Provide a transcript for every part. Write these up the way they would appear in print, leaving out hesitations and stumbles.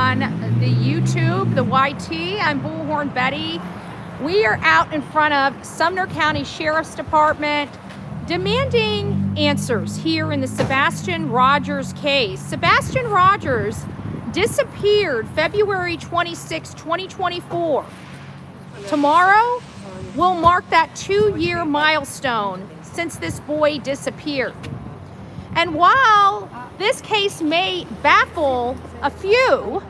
on the YouTube, the YT. I'm Bullhorn Betty. We are out in front of Sumner County Sheriff's Department demanding answers here in the Sebastian Rogers case. Sebastian Rogers disappeared February 26, 2024. Tomorrow will mark that 2-year milestone since this boy disappeared. And while this case may baffle a few,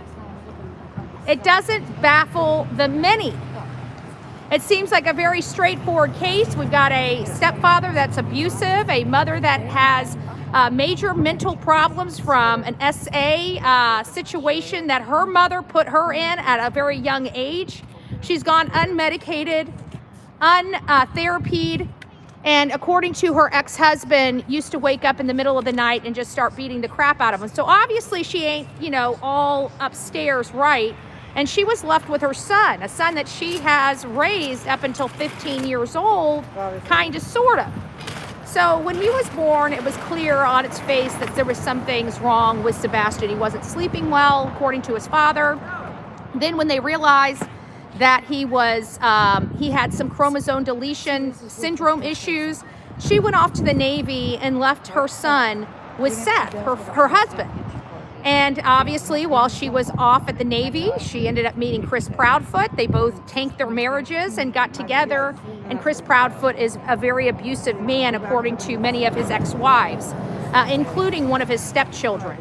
it doesn't baffle the many. It seems like a very straightforward case. We've got a stepfather that's abusive, a mother that has major mental problems from an SA situation that her mother put her in at a very young age. She's gone unmedicated, untherapied, and according to her ex-husband, used to wake up in the middle of the night and just start beating the crap out of him. So obviously she ain't, all upstairs right. And she was left with her son, a son that she has raised up until 15 years old, kind of, sort of. So when he was born, it was clear on its face that there was some things wrong with Sebastian. He wasn't sleeping well, according to his father. Then when they realized that he had some chromosome deletion syndrome issues, she went off to the Navy and left her son with Seth, her husband. And obviously, while she was off at the Navy, she ended up meeting Chris Proudfoot. They both tanked their marriages and got together. And Chris Proudfoot is a very abusive man, according to many of his ex-wives, including one of his stepchildren.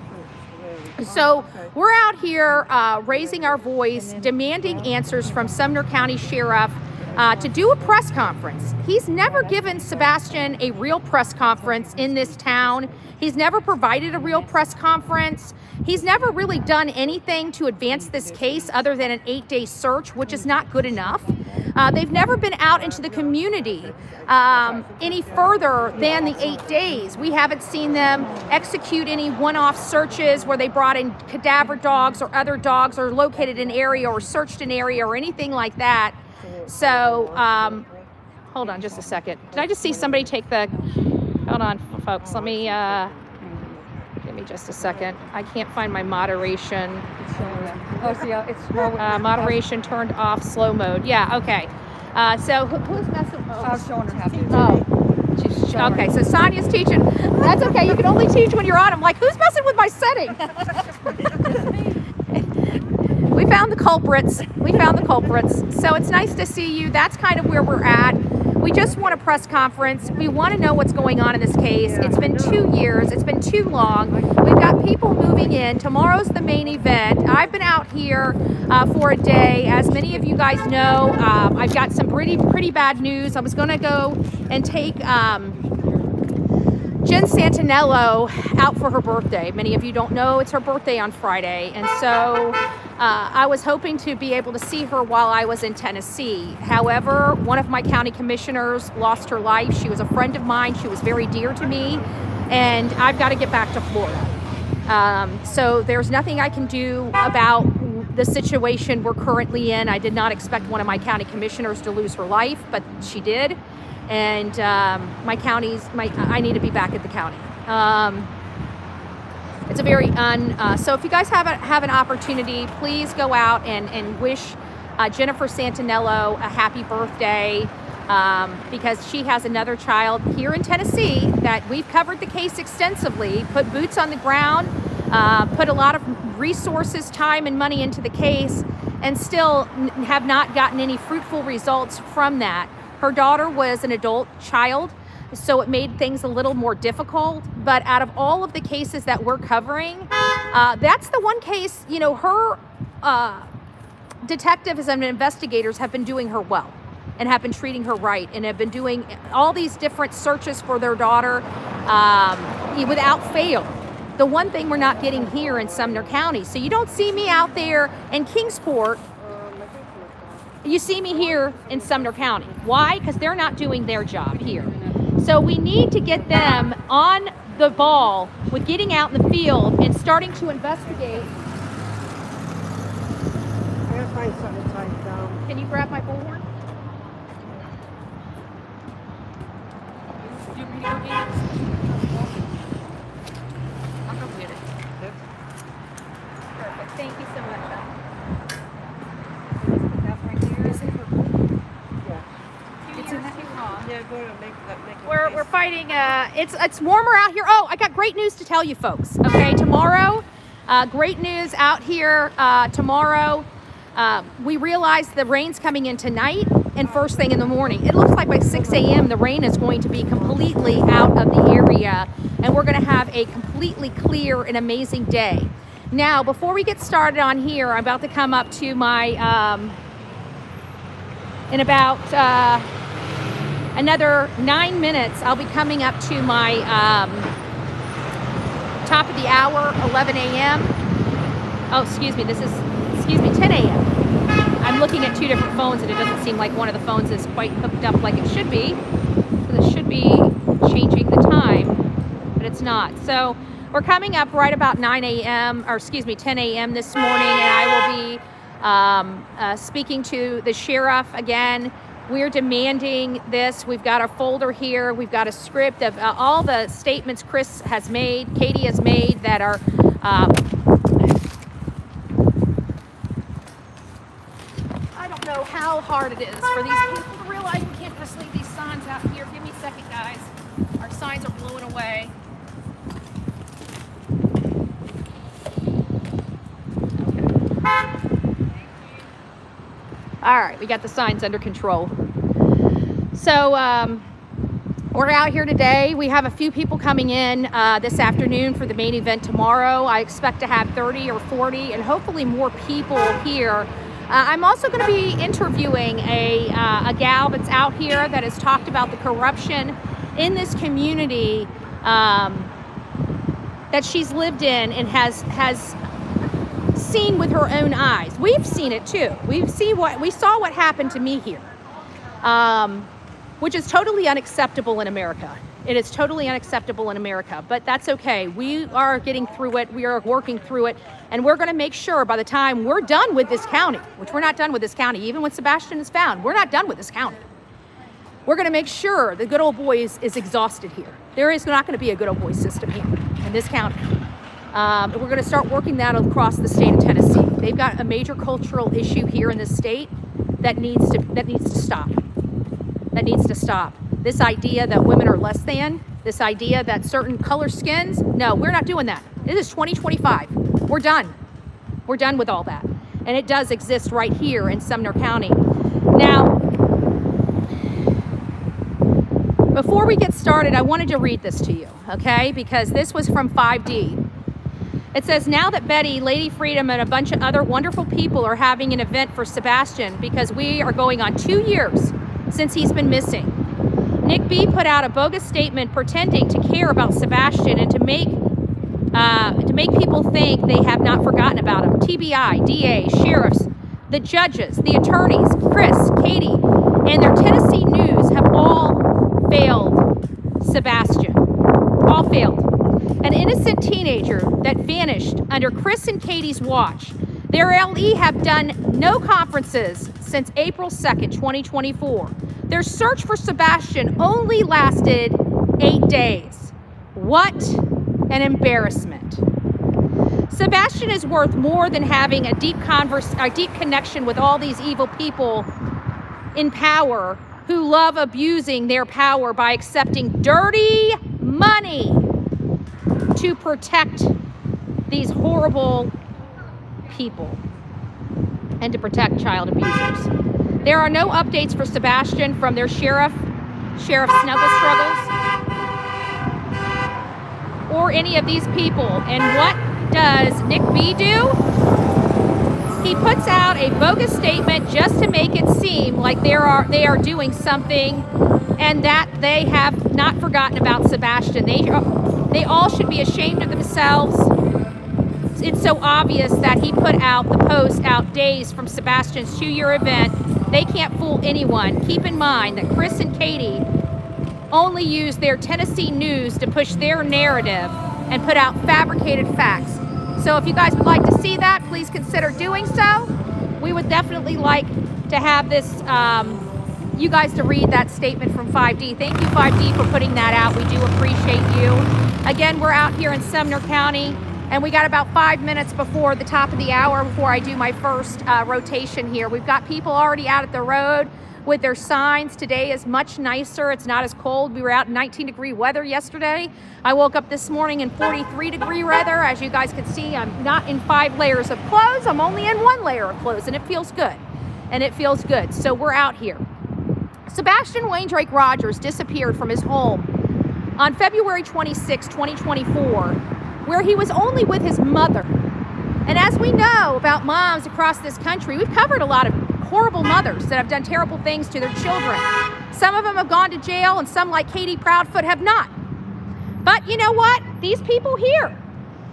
So we're out here raising our voice, demanding answers from Sumner County Sheriff to do a press conference. He's never given Sebastian a real press conference in this town. He's never provided a real press conference. He's never really done anything to advance this case other than an 8-day search, which is not good enough. They've never been out into the community any further than the 8 days. We haven't seen them execute any one-off searches where they brought in cadaver dogs or other dogs or located an area or searched an area or anything like that. So, hold on just a second. Did I just see somebody take the, hold on folks, let me, give me just a second. I can't find my moderation. Moderation turned off, slow mode. Yeah, okay. So who's messing? I was showing her how to. Okay, so Sonia's teaching. That's okay, you can only teach when you're on. I'm like, who's messing with my setting? We found the culprits. So it's nice to see you. That's kind of where we're at. We just want a press conference. We want to know what's going on in this case. It's been 2 years. It's been too long. We've got people moving in. Tomorrow's the main event. I've been out here for a day. As many of you guys know, I've got some pretty bad news. I was going to go and take Jen Santinello out for her birthday. Many of you don't know it's her birthday on Friday. And so I was hoping to be able to see her while I was in Tennessee. However, one of my county commissioners lost her life. She was a friend of mine. She was very dear to me. And I've got to get back to Florida. So there's nothing I can do about the situation we're currently in. I did not expect one of my county commissioners to lose her life, but she did. And I need to be back at the county. It's a very so if you guys have an opportunity, please go out and wish Jennifer Santinello a happy birthday, because she has another child here in Tennessee that we've covered the case extensively, put boots on the ground, put a lot of resources, time and money into the case, and still have not gotten any fruitful results from that. Her daughter was an adult child, so it made things a little more difficult. But out of all of the cases that we're covering, that's the one case, her detectives and investigators have been doing her well and have been treating her right and have been doing all these different searches for their daughter without fail. The one thing we're not getting here in Sumner County. So you don't see me out there in Kingsport. You see me here in Sumner County. Why? Because they're not doing their job here. So we need to get them on the ball with getting out in the field and starting to investigate. I gotta find something to tie down. Can you grab my bullhorn? Do you want me to go get it? I'll go get it. Perfect, thank you so much. That's right there. Is it? Yeah. It's in that Yeah, go to make that. We're fighting. It's warmer out here. Oh, I got great news to tell you folks. Okay, tomorrow, great news out here. Tomorrow, we realize the rain's coming in tonight and first thing in the morning. It looks like by 6 a.m. the rain is going to be completely out of the area, and we're going to have a completely clear and amazing day. Now, before we get started on here, I'm about to come up to my in about another 9 minutes, I'll be coming up to my top of the hour, 11 a.m. Oh, excuse me, 10 a.m. I'm looking at two different phones and it doesn't seem like one of the phones is quite hooked up like it should be. So this should be changing the time, but it's not. So we're coming up right about 10 a.m. this morning, and I will be speaking to the sheriff again. We're demanding this. We've got a folder here. We've got a script of all the statements Chris has made, Katie has made that are I don't know how hard it is for these people to realize we can't just leave these signs out here. Give me a second, guys. Our signs are blowing away. All right, we got the signs under control. So we're out here today. We have a few people coming in this afternoon for the main event tomorrow. I expect to have 30 or 40 and hopefully more people here. I'm also going to be interviewing a gal that's out here that has talked about the corruption in this community that she's lived in and has seen with her own eyes. We've seen it too. We saw what happened to me here, which is totally unacceptable in America. It is totally unacceptable in America, but that's okay. We are getting through it. We are working through it, and we're going to make sure by the time we're done with this county, which we're not done with this county, even when Sebastian is found, we're not done with this county. We're going to make sure the good old boy is exhausted here. There is not going to be a good old boy system here in this county. We're going to start working that across the state of Tennessee. They've got a major cultural issue here in this state that needs to stop. That needs to stop. This idea that women are less than, this idea that certain color skins, no, we're not doing that. It is 2025. We're done. We're done with all that. And it does exist right here in Sumner County. Now, before we get started, I wanted to read this to you, okay? Because this was from 5D. It says, now that Betty, Lady Freedom, and a bunch of other wonderful people are having an event for Sebastian because we are going on 2 years since he's been missing. Nick B put out a bogus statement pretending to care about Sebastian and to make people think they have not forgotten about him. TBI, DA, sheriffs, the judges, the attorneys, Chris, Katie, and their Tennessee news have all failed Sebastian. All failed. An innocent teenager that vanished under Chris and Katie's watch. Their LE have done no conferences since April 2nd, 2024. Their search for Sebastian only lasted 8 days. What an embarrassment. Sebastian is worth more than having a deep connection with all these evil people in power who love abusing their power by accepting dirty money to protect these horrible people and to protect child abusers. There are no updates for Sebastian from their sheriff snuggle struggles, or any of these people. And what does Nick B do? He puts out a bogus statement just to make it seem like they are doing something and that they have not forgotten about Sebastian. They all should be ashamed of themselves. It's so obvious that he put out the post out days from Sebastian's 2-year event. They can't fool anyone. Keep in mind that Chris and Katie only use their Tennessee news to push their narrative and put out fabricated facts. So if you guys would like to see that, please consider doing so. We would definitely like to have this, you guys to read that statement from 5D. Thank you, 5D, for putting that out. We do appreciate you. Again, we're out here in Sumner County. And we got about 5 minutes before the top of the hour before I do my first rotation here. We've got people already out at the road with their signs. Today is much nicer. It's not as cold. We were out in 19-degree weather yesterday. I woke up this morning in 43-degree weather. As you guys can see, I'm not in 5 layers of clothes. I'm only in 1 layer of clothes, and it feels good. And it feels good. So we're out here. Sebastian Wayne Drake Rogers disappeared from his home on February 26, 2024, where he was only with his mother. And as we know about moms across this country, we've covered a lot of horrible mothers that have done terrible things to their children. Some of them have gone to jail, and some, like Katie Proudfoot, have not. But you know what? These people here,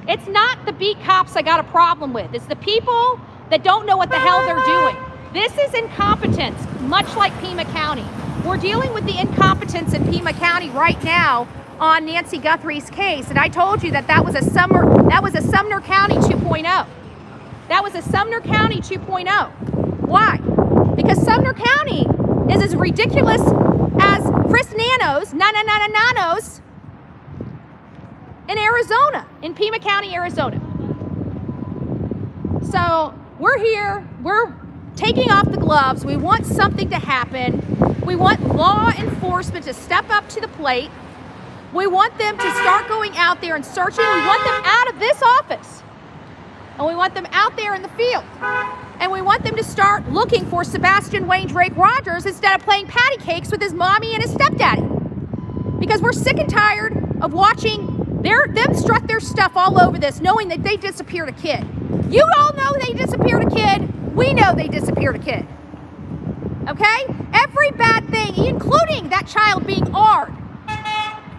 it's not the beat cops I got a problem with. It's the people that don't know what the hell they're doing. This is incompetence, much like Pima County. We're dealing with the incompetence in Pima County right now on Nancy Guthrie's case, and I told you that that was a Sumner County 2.0. That was a Sumner County 2.0. Why? Because Sumner County is as ridiculous as Chris Nanos in Arizona, in Pima County, Arizona. So we're here, we're taking off the gloves. We want something to happen. We want law enforcement to step up to the plate. We want them to start going out there and searching. We want them out of this office. And we want them out there in the field. And we want them to start looking for Sebastian Wayne Drake Rogers instead of playing patty cakes with his mommy and his stepdaddy. Because we're sick and tired of watching them strut their stuff all over this, knowing that they disappeared a kid. You all know they disappeared a kid. We know they disappeared a kid. Okay? Every bad thing, including that child being AR'd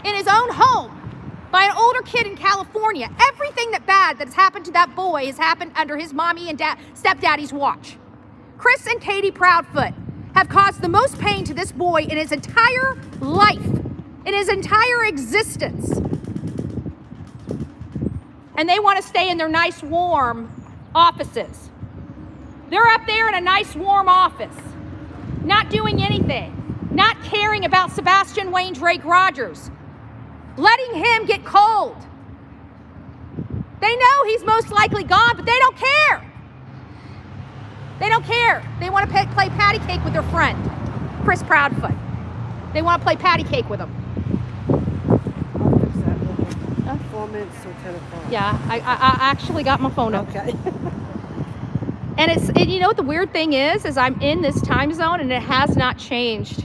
in his own home by an older kid in California. Everything that bad that's happened to that boy has happened under his mommy and stepdaddy's watch. Chris and Katie Proudfoot have caused the most pain to this boy in his entire life, in his entire existence. And they want to stay in their nice, warm offices. They're up there in a nice, warm office, not doing anything, not caring about Sebastian Wayne Drake Rogers, letting him get cold. They know he's most likely gone, but they don't care. They don't care. They want to play patty cake with their friend, Chris Proudfoot. They want to play patty cake with him. I'll fix that in 4 minutes till 10 o'clock. Yeah, I actually got my phone up. Okay. And you know what the weird thing is I'm in this time zone and it has not changed.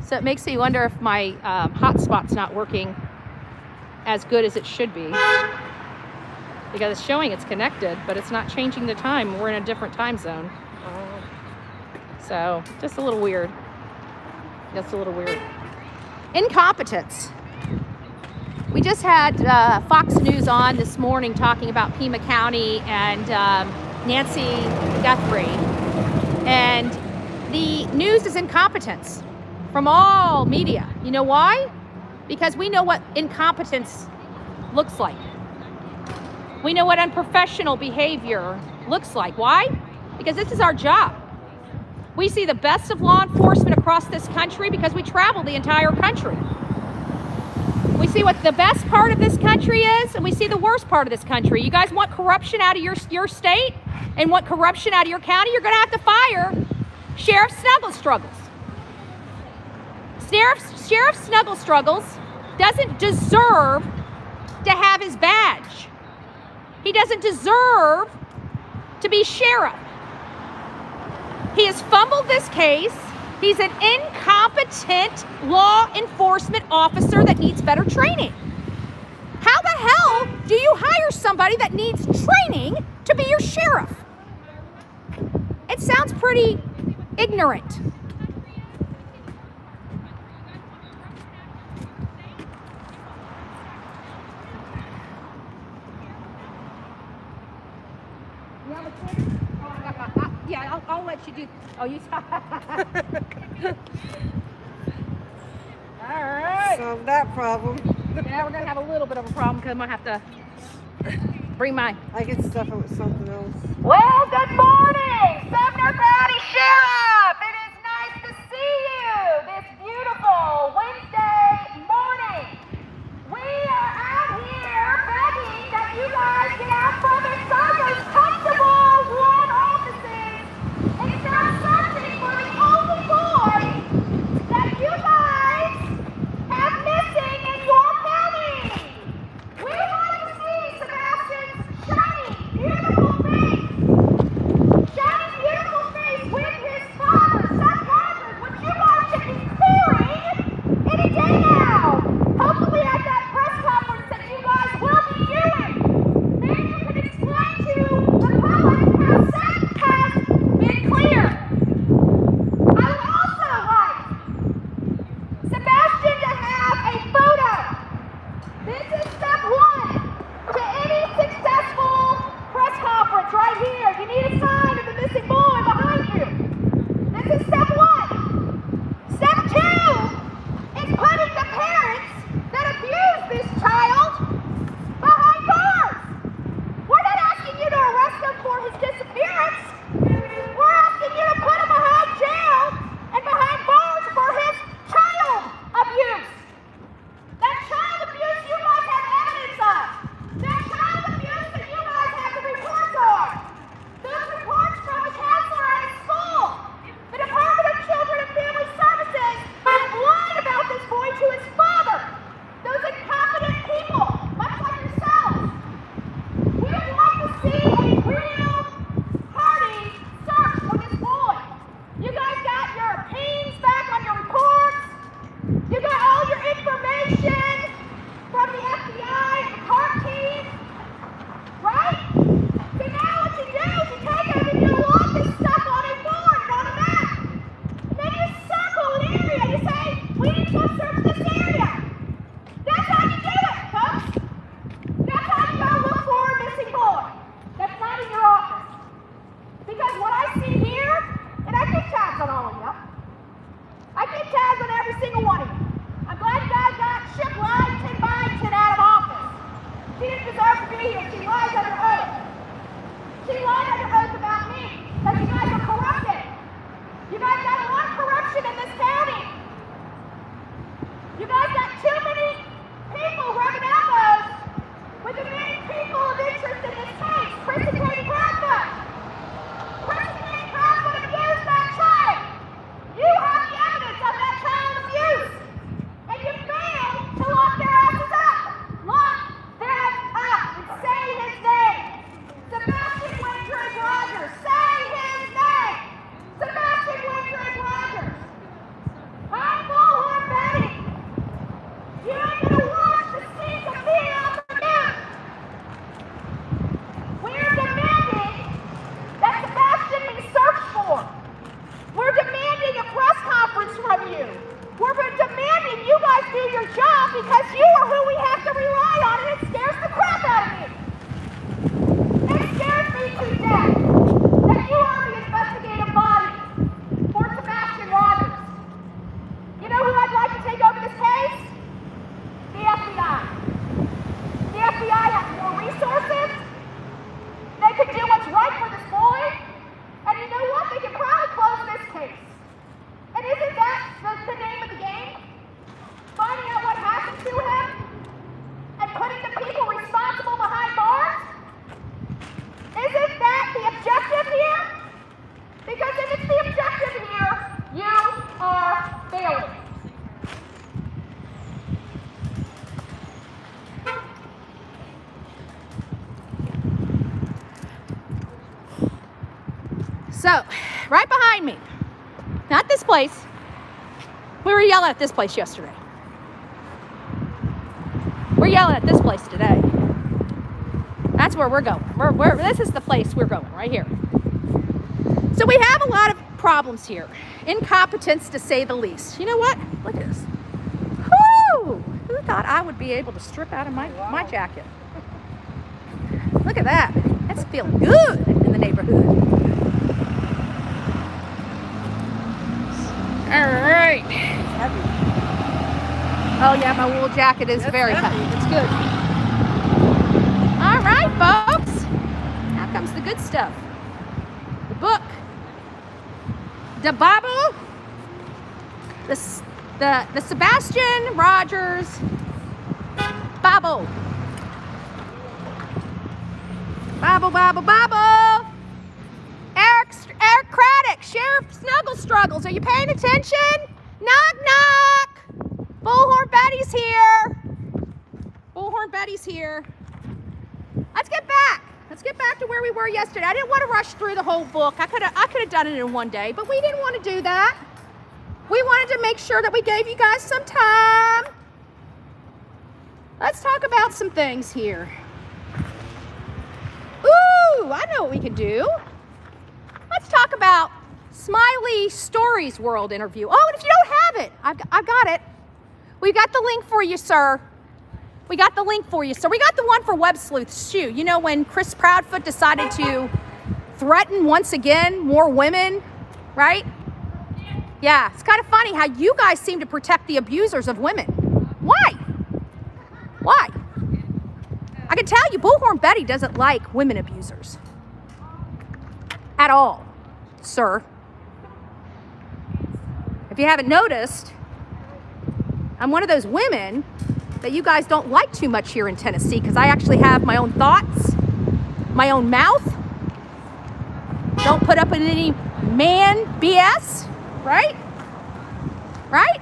So it makes me wonder if my hotspot's not working as good as it should be. Because it's showing it's connected, but it's not changing the time. We're in a different time zone. So just a little weird. Just a little weird. Incompetence. We just had Fox News on this morning talking about Pima County and Nancy Guthrie. And the news is incompetence from all media. You know why? Because we know what incompetence looks like. We know what unprofessional behavior looks like. Why? Because this is our job. We see the best of law enforcement across this country because we travel the entire country. We see what the best part of this country is, and we see the worst part of this country. You guys want corruption out of your state and want corruption out of your county, you're gonna have to fire Sheriff Snugglestruggles. Sheriff Snugglestruggles doesn't deserve to have his badge. He doesn't deserve to be sheriff. He has fumbled this case. He's an incompetent law enforcement officer that needs better training. How the hell do you hire somebody that needs training to be your sheriff? It sounds pretty ignorant. Yeah, I'll let you do. Oh, you. All right. Solve that problem. Yeah, we're gonna have a little bit of a problem because I'm gonna have to bring my. I can stuff it with something else. Well, good morning, Sumner County Sheriff. It is nice to see you this beautiful Wednesday morning. We are out here begging that you guys get out every single one of you. I'm glad you guys got Ship Lyington Byington out of office. She didn't deserve to be here. She lies under oath. She lied under oath about me, that you guys are corrupted. You guys got a lot of corruption in this county. You guys got too many people rubbing elbows with the main people of interest in this case. Chris and Katie Proudfoot. Chris and Katie Proudfoot abused that child. You have the evidence of that child abuse. And you failed to lock their asses up. Lock them up and say his name. Sebastian Rogers. Say his name. Sebastian Rogers. I'm Bullhorn Betty. You ain't gonna watch the stink of me off the news. We're demanding that Sebastian be searched for. We're demanding a press conference from you. We're demanding you guys do your job because you are who we have to rely on, and it scares the crap out of me. It scares me to death that you are the investigative body for Sebastian Rogers. You know who I'd like to take over this case? The FBI. The FBI has more resources. They could do what's right for this boy. And you know what? They can probably close this case. And isn't that the name of the game? Finding out what happened to him and putting the people responsible behind bars? Isn't that the objective here? Because if it's the objective here, you are failing. So, right behind me, not this place. We were yelling at this place yesterday. We're yelling at this place today. That's where we're going. This is the place we're going, right here. So we have a lot of problems here. Incompetence, to say the least. You know what? Look at this. Whoo! Who thought I would be able to strip out of my jacket? Look at that. That's feeling good in the neighborhood. All right. It's heavy. Oh yeah, my wool jacket is very heavy. It's good. All right, folks. Now comes the good stuff. The book. The Bible. The Sebastian Rogers Bible. Bible. Eric Craddock, Sheriff Snuggle Struggles. Are you paying attention? Knock, knock. Bullhorn Betty's here. Bullhorn Betty's here. Let's get back. Let's get back to where we were yesterday. I didn't want to rush through the whole book. I could have done it in one day, but we didn't want to do that. We wanted to make sure that we gave you guys some time. Let's talk about some things here. Ooh, I know what we can do. Let's talk about Smiley Stories World interview. Oh, and if you don't have it, I've got it. We got the link for you, sir. We got the link for you. So we got the one for Web Sleuth's shoe. You know, when Chris Proudfoot decided to threaten once again more women, right? Yeah, it's kind of funny how you guys seem to protect the abusers of women. Why? Why? I can tell you, Bullhorn Betty doesn't like women abusers. At all, sir. If you haven't noticed, I'm one of those women that you guys don't like too much here in Tennessee because I actually have my own thoughts, my own mouth. Don't put up with any man BS, right? Right?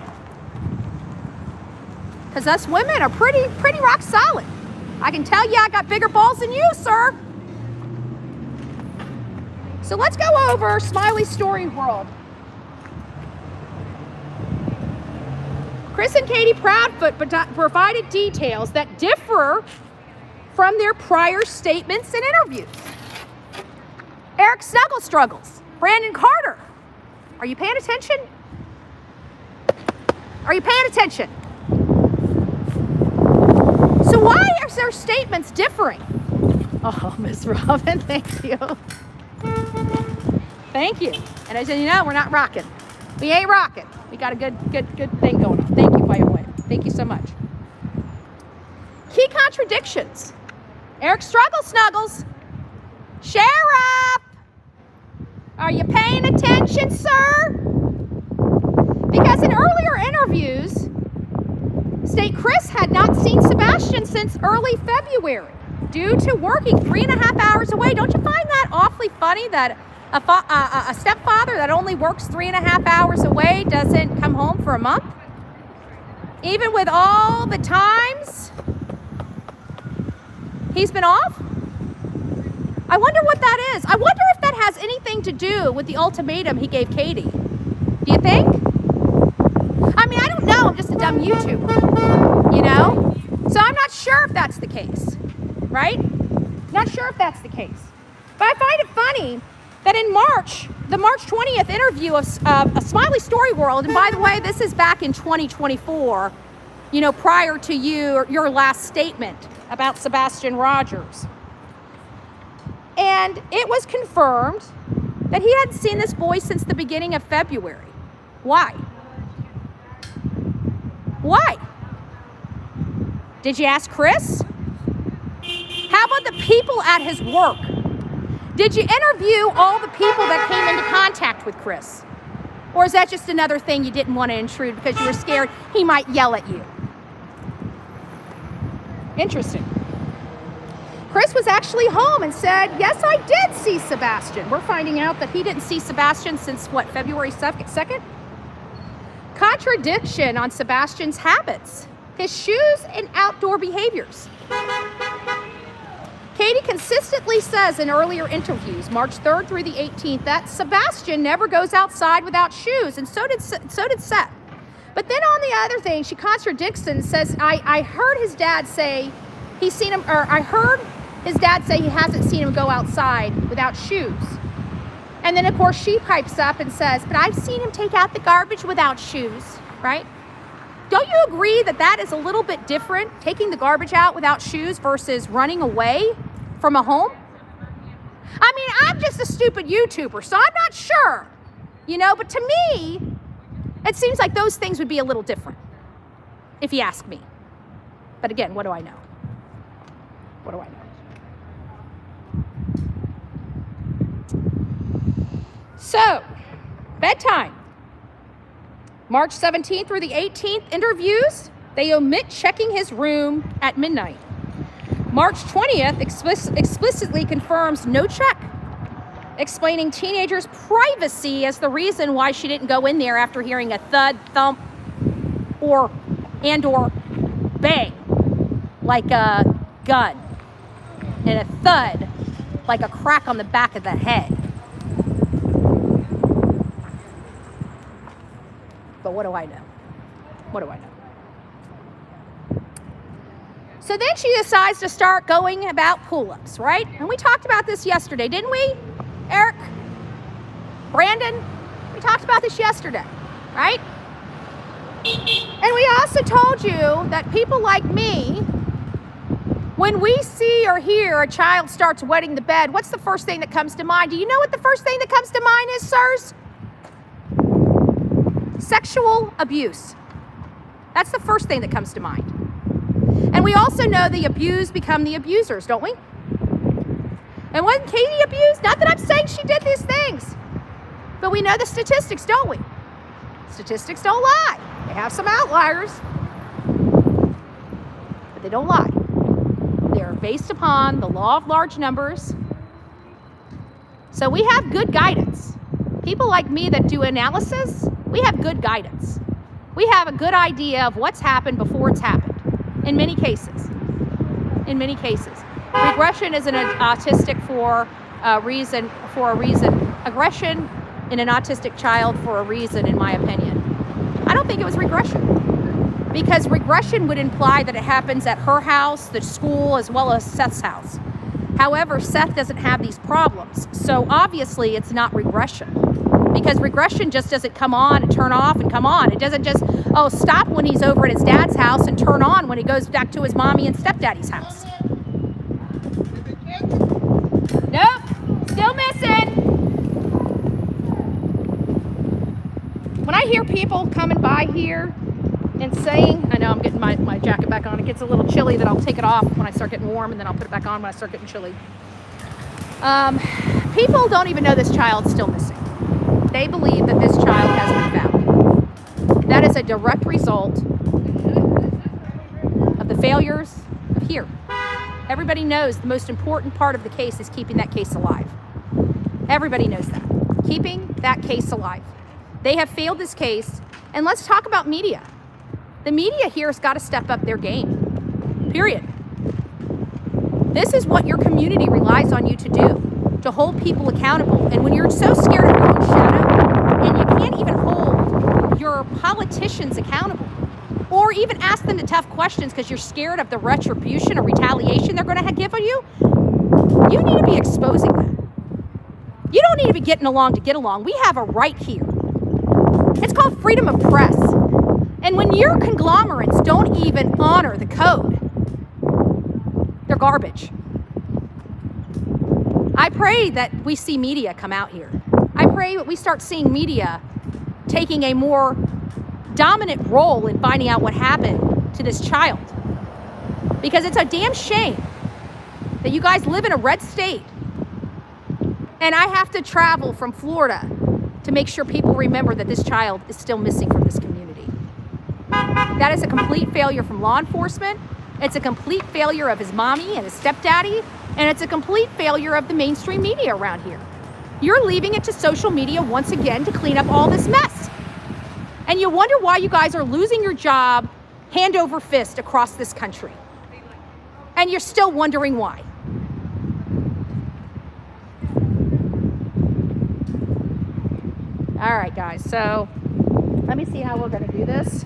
Because us women are pretty rock solid. I can tell you I got bigger balls than you, sir. So let's go over Smiley Story World. Chris and Katie Proudfoot provided details that differ from their prior statements and interviews. Eric Snuggle Struggles, Brandon Carter. Are you paying attention? Are you paying attention? So why are their statements differing? Oh, Miss Robin, thank you. Thank you. And I said, you know, we're not rocking. We ain't rocking. We got a good thing going on. Thank you, by the way. Thank you so much. Key contradictions. Eric Snuggles. Sheriff! Are you paying attention, sir? Because in earlier interviews, state Chris had not seen Sebastian since early February due to working 3.5 hours away. Don't you find that awfully funny that a stepfather that only works 3.5 hours away doesn't come home for a month? Even with all the times he's been off? I wonder what that is. I wonder if that has anything to do with the ultimatum he gave Katie. Do you think? I mean, I don't know. I'm just a dumb YouTuber, you know? So I'm not sure if that's the case, right? Not sure if that's the case. But I find it funny that in March, the March 20th interview of A Smiley Story World, and by the way, this is back in 2024, you know, prior to your last statement about Sebastian Rogers. And it was confirmed that he hadn't seen this boy since the beginning of February. Why? Why? Did you ask Chris? How about the people at his work? Did you interview all the people that came into contact with Chris? Or is that just another thing you didn't want to intrude because you were scared he might yell at you? Interesting. Chris was actually home and said, yes, I did see Sebastian. We're finding out that he didn't see Sebastian since, what, February 2nd? Contradiction on Sebastian's habits, his shoes, and outdoor behaviors. Katie consistently says in earlier interviews, March 3rd through the 18th, that Sebastian never goes outside without shoes, and so did Seth. But then on the other thing, she contradicts and says, I heard his dad say he's seen him, or I heard his dad say he hasn't seen him go outside without shoes. And then, of course, she pipes up and says, but I've seen him take out the garbage without shoes, right? Don't you agree that that is a little bit different, taking the garbage out without shoes versus running away from a home? I mean, I'm just a stupid YouTuber, so I'm not sure, you know, but to me, it seems like those things would be a little different, if you ask me. But again, what do I know? What do I know? So, bedtime. March 17th through the 18th interviews, they omit checking his room at midnight. March 20th explicitly confirms no check, explaining teenagers' privacy as the reason why she didn't go in there after hearing a thud, thump, or bang, like a gun, and a thud, like a crack on the back of the head. But what do I know? What do I know? So then she decides to start going about pull-ups, right? And we talked about this yesterday, didn't we? Eric? Brandon? We talked about this yesterday, right? And we also told you that people like me, when we see or hear a child starts wetting the bed, what's the first thing that comes to mind? Do you know what the first thing that comes to mind is, sirs? Sexual abuse. That's the first thing that comes to mind. And we also know the abused become the abusers, don't we? And wasn't Katie abused? Not that I'm saying she did these things, but we know the statistics, don't we? Statistics don't lie. They have some outliers, but they don't lie. They're based upon the law of large numbers. So we have good guidance. People like me that do analysis, we have good guidance. We have a good idea of what's happened before it's happened, in many cases. In many cases. Regression is an autistic for a reason. Aggression in an autistic child for a reason, in my opinion. I don't think it was regression, because regression would imply that it happens at her house, the school, as well as Seth's house. However, Seth doesn't have these problems, so obviously it's not regression. Because regression just doesn't come on and turn off and come on. It doesn't just, stop when he's over at his dad's house and turn on when he goes back to his mommy and stepdaddy's house. Nope, still missing. When I I hear people coming by here and saying, I know I'm getting my jacket back on. It gets a little chilly, that I'll take it off when I start getting warm, and then I'll put it back on when I start getting chilly. People don't even know this child's still missing. They believe that this child has been found. That is a direct result of the failures of here. Everybody knows the most important part of the case is keeping that case alive. Everybody knows that. Keeping that case alive. They have failed this case, and let's talk about media. The media here has got to step up their game, period. This is what your community relies on you to do, to hold people accountable. And when you're so scared of your own shadow, and you can't even hold your politicians accountable, or even ask them the tough questions because you're scared of the retribution or retaliation they're going to give you, you need to be exposing that. You don't need to be getting along to get along. We have a right here. It's called freedom of press. And when your conglomerates don't even honor the code, they're garbage. I pray that we see media come out here. I pray that we start seeing media taking a more dominant role in finding out what happened to this child. Because it's a damn shame that you guys live in a red state and I have to travel from Florida to make sure people remember that this child is still missing from this community. That is a complete failure from law enforcement. It's a complete failure of his mommy and his stepdaddy, and it's a complete failure of the mainstream media around here. You're leaving it to social media once again to clean up all this mess. And you wonder why you guys are losing your job hand over fist across this country. And you're still wondering why. All right, guys, so let me see how we're going to do this.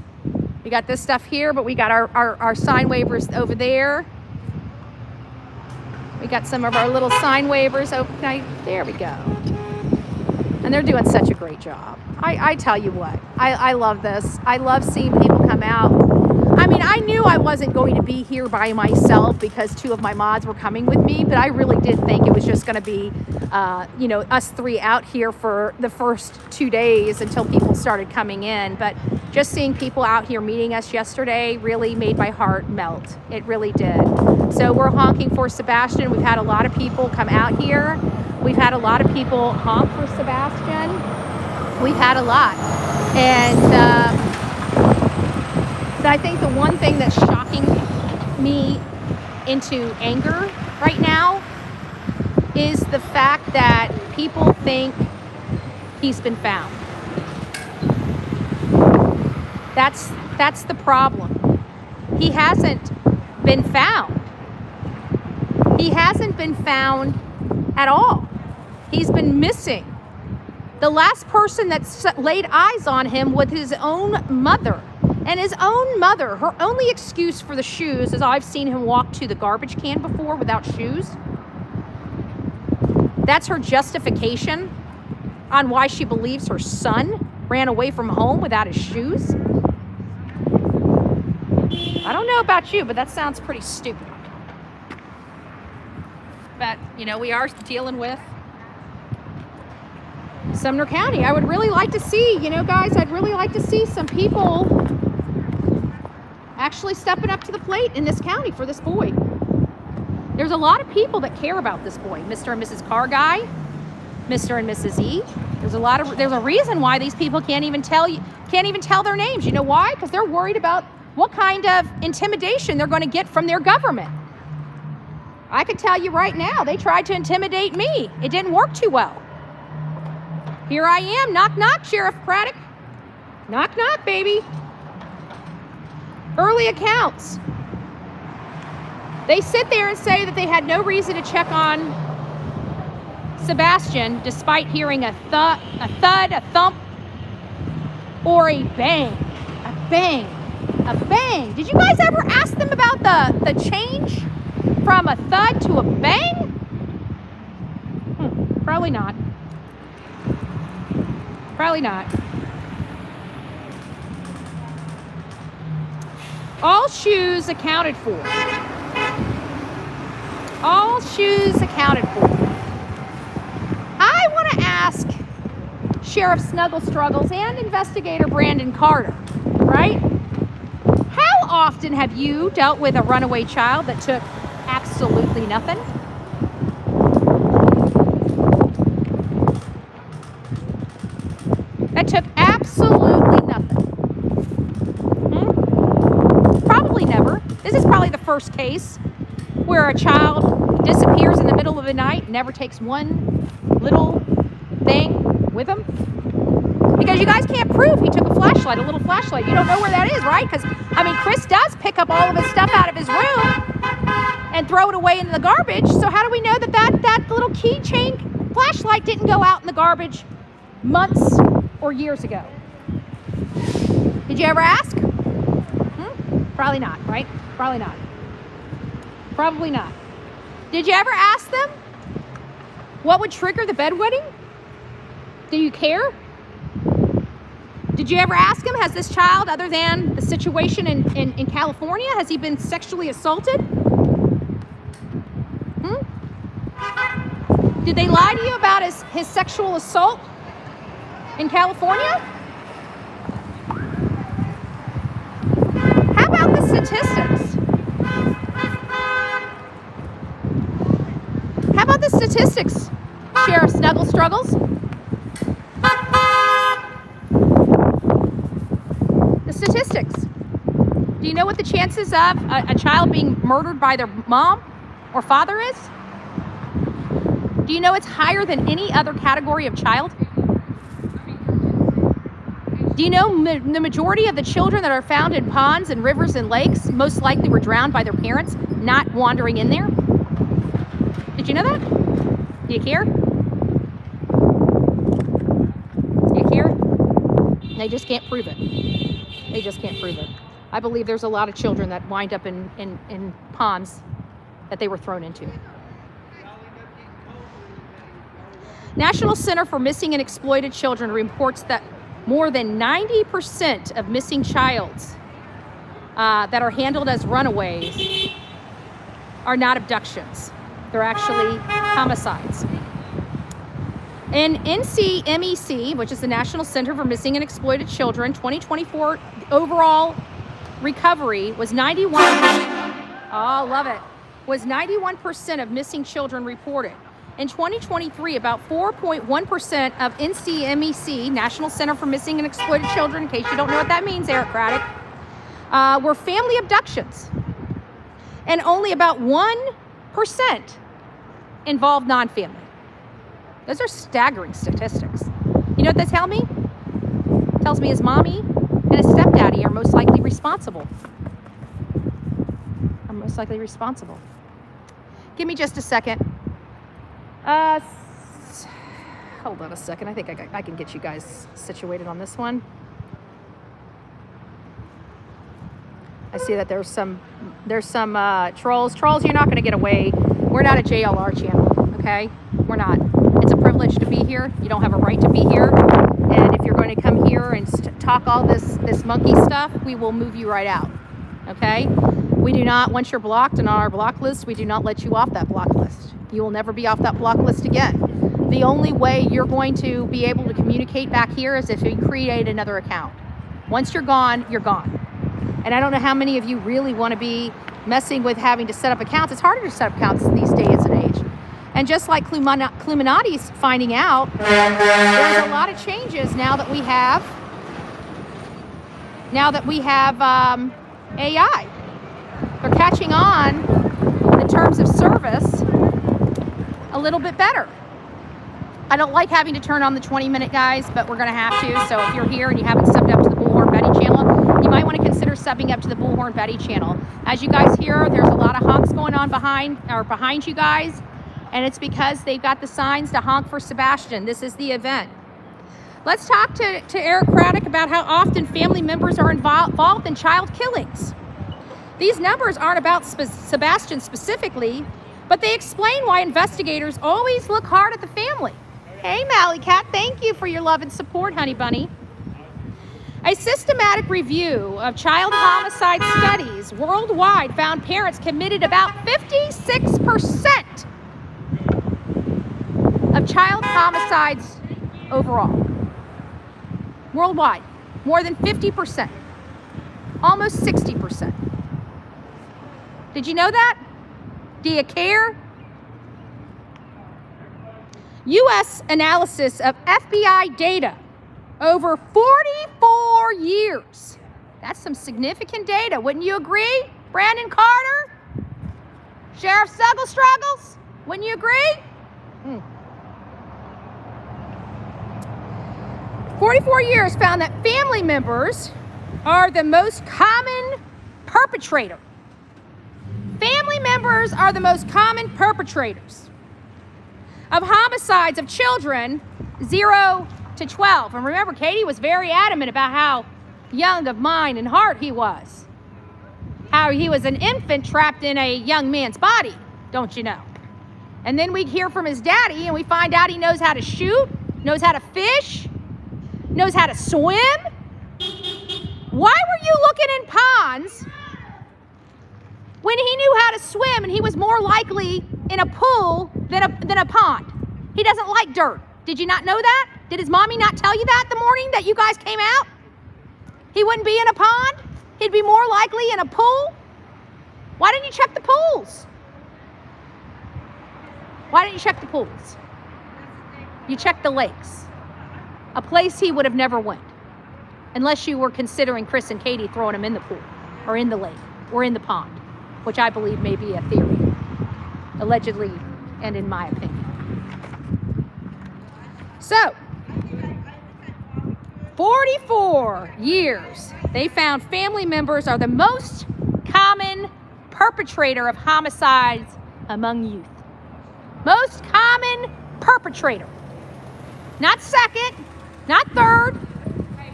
We got this stuff here, but we got our sign waivers over there. We got some of our little sign waivers. Okay, there we go. And they're doing such a great job. I tell you what, I love this. I love seeing people come out. I mean, I knew I wasn't going to be here by myself because two of my mods were coming with me, but I really did think it was just going to be, us three out here for the first 2 days until people started coming in. But just seeing people out here meeting us yesterday really made my heart melt. It really did. So we're honking for Sebastian. We've had a lot of people come out here. We've had a lot of people honk for Sebastian. We've had a lot. And I think the one thing that's shocking me into anger right now is the fact that people think he's been found. That's the problem. He hasn't been found. He hasn't been found at all. He's been missing. The last person that laid eyes on him was his own mother. And his own mother, her only excuse for the shoes is I've seen him walk to the garbage can before without shoes. That's her justification on why she believes her son ran away from home without his shoes. I don't know about you, but that sounds pretty stupid. But, we are dealing with Sumner County. I would really like to see, guys, I'd really like to see some people actually stepping up to the plate in this county for this boy. There's a lot of people that care about this boy. Mr. and Mrs. Car Guy, Mr. and Mrs. E. There's a reason why these people can't even tell their names. You know why? Because they're worried about what kind of intimidation they're going to get from their government. I can tell you right now, they tried to intimidate me. It didn't work too well. Here I am, knock knock, Sheriff Craddock. Knock knock, baby. Early accounts. They sit there and say that they had no reason to check on Sebastian despite hearing a thud, a thump, or a bang. A bang. A bang. Did you guys ever ask them about the change from a thud to a bang? Probably not. Probably not. All shoes accounted for. All shoes accounted for. I want to ask Sheriff Snuggle Struggles and investigator Brandon Carter, right? How often have you dealt with a runaway child that took absolutely nothing? That took absolutely nothing. Probably never. This is probably the first case where a child disappears in the middle of the night, never takes one little thing with him. Because you guys can't prove he took a flashlight, a little flashlight. You don't know where that is, right? Because, I mean, Chris does pick up all of his stuff out of his room and throw it away in the garbage. So how do we know that that little keychain flashlight didn't go out in the garbage months or years ago? Did you ever ask? Probably not, right? Probably not. Probably not. Did you ever ask them what would trigger the bedwetting? Do you care? Did you ever ask him, has this child, other than the situation in California, has he been sexually assaulted? Did they lie to you about his sexual assault in California? How about the statistics? How about the statistics, Sheriff Snuggle Struggles? The statistics. Do you know what the chances of a child being murdered by their mom or father is? Do you know it's higher than any other category of child? Do you know the majority of the children that are found in ponds and rivers and lakes most likely were drowned by their parents, not wandering in there? Did you know that? Do you care? Do you care? They just can't prove it. They just can't prove it. I believe there's a lot of children that wind up in ponds that they were thrown into. National Center for Missing and Exploited Children reports that more than 90% of missing childs that are handled as runaways are not abductions. They're actually homicides. In NCMEC, which is the National Center for Missing and Exploited Children, 2024 overall recovery was 91% of missing children reported. In 2023, about 4.1% of NCMEC, National Center for Missing and Exploited Children, in case you don't know what that means, Eric Craddock, were family abductions. And only about 1% involved non-family. Those are staggering statistics. You know what they tell me? It tells me his mommy and his stepdaddy are most likely responsible. Give me just a second. Hold on a second. I think I can get you guys situated on this one. I see that there's some trolls. Trolls, you're not going to get away. We're not a JLR channel, okay? We're not. It's a privilege to be here. You don't have a right to be here. And if you're going to come here and talk all this monkey stuff, we will move you right out, okay? We do not, once you're blocked and on our block list, we do not let you off that block list. You will never be off that block list again. The only way you're going to be able to communicate back here is if you create another account. Once you're gone, you're gone. And I don't know how many of you really want to be messing with having to set up accounts. It's harder to set up accounts these days and age. And just like Cluminati's finding out, there's a lot of changes now that we have AI. They're catching on in terms of service a little bit better. I don't like having to turn on the 20-minute guys, but we're going to have to. So if you're here and you haven't subbed up to the Bullhorn Betty channel, you might want to consider subbing up to the Bullhorn Betty channel. As you guys hear, there's a lot of honks going on behind you guys, and it's because they've got the signs to honk for Sebastian. This is the event. Let's talk to Eric Craddock about how often family members are involved in child killings. These numbers aren't about Sebastian specifically, but they explain why investigators always look hard at the family. Hey, Mally Cat, thank you for your love and support, honey bunny. A systematic review of child homicide studies worldwide found parents committed about 56% of child homicides overall. worldwide. More than 50%. Almost 60%. Did you know that? Do you care? U.S. analysis of FBI data over 44 years. That's some significant data, wouldn't you agree? Brandon Carter? Sheriff Struggles? Wouldn't you agree? 44 years found that family members are the most common perpetrator. Family members are the most common perpetrators of homicides of children 0 to 12. And remember, Katie was very adamant about how young of mind and heart he was. How he was an infant trapped in a young man's body, don't you know? And then we hear from his daddy and we find out he knows how to shoot, knows how to fish, knows how to swim. Why were you looking in ponds when he knew how to swim and he was more likely in a pool than a pond? He doesn't like dirt. Did you not know that? Did his mommy not tell you that the morning that you guys came out? He wouldn't be in a pond? He'd be more likely in a pool? Why didn't you check the pools? Why didn't you check the pools? You checked the lakes. A place he would have never went. Unless you were considering Chris and Katie throwing him in the pool, or in the lake, or in the pond, which I believe may be a theory, allegedly, and in my opinion. So, 44 years, they found family members are the most common perpetrator of homicides among youth. Most common perpetrator. Not second, not third,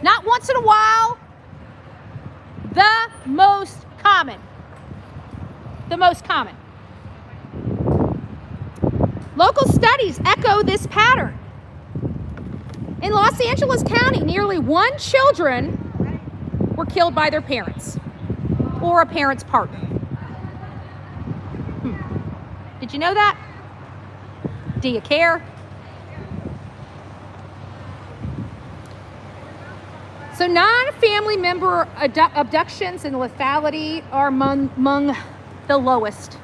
not once in a while. The most common. The most common. Local studies echo this pattern. In Los Angeles County, nearly 1 children were killed by their parents or a parent's partner. Did you know that? Do you care? So non-family member abductions and lethality are among the lowest.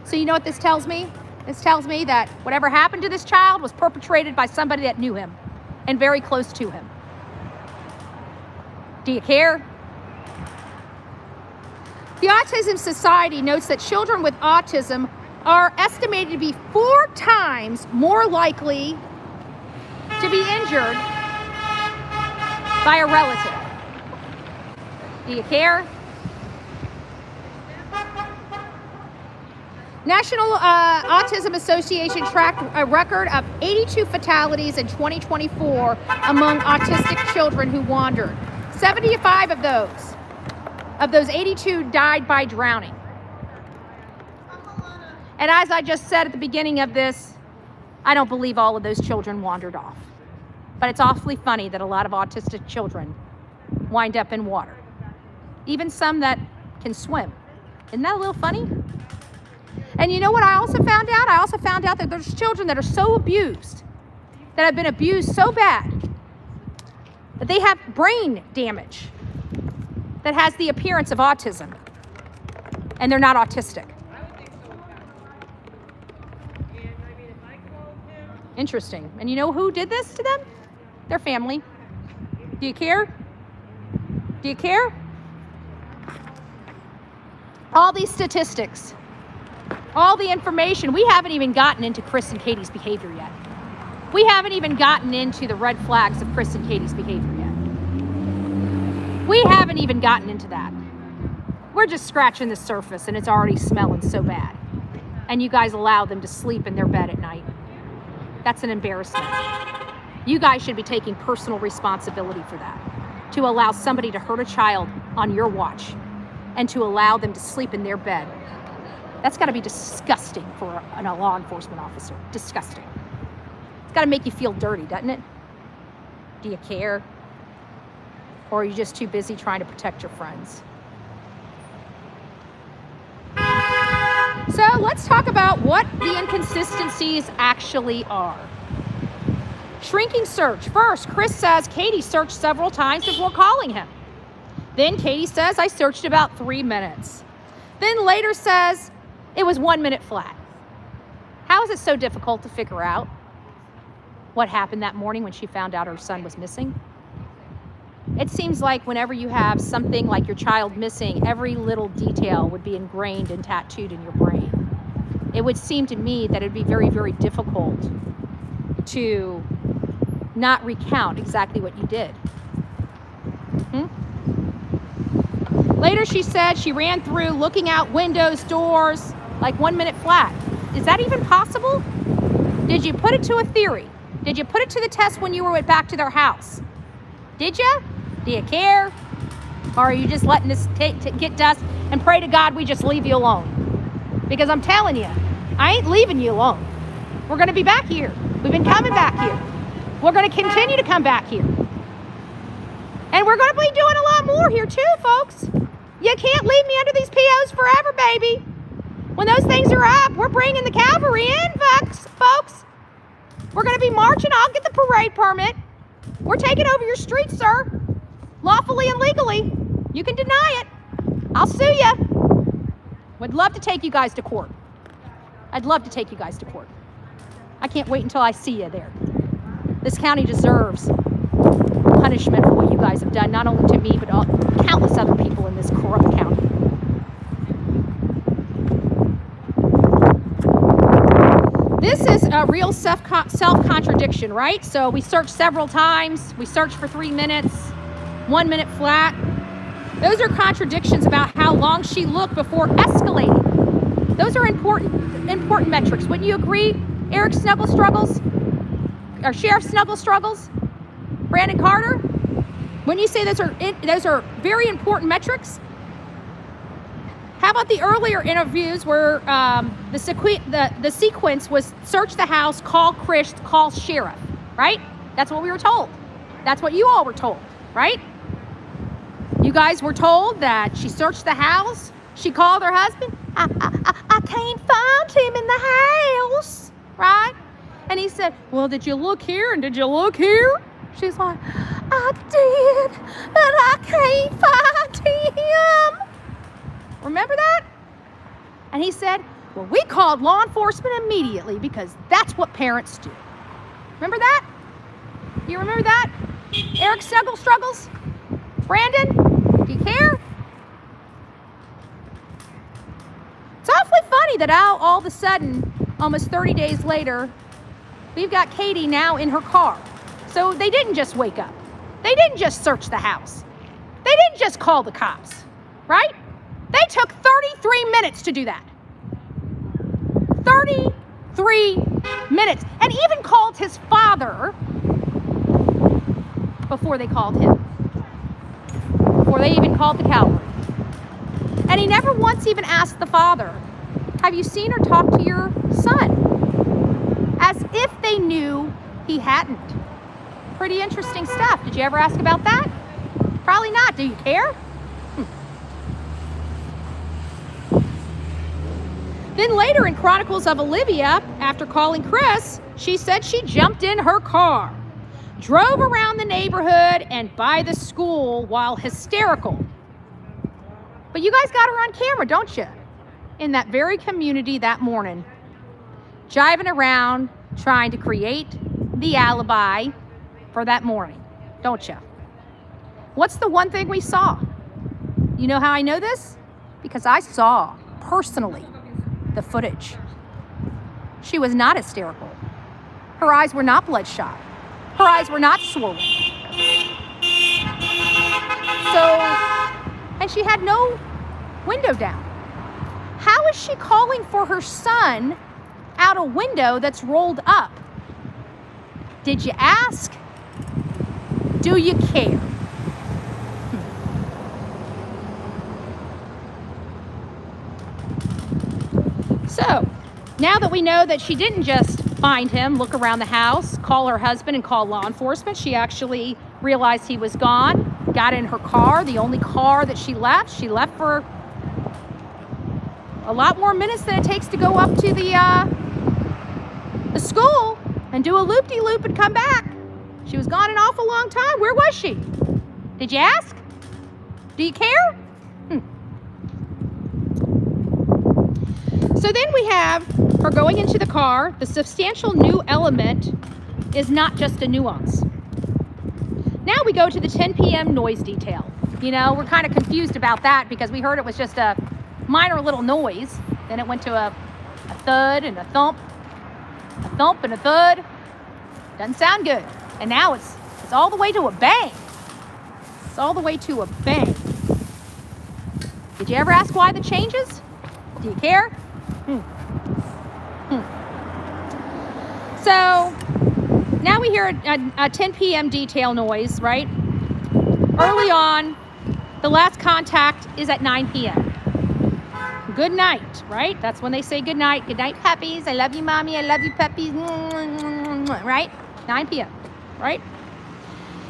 So you know what this tells me? This tells me that whatever happened to this child was perpetrated by somebody that knew him and very close to him. Do you care? The Autism Society notes that children with autism are estimated to be 4 times more likely to be injured by a relative. Do you care? National Autism Association tracked a record of 82 fatalities in 2024 among autistic children who wandered. 75 of those 82 died by drowning. And as I just said at the beginning of this, I don't believe all of those children wandered off. But it's awfully funny that a lot of autistic children wind up in water. Even some that can swim. Isn't that a little funny? And you know what I also found out? I also found out that there's children that are so abused, that have been abused so bad, that they have brain damage that has the appearance of autism, and they're not autistic. Interesting. And you know who did this to them? Their family. Do you care? Do you care? All these statistics, all the information, we haven't even gotten into Chris and Katie's behavior yet. We haven't even gotten into the red flags of Chris and Katie's behavior yet. We haven't even gotten into that. We're just scratching the surface and it's already smelling so bad. And you guys allow them to sleep in their bed at night. That's an embarrassment. You guys should be taking personal responsibility for that. To allow somebody to hurt a child on your watch and to allow them to sleep in their bed. That's gotta be disgusting for a law enforcement officer. Disgusting. It's gotta make you feel dirty, doesn't it? Do you care? Or are you just too busy trying to protect your friends? So let's talk about what the inconsistencies actually are. Shrinking search. First, Chris says Katie searched several times before calling him. Then Katie says, I searched about 3 minutes. Then later says it was 1 minute flat. How is it so difficult to figure out what happened that morning when she found out her son was missing? It seems like whenever you have something like your child missing, every little detail would be ingrained and tattooed in your brain. It would seem to me that it'd be very, very difficult to not recount exactly what you did. Later, she said she ran through looking out windows, doors, like 1 minute flat. Is that even possible? Did you put it to a theory? Did you put it to the test when you went back to their house? Did you? Do you care? Or are you just letting this get dust and pray to God we just leave you alone? Because I'm telling you, I ain't leaving you alone. We're going to be back here. We've been coming back here. We're going to continue to come back here. And we're going to be doing a lot more here too, folks. You can't leave me under these POs forever, baby. When those things are up, we're bringing the cavalry in, folks. We're going to be marching. I'll get the parade permit. We're taking over your streets, sir. Lawfully and legally. You can deny it. I'll sue you. Would love to take you guys to court. I'd love to take you guys to court. I can't wait until I see you there. This county deserves punishment for what you guys have done, not only to me, but countless other people in this corrupt county. This is a real self-contradiction, right? So we searched several times. We searched for 3 minutes, 1 minute flat. Those are contradictions about how long she looked before escalating. Those are important metrics. Wouldn't you agree, Eric Snuggle Struggles? Or Sheriff Snuggle Struggles? Brandon Carter? Wouldn't you say those are very important metrics? How about the earlier interviews where the sequence was search the house, call Chris, call sheriff, right? That's what we were told. That's what you all were told, right? You guys were told that she searched the house. She called her husband. I can't find him in the house, right? And he said, well, did you look here and did you look here? She's like, I did, but I can't find him. Remember that? And he said, well, we called law enforcement immediately because that's what parents do. Remember that? You remember that? Eric Snuggle Struggles? Brandon, do you care? It's awfully funny that all of a sudden, almost 30 days later, we've got Katie now in her car. So they didn't just wake up. They didn't just search the house. They didn't just call the cops, right? They took 33 minutes to do that. 33 minutes. And even called his father before they called him. Before they even called the cavalry. And he never once even asked the father, have you seen or talked to your son? As if they knew he hadn't. Pretty interesting stuff. Did you ever ask about that? Probably not. Do you care? Then later in Chronicles of Olivia, after calling Chris, she said she jumped in her car, drove around the neighborhood and by the school while hysterical. But you guys got her on camera, don't you? In that very community that morning, jiving around, trying to create the alibi for that morning, don't you? What's the one thing we saw? You know how I know this? Because I saw personally the footage. She was not hysterical. Her eyes were not bloodshot. Her eyes were not swollen. And she had no window down. How is she calling for her son out a window that's rolled up? Did you ask? Do you care? So, now that we know that she didn't just find him, look around the house, call her husband and call law enforcement, she actually realized he was gone, got in her car, the only car that she left for a lot more minutes than it takes to go up to the school and do a loop-de-loop and come back. She was gone an awful long time. Where was she? Did you ask? Do you care? So then we have her going into the car. The substantial new element is not just a nuance. Now we go to the 10 p.m. noise detail. You know, we're kind of confused about that because we heard it was just a minor little noise. Then it went to a thud and a thump and a thud. Doesn't sound good. And now it's all the way to a bang. It's all the way to a bang. Did you ever ask why the changes? Do you care? So now we hear a 10 p.m. detail noise, right? Early on, the last contact is at 9 p.m. Good night, right? That's when they say good night. Good night, puppies. I love you, mommy. I love you, puppies. Right? 9 p.m., right?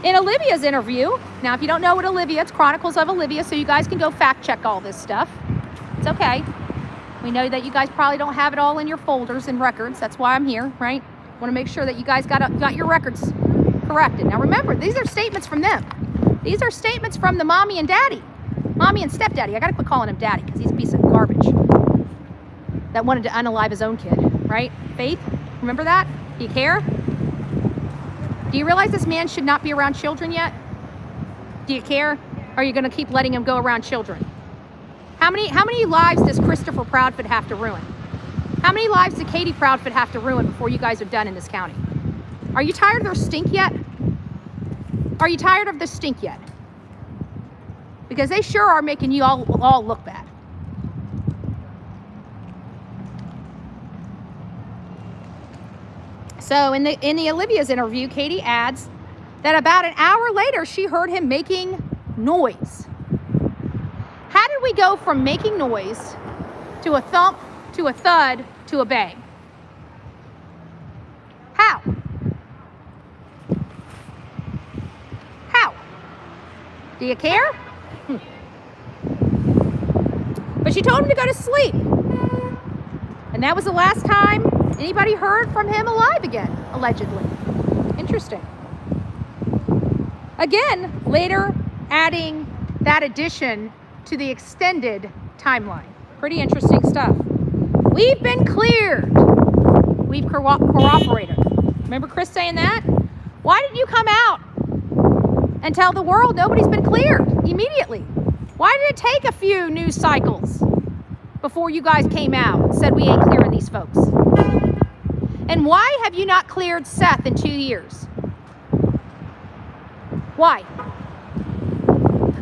In Olivia's interview, now if you don't know what Olivia, it's Chronicles of Olivia, so you guys can go fact check all this stuff. It's okay. We know that you guys probably don't have it all in your folders and records. That's why I'm here, right? Want to make sure that you guys got your records corrected. Now remember, these are statements from them. These are statements from the mommy and daddy. Mommy and stepdaddy. I got to quit calling him daddy because he's a piece of garbage that wanted to unalive his own kid, right? Faith, remember that? Do you care? Do you realize this man should not be around children yet? Do you care? Or are you going to keep letting him go around children? How many lives does Christopher Proudfoot have to ruin? How many lives did Katie Proudfoot have to ruin before you guys are done in this county? Are you tired of their stink yet? Are you tired of the stink yet? Because they sure are making you all look bad. So in the Olivia's interview, Katie adds that about an hour later, she heard him making noise. How did we go from making noise to a thump, to a thud, to a bang? How? How? Do you care? But she told him to go to sleep. And that was the last time anybody heard from him alive again, allegedly. Interesting. Again, later adding that addition to the extended timeline. Pretty interesting stuff. We've been cleared. We've cooperated. Remember Chris saying that? Why didn't you come out and tell the world nobody's been cleared immediately? Why did it take a few news cycles before you guys came out and said we ain't clearing these folks? And why have you not cleared Seth in 2 years? Why?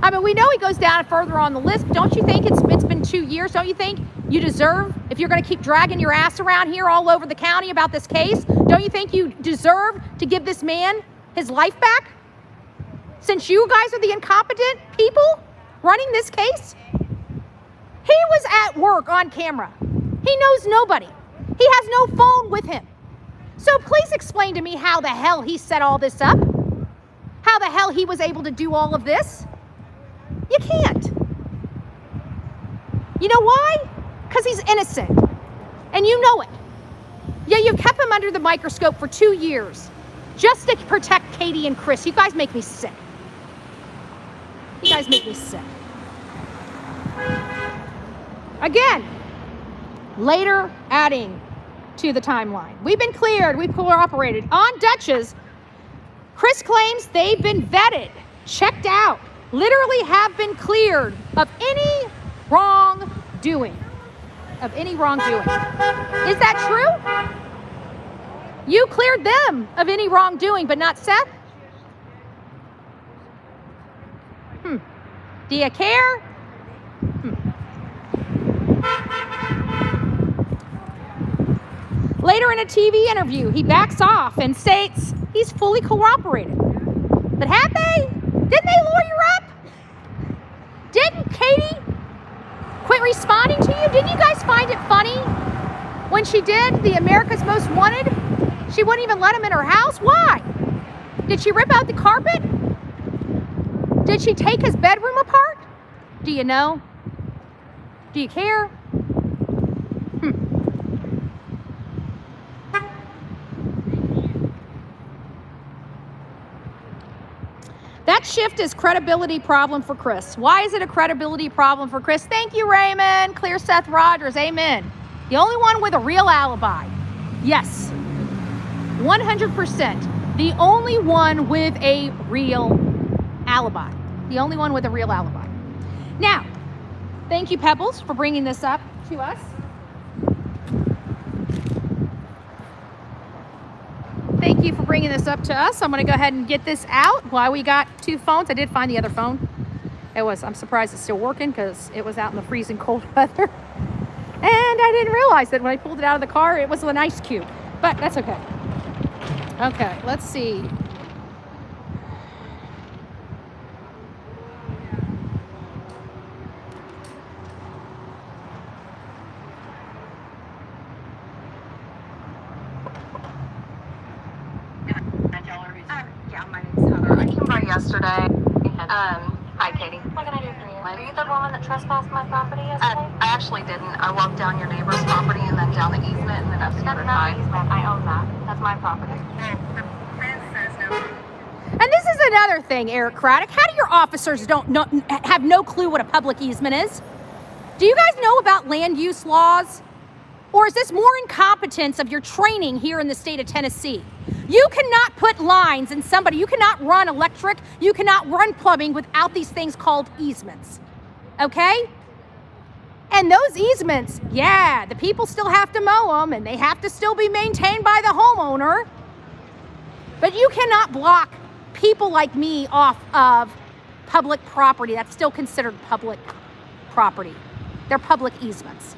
I mean, we know he goes down further on the list. Don't you think it's been 2 years? Don't you think you deserve, if you're going to keep dragging your ass around here all over the county about this case, don't you think you deserve to give this man his life back? Since you guys are the incompetent people running this case? He was at work on camera. He knows nobody. He has no phone with him. So please explain to me how the hell he set all this up. How the hell he was able to do all of this. You can't. You know why? Because he's innocent. And you know it. Yeah, you kept him under the microscope for 2 years just to protect Katie and Chris. You guys make me sick. You guys make me sick. Again, later adding to the timeline. We've been cleared. We've cooperated. On Dutchess, Chris claims they've been vetted, checked out, literally have been cleared of any wrongdoing. Of any wrongdoing. Is that true? You cleared them of any wrongdoing, but not Seth? Do you care? Later in a TV interview, he backs off and states he's fully cooperated. But have they? Didn't they lawyer up? Didn't Katie quit responding to you? Didn't you guys find it funny when she did the America's Most Wanted? She wouldn't even let him in her house? Why? Did she rip out the carpet? Did she take his bedroom apart? Do you know? Do you care? Next shift is credibility problem for Chris. Why is it a credibility problem for Chris? Thank you, Raymond. Clear Seth Rogers. Amen. The only one with a real alibi. Yes. 100%. The only one with a real alibi. The only one with a real alibi. Now, thank you, Pebbles, for bringing this up to us. Thank you for bringing this up to us. I'm going to go ahead and get this out while we got two phones. I did find the other phone. I'm surprised it's still working because it was out in the freezing cold weather. And I didn't realize that when I pulled it out of the car, it was an ice cube. But that's okay. Okay, let's see. Yeah, my name's Heather. I came by yesterday. Hi, Katie. What can I do for you? Are you the woman that trespassed my property yesterday? I actually didn't. I walked down your neighbor's property and then down the easement and then up to the other That's not side. an easement. I own that. That's my property. And this is another thing, Eric Craddock. How do your officers have no clue what a public easement is? Do you guys know about land use laws? Or is this more incompetence of your training here in the state of Tennessee? You cannot put lines in somebody. You cannot run electric. You cannot run plumbing without these things called easements. Okay? And those easements, yeah, the people still have to mow them and they have to still be maintained by the homeowner. But you cannot block people like me off of public property. That's still considered public property. They're public easements.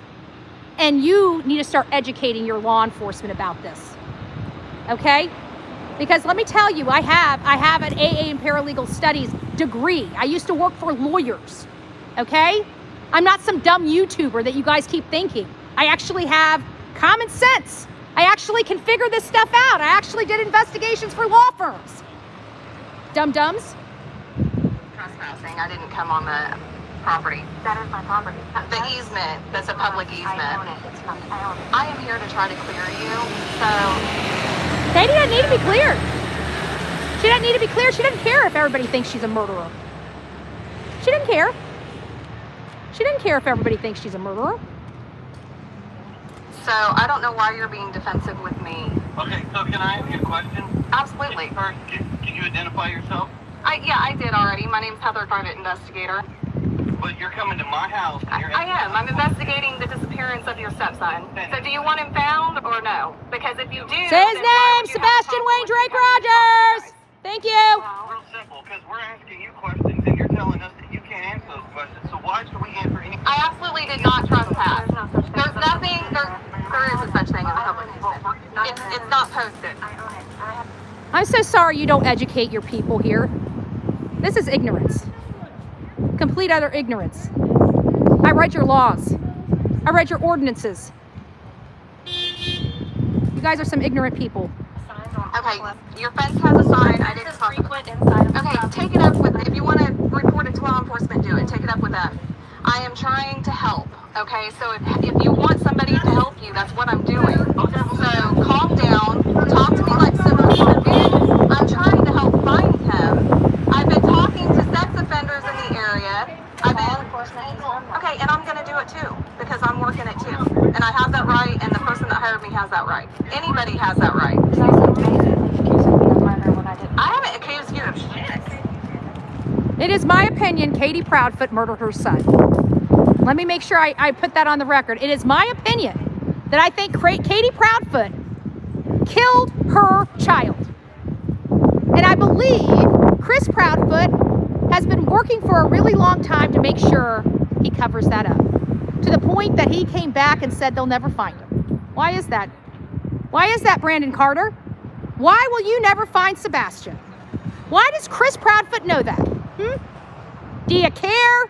And you need to start educating your law enforcement about this. Okay? Because let me tell you, I have an AA and paralegal studies degree. I used to work for lawyers. Okay? I'm not some dumb YouTuber that you guys keep thinking. I actually have common sense. I actually can figure this stuff out. I actually did investigations for law firms. Dum-dums? Trespassing. I didn't come on the property. That is my property. The easement, that's a public easement. I own it. It's not, I own it. I am here to try to clear you, so Katie doesn't need to be cleared. She doesn't need to be cleared. She doesn't care if everybody thinks she's a murderer. She doesn't care. She doesn't care if everybody thinks she's a murderer. So I don't know why you're being defensive with me. Okay, so can I ask you a question? Absolutely. First, can you identify yourself? Yeah, I did already. My name's Heather, private investigator. But you're coming to my house and you're I am. I'm investigating the disappearance of your stepson. So do you want him found or no? Because if you do, Say his then why name, would you have Sebastian a Wayne problem Drake with me coming to talk to you Rogers. guys? Thank you. real simple, because we're asking you questions and you're telling us that you can't answer those questions. So why should we answer any? I absolutely did not trespass. There's no such thing. There's nothing. There is a such thing as a public easement. It's not posted. I own it. I have. I'm so sorry you don't educate your people here. This is ignorance. Complete utter ignorance. I read your laws. I read your ordinances. You guys are some ignorant people. Okay, your fence has a sign. I didn't This is talk. frequent inside of the Okay, property. take it up with. If you want to report it to law enforcement, do it. Take it up with them. I am trying to help. Okay, so if you want somebody to help you, that's what I'm doing. So calm down. Talk to me like civil human beings. I'm trying to help find him. I've been talking to sex offenders in the area. I've Law been. enforcement is on that. Okay, and I'm going to do it too because I'm working it too. And I have that right, and the person that hired me has that right. Anybody has that right. It's also amazing that you accused me of murder when I didn't. I haven't accused you of shit. It is my opinion Katie Proudfoot murdered her son. Let me make sure I put that on the record. It is my opinion that I think Katie Proudfoot killed her child. And I believe Chris Proudfoot has been working for a really long time to make sure he covers that up. To the point that he came back and said they'll never find him. Why is that? Why is that, Brandon Carter? Why will you never find Sebastian? Why does Chris Proudfoot know that? Do you care?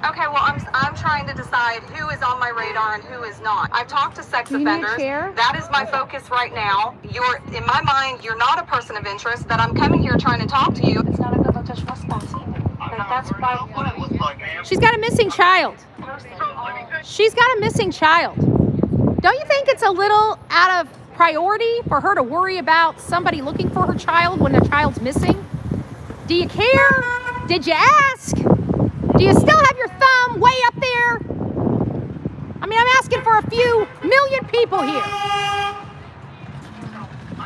Okay, well, I'm trying to decide who is on my radar and who is not. I've talked to sex You need a offenders. chair? That is my focus right now. In my mind, you're not a person of interest. That I'm coming here trying to talk to you. It's not a good touch response either. That's by What it looks like, ma'am. She's got a missing child. She's got a missing child. Don't you think it's a little out of priority for her to worry about somebody looking for her child when their child's missing? Do you care? Did you ask? Do you still have your thumb way up there? I mean, I'm asking for a few million people here. I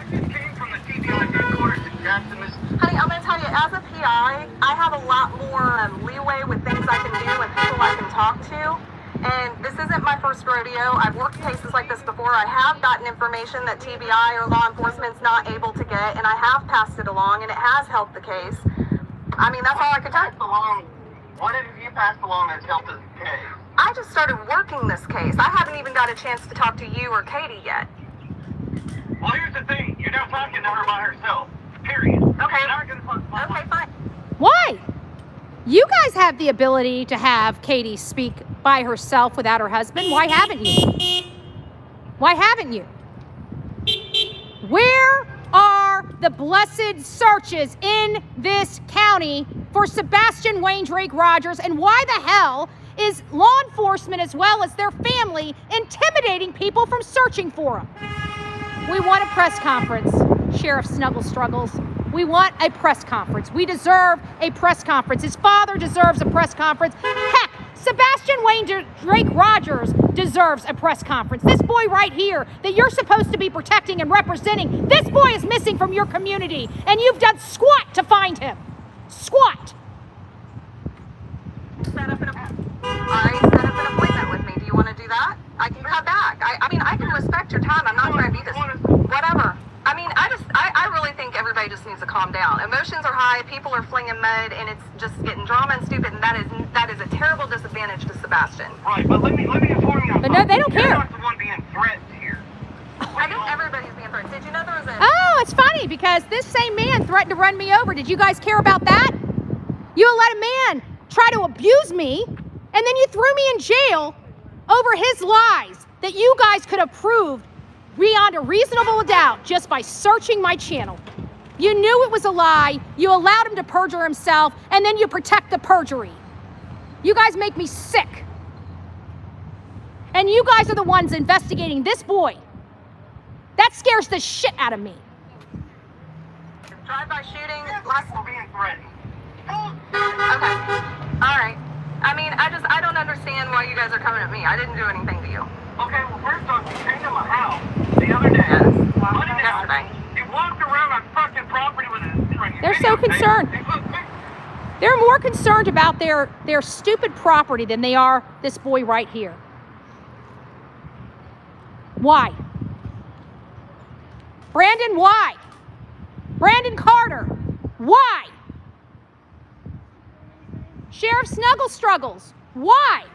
just came from the TBI headquarters in Jackson, Miss. Honey, I'm gonna tell you, as a PI, I have a lot more leeway with things I can do and people I can talk to. And this isn't my first rodeo. I've worked cases like this before. I have gotten information that TBI or law enforcement's not able to get, and I have passed it along, and it has helped the case. I mean, that's all I could tell you. What have you passed along that's helped the case? I just started working this case. I haven't even got a chance to talk to you or Katie yet. Well, here's the thing. You're not talking to her by herself. Period. Okay. You're not gonna fuck. Okay, fine. Why? You guys have the ability to have Katie speak by herself without her husband. Why haven't you? Why haven't you? Where are the blessed searches in this county for Sebastian Wayne Drake Rogers? And why the hell is law enforcement as well as their family intimidating people from searching for them? We want a press conference, Sheriff Snuggle Struggles. We want a press conference. We deserve a press conference. His father deserves a press conference. Heck, Sebastian Wayne Drake Rogers deserves a press conference. This boy right here that you're supposed to be protecting and representing, this boy is missing from your community, and you've done squat to find him. Squat. Set up an appointment with me. Do you want to do that? I can come back. I mean, I can respect your time. I'm not trying to be this. Whatever. I mean, I really think everybody just needs to calm down. Emotions are high, people are flinging mud, and it's just getting drama and stupid, and that is a terrible disadvantage to Sebastian. Right, but let me inform you. But no, they don't care. You're not the one being threatened here. I think everybody's being threatened. Did you know there was a... Oh, it's funny because this same man threatened to run me over. Did you guys care about that? You let a man try to abuse me, and then you threw me in jail over his lies that you guys could have proved beyond a reasonable doubt just by searching my channel. You knew it was a lie, you allowed him to perjure himself, and then you protect the perjury. You guys make me sick. And you guys are the ones investigating this boy. That scares the shit out of me. drive-by shooting Last we're being threatened. Okay. All right. I mean, I don't understand why you guys are coming at me. I didn't do anything to you. Okay, well, first off, you came to my house the other day. Yesterday. You walked around on fucking property with a... They're so concerned. They're more concerned about their stupid property than they are this boy right here. Why? Brandon, why? Brandon Carter, why? Sheriff Snuggle Struggles, why?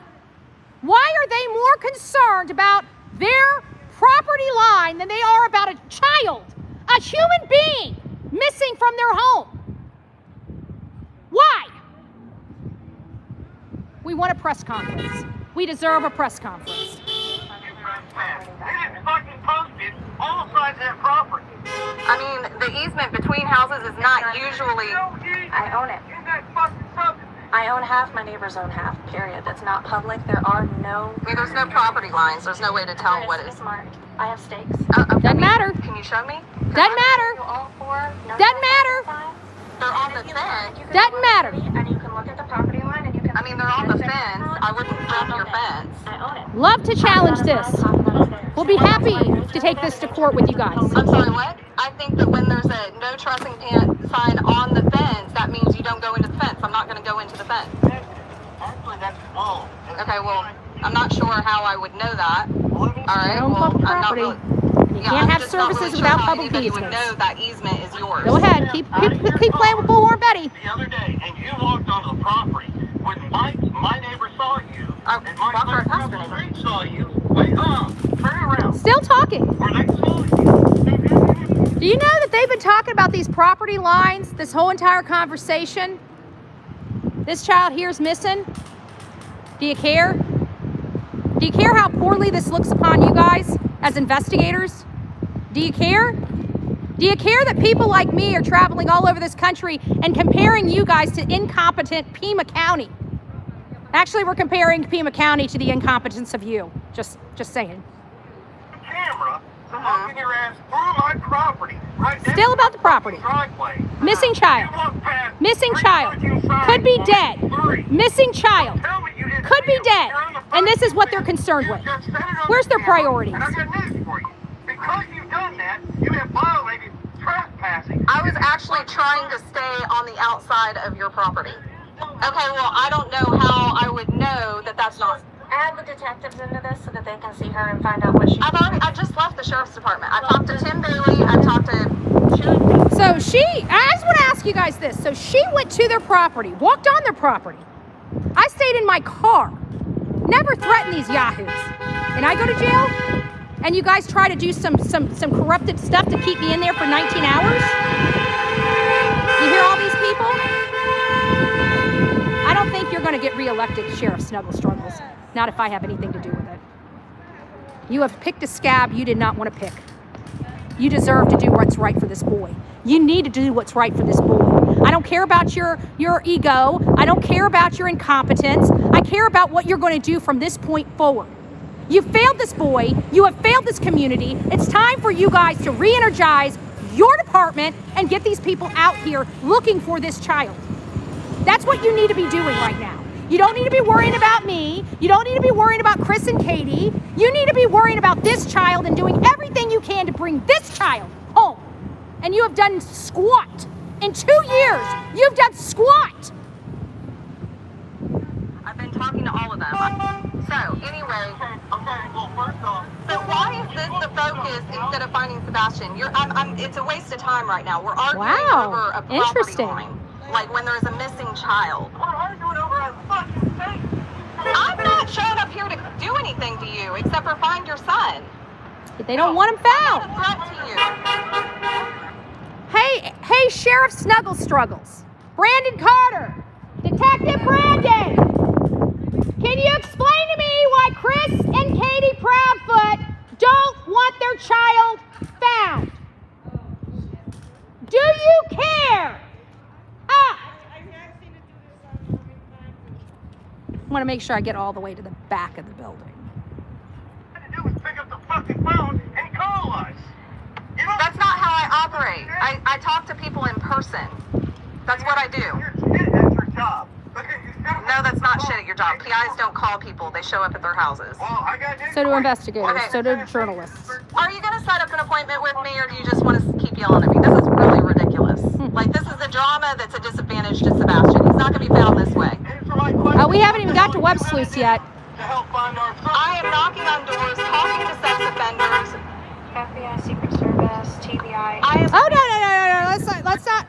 Why are they more concerned about their property line than they are about a child, a human being missing from their home? Why? We want a press conference. We deserve a press conference. They didn't fucking post it. All sides of that property. I mean, the easement between houses is not usually... I own it. You got fucking post. I own half, my neighbors own half, period. That's not public. There are no... I mean, there's no property lines. There's no way to tell what It's is... marked. I have stakes. Doesn't matter. Can you show me? Doesn't matter. All four. No Doesn't matter. signs. They're on the If you fence. want, you can Doesn't go on matter. the street And you can look at the property line and you can... I mean, they're on the fence. I wouldn't jump your fence. I own it. Love to challenge this. We'll be happy to take this to court with you guys. I'm sorry, what? I think that when there's a no trespassing sign on the fence, that means you don't go into the fence. I'm not going to go into the fence. Actually, that's wrong. Okay, well, I'm not sure how I would know that. All right, Your own well, public I'm not property. really... You Yeah, can't I'm have just not services really sure without how public anybody would easements. know that easement is yours. Go ahead, keep playing with Bullhorn Betty. The other day, and you walked onto the property when my neighbor saw you, I and my walked right neighbor past across the the neighbor. street saw you. Wait, turn around. Still talking. Or they saw you. Do you know that they've been talking about these property lines this whole entire conversation? This child here's missing. Do you care? Do you care how poorly this looks upon you guys as investigators? Do you care? Do you care that people like me are traveling all over this country and comparing you guys to incompetent Pima County? Actually, we're comparing Pima County to the incompetence of you. Just saying. Camera, so walking your ass through my property. Right next Still to about the my property. driveway. Missing child. You walk past Missing three child. fucking signs Could be on dead. three. Missing child. Tell me you didn't Could see be him. dead. You're on the And this phone is what they're saying concerned you with. just said it on Where's the their camera, priorities? And I got news for you. Because you've done that, you have violated trespassing. I was actually trying to stay on the outside of your property. Okay, well, I don't know how I would know that that's not. Add the detectives into this so that they can see her and find out what she. I just left the sheriff's department. I talked to Tim Bailey. I talked to. So I just want to ask you guys this. So she went to their property, walked on their property. I stayed in my car, never threatened these yahoos. And I go to jail, and you guys try to do some corrupted stuff to keep me in there for 19 hours? You hear all these people? I don't think you're going to get reelected, Sheriff Snuggle Struggles. Not if I have anything to do with it. You have picked a scab you did not want to pick. You deserve to do what's right for this boy. You need to do what's right for this boy. I don't care about your ego. I don't care about your incompetence. I care about what you're going to do from this point forward. You failed this boy. You have failed this community. It's time for you guys to re-energize your department and get these people out here looking for this child. That's what you need to be doing right now. You don't need to be worrying about me. You don't need to be worrying about Chris and Katie. You need to be worrying about this child and doing everything you can to bring this child home. And you have done squat. In 2 years, you've done squat. I've been talking to all of them. So, anyway. Okay, well, first off. So why is this the focus instead of finding Sebastian? It's a waste of time right now. We're arguing over a property Interesting. line. Like when there's a missing child. We're arguing over a fucking thing. I'm not showing up here to do anything to you except for find your son. They don't want him Not found. a threat to you. Hey, Sheriff Snuggle Struggles. Brandon Carter. Detective Brandon. Can you explain to me why Chris and Katie Proudfoot don't want their child found? Do you care? I want to make sure I get all the way to the back of the building. All you had to do was pick up the fucking phone and call us. You know, That's not how I operate. I talk to people in person. That's what I do. You're shit at your job. Because you should have- No, that's not shit at your job. PIs don't call people. They show up at their houses. Well, I got news So do for you. investigators. Okay. So do journalists. Are you going to set up an appointment with me or do you just want to keep yelling at me? This is really ridiculous. Like, this is a drama that's a disadvantage to Sebastian. He's not going to be found this way. Answer my question. We haven't even got to web sleuths yet. To help find our son. I am knocking on doors, talking to sex offenders. FBI, Secret Service, TBI. I am Oh, no. Let's not.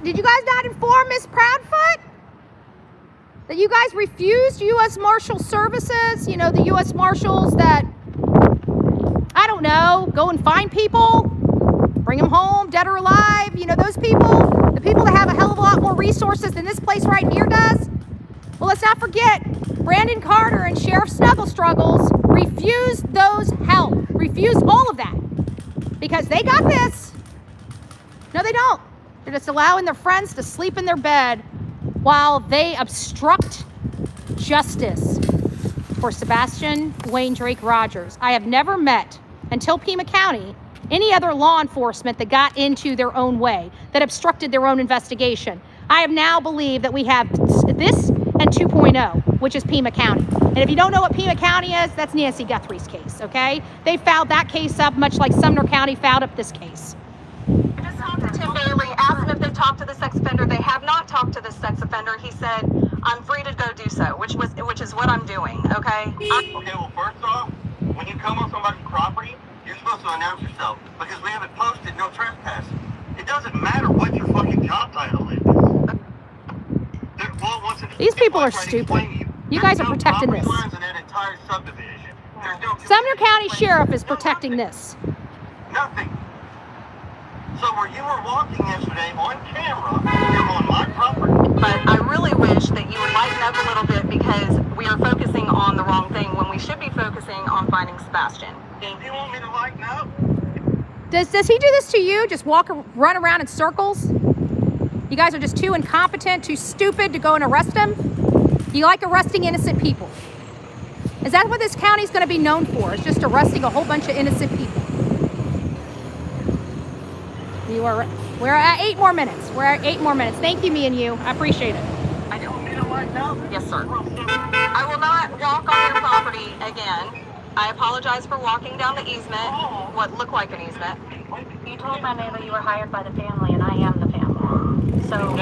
Did you guys not inform Miss Proudfoot that you guys refused U.S. Marshal Services? You know, the U.S. Marshals that, I don't know, go and find people, bring them home, dead or alive. You know, those people, the people that have a hell of a lot more resources than this place right here does. Well, let's not forget, Brandon Carter and Sheriff Snuggle Struggles refused those help, refused all of that, because they got this. No, they don't. They're just allowing their friends to sleep in their bed while they obstruct justice for Sebastian Wayne Drake Rogers. I have never met, until Pima County, any other law enforcement that got into their own way, that obstructed their own investigation. I have now believed that we have this and 2.0, which is Pima County. And if you don't know what Pima County is, that's Nancy Guthrie's case, okay? They filed that case up much like Sumner County filed up this case. I just talked to Tim Bailey, asked him if they talked to the sex offender. They have not talked to the sex offender. He said, I'm free to go do so, which is what I'm doing, okay? Okay, well, first off, when you come on somebody's property, you're supposed to announce yourself because we haven't posted no trespassing. It doesn't matter what your fucking job title is. These people are stupid. You guys are protecting this. Sumner County Sheriff is protecting this. Nothing. So where you were walking yesterday on camera, you're on my property. But I really wish that you would lighten up a little bit because we are focusing on the wrong thing when we should be focusing on finding Sebastian. Do you want me to lighten up? Does he do this to you? Just run around in circles? You guys are just too incompetent, too stupid to go and arrest him? You like arresting innocent people. Is that what this county is going to be known for? It's just arresting a whole bunch of innocent people. We're at 8 more minutes. We're at 8 more minutes. Thank you, me and you. I appreciate it. Yes, sir. I will not walk on your property again. I apologize for walking down the easement, what looked like an easement. You told my neighbor you were hired by the family, and I am the family. So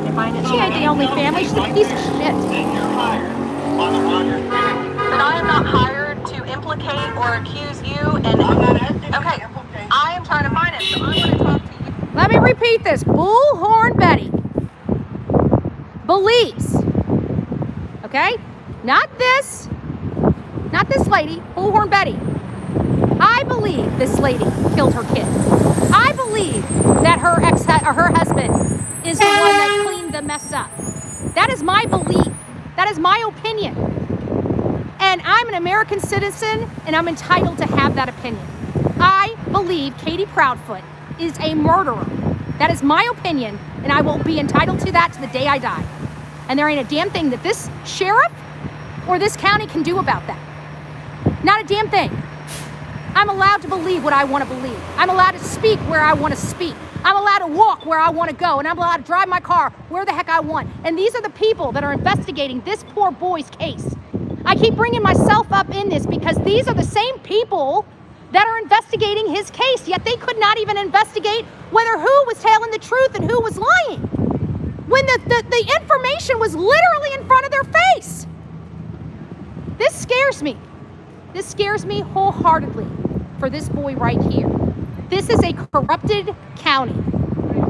if I didn't... She ain't the only family. She's a piece of shit. Then you're hired by the Rogers family. But I am not hired to implicate or accuse you, and... I'm not asking you to Okay, implicate. I am trying to find it, so I'm going to talk to you. Let me repeat this. Bullhorn Betty believes, okay? Not this lady, Bullhorn Betty. I believe this lady killed her kid. I believe that her husband is the one that cleaned the mess up. That is my belief. That is my opinion. And I'm an American citizen, and I'm entitled to have that opinion. I believe Katie Proudfoot is a murderer. That is my opinion, and I will be entitled to that to the day I die. And there ain't a damn thing that this sheriff or this county can do about that. Not a damn thing. I'm allowed to believe what I want to believe. I'm allowed to speak where I want to speak. I'm allowed to walk where I want to go, and I'm allowed to drive my car where the heck I want. And these are the people that are investigating this poor boy's case. I keep bringing myself up in this because these are the same people that are investigating his case, yet they could not even investigate whether who was telling the truth and who was lying, when the information was literally in front of their face. This scares me. This scares me wholeheartedly for this boy right here. This is a corrupted county.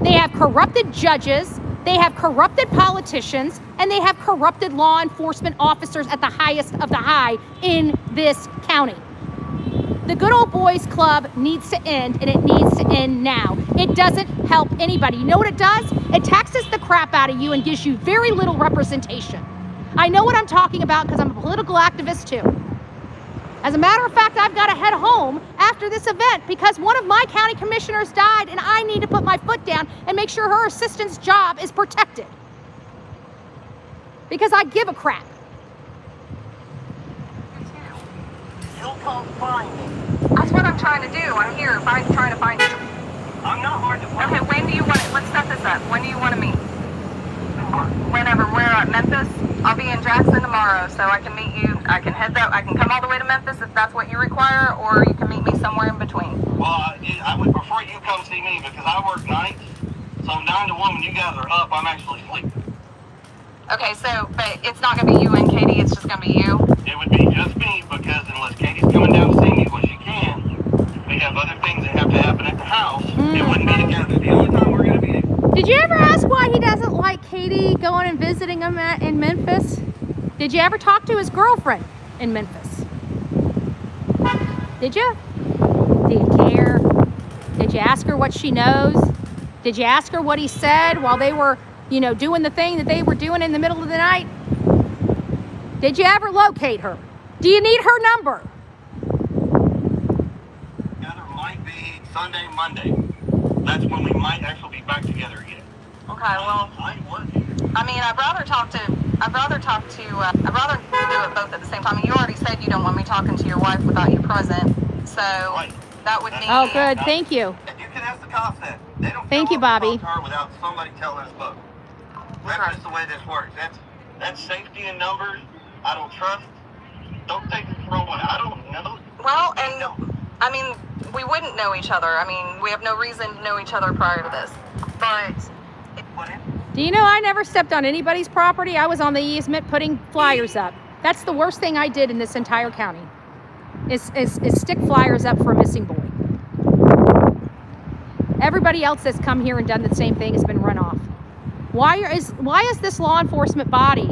They have corrupted judges, they have corrupted politicians, and they have corrupted law enforcement officers at the highest of the high in this county. The Good Old Boys Club needs to end, and it needs to end now. It doesn't help anybody. You know what it does? It taxes the crap out of you and gives you very little representation. I know what I'm talking about because I'm a political activist too. As a matter of fact, I've got to head home after this event because one of my county commissioners died, and I need to put my foot down and make sure her assistant's job is protected. Because I give a crap. You'll come find me. That's what I'm trying to do. I'm here trying to find you. I'm not hard to find. Okay, when do you want it? Let's set this up. When do you want to meet? Whenever. We're at Memphis. I'll be in Jackson tomorrow, so I can meet you. I can head that. I can come all the way to Memphis if that's what you require, or you can meet me somewhere in between. Well, I would prefer you come see me because I work nights. So 9 to 1 when you guys are up, I'm actually sleeping. Okay, so, but it's not going to be you and Katie, it's just going to be you? It would be just me because unless Katie's coming down to see me, which she can, we have other things that have to happen at the house. It wouldn't be together. The only time we're going to be together. Did you ever ask why he doesn't like Katie going and visiting him in Memphis? Did you ever talk to his girlfriend in Memphis? Did you? Do you care? Did you ask her what she knows? Did you ask her what he said while they were, doing the thing that they were doing in the middle of the night? Did you ever locate her? Do you need her number? Together might be Sunday, Monday. That's when we might actually be back together again. Okay, well, I mean, I'd rather do it both at the same time. You already said you don't want me talking to your wife without you present, so that would mean... Oh, good. Thank you. You can ask the cops that. They don't Thank you, Bobby. Her without somebody telling us both. That's just the way this works. That's safety in numbers. I don't trust. Don't take it from what I don't know. Well, and I mean, we wouldn't know each other. I mean, we have no reason to know each other prior to this. But do you know I never stepped on anybody's property? I was on the easement putting flyers up. That's the worst thing I did in this entire county, is stick flyers up for a missing boy. Everybody else that's come here and done the same thing has been run off. Why is this law enforcement body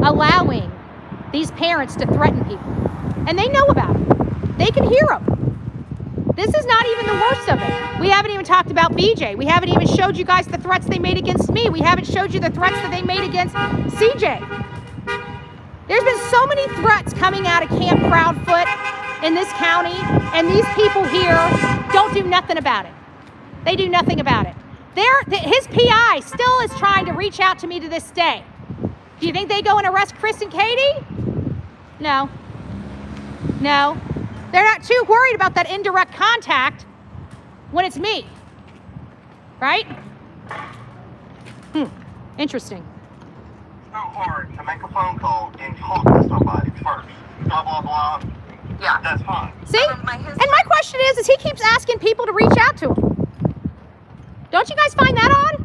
allowing these parents to threaten people? And they know about it. They can hear them. This is not even the worst of it. We haven't even talked about BJ. We haven't even showed you guys the threats they made against me. We haven't showed you the threats that they made against CJ. There's been so many threats coming out of Camp Proudfoot in this county, and these people here don't do nothing about it. They do nothing about it. His PI still is trying to reach out to me to this day. Do you think they go and arrest Chris and Katie? No. No. They're not too worried about that indirect contact when it's me. Right? Interesting. So hard to make a phone call and talk to somebody first. Blah, blah, blah. Yeah. That's fine. See? And my question is he keeps asking people to reach out to him. Don't you guys find that odd?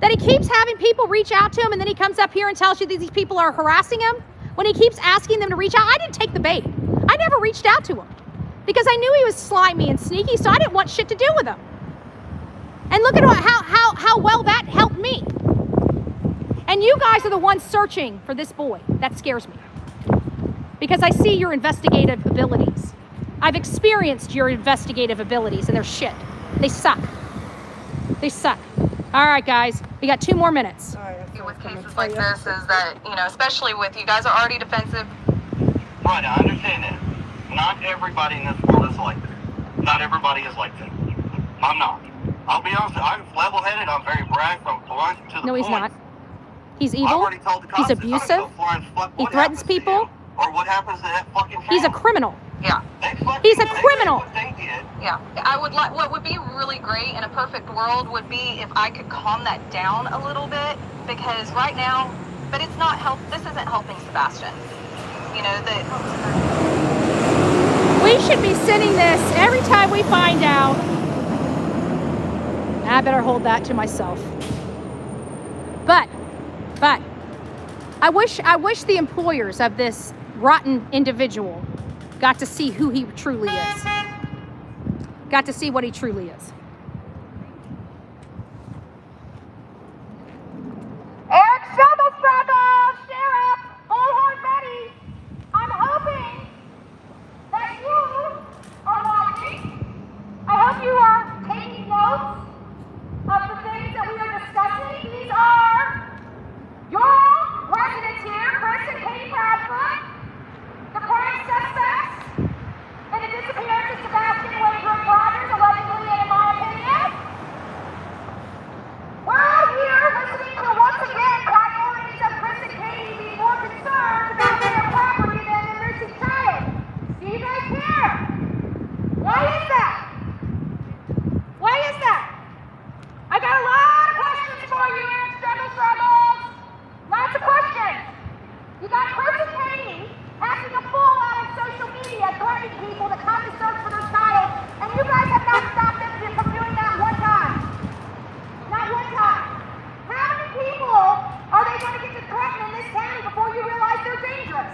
That he keeps having people reach out to him and then he comes up here and tells you that these people are harassing him? When he keeps asking them to reach out, I didn't take the bait. I never reached out to him because I knew he was slimy and sneaky, so I didn't want shit to do with him. And look at how well that helped me. And you guys are the ones searching for this boy. That scares me. Because I see your investigative abilities. I've experienced your investigative abilities and they're shit. They suck. They suck. All right, guys, we got 2 more minutes. All right, that's With what I'm cases gonna like tell this is that, you know, especially with you guys are already defensive. Right, I understand that. Not everybody in this world is like that. Not everybody is like that. I'm not. I'll be honest, I'm level-headed, I'm very brash, I'm blunt to the point. No, he's not. He's I evil. already told the cops, He's abusive. He threatens people. Or what happens to that fucking He's a town. criminal. Yeah. He's a criminal. What they did. Yeah. I would like, what would be really great in a perfect world would be if I could calm that down a little bit, because right now, but it's not this isn't helping Sebastian. You know, We should be sending this every time we find out. I better hold that to myself. But I wish the employers of this rotten individual got to see who he truly is. Got to see what he truly is. Eric Shovelstruggle, Sheriff, Bullhorn Betty, I'm hoping that you are watching. I hope you are taking notes of the things that we are discussing. These are your residents here, Chris and Katie Bradford, the prime suspects in the disappearance of Sebastian Rogers, allegedly, and in my opinion. We're out here listening to, once again, priorities of Chris and Katie being more concerned about their property than the missing child. Do you guys care? Why is that? Why is that? I got a lot of questions for you, Eric Struggles. Lots of questions. You got Chris and Katie acting a fool out on social media, threatening people to come to search for their child, and you guys have not stopped them from doing that one time. Not one time. How many people are they going to get to threaten in this county before you realize they're dangerous?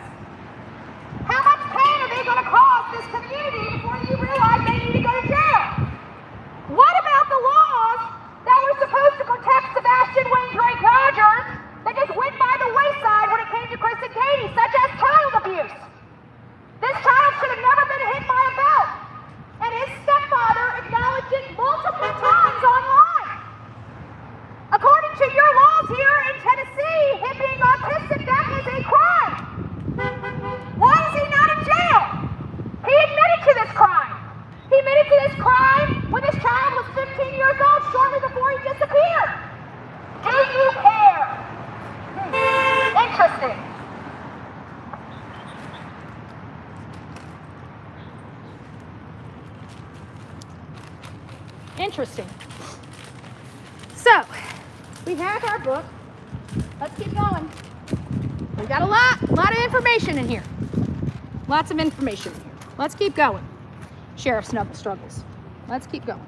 How much pain are they going to cause this community before you realize they need to go to jail? What about the laws that were supposed to protect Sebastian Rogers that just went by the wayside when it came to Chris and Katie, such as child abuse? This child should have never been hit by a belt, and his stepfather acknowledged it multiple times online. According to your laws here in Tennessee, him being autistic, that is a crime. Why is he not in jail? He admitted to this crime. He admitted to this crime when this child was 15 years old, shortly before he disappeared. Do you care? Interesting. Interesting. So, we have our book. Let's keep going. We got a lot of information in here. Lots of information in here. Let's keep going. Sheriff Struggles. Let's keep going.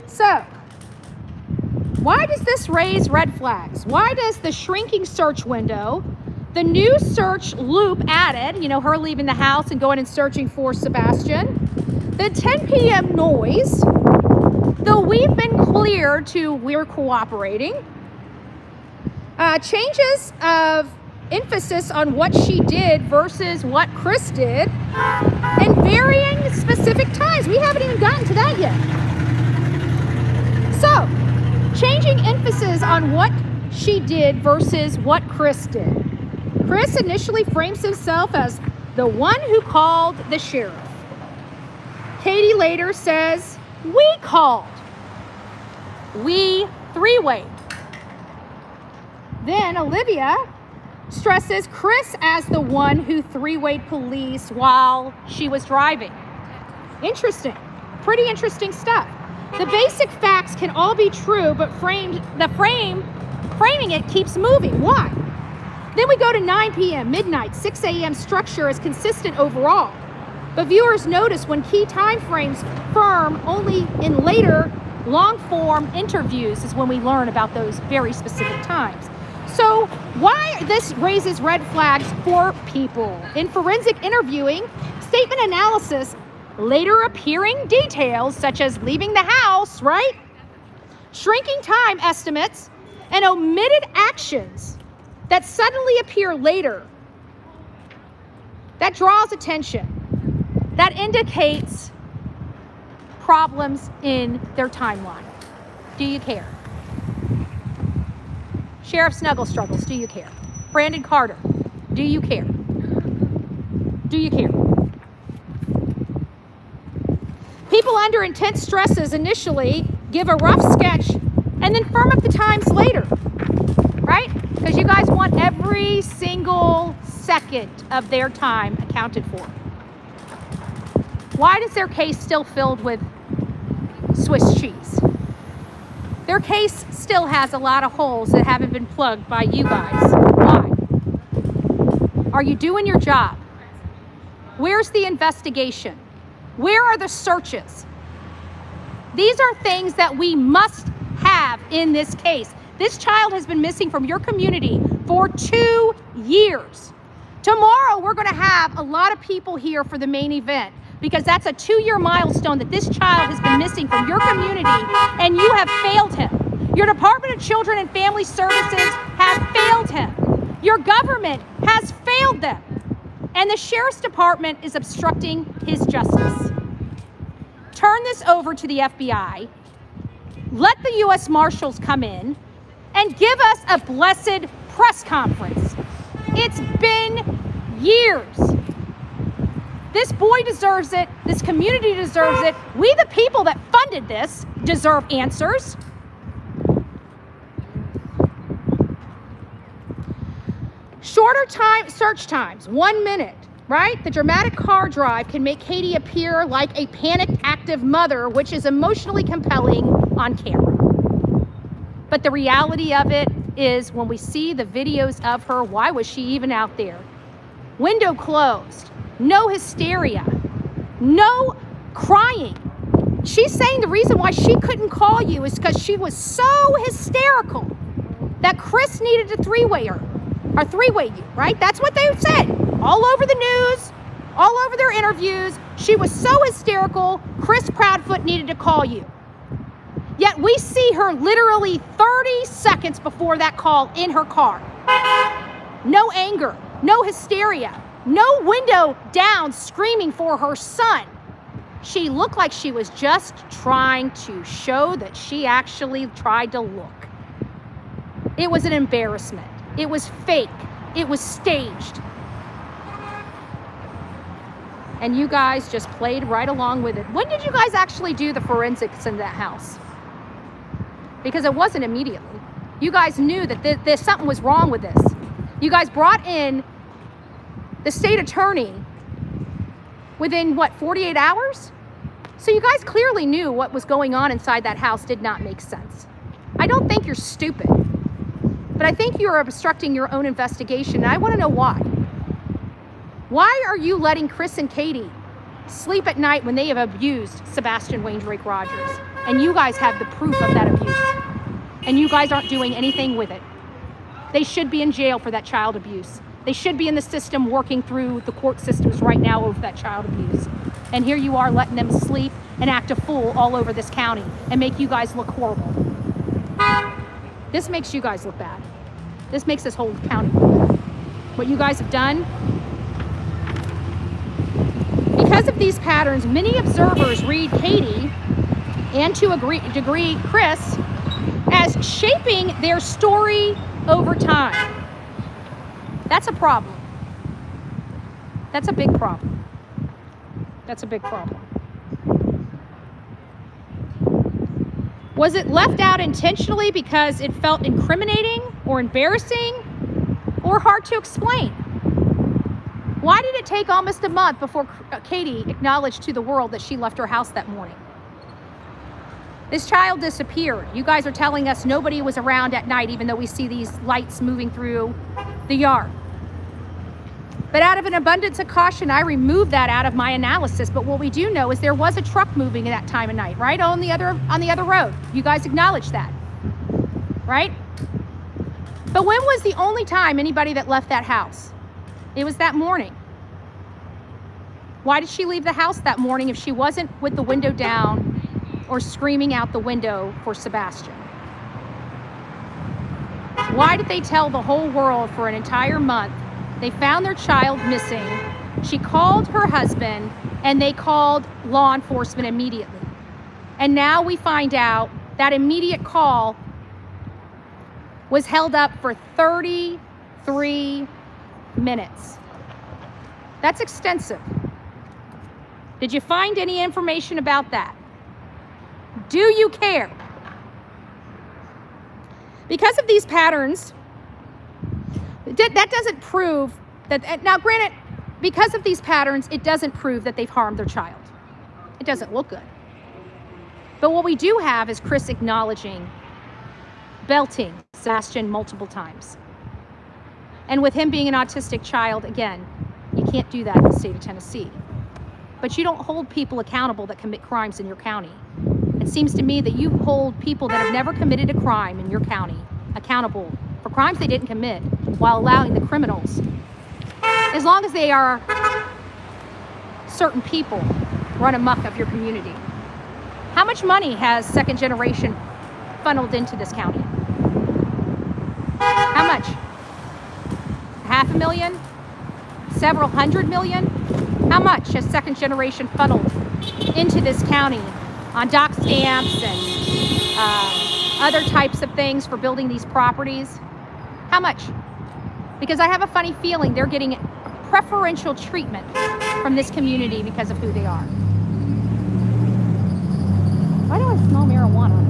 So, why does this raise red flags? Why does the shrinking search window, the new search loop added, you know, her leaving the house and going and searching for Sebastian, the 10 p.m. noise, though we've been cleared to we're cooperating, changes of emphasis on what she did versus what Chris did, and varying specific times. We haven't even gotten to that yet. So, changing emphasis on what she did versus what Chris did. Chris initially frames himself as the one who called the sheriff. Katie later says, we called. We three-wayed. Then Olivia stresses Chris as the one who three-wayed police while she was driving. Interesting. Pretty interesting stuff. The basic facts can all be true, but framing it keeps moving. Why? Then we go to 9 p.m., midnight, 6 a.m. Structure is consistent overall. But viewers notice when key time frames firm only in later long-form interviews is when we learn about those very specific times. So why this raises red flags for people? In forensic interviewing, statement analysis, later appearing details such as leaving the house, right? Shrinking time estimates and omitted actions that suddenly appear later. That draws attention. That indicates problems in their timeline. Do you care? Sheriff Snuggle Struggles, do you care? Brandon Carter, do you care? Do you care? People under intense stresses initially give a rough sketch and then firm up the times later, right? Because you guys want every single second of their time accounted for. Why is their case still filled with Swiss cheese? Their case still has a lot of holes that haven't been plugged by you guys. Why? Are you doing your job? Where's the investigation? Where are the searches? These are things that we must have in this case. This child has been missing from your community for 2 years. Tomorrow, we're going to have a lot of people here for the main event because that's a 2-year milestone that this child has been missing from your community and you have failed him. Your Department of Children and Family Services has failed him. Your government has failed them. And the Sheriff's Department is obstructing his justice. Turn this over to the FBI. Let the U.S. Marshals come in and give us a blessed press conference. It's been years. This boy deserves it. This community deserves it. We, the people that funded this, deserve answers. Shorter time search times, 1 minute, right? The dramatic car drive can make Katie appear like a panicked, active mother, which is emotionally compelling on camera. But the reality of it is when we see the videos of her, why was she even out there? Window closed, no hysteria, no crying. She's saying the reason why she couldn't call you is because she was so hysterical that Chris needed to three-way her. Or three-way you, right? That's what they said. All over the news, all over their interviews. She was so hysterical, Chris Proudfoot needed to call you. Yet we see her literally 30 seconds before that call in her car. No anger, no hysteria, no window down screaming for her son. She looked like she was just trying to show that she actually tried to look. It was an embarrassment. It was fake. It was staged. And you guys just played right along with it. When did you guys actually do the forensics in that house? Because it wasn't immediately. You guys knew that there's something was wrong with this. You guys brought in the state attorney within, what, 48 hours? So you guys clearly knew what was going on inside that house did not make sense. I don't think you're stupid. But I think you're obstructing your own investigation, and I want to know why. Why are you letting Chris and Katie sleep at night when they have abused Sebastian Rogers? And you guys have the proof of that abuse. And you guys aren't doing anything with it. They should be in jail for that child abuse. They should be in the system working through the court systems right now over that child abuse. And here you are letting them sleep and act a fool all over this county and make you guys look horrible. This makes you guys look bad. This makes this whole county look bad. What you guys have done. Because of these patterns, many observers read Katie, and to a degree Chris, as shaping their story over time. That's a problem. That's a big problem. That's a big problem. Was it left out intentionally because it felt incriminating or embarrassing or hard to explain? Why did it take almost a month before Katie acknowledged to the world that she left her house that morning? This child disappeared. You guys are telling us nobody was around at night, even though we see these lights moving through the yard. But out of an abundance of caution, I removed that out of my analysis. But what we do know is there was a truck moving at that time of night, right? On the other road. You guys acknowledge that, right? But when was the only time anybody that left that house? It was that morning. Why did she leave the house that morning if she wasn't with the window down or screaming out the window for Sebastian? Why did they tell the whole world for an entire month they found their child missing? She called her husband and they called law enforcement immediately. And now we find out that immediate call was held up for 33 minutes. That's extensive. Did you find any information about that? Do you care? Because of these patterns, that doesn't prove that, now granted, because of these patterns, it doesn't prove that they've harmed their child. It doesn't look good. But what we do have is Chris acknowledging belting Sebastian multiple times. And with him being an autistic child, again, you can't do that in the state of Tennessee. But you don't hold people accountable that commit crimes in your county. It seems to me that you hold people that have never committed a crime in your county accountable for crimes they didn't commit while allowing the criminals, as long as they are certain people, run amok of your community. How much money has second generation funneled into this county? How much? $500,000? Several hundred million? How much has second generation funneled into this county on dock stamps and other types of things for building these properties? How much? Because I have a funny feeling they're getting preferential treatment from this community because of who they are. Why do I smell marijuana?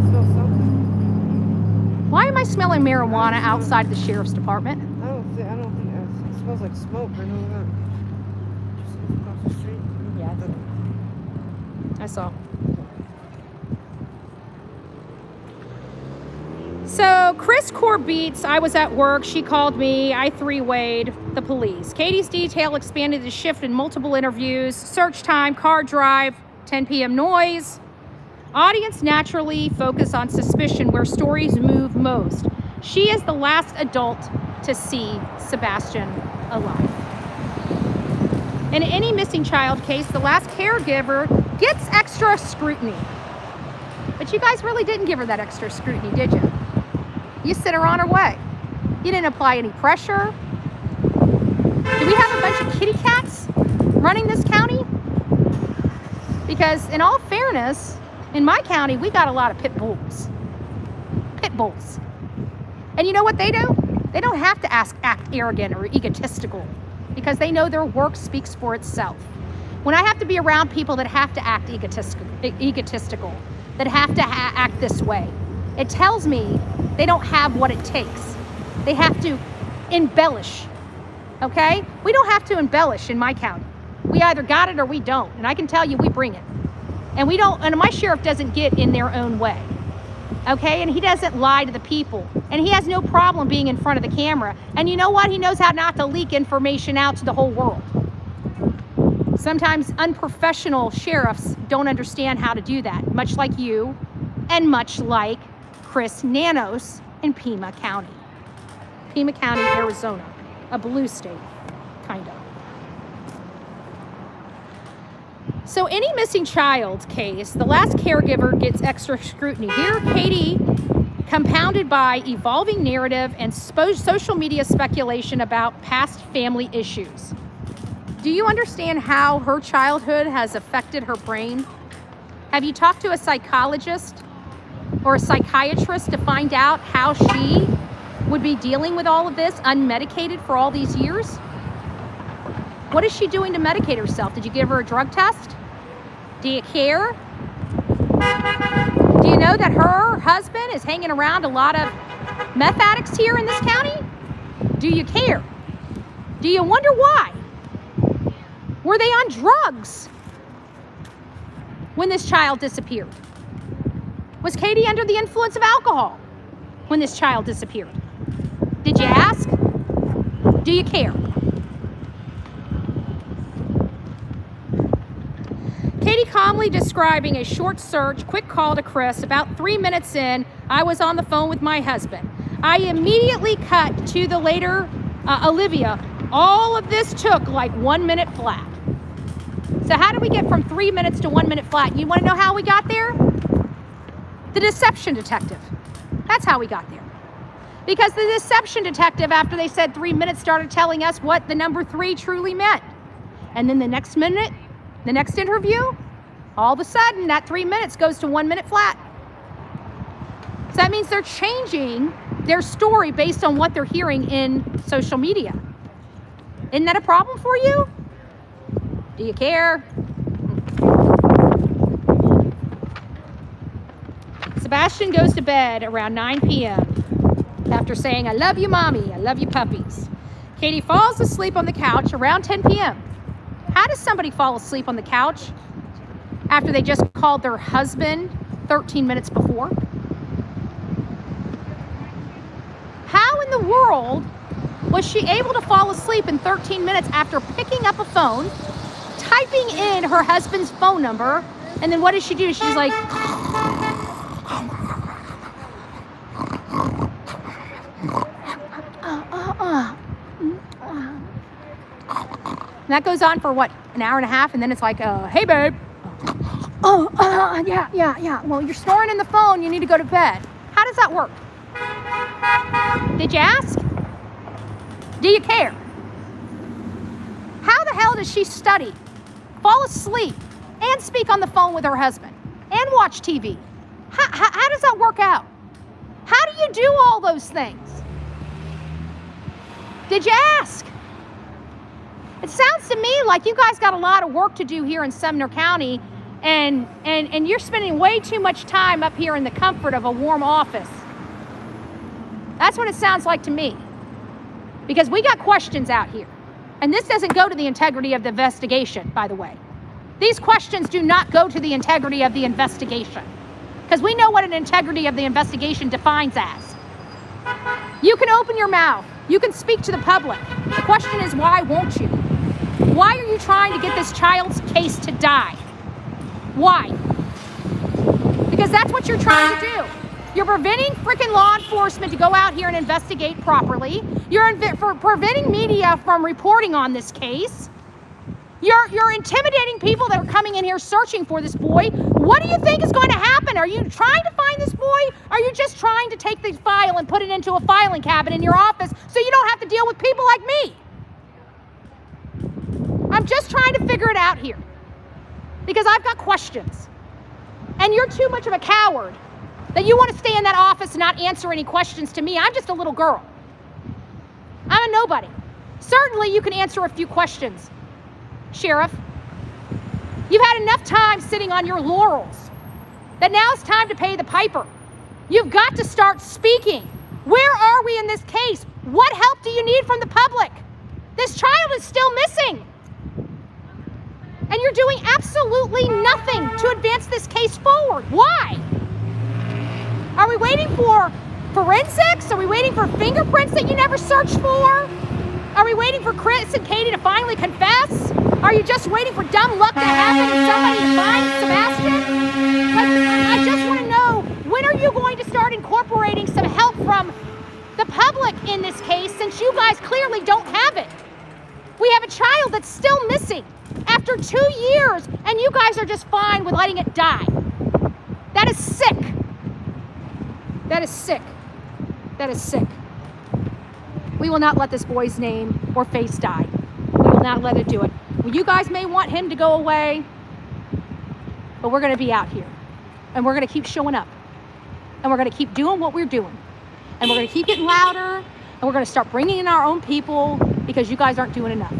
Smell something. Why am I smelling marijuana outside the sheriff's department? I don't think it smells like smoke. I know that. Just across the street. Yeah, I saw. So Chris Corbeets, I was at work, she called me, I three-wayed the police. Katie's detail expanded the shift in multiple interviews, search time, car drive, 10 p.m. noise. Audience naturally focus on suspicion where stories move most. She is the last adult to see Sebastian alive. In any missing child case, the last caregiver gets extra scrutiny. But you guys really didn't give her that extra scrutiny, did you? You sent her on her way. You didn't apply any pressure. Do we have a bunch of kitty cats running this county? Because in all fairness, in my county, we got a lot of pit bulls. Pit bulls. And you know what they do? They don't have to act arrogant or egotistical because they know their work speaks for itself. When I have to be around people that have to act egotistical, that have to act this way, it tells me they don't have what it takes. They have to embellish, okay? We don't have to embellish in my county. We either got it or we don't, and I can tell you we bring it. And we don't, and my sheriff doesn't get in their own way, okay? And he doesn't lie to the people, and he has no problem being in front of the camera. And you know what? He knows how not to leak information out to the whole world. Sometimes unprofessional sheriffs don't understand how to do that, much like you, and much like Chris Nanos in Pima County. Pima County, Arizona, a blue state, kind of. So any missing child case, the last caregiver gets extra scrutiny. Here, Katie, compounded by evolving narrative and social media speculation about past family issues. Do you understand how her childhood has affected her brain? Have you talked to a psychologist or a psychiatrist to find out how she would be dealing with all of this unmedicated for all these years? What is she doing to medicate herself? Did you give her a drug test? Do you care? Do you know that her husband is hanging around a lot of meth addicts here in this county? Do you care? Do you wonder why? Were they on drugs when this child disappeared? Was Katie under the influence of alcohol when this child disappeared? Did you ask? Do you care? Katie calmly describing a short search, quick call to Chris. About 3 minutes in, I was on the phone with my husband. I immediately cut to the later Olivia. All of this took like 1 minute flat. So how did we get from 3 minutes to 1 minute flat? You want to know how we got there? The deception detective. That's how we got there. Because the deception detective, after they said 3 minutes, started telling us what the number 3 truly meant. And then the next minute, the next interview, all of a sudden that 3 minutes goes to 1 minute flat. So that means they're changing their story based on what they're hearing in social media. Isn't that a problem for you? Do you care? Sebastian goes to bed around 9 p.m. after saying, I love you, mommy. I love you, puppies. Katie falls asleep on the couch around 10 p.m. How does somebody fall asleep on the couch after they just called their husband 13 minutes before? How in the world was she able to fall asleep in 13 minutes after picking up a phone, typing in her husband's phone number, and then what does she do? She's like, And that goes on for what, an hour and a half, and then it's like, hey babe. Yeah. Well, you're snoring in the phone, you need to go to bed. How does that work? Did you ask? Do you care? How the hell does she study, fall asleep, and speak on the phone with her husband, and watch TV? How does that work out? How do you do all those things? Did you ask? It sounds to me like you guys got a lot of work to do here in Sumner County, and you're spending way too much time up here in the comfort of a warm office. That's what it sounds like to me. Because we got questions out here. And this doesn't go to the integrity of the investigation, by the way. These questions do not go to the integrity of the investigation. Because we know what an integrity of the investigation defines as. You can open your mouth. You can speak to the public. The question is, why won't you? Why are you trying to get this child's case to die? Why? Because that's what you're trying to do. You're preventing freaking law enforcement to go out here and investigate properly. You're preventing media from reporting on this case. You're intimidating people that are coming in here searching for this boy. What do you think is going to happen? Are you trying to find this boy? Are you just trying to take the file and put it into a filing cabinet in your office so you don't have to deal with people like me? I'm just trying to figure it out here because I've got questions. And you're too much of a coward that you want to stay in that office and not answer any questions to me. I'm just a little girl. I'm a nobody. Certainly you can answer a few questions, Sheriff. You've had enough time sitting on your laurels that now it's time to pay the piper. You've got to start speaking. Where are we in this case? What help do you need from the public? This child is still missing. And you're doing absolutely nothing to advance this case forward. Why? Are we waiting for forensics? Are we waiting for fingerprints that you never searched for? Are we waiting for Chris and Katie to finally confess? Are you just waiting for dumb luck to happen and somebody to find Sebastian? I just want to know, when are you going to start incorporating some help from the public in this case, since you guys clearly don't have it? We have a child that's still missing after 2 years, and you guys are just fine with letting it die. That is sick. That is sick. That is sick. We will not let this boy's name or face die. We will not let it do it. Well, you guys may want him to go away, but we're going to be out here. And we're going to keep showing up. And we're going to keep doing what we're doing. And we're going to keep getting louder. And we're going to start bringing in our own people because you guys aren't doing enough.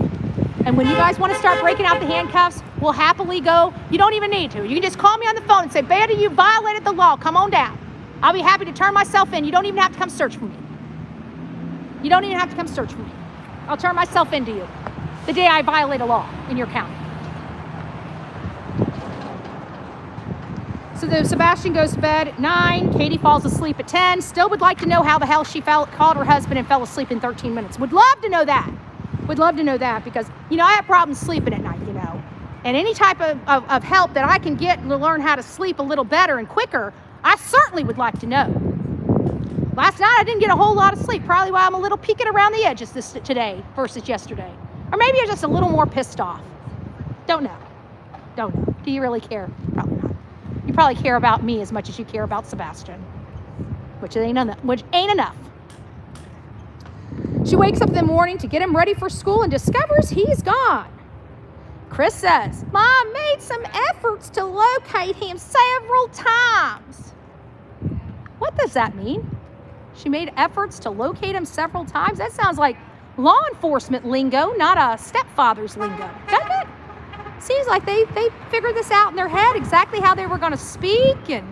And when you guys want to start breaking out the handcuffs, we'll happily go. You don't even need to. You can just call me on the phone and say, Betty, you violated the law. Come on down. I'll be happy to turn myself in. You don't even have to come search for me. You don't even have to come search for me. I'll turn myself into you the day I violate a law in your county. So Sebastian goes to bed at 9. Katie falls asleep at 10. Still would like to know how the hell she called her husband and fell asleep in 13 minutes. Would love to know that. Would love to know that because, you know, I have problems sleeping at night, you know. And any type of help that I can get to learn how to sleep a little better and quicker, I certainly would like to know. Last night I didn't get a whole lot of sleep, probably why I'm a little peeking around the edges today versus yesterday. Or maybe I'm just a little more pissed off. Don't know. Don't know. Do you really care? Probably not. You probably care about me as much as you care about Sebastian, which ain't enough. She wakes up in the morning to get him ready for school and discovers he's gone. Chris says, Mom made some efforts to locate him several times. What does that mean? She made efforts to locate him several times? That sounds like law enforcement lingo, not a stepfather's lingo, doesn't it? Seems like they figured this out in their head, exactly how they were going to speak, and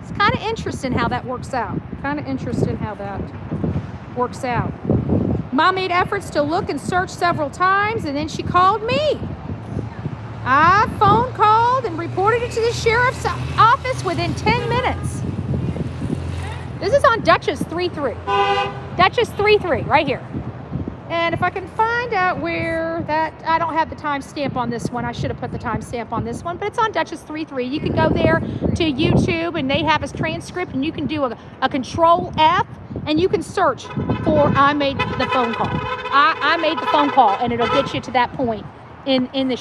it's kind of interesting how that works out. Mom made efforts to look and search several times, and then she called me. I phone called and reported it to the sheriff's office within 10 minutes. This is on Dutchess 3-3. Dutchess 3-3, right here. And if I can find out where that, I don't have the timestamp on this one. I should have put the timestamp on this one, but it's on Dutchess 3-3. You can go there to YouTube and they have a transcript and you can do a control F and you can search for I made the phone call. I made the phone call, and it'll get you to that point in their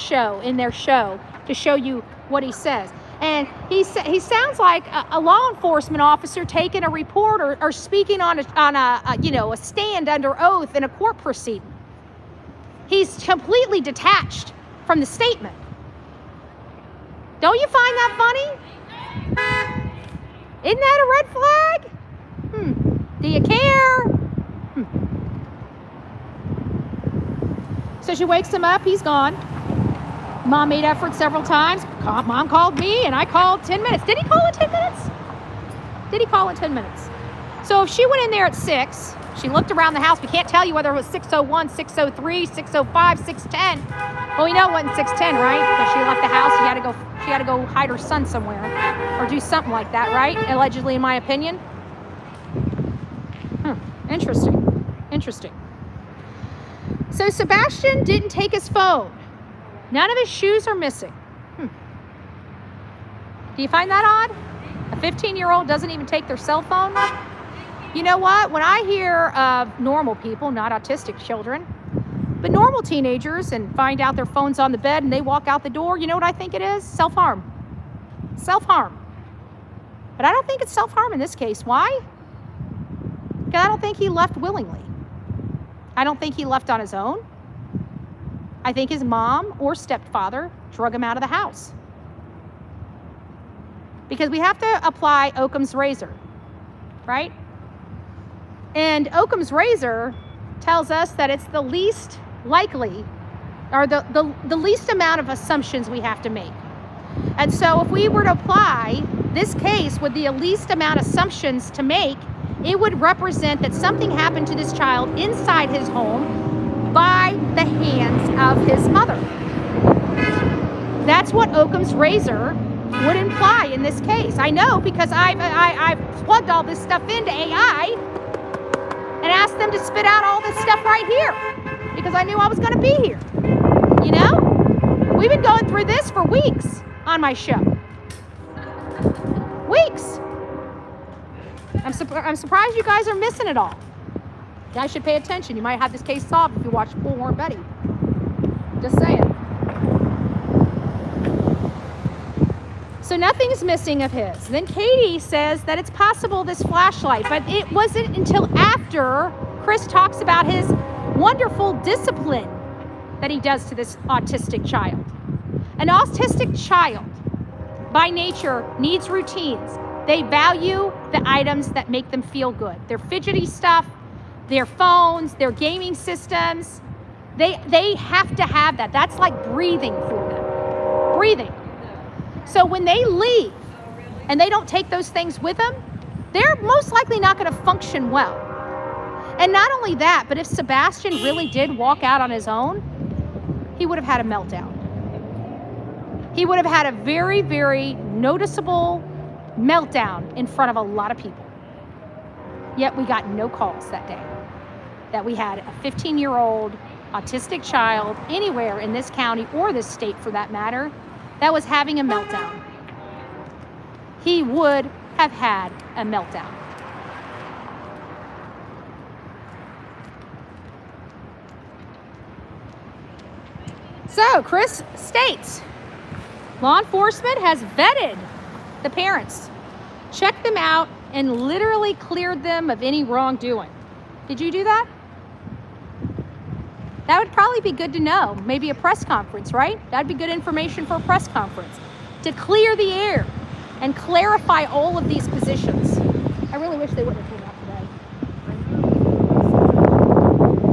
show, to show you what he says. And he sounds like a law enforcement officer taking a report or speaking on a stand under oath in a court proceeding. He's completely detached from the statement. Don't you find that funny? Isn't that a red flag? Do you care? So she wakes him up, he's gone. Mom made efforts several times. Mom called me and I called 10 minutes. Did he call in 10 minutes? Did he call in 10 minutes? So if she went in there at 6, she looked around the house. We can't tell you whether it was 6:01, 6:03, 6:05, 6:10. Well, we know it wasn't 6:10, right? Because she left the house. She had to go hide her son somewhere or do something like that, right? Allegedly, in my opinion. Interesting. So Sebastian didn't take his phone. None of his shoes are missing. Do you find that odd? A 15-year-old doesn't even take their cell phone? You know what? When I hear of normal people, not autistic children, but normal teenagers, and find out their phone's on the bed and they walk out the door, you know what I think it is? Self-harm. Self-harm. But I don't think it's self-harm in this case. Why? Because I don't think he left willingly. I don't think he left on his own. I think his mom or stepfather drug him out of the house. Because we have to apply Occam's razor, right? And Occam's razor tells us that it's the least likely, or the least amount of assumptions we have to make. And so if we were to apply this case with the least amount of assumptions to make, it would represent that something happened to this child inside his home by the hands of his mother. That's what Occam's razor would imply in this case. I know because I've plugged all this stuff into AI and asked them to spit out all this stuff right here because I knew I was going to be here. You know? We've been going through this for weeks on my show. Weeks. I'm surprised you guys are missing it all. You guys should pay attention. You might have this case solved if you watch Bullhorn Betty. Just saying. So nothing's missing of his. Then Katie says that it's possible this flashlight, but it wasn't until after Chris talks about his wonderful discipline that he does to this autistic child. An autistic child, by nature, needs routines. They value the items that make them feel good. Their fidgety stuff, their phones, their gaming systems. They have to have that. That's like breathing for them. Breathing. So when they leave and they don't take those things with them, they're most likely not going to function well. And not only that, but if Sebastian really did walk out on his own, he would have had a meltdown. he would have had a very, very noticeable meltdown in front of a lot of people. Yet we got no calls that day that we had a 15-year-old autistic child anywhere in this county or this state for that matter that was having a meltdown. He would have had a meltdown. So Chris states, law enforcement has vetted the parents, checked them out, and literally cleared them of any wrongdoing. Did you do that? That would probably be good to know. Maybe a press conference, right? That'd be good information for a press conference to clear the air and clarify all of these positions. I really wish they wouldn't have came out today.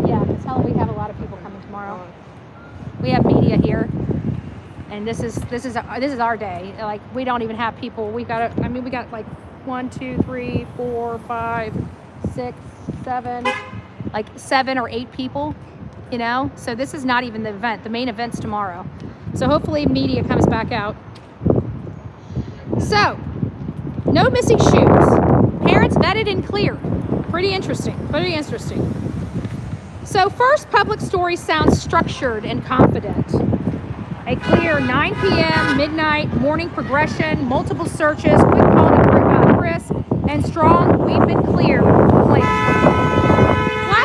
Yeah, tell them we have a lot of people coming tomorrow. We have media here, and this is our day. Like, we don't even have people. We got like 1, 2, 3, 4, 5, 6, 7, like 7 or 8 people, you know? So this is not even the event. The main event's tomorrow. So hopefully media comes back out. So, no missing shoes. Parents vetted and cleared. Pretty interesting, pretty interesting. So first, public story sounds structured and confident. A clear 9 p.m., midnight, morning progression, multiple searches, quick call to Chris, and strong, we've been cleared. Flag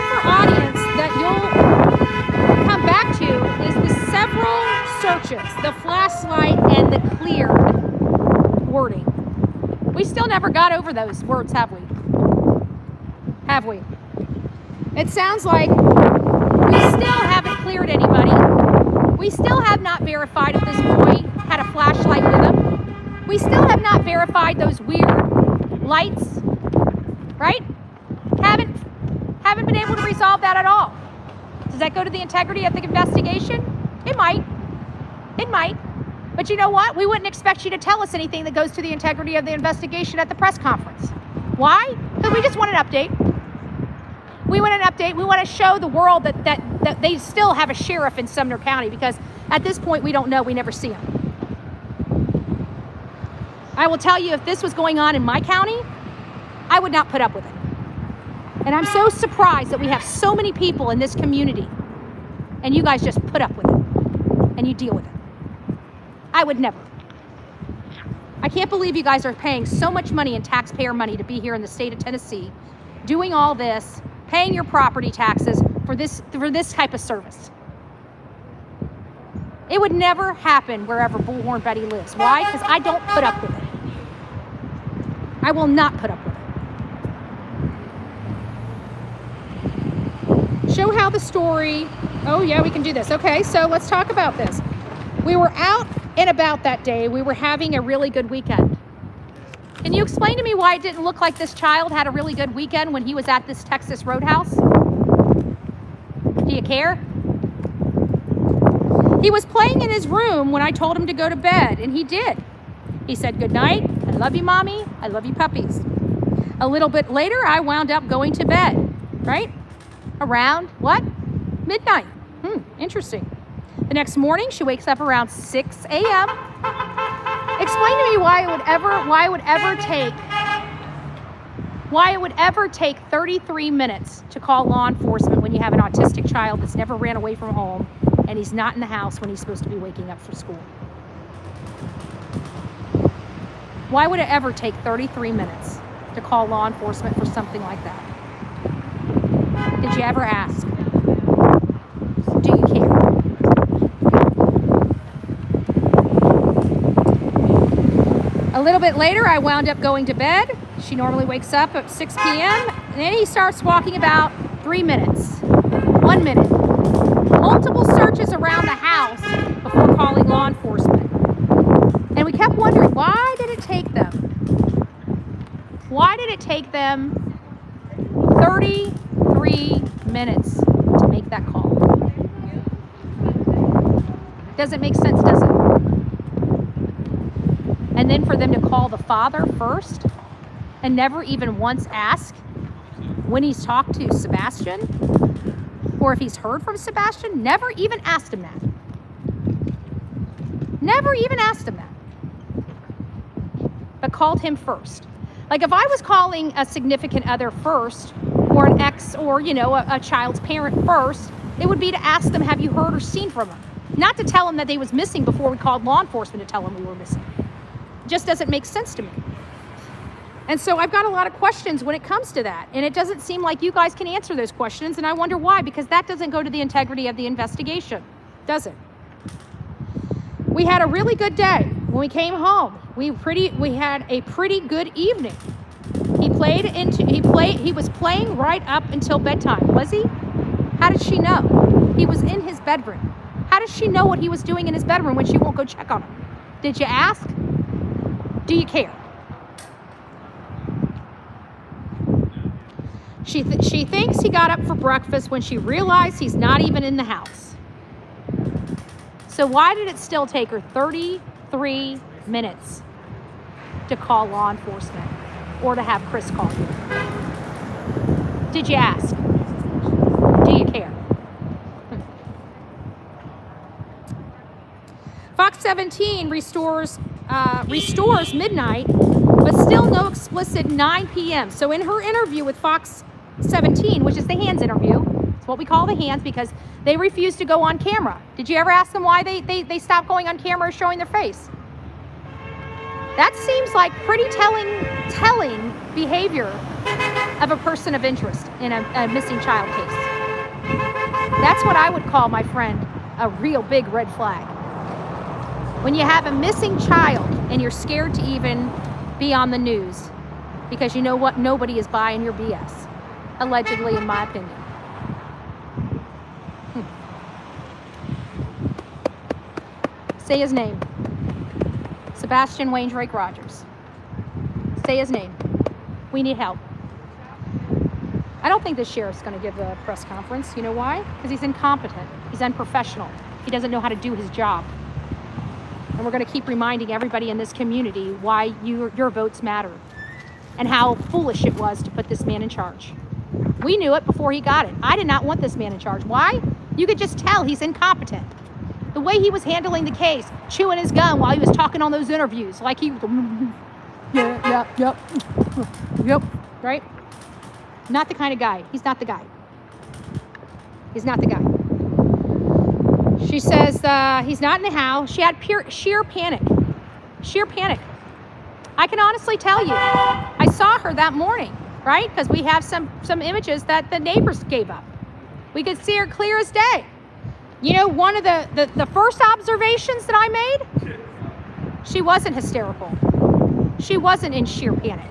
for audience that you'll come back to is the several searches, the flashlight, and the cleared wording. We still never got over those words, have we? Have we? It sounds like we still haven't cleared anybody. We still have not verified if this boy had a flashlight with him. We still have not verified those weird lights, right? Haven't been able to resolve that at all. Does that go to the integrity of the investigation? It might. It might. But you know what? We wouldn't expect you to tell us anything that goes to the integrity of the investigation at the press conference. Why? Because we just want an update. We want an update. We want to show the world that they still have a sheriff in Sumner County, because at this point we don't know. We never see him. I will tell you, if this was going on in my county, I would not put up with it. And I'm so surprised that we have so many people in this community and you guys just put up with it and you deal with it. I would never. I can't believe you guys are paying so much money in taxpayer money to be here in the state of Tennessee, doing all this, paying your property taxes for this type of service. It would never happen wherever Bullhorn Betty lives. Why? Because I don't put up with it. I will not put up with it. Show how the story, oh yeah, we can do this. Okay, so let's talk about this. We were out and about that day. We were having a really good weekend. Can you explain to me why it didn't look like this child had a really good weekend when he was at this Texas Roadhouse? Do you care? He was playing in his room when I told him to go to bed, and he did. He said, "Good night. I love you, Mommy. I love you, puppies." A little bit later, I wound up going to bed, right? Around what? Midnight. Interesting. The next morning, she wakes up around 6 a.m. Explain to me why it would ever take 33 minutes to call law enforcement when you have an autistic child that's never ran away from home and he's not in the house when he's supposed to be waking up for school. Why would it ever take 33 minutes to call law enforcement for something like that? Did you ever ask? Do you care? A little bit later, I wound up going to bed. She normally wakes up at 6 p.m. And then he starts walking about 3 minutes, 1 minute. Multiple searches around the house before calling law enforcement. And we kept wondering, why did it take them? Why did it take them 33 minutes to make that call? Doesn't make sense, does it? And then for them to call the father first and never even once ask when he's talked to Sebastian or if he's heard from Sebastian, never even asked him that. Never even asked him that. But called him first. Like if I was calling a significant other first, or an ex, or a child's parent first, it would be to ask them, have you heard or seen from them? Not to tell them that they was missing before we called law enforcement to tell them we were missing. It just doesn't make sense to me. And so I've got a lot of questions when it comes to that. And it doesn't seem like you guys can answer those questions. And I wonder why, because that doesn't go to the integrity of the investigation, does it? We had a really good day when we came home. We had a pretty good evening. He was playing right up until bedtime, was he? How did she know? He was in his bedroom. How does she know what he was doing in his bedroom when she won't go check on him? Did you ask? Do you care? She thinks he got up for breakfast when she realized he's not even in the house. So why did it still take her 33 minutes to call law enforcement or to have Chris call you? Did you ask? Do you care? Fox 17 restores midnight, but still no explicit 9 p.m. So in her interview with Fox 17, which is the hands interview, it's what we call the hands because they refuse to go on camera. Did you ever ask them why they stopped going on camera or showing their face? That seems like pretty telling behavior of a person of interest in a missing child case. That's what I would call, my friend, a real big red flag. When you have a missing child and you're scared to even be on the news because you know what? Nobody is buying your BS, allegedly, in my opinion. Say his name. Sebastian Wayne Drake Rogers. Say his name. We need help. I don't think the sheriff's going to give a press conference. You know why? Because he's incompetent. He's unprofessional. He doesn't know how to do his job. And we're going to keep reminding everybody in this community why your votes matter and how foolish it was to put this man in charge. We knew it before he got it. I did not want this man in charge. Why? You could just tell he's incompetent. The way he was handling the case, chewing his gum while he was talking on those interviews, like he was, yep, right? Not the kind of guy. He's not the guy. He's not the guy. She says he's not in the house. She had sheer panic. Sheer panic. I can honestly tell you, I saw her that morning, right? Because we have some images that the neighbors gave up. We could see her clear as day. You know, one of the first observations that I made, she wasn't hysterical. She wasn't in sheer panic.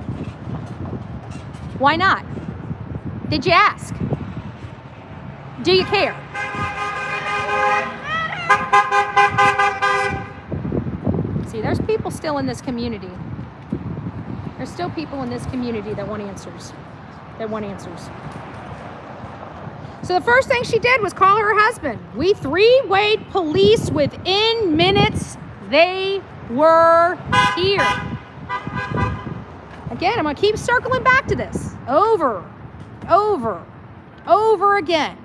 Why not? Did you ask? Do you care? See, there's people still in this community. There's still people in this community that want answers. So the first thing she did was call her husband. We three-wayed police within minutes. They were here. Again, I'm going to keep circling back to this over again.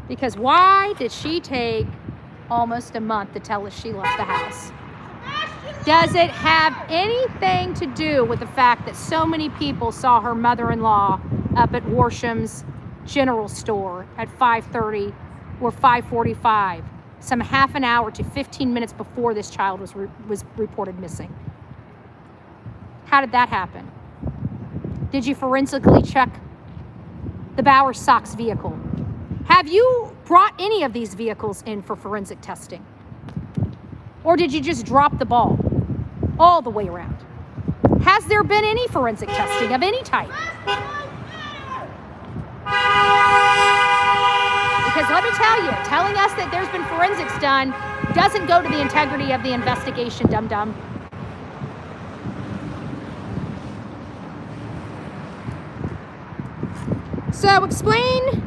Because why did she take almost a month to tell us she left the house? Does it have anything to do with the fact that so many people saw her mother-in-law up at Warsham's General Store at 5:30 or 5:45, some half an hour to 15 minutes before this child was reported missing? How did that happen? Did you forensically check the Bauer Sox vehicle? Have you brought any of these vehicles in for forensic testing? Or did you just drop the ball all the way around? Has there been any forensic testing of any type? Because let me tell you, telling us that there's been forensics done doesn't go to the integrity of the investigation, dum-dum. So explain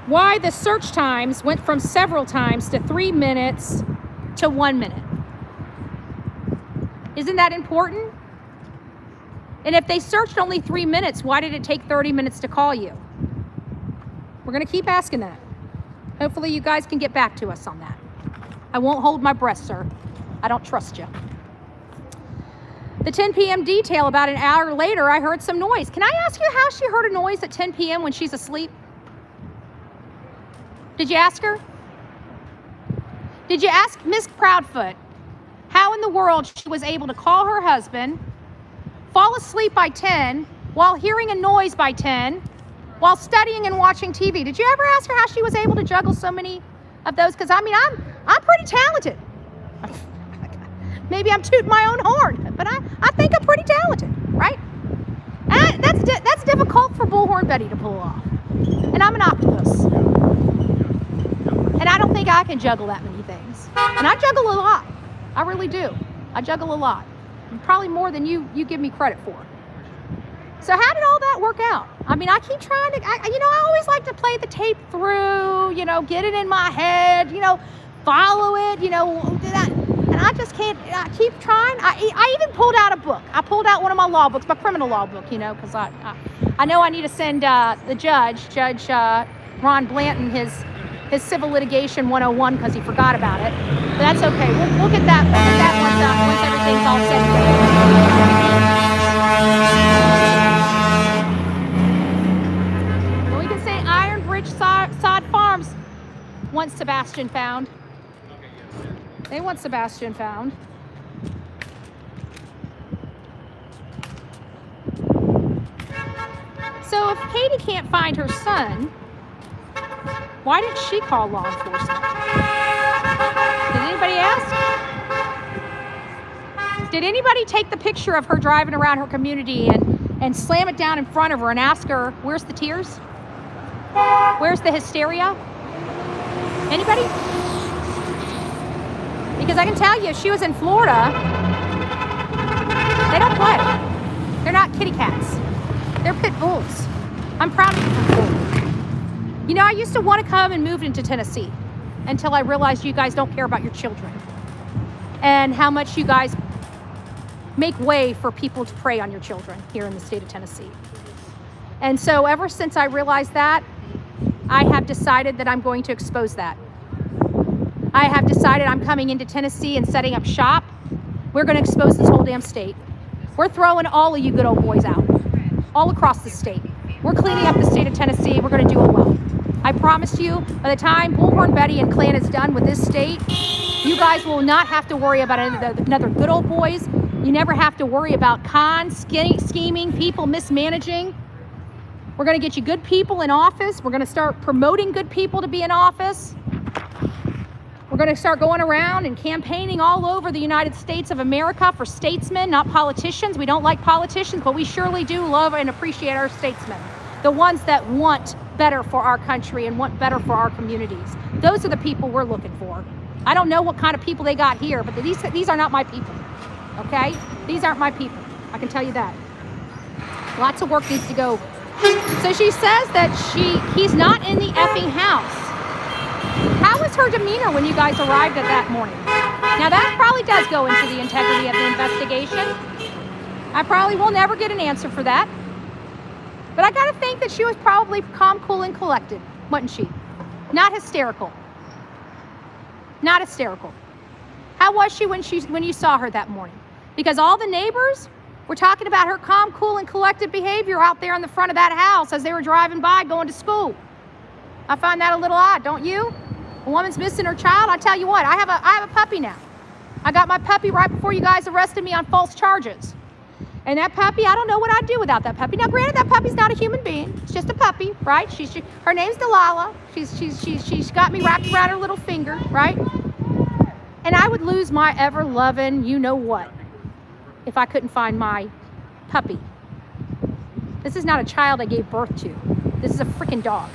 why the search times went from several times to 3 minutes to 1 minute. Isn't that important? And if they searched only 3 minutes, why did it take 30 minutes to call you? We're going to keep asking that. Hopefully you guys can get back to us on that. I won't hold my breath, sir. I don't trust you. The 10 p.m. detail, about an hour later, I heard some noise. Can I ask you how she heard a noise at 10 p.m. when she's asleep? Did you ask her? Did you ask Miss Proudfoot how in the world she was able to call her husband, fall asleep by 10, while hearing a noise by 10, while studying and watching TV? Did you ever ask her how she was able to juggle so many of those? Because I mean, I'm pretty talented. Maybe I'm tooting my own horn, but I think I'm pretty talented, right? And that's difficult for Bullhorn Betty to pull off. And I'm an octopus. And I don't think I can juggle that many things. And I juggle a lot. I really do. I juggle a lot. And probably more than you give me credit for. So how did all that work out? I mean, I keep trying to, I always like to play the tape through, get it in my head, follow it, and I just can't. I keep trying. I even pulled out a book. I pulled out one of my law books, my criminal law book, because I know I need to send the Judge Ron Blanton, his civil litigation 101, because he forgot about it. But that's okay. We'll get that once everything's all set. Well, we can say Iron Bridge Sod Farms wants Sebastian found. They want Sebastian found. So if Katie can't find her son, why didn't she call law enforcement? Did anybody ask? Did anybody take the picture of her driving around her community and slam it down in front of her and ask her, where's the tears? Where's the hysteria? Anybody? Because I can tell you, if she was in Florida, they don't play. They're not kitty cats. They're pit bulls. I'm proud of you for Florida. I used to want to come and move into Tennessee until I realized you guys don't care about your children and how much you guys make way for people to prey on your children here in the state of Tennessee. And so ever since I realized that, I have decided that I'm going to expose that. I have decided I'm coming into Tennessee and setting up shop. We're going to expose this whole damn state. We're throwing all of you good old boys out, all across the state. We're cleaning up the state of Tennessee. We're going to do it well. I promise you, by the time Bullhorn Betty and Clan is done with this state, you guys will not have to worry about another good old boys. You never have to worry about scheming, people mismanaging. We're going to get you good people in office. We're going to start promoting good people to be in office. We're going to start going around and campaigning all over the United States of America for statesmen, not politicians. We don't like politicians, but we surely do love and appreciate our statesmen. The ones that want better for our country and want better for our communities. Those are the people we're looking for. I don't know what kind of people they got here, but these are not my people, okay? These aren't my people. I can tell you that. Lots of work needs to go. So she says that he's not in the effing house. How was her demeanor when you guys arrived at that morning? Now that probably does go into the integrity of the investigation. I probably will never get an answer for that. But I gotta think that she was probably calm, cool, and collected, wasn't she? Not hysterical. Not hysterical. How was she when you saw her that morning? Because all the neighbors were talking about her calm, cool, and collected behavior out there in the front of that house as they were driving by going to school. I find that a little odd, don't you? A woman's missing her child. I tell you what, I have a puppy now. I got my puppy right before you guys arrested me on false charges. And that puppy, I don't know what I'd do without that puppy. Now, granted, that puppy's not a human being. It's just a puppy, right? Her name's Delilah. She's got me wrapped around her little finger, right? And I would lose my ever-loving you-know-what if I couldn't find my puppy. This is not a child I gave birth to. This is a freaking dog.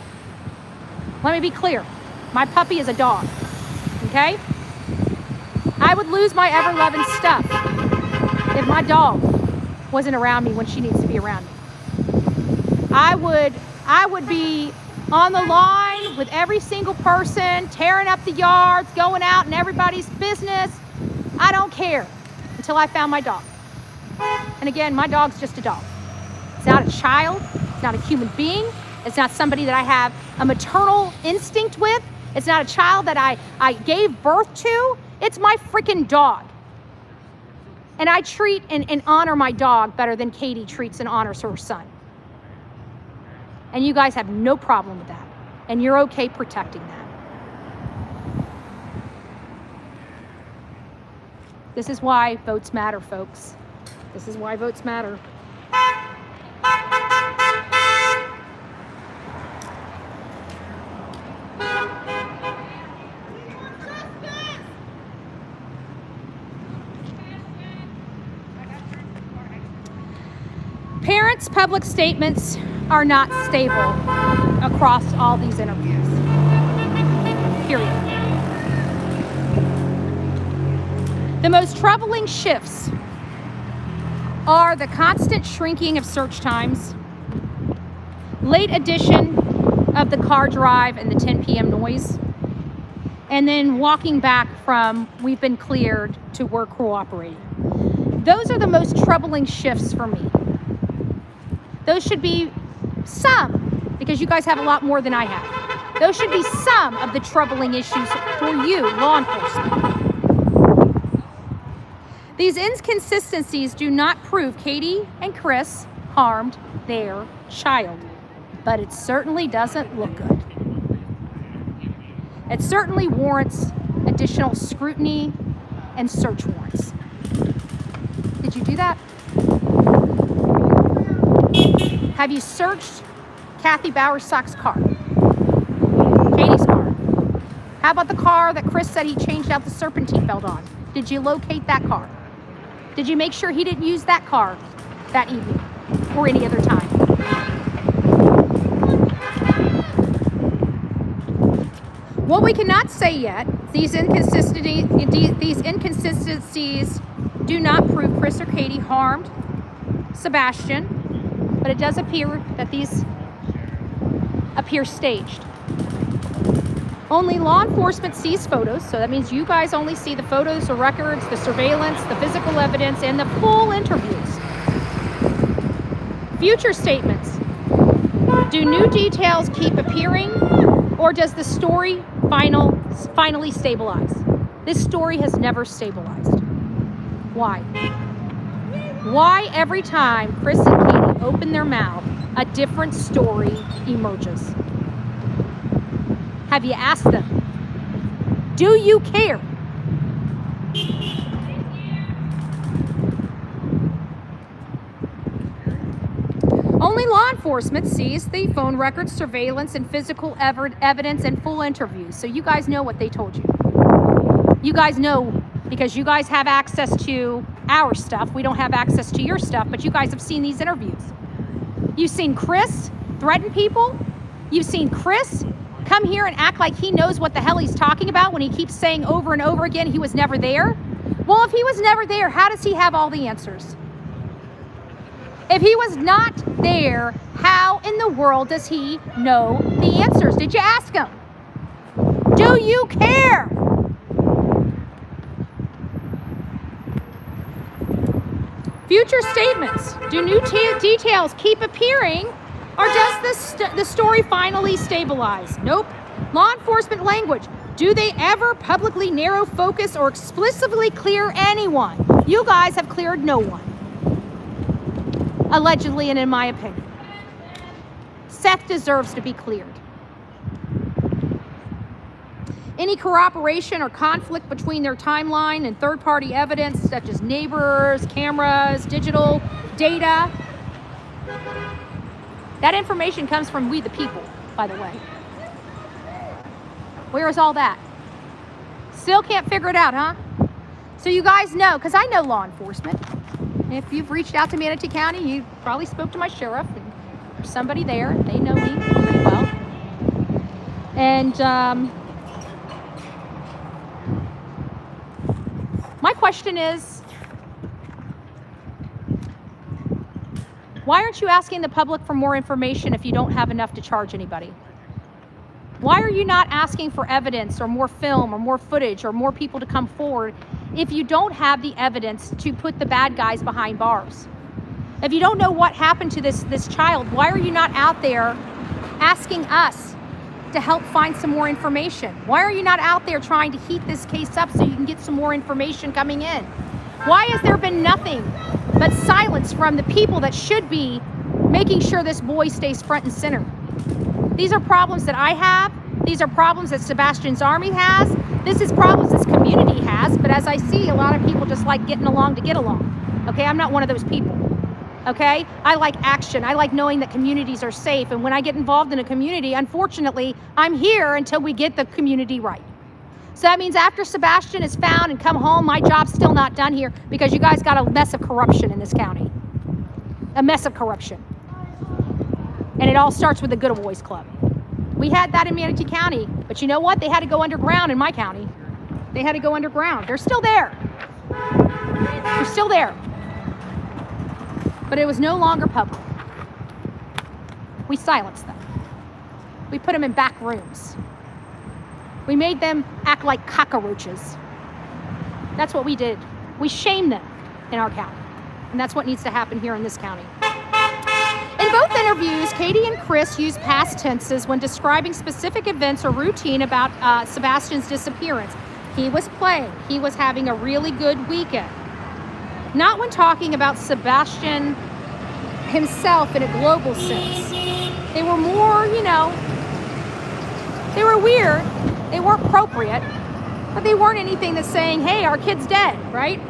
Let me be clear. My puppy is a dog, okay? I would lose my ever-loving stuff if my dog wasn't around me when she needs to be around me. I would be on the line with every single person, tearing up the yards, going out in everybody's business. I don't care until I found my dog. And again, my dog's just a dog. It's not a child. It's not a human being. It's not somebody that I have a maternal instinct with. It's not a child that I gave birth to. It's my freaking dog. And I treat and honor my dog better than Katie treats and honors her son. And you guys have no problem with that. And you're okay protecting that. This is why votes matter, folks. This is why votes matter. Parents' public statements are not stable across all these interviews. Period. The most troubling shifts are the constant shrinking of search times, late addition of the car drive and the 10 p.m. noise, and then walking back from we've been cleared to we're cooperating. Those are the most troubling shifts for me. Those should be some, because you guys have a lot more than I have. Those should be some of the troubling issues for you, law enforcement. These inconsistencies do not prove Katie and Chris harmed their child, but it certainly doesn't look good. It certainly warrants additional scrutiny and search warrants. Did you do that? Have you searched Kathy Bowersock's car? Katie's car? How about the car that Chris said he changed out the serpentine belt on? Did you locate that car? Did you make sure he didn't use that car that evening or any other time? What we cannot say yet, these inconsistencies do not prove Chris or Katie harmed Sebastian, but it does appear that these appear staged. Only law enforcement sees photos, so that means you guys only see the photos, the records, the surveillance, the physical evidence, and the full interviews. Future statements. Do new details keep appearing, or does the story finally stabilize? This story has never stabilized. Why? Why every time Chris and Katie open their mouth, a different story emerges? Have you asked them? Do you care? Only law enforcement sees the phone records, surveillance, and physical evidence and full interviews. So you guys know what they told you. You guys know because you guys have access to our stuff. We don't have access to your stuff, but you guys have seen these interviews. You've seen Chris threaten people. You've seen Chris come here and act like he knows what the hell he's talking about when he keeps saying over and over again he was never there. Well, if he was never there, how does he have all the answers? If he was not there, how in the world does he know the answers? Did you ask him? Do you care? Future statements. Do new details keep appearing, or does the story finally stabilize? Nope. Law enforcement language. Do they ever publicly narrow focus or explicitly clear anyone? You guys have cleared no one. Allegedly, and in my opinion. Seth deserves to be cleared. Any corroboration or conflict between their timeline and third-party evidence, such as neighbors, cameras, digital data. That information comes from we the people, by the way. Where is all that? Still can't figure it out, huh? So you guys know, because I know law enforcement. If you've reached out to Manatee County, you probably spoke to my sheriff and there's somebody there. They know me pretty well. And my question is, why aren't you asking the public for more information if you don't have enough to charge anybody? Why are you not asking for evidence or more film or more footage or more people to come forward if you don't have the evidence to put the bad guys behind bars? If you don't know what happened to this child, why are you not out there asking us to help find some more information? Why are you not out there trying to heat this case up so you can get some more information coming in? Why has there been nothing but silence from the people that should be making sure this boy stays front and center? These are problems that I have. These are problems that Sebastian's Army has. This is problems this community has. But as I see, a lot of people just like getting along to get along. Okay, I'm not one of those people. Okay, I like action. I like knowing that communities are safe. And when I get involved in a community, unfortunately, I'm here until we get the community right. So that means after Sebastian is found and come home, my job's still not done here because you guys got a mess of corruption in this county. A mess of corruption. And it all starts with the Good Old Boys Club. We had that in Manatee County, but you know what? They had to go underground in my county. They had to go underground. They're still there. They're still there. But it was no longer public. We silenced them. We put them in back rooms. We made them act like cockroaches. That's what we did. We shamed them in our county. And that's what needs to happen here in this county. In both interviews, Katie and Chris use past tenses when describing specific events or routine about Sebastian's disappearance. He was playing. He was having a really good weekend. Not when talking about Sebastian himself in a global sense. They were more, they were weird. They weren't appropriate, but they weren't anything that's saying, hey, our kid's dead, right?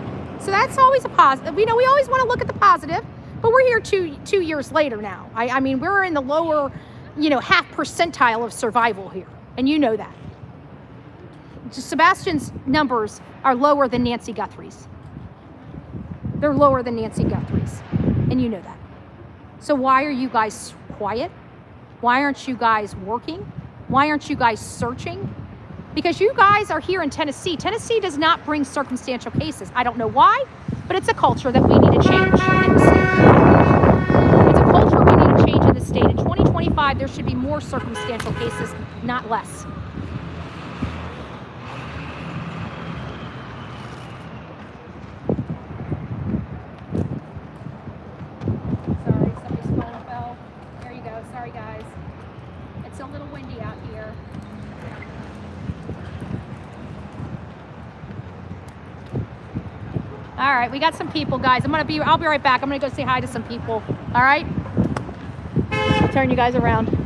So that's always a positive. We always want to look at the positive, but we're here two years later now. I mean, we're in the lower, half percentile of survival here, and you know that. Sebastian's numbers are lower than Nancy Guthrie's. They're lower than Nancy Guthrie's, and you know that. So why are you guys quiet? Why aren't you guys working? Why aren't you guys searching? Because you guys are here in Tennessee. Tennessee does not bring circumstantial cases. I don't know why, but it's a culture that we need to change in the state. It's a culture we need to change in the state. In 2025, there should be more circumstantial cases, not less. Sorry, somebody's phone fell. There you go. Sorry, guys. It's a little windy out here. All right, we got some people, guys. I'll be right back. I'm gonna go say hi to some people. All right? I'll turn you guys around.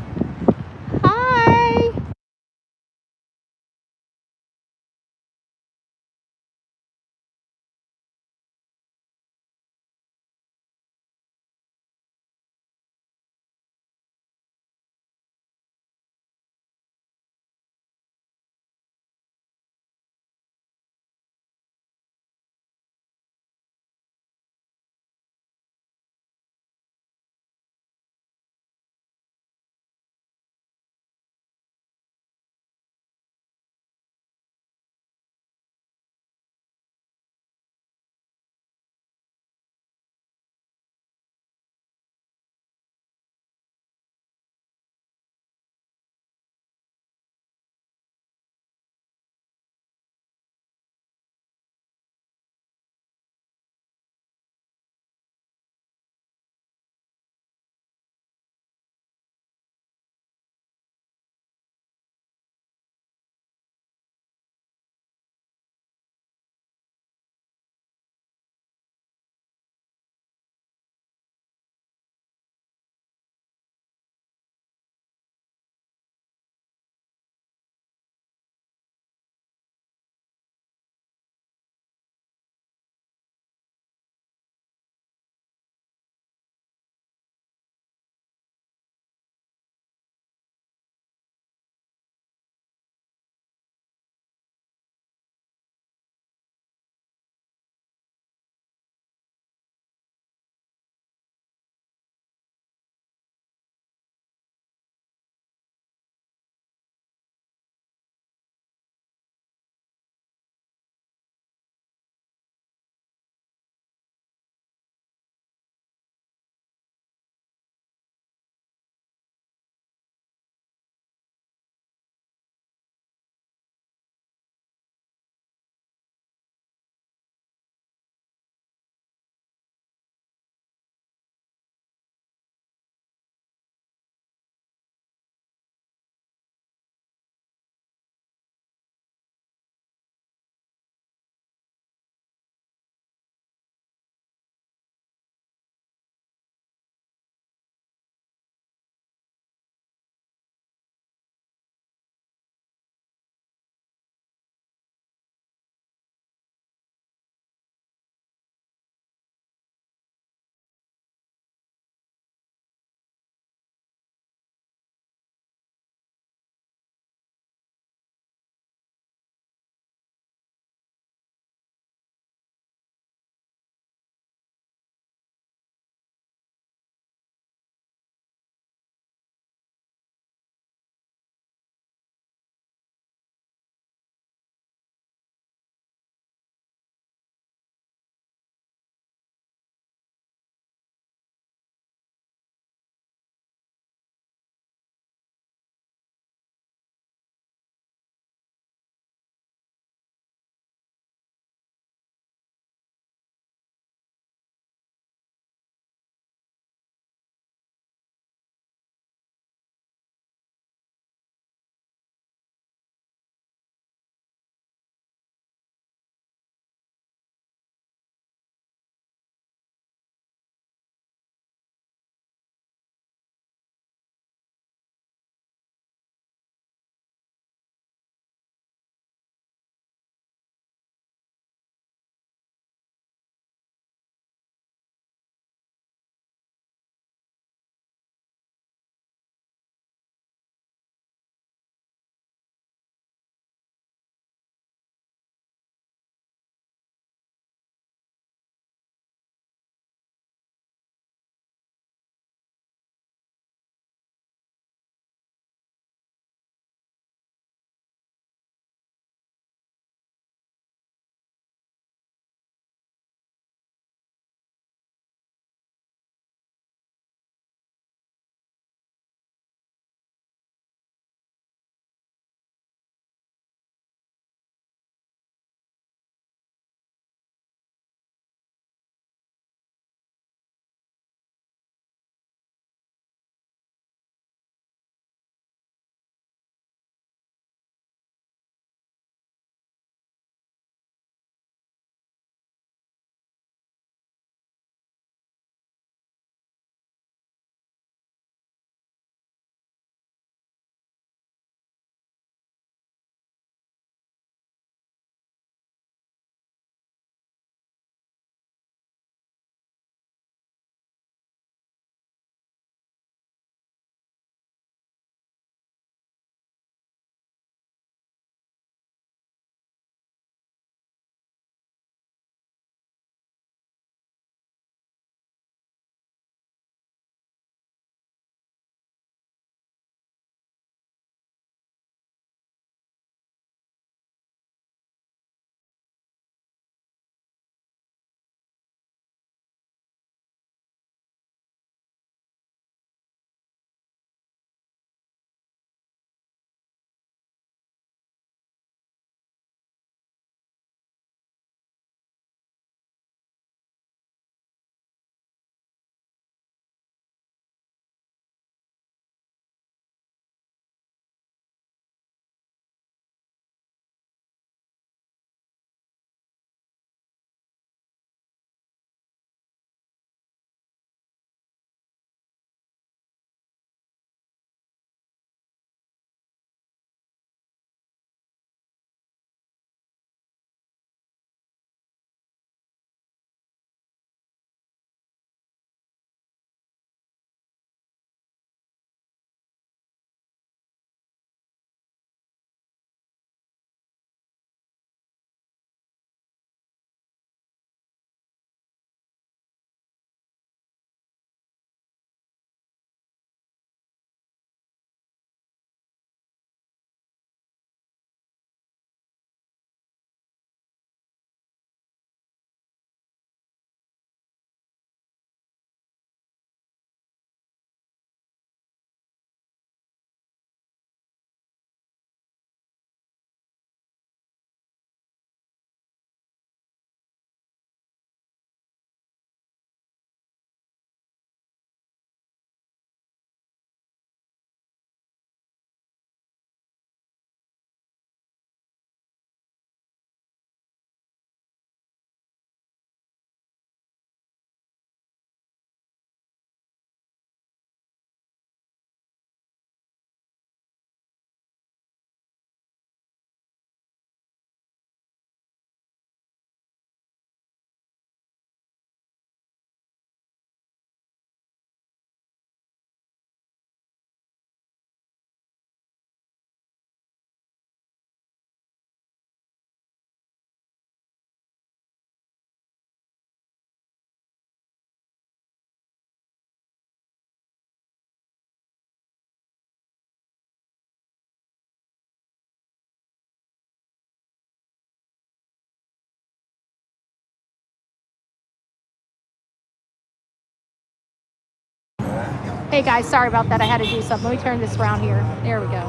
Hey guys, sorry about that. I had to do something. Let me turn this around here. There we go.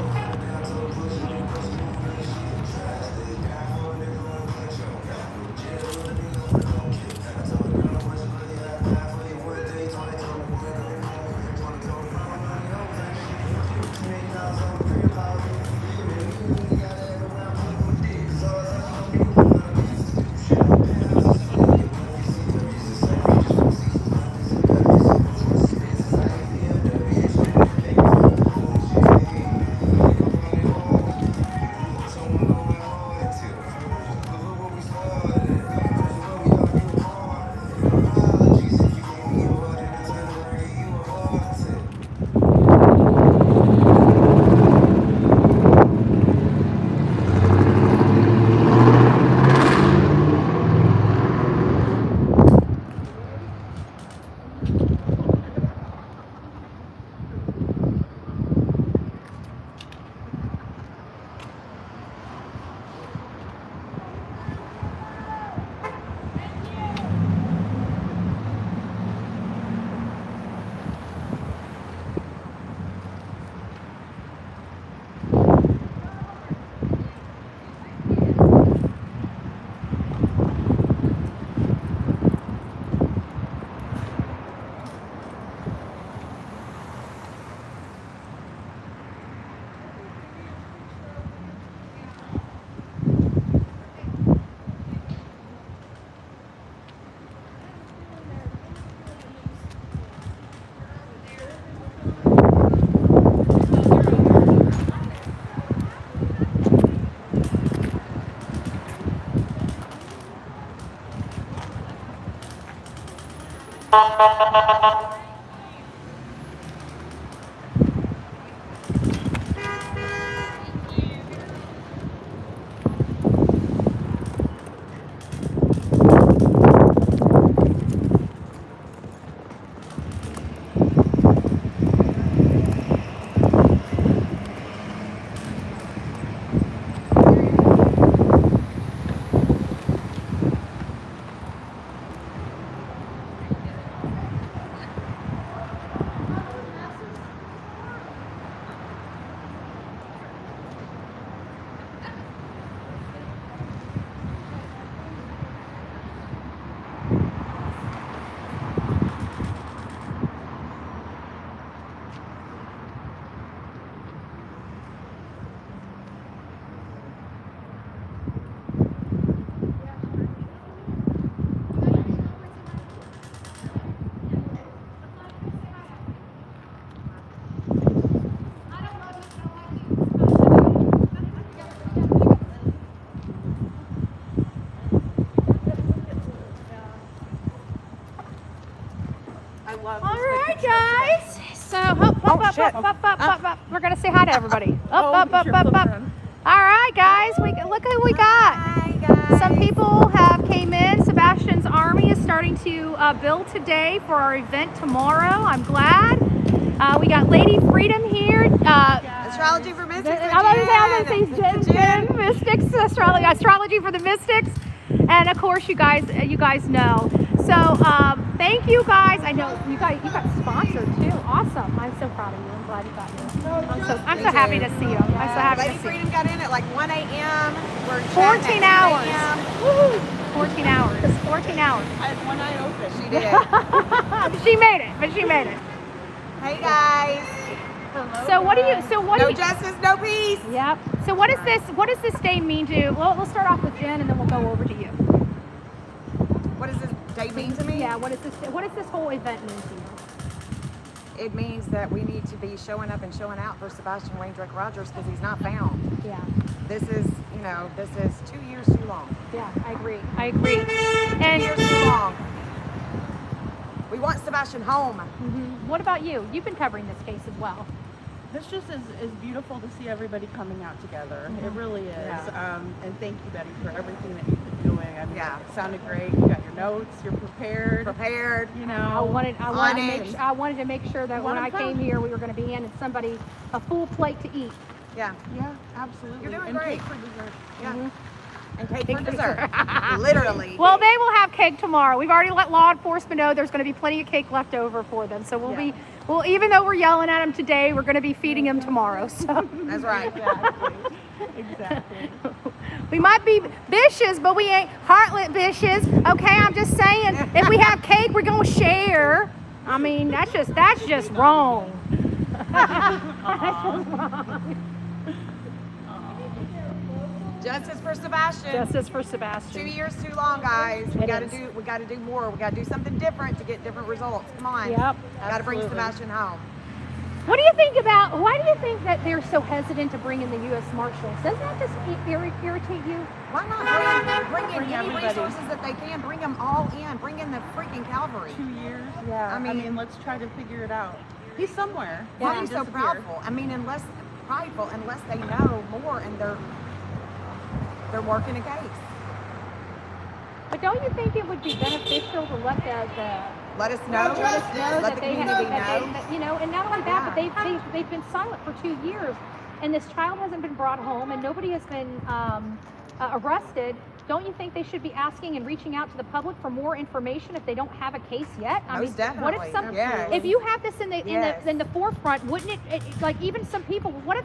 love All this right, picture today. guys. So up. We're gonna say hi to everybody. Up. All right, guys. Look who we got. Hi, guys. Some people have came in. Sebastian's Army is starting to build today for our event tomorrow. I'm glad. We got Lady Freedom here. Astrology for Mystics. Jen, Mystics, astrology for the Mystics, and of course, you guys know. So thank you guys. I know you got sponsored too. Awesome. I'm so proud of you. I'm glad you got here. I'm so happy to see you. I'm so happy Lady to see you. Freedom got in at like 1 a.m. We're 14 hours. Woo! 14 hours. 14 hours. I had one eye open. She did. She made it. Hey guys. So what do you? No justice, no peace. Yep. So what does this day mean to? Well, we'll start off with Jen, and then we'll go over to you. What does this day mean to me? Yeah. What does this whole event mean to you? It means that we need to be showing up and showing out for Sebastian Rogers because he's not found. Yeah. This is 2 years too long. Yeah, I agree. And 2 years too long. We want Sebastian home. mm-hmm. What about you? You've been covering this case as well. This just is beautiful to see everybody coming out together. It really is. Yeah. And thank you, Betty, for everything that you've been doing. I mean, Yeah. it sounded great. You got your notes. You're prepared. I You know, wanted to make sure that when I came here, we were going to be handing somebody a full plate to eat. Yeah. yeah, absolutely. You're doing and great. cake for dessert. Yeah. Mm-hmm. And cake for dessert. Literally. Well, they will have cake tomorrow. We've already let law enforcement know there's going to be plenty of cake left over for them. So Well, even though we're yelling at him today, we're going to be feeding him tomorrow. So That's right. Exactly. we might be vicious, but we ain't heartlet vicious. Okay, I'm just saying, if we have cake, we're going to share. I mean, that's just wrong. Justice for Sebastian. Justice for 2 Sebastian. years too long, guys. We It got to is. do more. We got to do something different to get different results. Come on. Yep. Got to bring Absolutely. Sebastian home. What do you think about, why do you think that they're so hesitant to bring in the U.S. Marshals? Doesn't that just irritate you? Why not bring in Bring any everybody. resources that they can? Bring them all in. Bring in the freaking cavalry. 2 years. Yeah. I mean, let's try to figure it out. He's somewhere. Why He are you so disappeared. proudful? I mean, unless they know more and they're working a case. But don't you think it would be beneficial to let Let us know. know Let that the they have, community that know. they, you know, and not only that, but they've been silent for 2 years, and this child hasn't been brought home, and nobody has been arrested. Don't you think they should be asking and reaching out to the public for more information if they don't have a case yet? I Most mean, what if definitely. Yes. if you have this in Yes. the forefront, wouldn't it like even some people? What if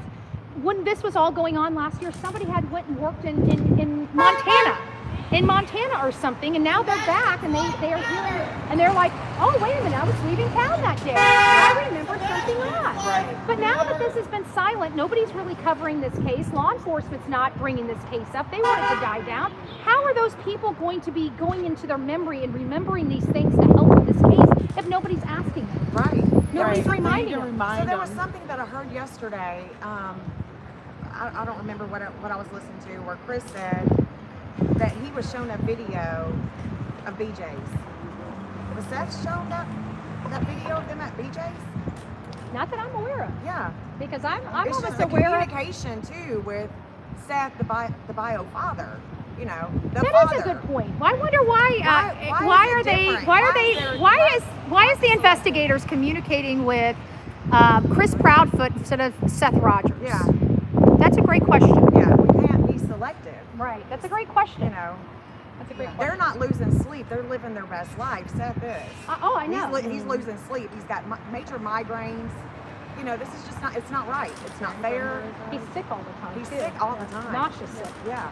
when this was all going on last year, somebody had went and worked in Montana? In Montana or something, and now they're back and they are here and they're like, oh wait a minute, I was leaving town that day. I remember something odd. Right. But now that this has been silent, nobody's really covering this case. Law enforcement's not bringing this case up. They want it to die down. How are those people going to be going into their memory and remembering these things to help with this case if nobody's asking them? Right. Nobody's Right. reminding You them. need to remind So there was them. something that I heard yesterday. I don't remember what I was listening to, where Chris said that he was shown a video of BJ's. Was Seth shown that video of them at BJ's? Not that I'm aware of, Yeah. because I'm It's almost just the aware of. communication too with Seth, the bio father. You know, the That father. is a good point. I wonder why. Why is it are they? different? Why are Why they? is there- Why is the investigators communicating with Chris Proudfoot instead of Seth Rogers? Yeah. That's a great question. Yeah, we can't be selective. Right. That's a great question. You know, That's a great they're question. not losing sleep. They're living their best life. Seth is. Oh, I know. He's losing sleep. He's got major migraines. You know, this is just not. It's not right. It's not fair. He's sick all the time. He's too. sick all the time. Nauseous sick. Yeah.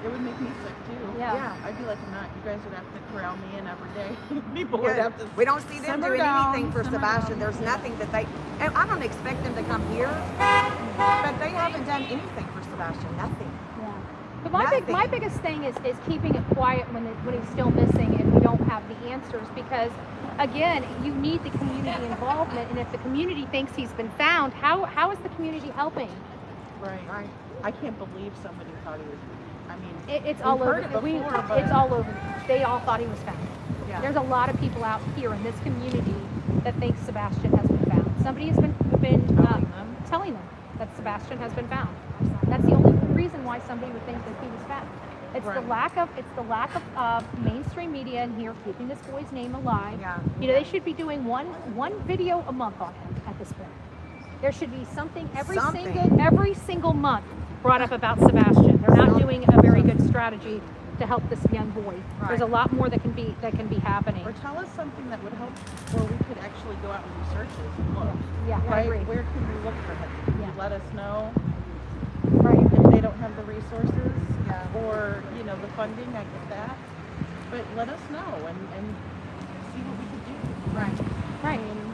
It would make me sick too. Yeah. Yeah. I'd be like, not. You guys would have to corral me in every day. People would Yeah. have to. We don't see them simmer doing down, anything for simmer Sebastian. down. There's nothing that they. And I don't expect them to come here, but they haven't done anything for Sebastian. Nothing. Yeah. But my Nothing. biggest thing is keeping it quiet when he's still missing and we don't have the answers, because again, you need the community involvement, and if the community thinks he's been found, how is the community helping? Right. Right. I can't believe somebody thought he was. I mean, It's we've all heard over. it before, but It's all over. They all thought he was found. Yeah. There's a lot of people out here in this community that think Sebastian has been found. Somebody has been telling them that Sebastian has been found. That's the only reason why somebody would think that he was found. It's the Right. lack of mainstream media in here keeping this boy's name alive. Yeah. You know, they should be doing one video a month on him at this point. There should be something every single month brought up about Sebastian. They're not doing a very good strategy to help this young boy. There's a Right. lot more that can be happening. or tell us something that would help, where we could actually go out and do searches and look. Yeah, I Right? agree. Where can we look for him? Can Yeah. you let us know? Right. If they don't have the resources or, you know, the funding, I get that. But let us know and see what we could do. Right. I Right. mean,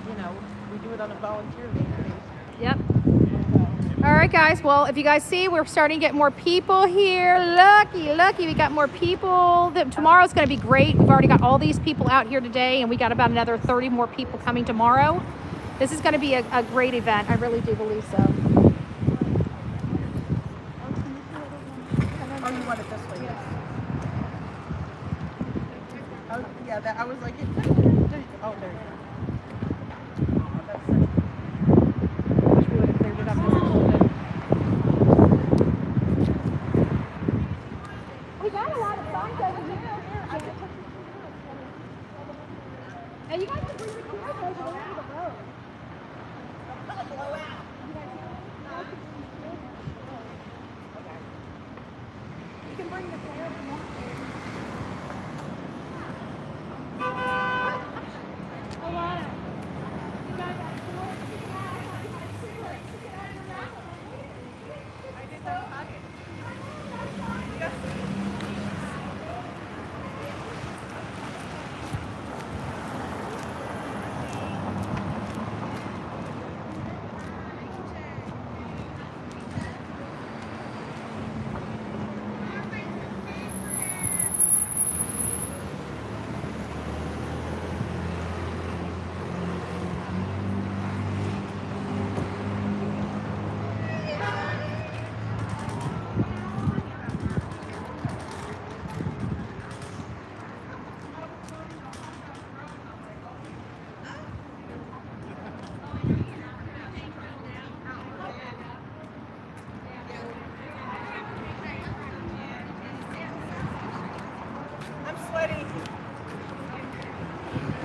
you know, we do it on a volunteer basis. Yep. All right, guys. Well, if you guys see, we're starting to get more people here. Lucky. We got more people. Tomorrow's going to be great. We've already got all these people out here today, and we got about another 30 more people coming tomorrow. This is going to be a great event. I really do believe so. Oh, you want it this way? Yes. Oh, yeah. That I was like, oh, there you go. That's it. Wish we would have cleared it up just a little bit. We got a lot of signs over here. And you guys can bring the chairs over there to the road. You can bring the chairs if you want to. Alana.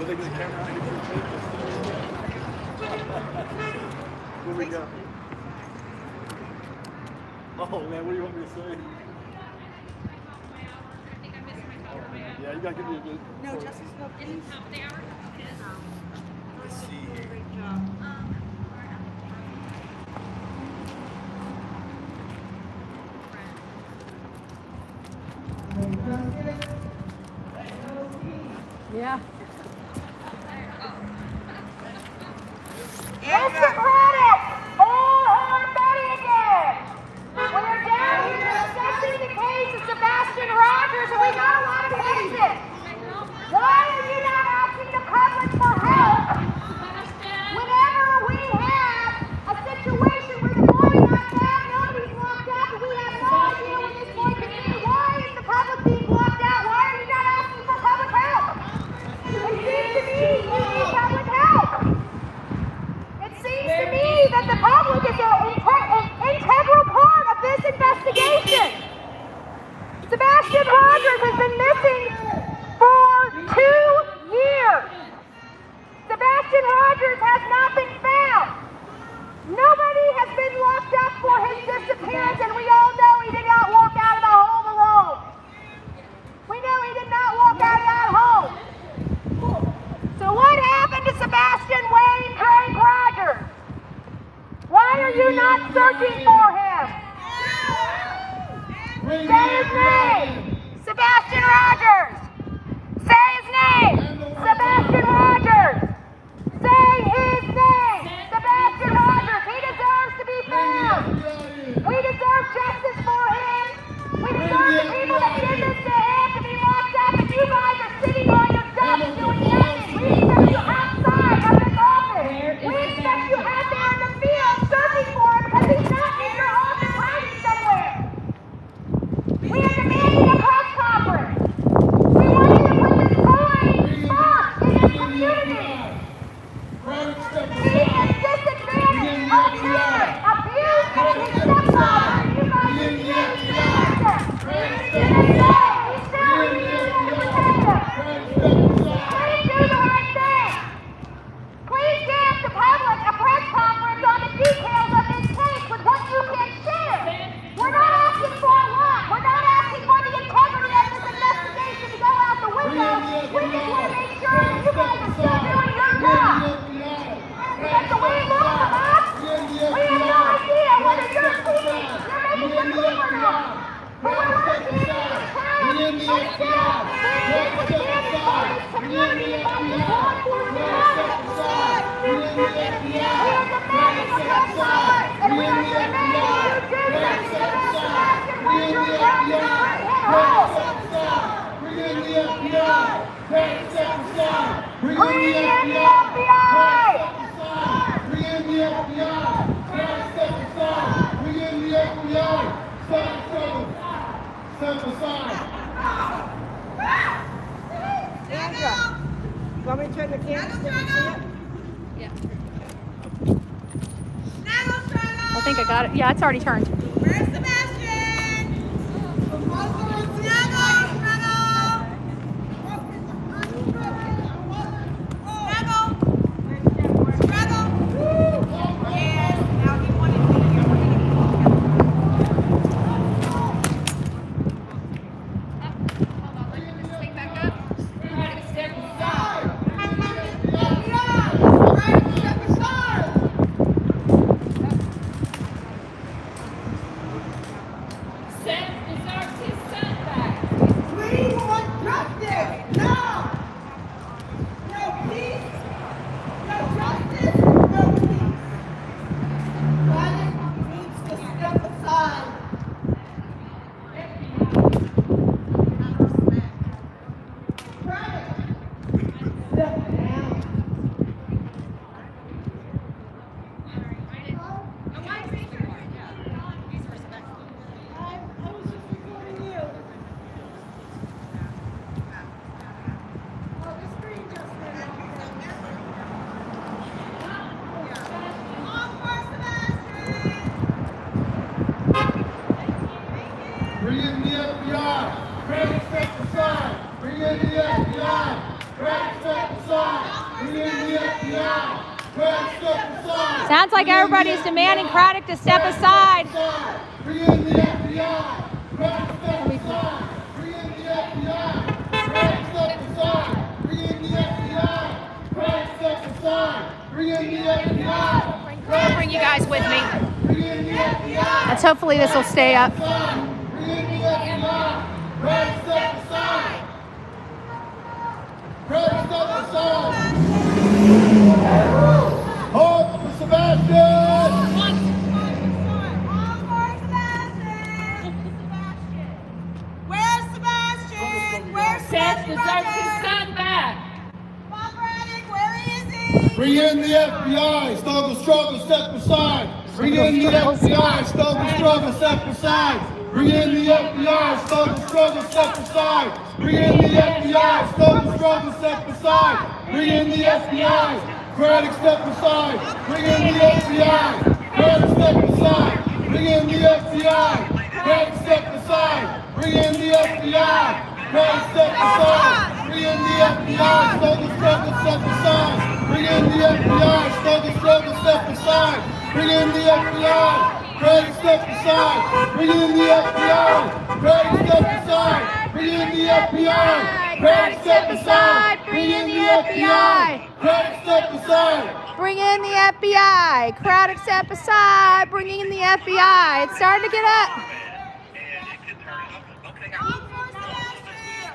Will they get a camera? What we got? Oh man, what do you want me to say? Yeah, you gotta give me a good. No, Justice, no, please. Let's see here. Great job. Yeah. Mr. Credit! Oh, Betty again! We are down here discussing the case of Sebastian Rogers, and we got a lot of cases. Why are you not asking the public for help? Whenever we have a situation where the boy got down, nobody's locked up, and we have no idea when this boy can be, why is the public being blocked out? Why are you not asking for public help? It seems to me you need public help. It seems to me that the public is an integral part of this investigation. Sebastian Rogers has been missing for 2 years. Sebastian Rogers has not been found. Nobody has been locked up for his disappearance, and we all know he did not walk out of the home alone. We know he did not walk out of that home. So what happened to Sebastian Wayne Drake Rogers? Why are you not searching for him? Say his name! Sebastian Rogers! Say his name! Sebastian Rogers! Say his name! Sebastian Rogers! He deserves to be found! We deserve justice for him! We deserve the people that did this to him to be locked up, and you guys are sitting on your stuff and doing nothing! We expect you outside of this office! We expect you out there in the field searching for him because he's not in your office hiding somewhere! We are demanding a press conference! We want you to put this boy first in this community! He is disadvantaged, abused, abused, and his stepfather! You guys are doing nothing! He's telling you to protect him! Please do the right thing! Please give the public a press conference on the details of this case with what you can share! We're not asking for a lot! We're not asking for the integrity of this investigation to go out the window! We just want to make sure that you guys are still doing your job! Because the way it looks from us, we have no idea whether you're cheating, you're making some move or not! But we're working in this town, and still, we need to stand for this community and by these law enforcement officers! We are demanding a press conference, and we are demanding you do this to Sebastian Wayne Drake Rogers and bring him home! Bring in the FBI! Bring in the FBI! Bring in the FBI! Bring in the FBI! Step aside. Andrea, you want me to turn the camera so you can see it? I think I got it. Yeah, it's already turned. Where's Sebastian? Sounds like everybody's demanding Craddock to step aside. Bring in the FBI. Craddock, step aside. Bring in the FBI. Craddock, step aside. Bring in the FBI. Craddock, step aside. Bring in the FBI. I'll bring you guys with me. Bring in the FBI. Let's hopefully this will stay up. Bring in the FBI. Craddock, step aside. Craddock, step aside. Hold for Sebastian. Where's Sebastian? Where's Sebastian? His son back. Bob Braddock, where is he? Bring in the FBI. Struggle, step aside. Bring in the FBI. Struggle, step aside. Bring in the FBI. Struggle, step aside. Bring in the FBI. Struggle, step aside. Bring in the FBI. Craddock, step aside. Bring in the FBI. Craddock, step aside. Bring in the FBI. Craddock, step aside. Bring in the FBI. Craddock, step aside. Bring in the FBI. Struggle, step aside. Bring in the FBI. Struggle, step aside. Bring in the FBI. Craddock, step aside. Bring in the FBI. Craddock, step aside. Bring in the FBI. Craddock, step aside. Bring in the FBI. Craddock, step aside. Bring in the FBI. Craddock, step aside. Bringing in the FBI. It's starting to get up. And it could turn up. Okay, I'm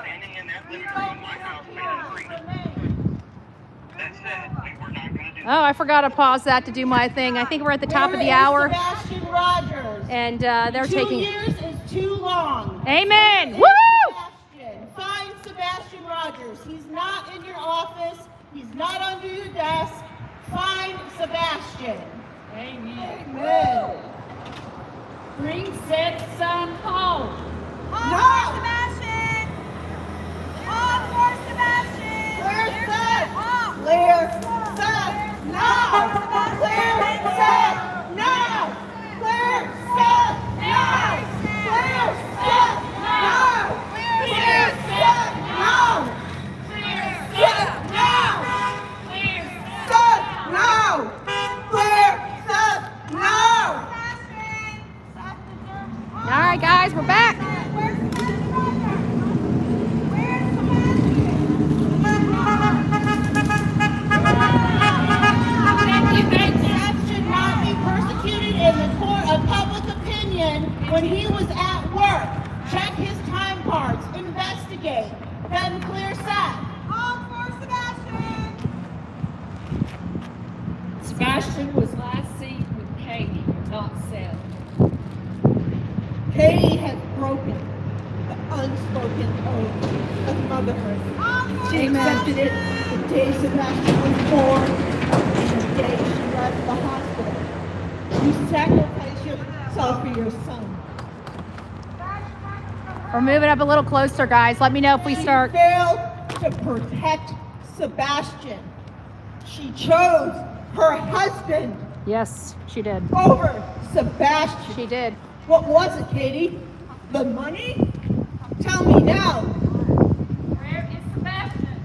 standing in that living room in my house made of green. That's it. We're not going to do Oh, I forgot to pause that to do my thing. I think we're at the top of the hour, Sebastian Rogers. and they're 2 taking. years is too long. Amen. Woo! Sebastian, find Sebastian Rogers. He's not in your office. He's not under your desk. Find Sebastian. Amen. Amen. Bring said son home. For Sebastian! Home for Sebastian! Clear There's Seth. home. Clear Seth. No. Clear Seth. No. Clear Seth. No. Clear Seth. No. Clear Seth. No. Seth. No. Seth. No. Clear Seth. No. All right, guys, we're back. Seth should not be persecuted in the court of public opinion when he was at work. Check his time cards. Investigate. Then clear Seth. Home for Sebastian! Sebastian was last seen with Katie, not Seth. Katie has broken the unspoken oath of motherhood. She accepted it the day Sebastian was born and the day she left the hospital. You sacrificed yourself for your son. We're moving up a little closer, guys. Let me know if we start. She failed to protect Sebastian. She chose her husband Yes, she did. over Sebastian. She did. What was it, Katie? The money? Tell me now. Where is Sebastian?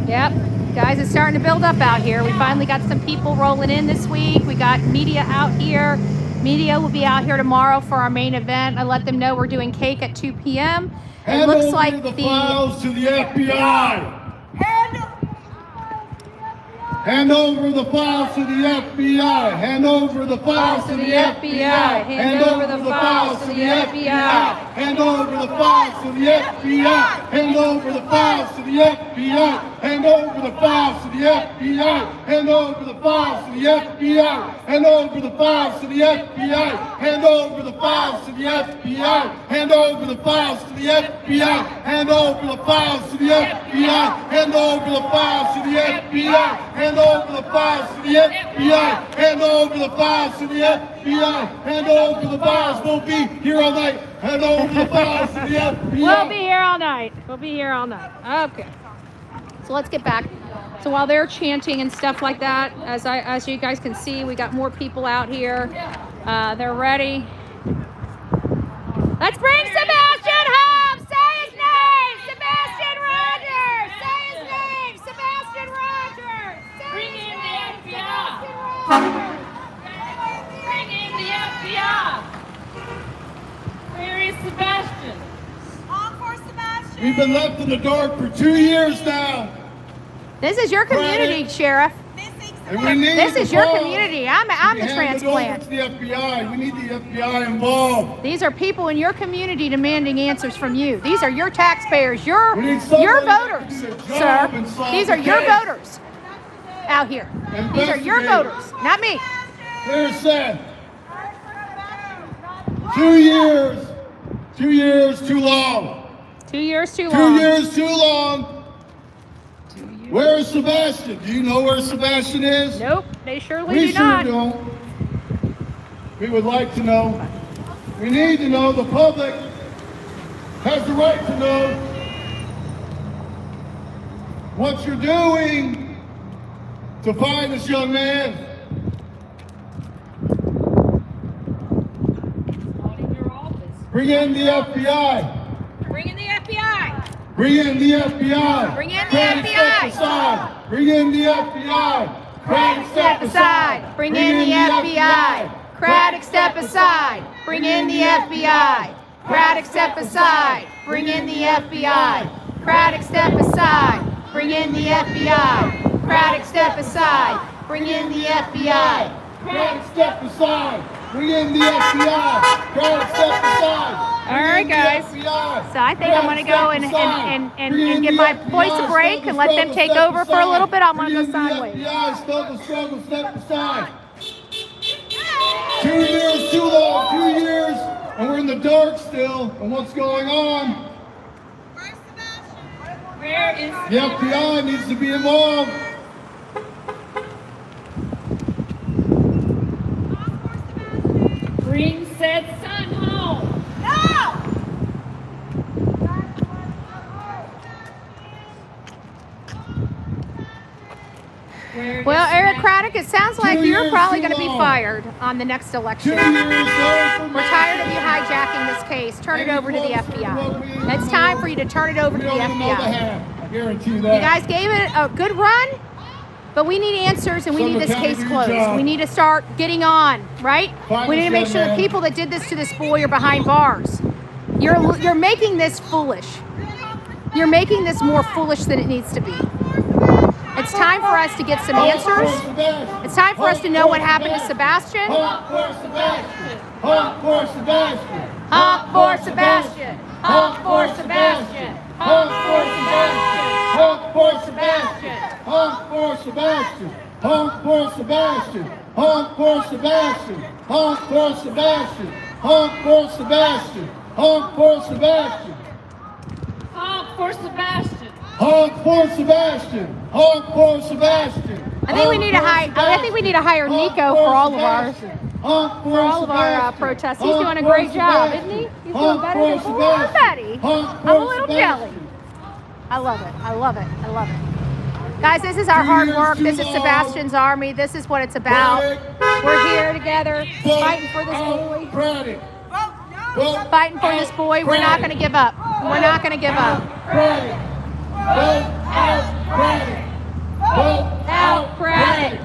Yep. Guys, it's starting to build up out here. We finally got some people rolling in this week. We got media out here. Media will be out here tomorrow for our main event. I let them know we're doing cake at 2 p.m. It looks like the files to the FBI. Hand over the files to the FBI. Hand over the files to the FBI. Hand over the files to the FBI. Hand over the files to the FBI. Hand over the files to the FBI. Hand over the files to the FBI. Hand over the files to the FBI. Hand over the files to the FBI. Hand over the files to the FBI. Hand over the files to the FBI. Hand over the files to the FBI. Hand over the files to the FBI. Hand over the files to the FBI. Hand over the files to the FBI. Hand over the files. We'll be here all night. Hand over the files to the FBI. We'll be here all night. We'll be here all night. Okay. So let's get back. So while they're chanting and stuff like that, as you guys can see, we got more people out here. They're ready. Let's bring Sebastian home. Say his name, Sebastian Rogers. Say his name, Sebastian Rogers. Say Bring his in name. been left in the dark for 2 years now. This is your community, Sheriff. And we need This is the your ball. community. I'm the Hand it over transplant. to the FBI. We need the FBI involved. These are people in your community demanding answers from you. These are your taxpayers, your We need somebody voters, to do a sir. job and solve These the are your case. voters out here. These are your Investigate. voters, not me. Clear said. 2 years. 2 years too long. 2 years too 2 long. years too long. Where is Sebastian? Do you know where Sebastian is? Nope, they surely We do sure not. don't. We would like to know. We need to know. The public has the right to know what you're doing to find this young man. Not in your office. Bring in the FBI. Bring in the FBI. Bring in the FBI. Bring in the Craddock, FBI. step aside. Bring in the FBI. Craddock, Step aside. Bring in the FBI. Craddock, step aside. Bring in the FBI. Craddock, step aside. Bring in the FBI. Craddock, step aside. Bring in the FBI. Craddock, step aside. Bring in the FBI. Craddock, step aside. Bring in the FBI. Craddock, step aside. All right, guys. So I think I'm going to go and give my voice a break and let them take over for a little bit. I'm going to go sideways. Struggle, step aside. 2 years too long, 2 years, and we're in the dark still on what's going on. Where is The FBI needs to be involved. bring said son home? Where Well, is Eric Sebastian? Craddock, it sounds like 2 you're years probably too going to be long. fired on the next 2 election. years, no We're tired of you hijacking this case. Turn it over to the FBI. It's time for you to turn it over We to the don't even know the FBI. half. I guarantee you that. You guys gave it a good run, but we need answers and we need this case closed. We need to start getting on, right? We need to make sure the people that did this to this boy are behind bars. You're making this foolish. You're making this more foolish than it needs to be. It's time for us to get some answers. It's time for us to know what happened to Sebastian. Honk for Sebastian. Honk for Sebastian. Honk for Sebastian. Honk for Sebastian. Honk for Sebastian. Honk for Sebastian. Honk for Sebastian. Honk for Sebastian. Honk for Sebastian. Honk for Sebastian. Honk for Sebastian. Honk for Sebastian. Honk for Sebastian. Honk for Sebastian. Honk for Sebastian. I think we need to hire. I think we need to hire Nico for all of our protests. He's doing a great job, isn't he? He's doing better than poor Betty. I'm a little jelly. I love it. I love it. I love it. Guys, this is our hard work. This is Sebastian's army. This is what it's about. We're here together, fighting for this boy. Fighting for this boy. We're not going to give up. We're not going to give up. Vote out Craddock. Vote Out Craddock.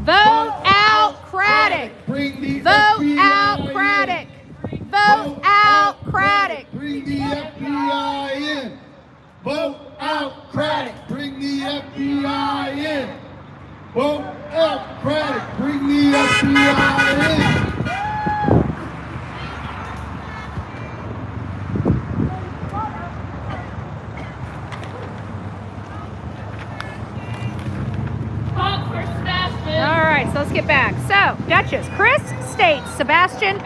Vote out Craddock. Bring the Vote FBI out in. Craddock. Vote out Craddock. Bring the FBI in. Vote out Craddock. Bring the FBI in. Vote out Craddock. Bring the FBI in. Honk for Sebastian. All right, so let's get back. So, Duchess, Chris states Sebastian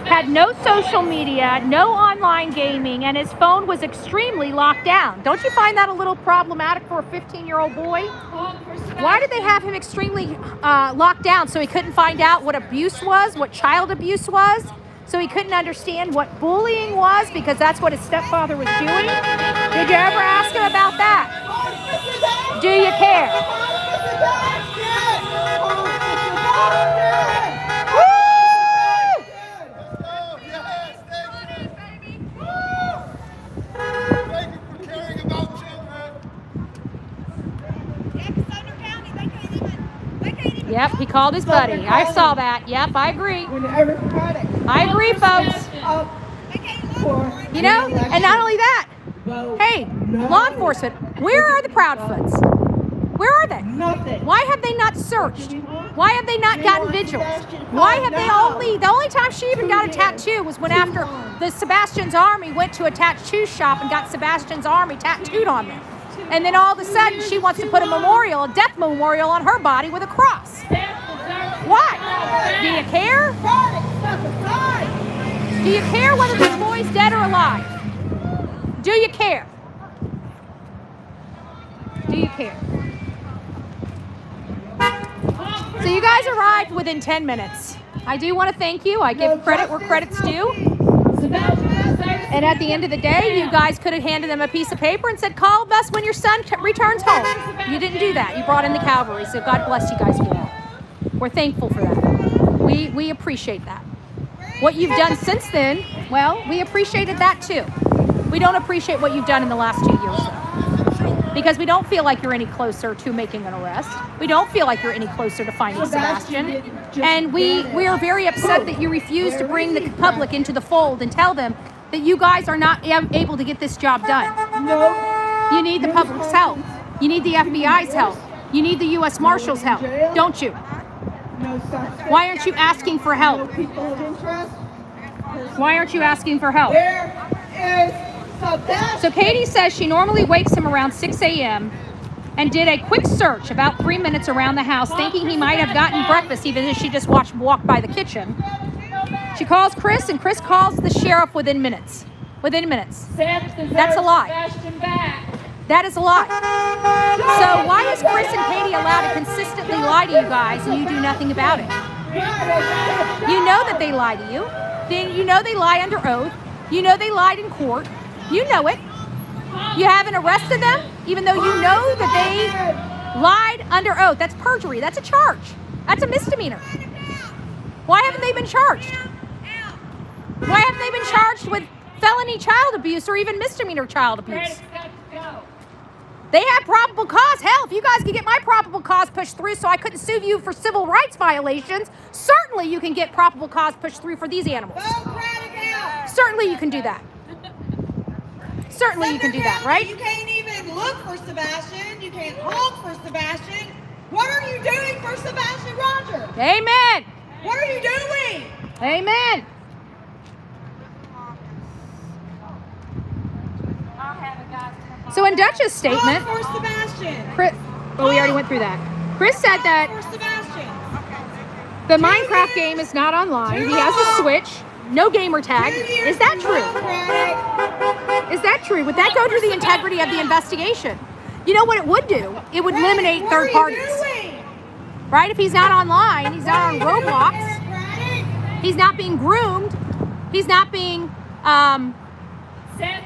had no social media, no online gaming, and his phone was extremely locked down. Don't you find that a little problematic for a 15-year-old boy? Honk for Sebastian. Why did they have him extremely locked down so he couldn't find out what abuse was, what child abuse was? So he couldn't understand what bullying was because that's what his stepfather was doing? Did you ever ask him about that? Do you care? Thank you for caring about children. Yep, he called his buddy. I saw that. Yep, I agree. I agree, folks. You know, and not only that, hey, No. Law enforcement, where are the Proudfoots? Where are they? Nothing. Why have they not searched? Why have they not gotten vigils? Why have they the only time she even got a tattoo was when after the Sebastians Army went to a tattoo shop and got Sebastian's Army tattooed on them. And then all of a sudden she wants to put a death memorial on her body with a cross. Why? Do you care? Do you care whether this boy's dead or alive? Do you care? Do you care? So you guys arrived within 10 minutes. I do want to thank you. I give credit where credit's due. And at the end of the day, you guys could have handed them a piece of paper and said, call us when your son returns home. You didn't do that. You brought in the cavalry, so God bless you guys for that. We're thankful for that. We appreciate that. What you've done since then, well, we appreciated that too. We don't appreciate what you've done in the last 2 years, though, because we don't feel like you're any closer to making an arrest. We don't feel like you're any closer to finding Sebastian. And we are very upset that you refuse to bring the public into the fold and tell them that you guys are not able to get this job done. No. You need the public's help. You need the FBI's help. You need the U.S. Marshals' help, don't you? No suspect. Why aren't you asking for help? No people of interest. Why aren't you asking for help? There is Sebastian. So Katie says she normally wakes him around 6 a.m. and did a quick search about 3 minutes around the house, thinking he might have gotten breakfast, even if she just watched him walk by the kitchen. She calls Chris, and Chris calls the sheriff within minutes. Within minutes. That's a lie. That is a lie. So why is Chris and Katie allowed to consistently lie to you guys and you do nothing about it? You know that they lie to you. You know they lie under oath. You know they lied in court. You know it. You haven't arrested them, even though you know that they lied under oath. That's perjury. That's a charge. That's a misdemeanor. Why haven't they been charged? Why haven't they been charged with felony child abuse or even misdemeanor child abuse? They have probable cause. Hell, if you guys can get my probable cause pushed through so I couldn't sue you for civil rights violations, certainly you can get probable cause pushed through for these animals. Certainly you can do that. Certainly you can do that, right? You can't even look for Sebastian. You can't honk for Sebastian. What are you doing for Sebastian Rogers? Amen. What are you doing? Amen. So in Dutch's statement, Honk for Sebastian. Chris, oh, we already went through that. Chris said that For Sebastian. the Minecraft game is not online. He has a Switch, no gamer tag. Is that true? Is that true? Would that go to the integrity of the investigation? You know what it would do? It would eliminate third parties. Right? If he's not online, he's not on Roblox, he's not being groomed, he's not being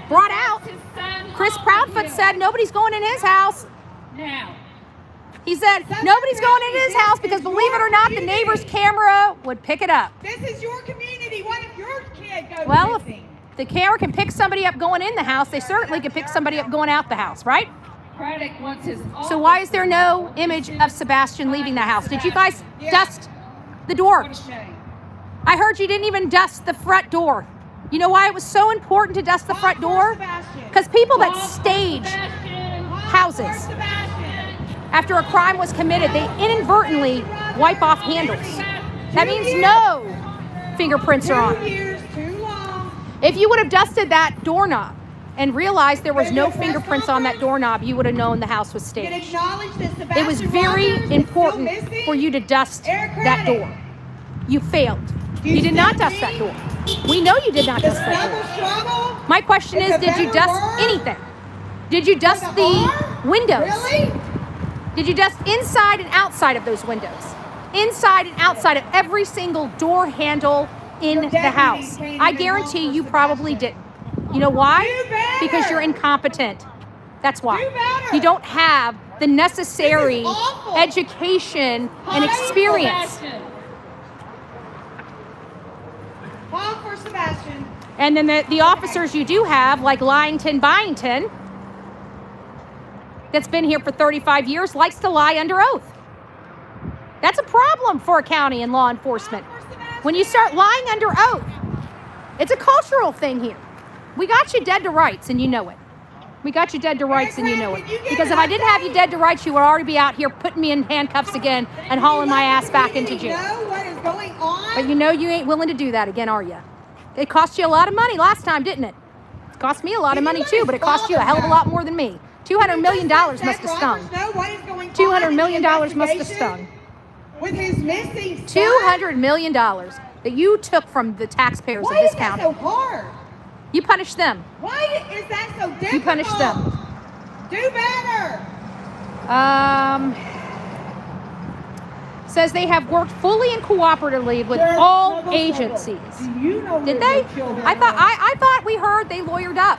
brought out. Chris Proudfoot said nobody's going in his house. Now. He said nobody's going in his house because, believe it or not, the neighbor's camera would pick it up. This is your community. What if your kid goes Well, if missing? the camera can pick somebody up going in the house, they certainly can pick somebody up going out the house, right? Craddock wants his So why is there no image of Sebastian leaving the house? Did you guys dust the door? What a shame. I heard you didn't even dust the front door. You know why it was so important to dust the front door? Because people that stage houses after a crime was committed, they inadvertently wipe off handles. That means no fingerprints are on. If you would have dusted that doorknob and realized there was no fingerprints on that doorknob, you would have known the house was staged. It was very important for you to dust that door. You failed. You did not dust that door. We know you did not dust that door. My question is, did you dust anything? Did you dust the windows? Did you dust inside and outside of those windows? Inside and outside of every single door handle in the house? I guarantee you probably didn't. You know why? Because you're incompetent. That's why. You don't have the necessary education and experience. Honk for Sebastian. And then the officers you do have, like Lyington Byington, that's been here for 35 years, likes to lie under oath. That's a problem for a county and law enforcement. When you start lying under oath, it's a cultural thing here. We got you dead to rights, and you know it. We got you dead to rights and you know it. Because if I didn't have you dead to rights, you would already be out here putting me in handcuffs again and hauling my ass back into jail. Know what is going on? But you know you ain't willing to do that again, are you? It cost you a lot of money last time, didn't it? It cost me a lot of money too, but it cost you a hell of a lot more than me. $200 million must have stung. $200 million must have stung. With his missing son? $200 million that you took from the taxpayers of this county. Why is that so hard? You punished them. Why is that so difficult? You punished them. Do better. Says they have worked fully and cooperatively with all agencies. Did they? I thought we heard they lawyered up.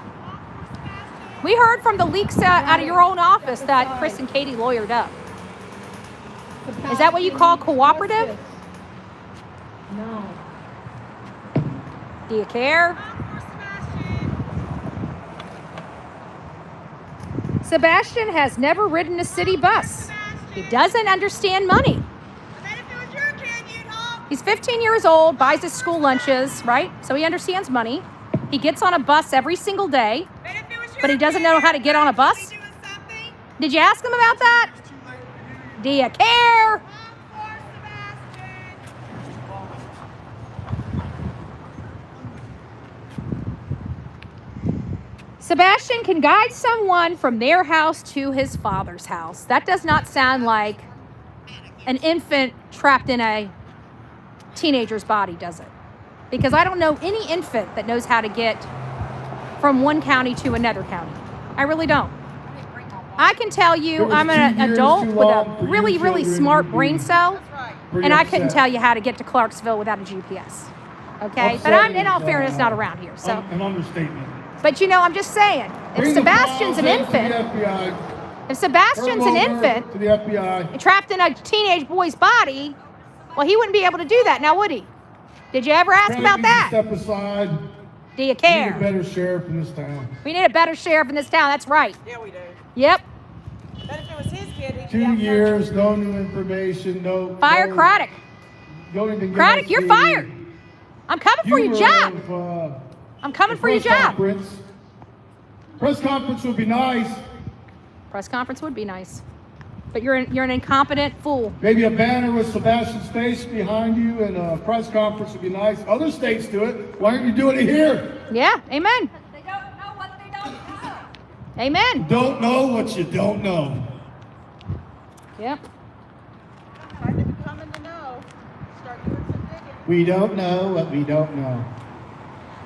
We heard from the leaks out of your own office that Chris and Katie lawyered up. Is that what you call cooperative? No. Do you care? Sebastian has never ridden a city bus. He doesn't understand money. He's 15 years old, buys his school lunches, right? So he understands money. He gets on a bus every single day, but he doesn't know how to get on a bus. Did you ask him about that? Do you care? Sebastian can guide someone from their house to his father's house. That does not sound like an infant trapped in a teenager's body, does it? Because I don't know any infant that knows how to get from one county to another county. I really don't. I can tell you I'm an adult with a really, really smart brain cell, and I couldn't tell you how to get to Clarksville without a GPS. Okay? But I'm, in all fairness, not around here. So. An understatement. But you know, I'm just saying, if Sebastian's an infant, to the FBI. trapped in a teenage boy's body, well, he wouldn't be able to do that now, would he? Did you ever ask about that? Step aside. Do you We care? need a better sheriff in this town. We need a better sheriff in this town. That's right. Yeah, we do. Yep. But if it was his kid, he'd 2 years, no new information, no. Fire no, Craddock. Don't even Craddock, you're fired. I'm coming for your job. I'm coming for your job. Press conference would be nice. Press conference would be nice. But you're an incompetent fool. Maybe a banner with Sebastian's face behind you and a press conference would be nice. Other states do it. Why aren't you doing it here? Yeah, amen. They don't know what they don't know. Amen. Don't know what you don't know. Yep. We don't know what we don't know.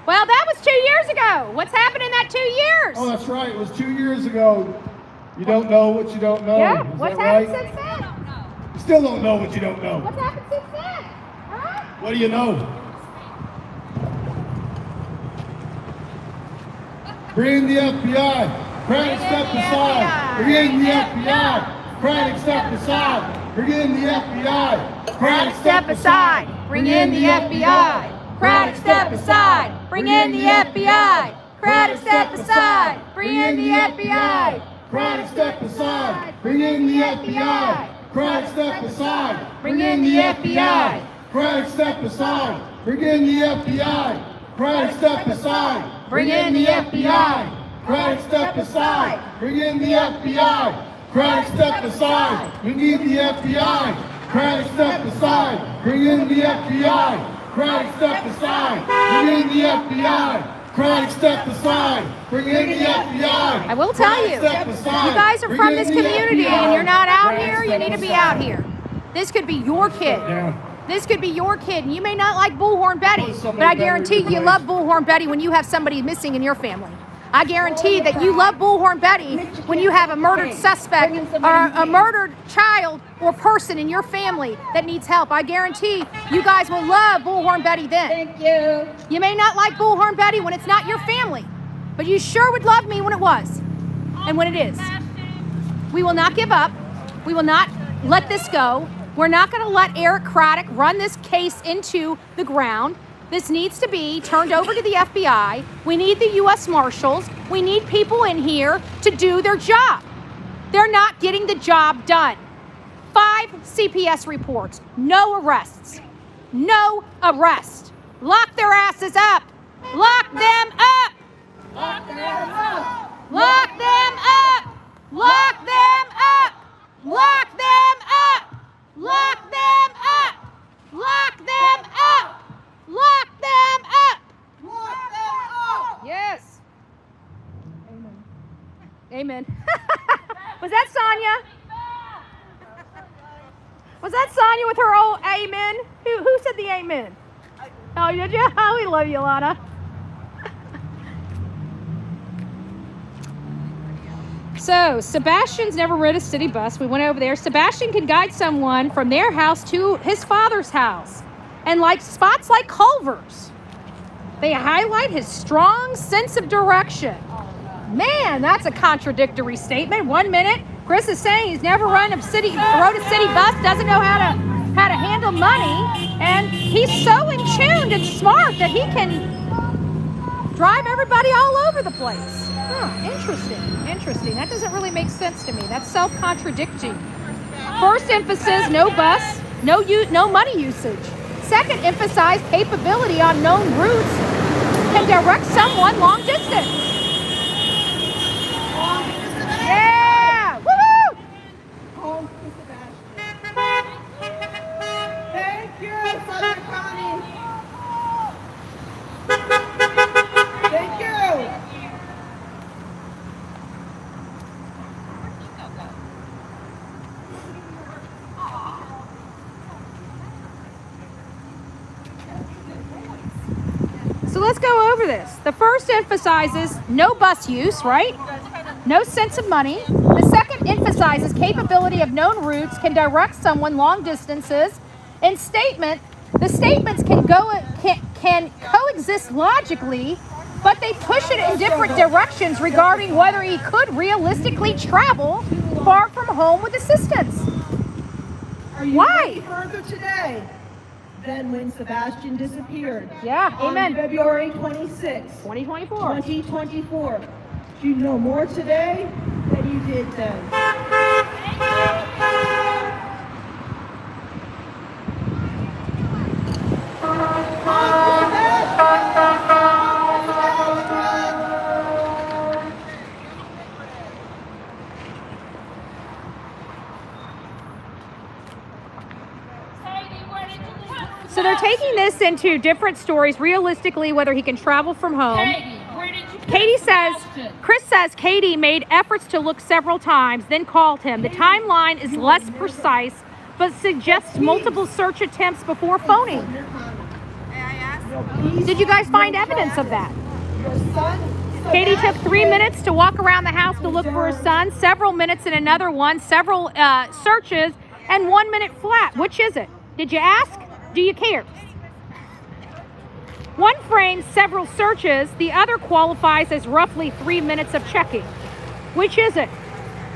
Well, that was 2 years ago. What's happened in that 2 years? Oh, that's right. It was 2 years ago. You don't know what you don't know. Yeah. Is What's that happened right? since then? You still don't know what you don't know. What's happened since then? Huh? What do you know? Bring in the FBI. Craddock, step aside. Bring in the FBI. Craddock, step aside. Bring in the FBI. Craddock, step aside. Bring in the FBI. Craddock, step aside. Bring in the FBI. Craddock, step aside. Bring in the FBI. Craddock, step aside. Bring in the FBI. Craddock, step aside. Bring in the FBI. Craddock, step aside. Bring in the FBI. Craddock, step aside. Bring in the FBI. Craddock, step aside. Bring in the FBI. Craddock, step aside. We need the FBI. Craddock, step aside. Bring in the FBI. Craddock, step aside. Bring in the FBI. Craddock, step aside. Bring in the FBI. I will tell you, you guys are from this community and you're not out here, you need to be out here. This could be your kid. This could be your kid. And you may not like Bullhorn Betty, but I guarantee you love Bullhorn Betty when you have somebody missing in your family. I guarantee that you love Bullhorn Betty when you have a murdered suspect or a murdered child or person in your family that needs help. I guarantee you guys will love Bullhorn Betty then. Thank you. You may not like Bullhorn Betty when it's not your family, but you sure would love me when it was and when it is. We will not give up. We will not let this go. We're not going to let Eric Craddock run this case into the ground. This needs to be turned over to the FBI. We need the U.S. Marshals. We need people in here to do their job. They're not getting the job done. 5 CPS reports. No arrests. No arrest. Lock their asses up. Lock them up. Lock them up. Lock them up! Lock them up! Lock them up! Lock them up! Lock them up! Lock them up! Lock them up! Yes. Amen. Was that Sonia? Was that Sonia with her old amen? Who said the amen? Oh, did you? Oh, we love you, Lana. So, Sebastian's never rode a city bus. We went over there. Sebastian can guide someone from their house to his father's house. And like spots like Culver's, they highlight his strong sense of direction. Man, that's a contradictory statement. 1 minute, Chris is saying he's never rode a city bus, doesn't know how to handle money, and he's so in tune and smart that he can drive everybody all over the place. Huh, interesting. That doesn't really make sense to me. That's self-contradicting. First emphasis, no bus, no money usage. Second, emphasize capability on known routes can direct someone long distance. Yeah! Woohoo! Home to Sebastian. Thank you, Sumner County. Thank you. So let's go over this. The first emphasizes no bus use, right? No sense of money. The second emphasizes capability of known routes can direct someone long distances. In the statements can coexist logically, but they push it in different directions regarding whether he could realistically travel far from home with assistance. Are you Why? ready further today than when Sebastian disappeared? Yeah, amen. On February 26, 2024. 2024. You know more today than you did then. So they're taking this into different stories, realistically, whether he can travel from home. Chris says Katie made efforts to look several times, then called him. The timeline is less precise, but suggests multiple search attempts before phoning. Did you guys find evidence of that? Katie took 3 minutes to walk around the house to look for her son, several minutes in another one, several searches, and 1 minute flat. Which is it? Did you ask? Do you care? One frames several searches, the other qualifies as roughly 3 minutes of checking. Which is it?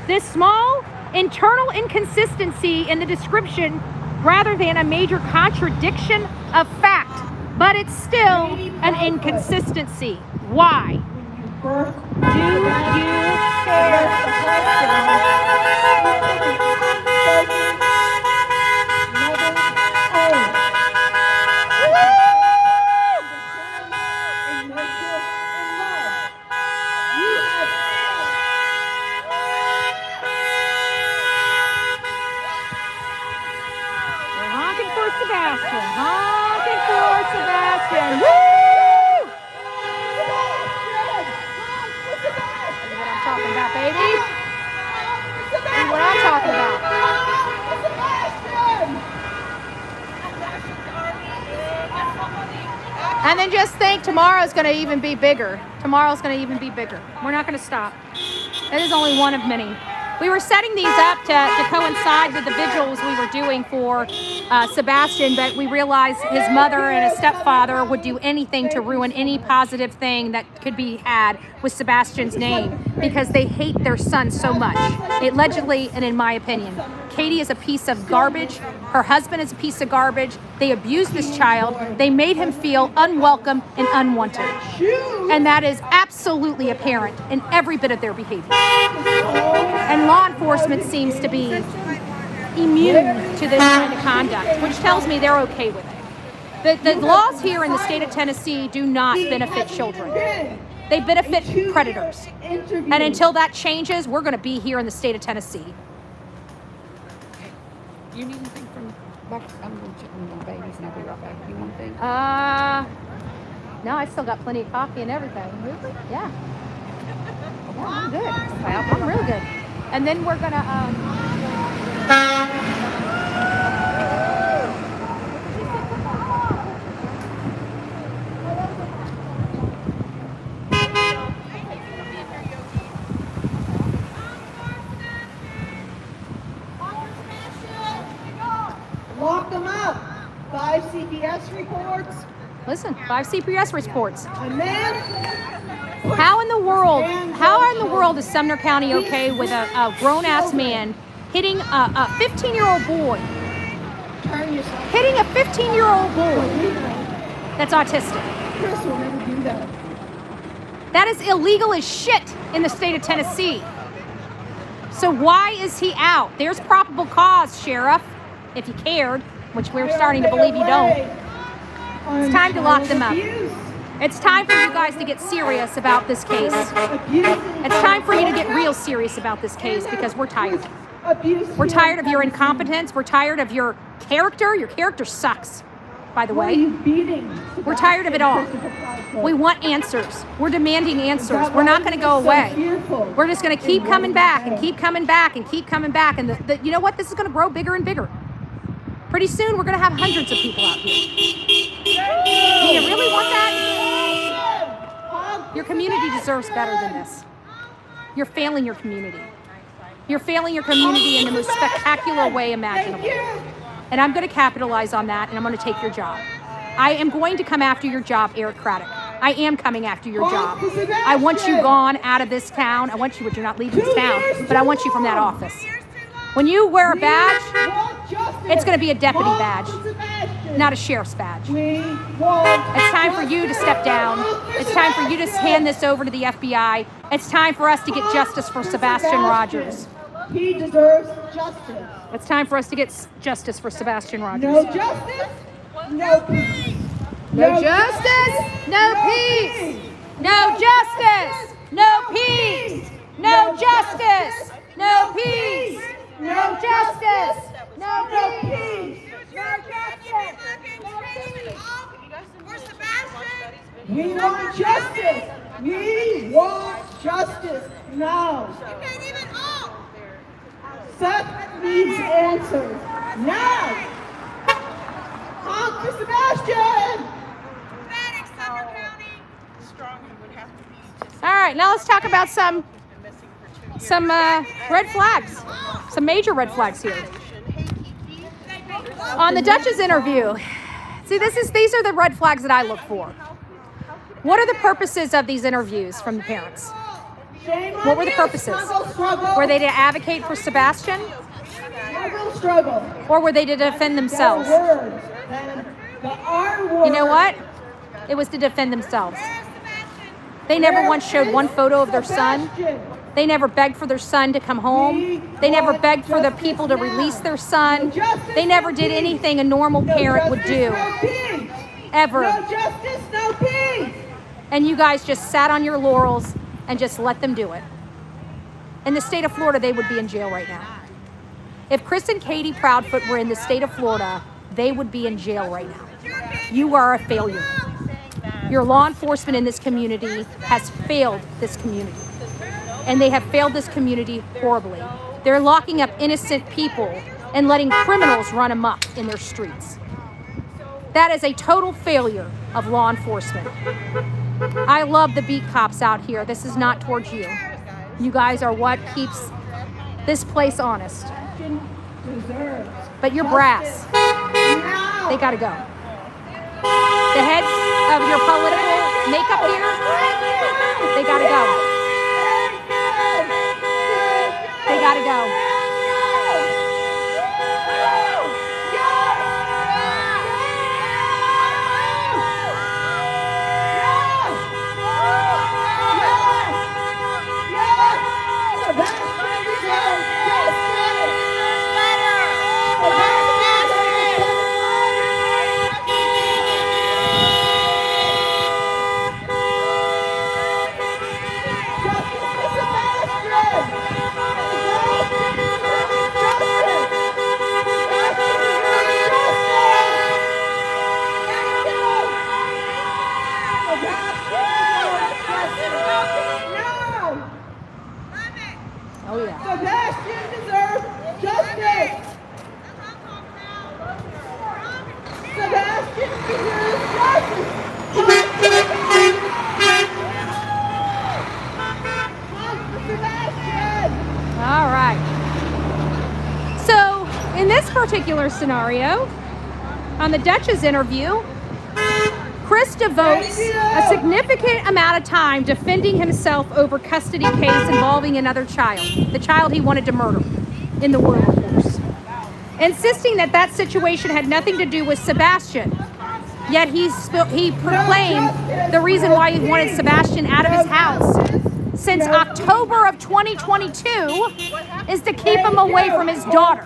This small internal inconsistency in the description rather than a major contradiction of fact, but it's still an inconsistency. Why? Do you Honking for Sebastian. Woo! See what I'm talking about, baby? See what I'm talking about. And then just think tomorrow's going to even be bigger. Tomorrow's going to even be bigger. We're not going to stop. It is only one of many. We were setting these up to coincide with the vigils we were doing for Sebastian, but we realized his mother and his stepfather would do anything to ruin any positive thing that could be had with Sebastian's name because they hate their son so much. Allegedly, and in my opinion, Katie is a piece of garbage. Her husband is a piece of garbage. They abused this child. They made him feel unwelcome and unwanted. And that is absolutely apparent in every bit of their behavior. And law enforcement seems to be immune to this kind of conduct, which tells me they're okay with it. The laws here in the state of Tennessee do not benefit children. They benefit a 2-year predators. interview. And until that changes, we're going to be here in the state of Tennessee. You need anything from back? I'm going to check on the babies and I'll be right back. You want anything? No, I still got plenty of coffee and everything. Really? Yeah. Yeah, I'm good. I'm real good. And then we're going to, Lock them up. 5 CPS reports. listen, 5 CPS reports. A man. How in the world is Sumner County okay with a grown-ass man hitting a 15-year-old boy? Turn yourself. Hitting a 15-year-old boy that's autistic. Chris will never do that. That is illegal as shit in the state of Tennessee. So why is he out? There's probable cause, Sheriff, if you cared, which we're starting to believe you don't. It's time to lock them up. It's time for you guys to get serious about this case. It's time for you to get real serious about this case because we're tired. We're tired of your incompetence. We're tired of your character. Your character sucks, by the way. We're tired of it all. We want answers. We're demanding answers. We're not going to go away. We're just going to keep coming back and keep coming back and keep coming back. And you know what? This is going to grow bigger and bigger. Pretty soon, we're going to have hundreds of people out here. Do you really want that? Your community deserves better than this. You're failing your community. You're failing your community in the most spectacular way imaginable. And I'm going to capitalize on that, and I'm going to take your job. I am going to come after your job, Eric Craddock. I am coming after your job. I want you gone out of this town. I want you, but you're not leaving this town, but I want you from that office. When you wear a badge, it's going to be a deputy badge, not a sheriff's badge. It's time for you to step down. It's time for you to hand this over to the FBI. It's time for us to get justice for Sebastian Rogers. He deserves justice. It's time for us to get justice for Sebastian Rogers. No justice, no peace. No justice, no peace. No justice, no peace. No justice, no peace. No justice, no peace. No justice. We want justice. We want justice now. Seth needs answers now. Honk for Sebastian. All right, now let's talk about some red flags, some major red flags here. On the Dutch's interview, see, these are the red flags that I look for. What are the purposes of these interviews from the parents? What were the purposes? Were they to advocate for Sebastian? Or were they to defend themselves? You know what? It was to defend themselves. They never once showed one photo of their son. They never begged for their son to come home. They never begged for the people to release their son. They never did anything a normal parent would do. Ever. No justice, no peace. And you guys just sat on your laurels and just let them do it. In the state of Florida, they would be in jail right now. If Chris and Katie Proudfoot were in the state of Florida, they would be in jail right now. You are a failure. Your law enforcement in this community has failed this community. And they have failed this community horribly. They're locking up innocent people and letting criminals run amok in their streets. That is a total failure of law enforcement. I love the beat cops out here. This is not towards you. You guys are what keeps this place honest. But you're brass. They gotta go. The heads of your political makeup here, they gotta go. They gotta go. Sebastian deserves justice. Sebastian deserves justice. Honk for Sebastian. All right. So, in this particular scenario, on the Dutch's interview, Chris devotes a significant amount of time defending himself over custody case involving another child, the child he wanted to murder in the world, of course, insisting that that situation had nothing to do with Sebastian. Yet he proclaimed the reason why he wanted Sebastian out of his house since October of 2022 is to keep him away from his daughter.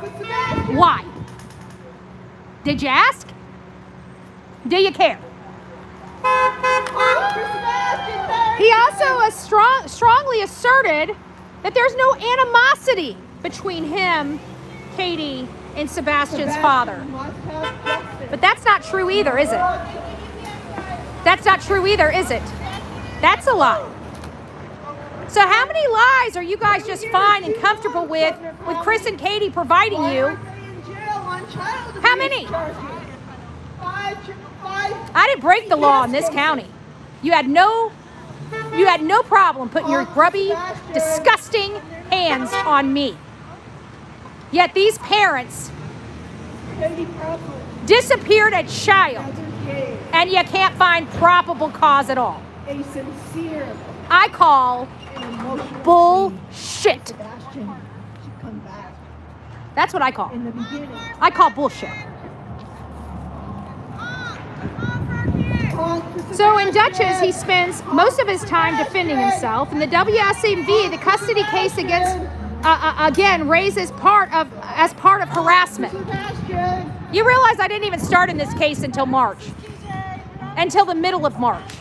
Why? Did you ask? Do you care? He also strongly asserted that there's no animosity between him, Katie, and Sebastian's father. But that's not true either, is it? That's not true either, is it? That's a lie. So how many lies are you guys just fine and comfortable with Chris and Katie providing you? How many? I didn't break the law in this county. You had no problem putting your grubby, disgusting hands on me. Yet these parents disappeared a child, and you can't find probable cause at all. I call bullshit. That's what I call. I call bullshit. So in Dutch's, he spends most of his time defending himself. In the WSMV, the custody case against again raised as part of harassment. You realize I didn't even start in this case until until the middle of March.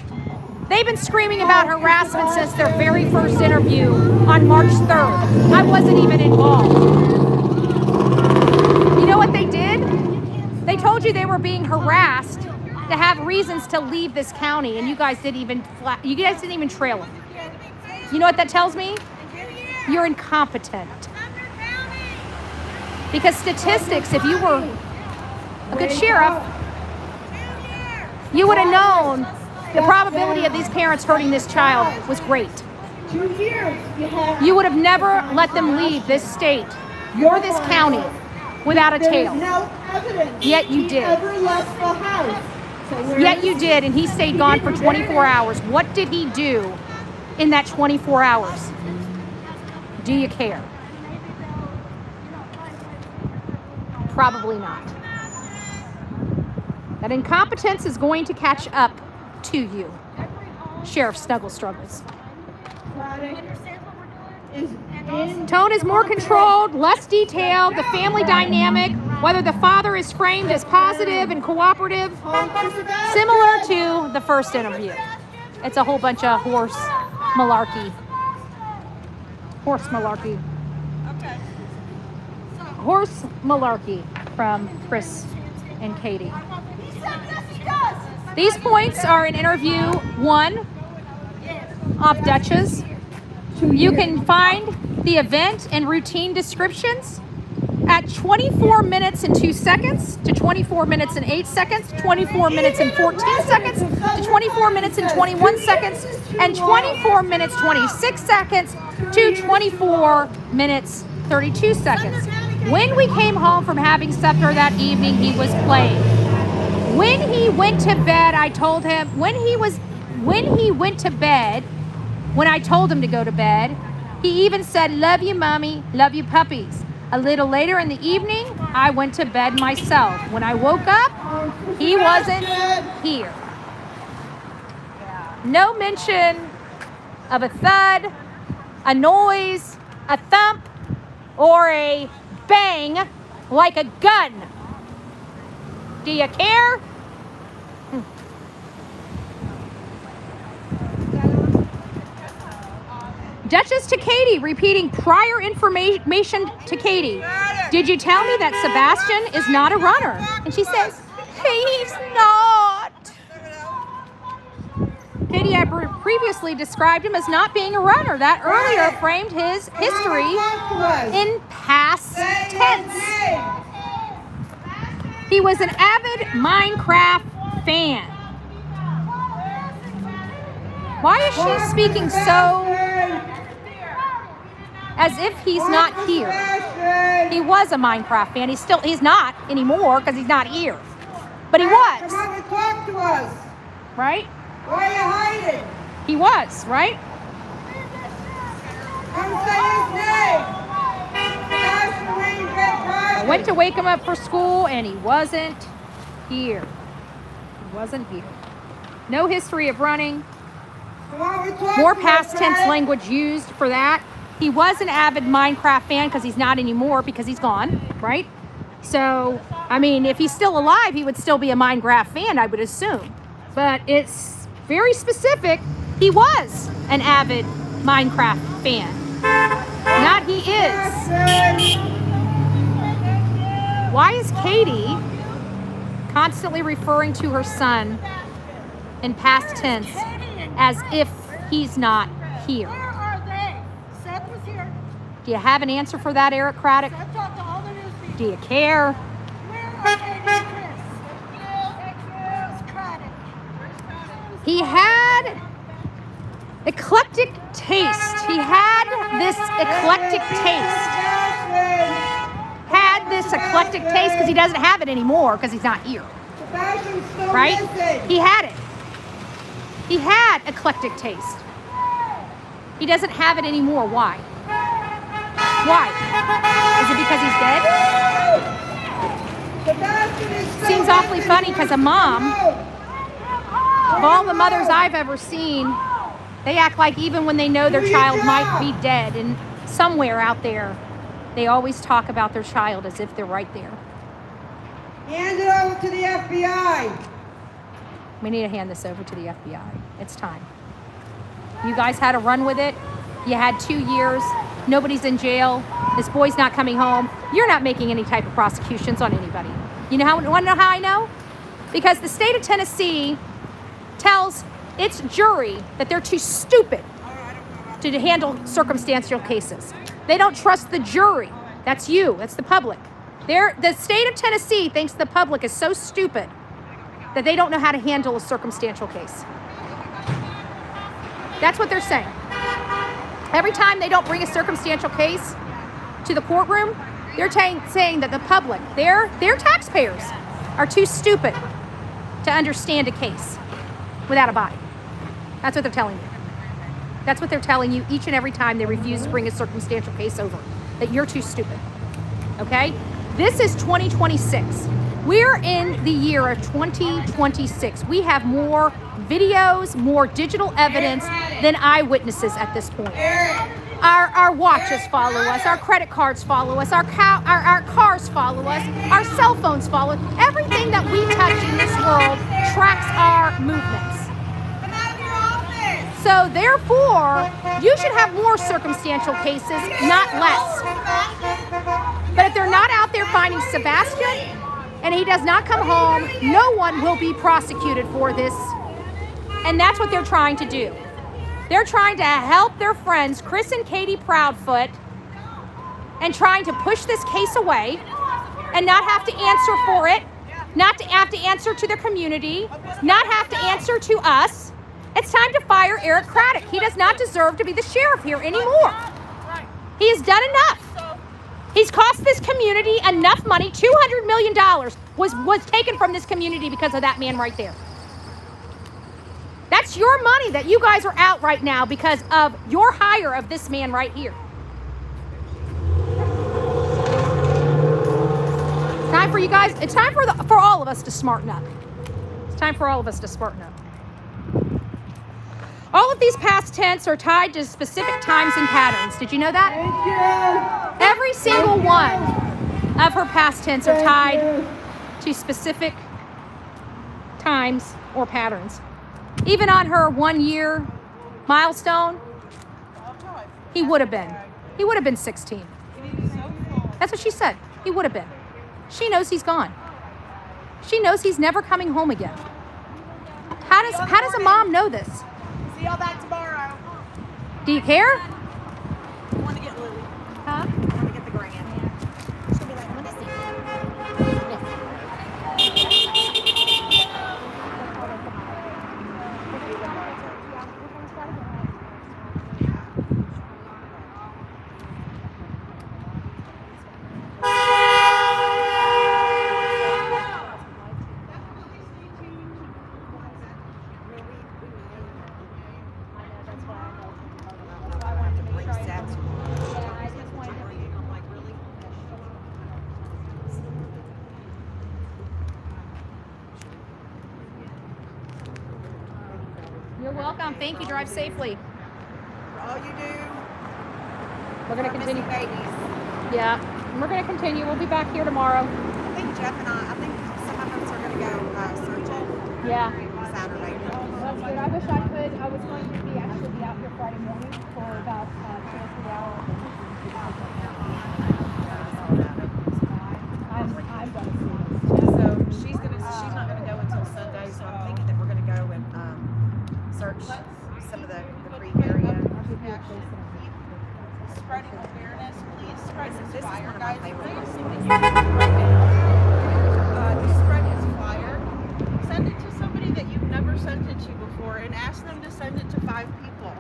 They've been screaming about harassment since their very first interview on March 3rd. I wasn't even involved. You know what they did? They told you they were being harassed to have reasons to leave this county, and you guys didn't even trail them. You know what that tells me? You're incompetent. Because statistics, if you were a good sheriff, you would have known the probability of these parents hurting this child was great. 2 years. You would have never let them leave this state or this county without a tail. No evidence. Yet you did. Ever left the house. Yet you did, and he stayed gone for 24 hours. What did he do in that 24 hours? Do you care? Probably not. That incompetence is going to catch up to you, Sheriff Snuggle Struggles. Tone is more controlled, less detailed, the family dynamic, whether the father is framed as positive and cooperative, similar to the first interview. It's a whole bunch of horse malarkey. Horse malarkey from Chris and Katie. These points are in interview 1 of Dutch's. You can find the event and routine descriptions at 24 minutes and 2 seconds to 24 minutes and 8 seconds, 24 minutes and 14 seconds to 24 minutes and 21 seconds, and 24 minutes 26 seconds to 24 minutes 32 seconds. When we came home from having supper that evening, he was playing. When he went to bed, I told him, when I told him to go to bed, he even said, "Love you, mommy, love you, puppies." A little later in the evening, I went to bed myself. When I woke up, he wasn't here. No mention of a thud, a noise, a thump, or a bang like a gun. Do you care? Duchess to Katie, repeating prior information to Katie. "Did you tell me that Sebastian is not a runner?" And she says, "He's not." Katie had previously described him as not being a runner. That earlier framed his history in past tense. He was an avid Minecraft fan. Why is she speaking so as if he's not here? He was a Minecraft fan. He's not anymore because he's not here. But he was. Come on and talk to us. Right? Why are you hiding? He was, right? Come say his name. Sebastian, where you been? I went to wake him up for school and he wasn't here. He wasn't here. No history of running. Come on, we talk More to past us, tense right? language used for that. He was an avid Minecraft fan because he's not anymore because he's gone, right? So, I mean, if he's still alive, he would still be a Minecraft fan, I would assume. But it's very specific. He was an avid Minecraft fan. Not he is. Why is Katie constantly referring to her son in past tense as if he's not here? Where are they? Seth was here. Do you have an answer for that, Eric Craddock? Seth talked to all the news people. Do you care? Where are they, Chris? Where's Craddock? He had eclectic taste. He had this eclectic taste. Had this eclectic taste because he doesn't have it anymore because he's not here. Sebastian's still Right? missing. He had it. He had eclectic taste. He doesn't have it anymore. Why? Why? Is it because he's dead? Sebastian is still Seems awfully missing. funny because a mom, of all the mothers I've ever seen, they act like even when they know their child might be dead and somewhere out there, they always talk about their child as if they're right there. Hand it over to the FBI. We need to hand this over to the FBI. It's time. You guys had a run with it. You had 2 years. Nobody's in jail. This boy's not coming home. You're not making any type of prosecutions on anybody. You know how? Want to know how I know? Because the state of Tennessee tells its jury that they're too stupid to handle circumstantial cases. They don't trust the jury. That's you. That's the public. The state of Tennessee thinks the public is so stupid that they don't know how to handle a circumstantial case. That's what they're saying. Every time they don't bring a circumstantial case to the courtroom, they're saying that the public, their taxpayers, are too stupid to understand a case without a body. That's what they're telling you. That's what they're telling you each and every time they refuse to bring a circumstantial case over, that you're too stupid. Okay? This is 2026. We're in the year of 2026. We have more videos, more digital evidence than eyewitnesses at this point. Our watches follow us, our credit cards follow us, our cars follow us, our cell phones follow us. Everything that we touch in this world tracks our movements. So therefore, you should have more circumstantial cases, not less. But if they're not out there finding Sebastian and he does not come home, no one will be prosecuted for this. And that's what they're trying to do. They're trying to help their friends, Chris and Katie Proudfoot, and trying to push this case away and not have to answer for it, not to have to answer to the community, not have to answer to us. It's time to fire Eric Craddock. He does not deserve to be the sheriff here anymore. He has done enough. He's cost this community enough money. $200 million was taken from this community because of that man right there. That's your money that you guys are out right now because of your hire of this man right here. It's time for you guys. It's time for all of us to smarten up. It's time for all of us to smarten up. All of these past tense are tied to specific times and patterns. Did you know that? Thank you. Every single one of her past tense are tied to specific times or patterns. Even on her 1 year milestone, he would have been 16. That's what she said. He would have been. She knows he's gone. She knows he's never coming home again. How does a mom know this? See y'all back tomorrow. Do you care? I want to get Lily. Huh? I want to get the grand. She'll be like, I want to see you. You're welcome. Thank you. Drive safely. All you do. We're going to continue. Babies. Yeah. We're going to continue. We'll be back here tomorrow. I think Jeff and I think some of us are going to go searching Yeah. Saturday. That's good. I wish I could. I was going to be out here Friday morning for about 2 or 3 hours. I'm going to see this. So she's not gonna go until Sunday. So I'm thinking that we're gonna go and search some of the creek area. Spreading awareness, please spread This this is flyer, one of my guys. favorite Please ones. see that you can right now. Just spread this flyer. Send it to somebody that you've never sent it to before, and ask them to send it to 5 people.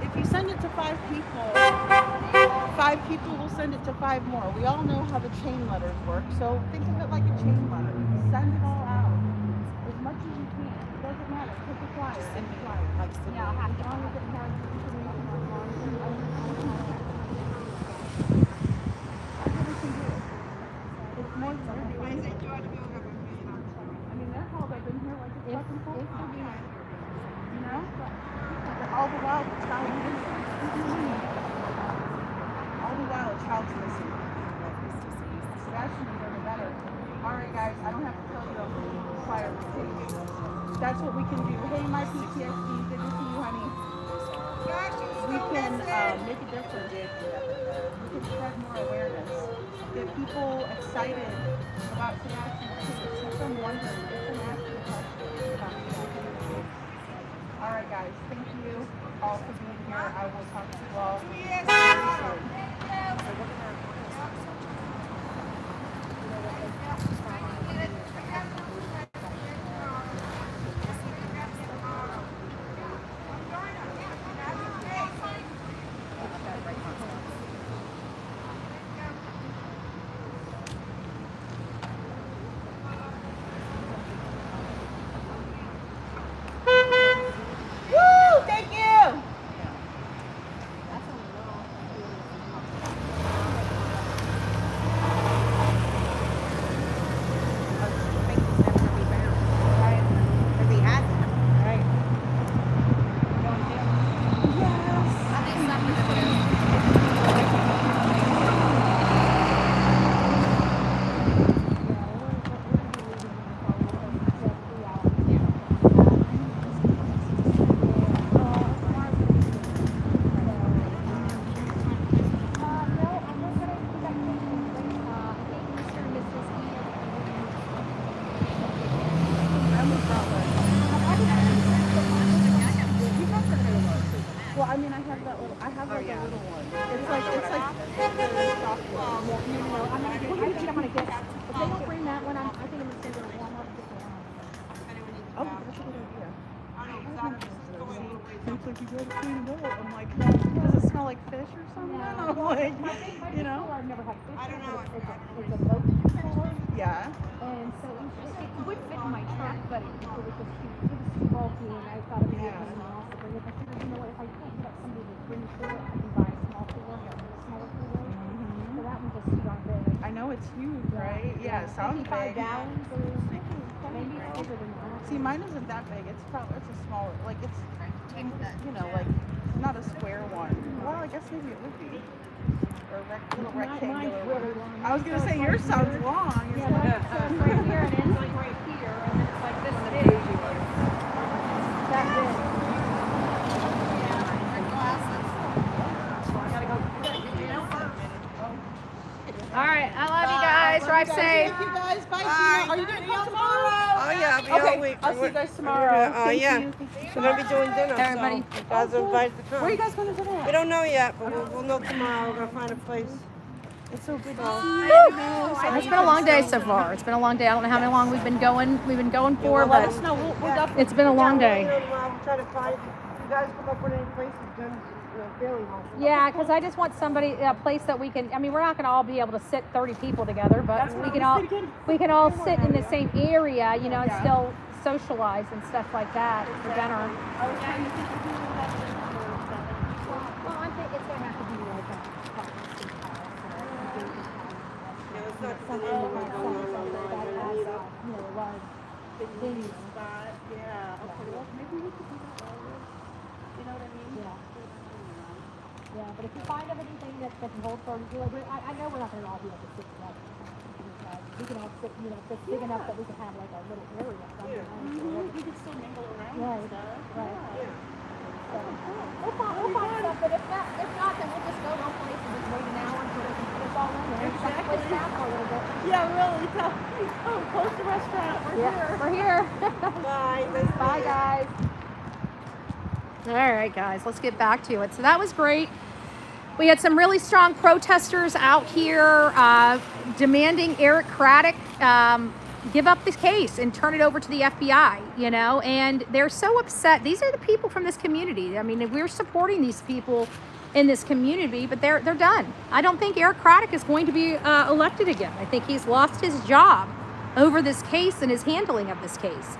If you send it to 5 people, 5 people will send it to 5 more. We all know how the chain letters work, so think of it like a chain letter. Send it all out as much as you can. It doesn't matter. Pick a flyer. Send me flyer. like Yeah, I'll have As to. long as it has information online. It's more than I mean, they're hauled up in here like it's fucking full. You know? All the while, the child is missing. All the while, a child's missing. Sebastian is over better. All right, guys, I don't have to tell you the fire page. That's what we can do. Hey, my PTSD, good to see you, honey. We can make a difference. We can spread more awareness. Get people excited about Sebastian's case. Get them wondering. Get them asking questions about Sebastian's case. All right, guys. Thank you all for being here. I will talk to you all very soon. Woo! Thank you! Well, I mean, I have that little. I have like a little one. It's like the soft one. Well, you know, I'm gonna get. If they don't bring that one, I think I'm just gonna warm up just around. Oh, that's a good idea. Seems like you gotta clean it up. I'm like, does it smell like fish or something? I'm like, you know. I've never had fish. I don't know. It's a boat store. Yeah. And so it would fit in my truck, but it was just too bulky, and I thought it would be also bring it. I figured, you know what, if I can't get somebody to bring it to it, I can buy a small cooler, a smaller cooler. So that one just too darn big. I know it's huge, right? Yeah, it sounds 55 big. gallons or maybe bigger than that. See, mine isn't that big. It's probably a smaller, like it's, you know, like not a square one. Well, I guess maybe it would be. Or a little rectangular Mine's really one. long. I was gonna say yours sounds long. Yeah, mine's right here and ends like right here, and then it's like this big. That big. All right, I love you guys. Drive safe. Thank you guys. Bye. Gina. Are you going to come tomorrow? Oh yeah, I'll be all week. I'll see you guys tomorrow. Oh yeah. We're gonna be doing dinner. Everybody. So you guys are invited to come. Where are you guys going to dinner at? We don't know yet, but we'll know tomorrow. We're gonna find a place. It's so good to It's been a long day so far. It's been a long day. I don't know how long we've been going for, Let but us know. We'll definitely. it's been a long day. We'll try to find. You guys come up with any places, done, fairly long. Yeah, because I just want a place that we can. I mean, we're not going to all be able to sit 30 people together, but we can all sit in the same area, and still socialize and stuff like that for dinner. I was trying to think of people that Well, I think it's going to have to be like a Yeah, but if you find of anything that can hold 30, I know we're not going to all be able to sit together. We can all sit, if it's big enough that we can have like a little area. we could still mingle around and stuff. Right. So, we'll find stuff, but if not, then we'll just go to one place and just wait an hour until we can put us all in there and shut the place down for a little bit. Yeah, really. Close the restaurant. We're here. Bye. Bye, guys. All right, guys, let's get back to it. So that was great. We had some really strong protesters out here demanding Eric Craddock give up this case and turn it over to the FBI, and they're so upset. These are the people from this community. I mean, we're supporting these people in this community, but they're done. I don't think Eric Craddock is going to be elected again. I think he's lost his job over this case and his handling of this case.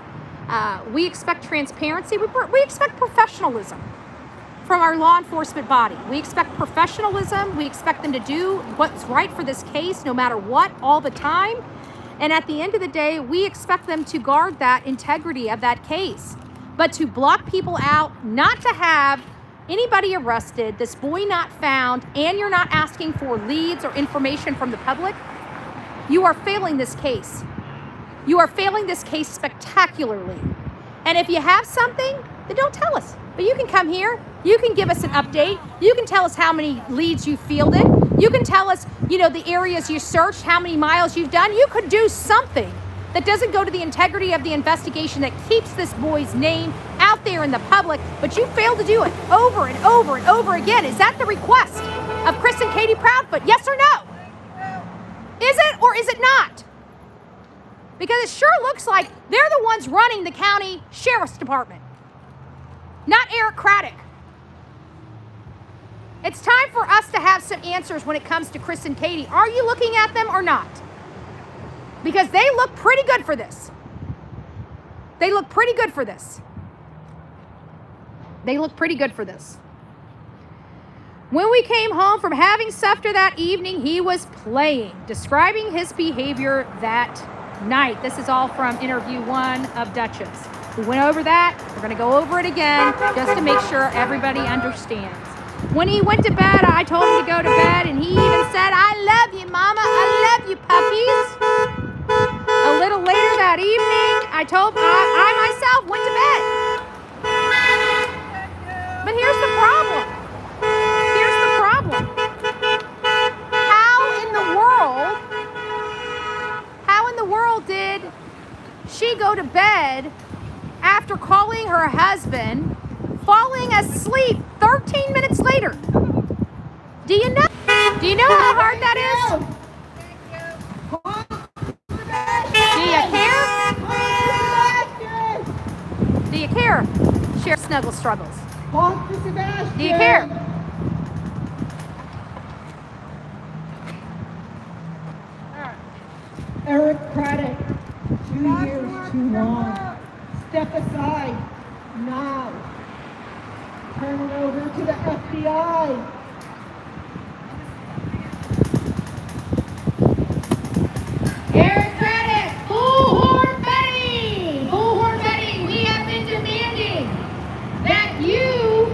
We expect transparency. We expect professionalism from our law enforcement body. We expect professionalism. We expect them to do what's right for this case, no matter what, all the time. And at the end of the day, we expect them to guard that integrity of that case. But to block people out, not to have anybody arrested, this boy not found, and you're not asking for leads or information from the public, you are failing this case. You are failing this case spectacularly. And if you have something, then don't tell us. But you can come here. You can give us an update. You can tell us how many leads you fielded. You can tell us, the areas you searched, how many miles you've done. You could do something that doesn't go to the integrity of the investigation, that keeps this boy's name out there in the public, but you failed to do it over and over and over again. Is that the request of Chris and Katie Proudfoot? Yes or no? Is it or is it not? Because it sure looks like they're the ones running the county sheriff's department, not Eric Craddock. It's time for us to have some answers when it comes to Chris and Katie. Are you looking at them or not? Because they look pretty good for this. They look pretty good for this. They look pretty good for this. When we came home from having supper that evening, he was playing, describing his behavior that night. This is all from interview 1 of Duchess. We went over that. We're going to go over it again just to make sure everybody understands. When he went to bed, I told him to go to bed, and he even said, "I love you, Mama. I love you, puppies." A little later that evening, I myself went to bed. But here's the problem. Here's the problem. How in the world did she go to bed after calling her husband, falling asleep 13 minutes later? Do you know how hard that is? Do you care? Share snuggle struggles. Honk for Sebastian. Do you care? Eric Craddock, 2 years too long. Step aside now. Turn it over to the FBI. Eric Craddock, bullhorn betting! Bullhorn betting, we have been demanding that you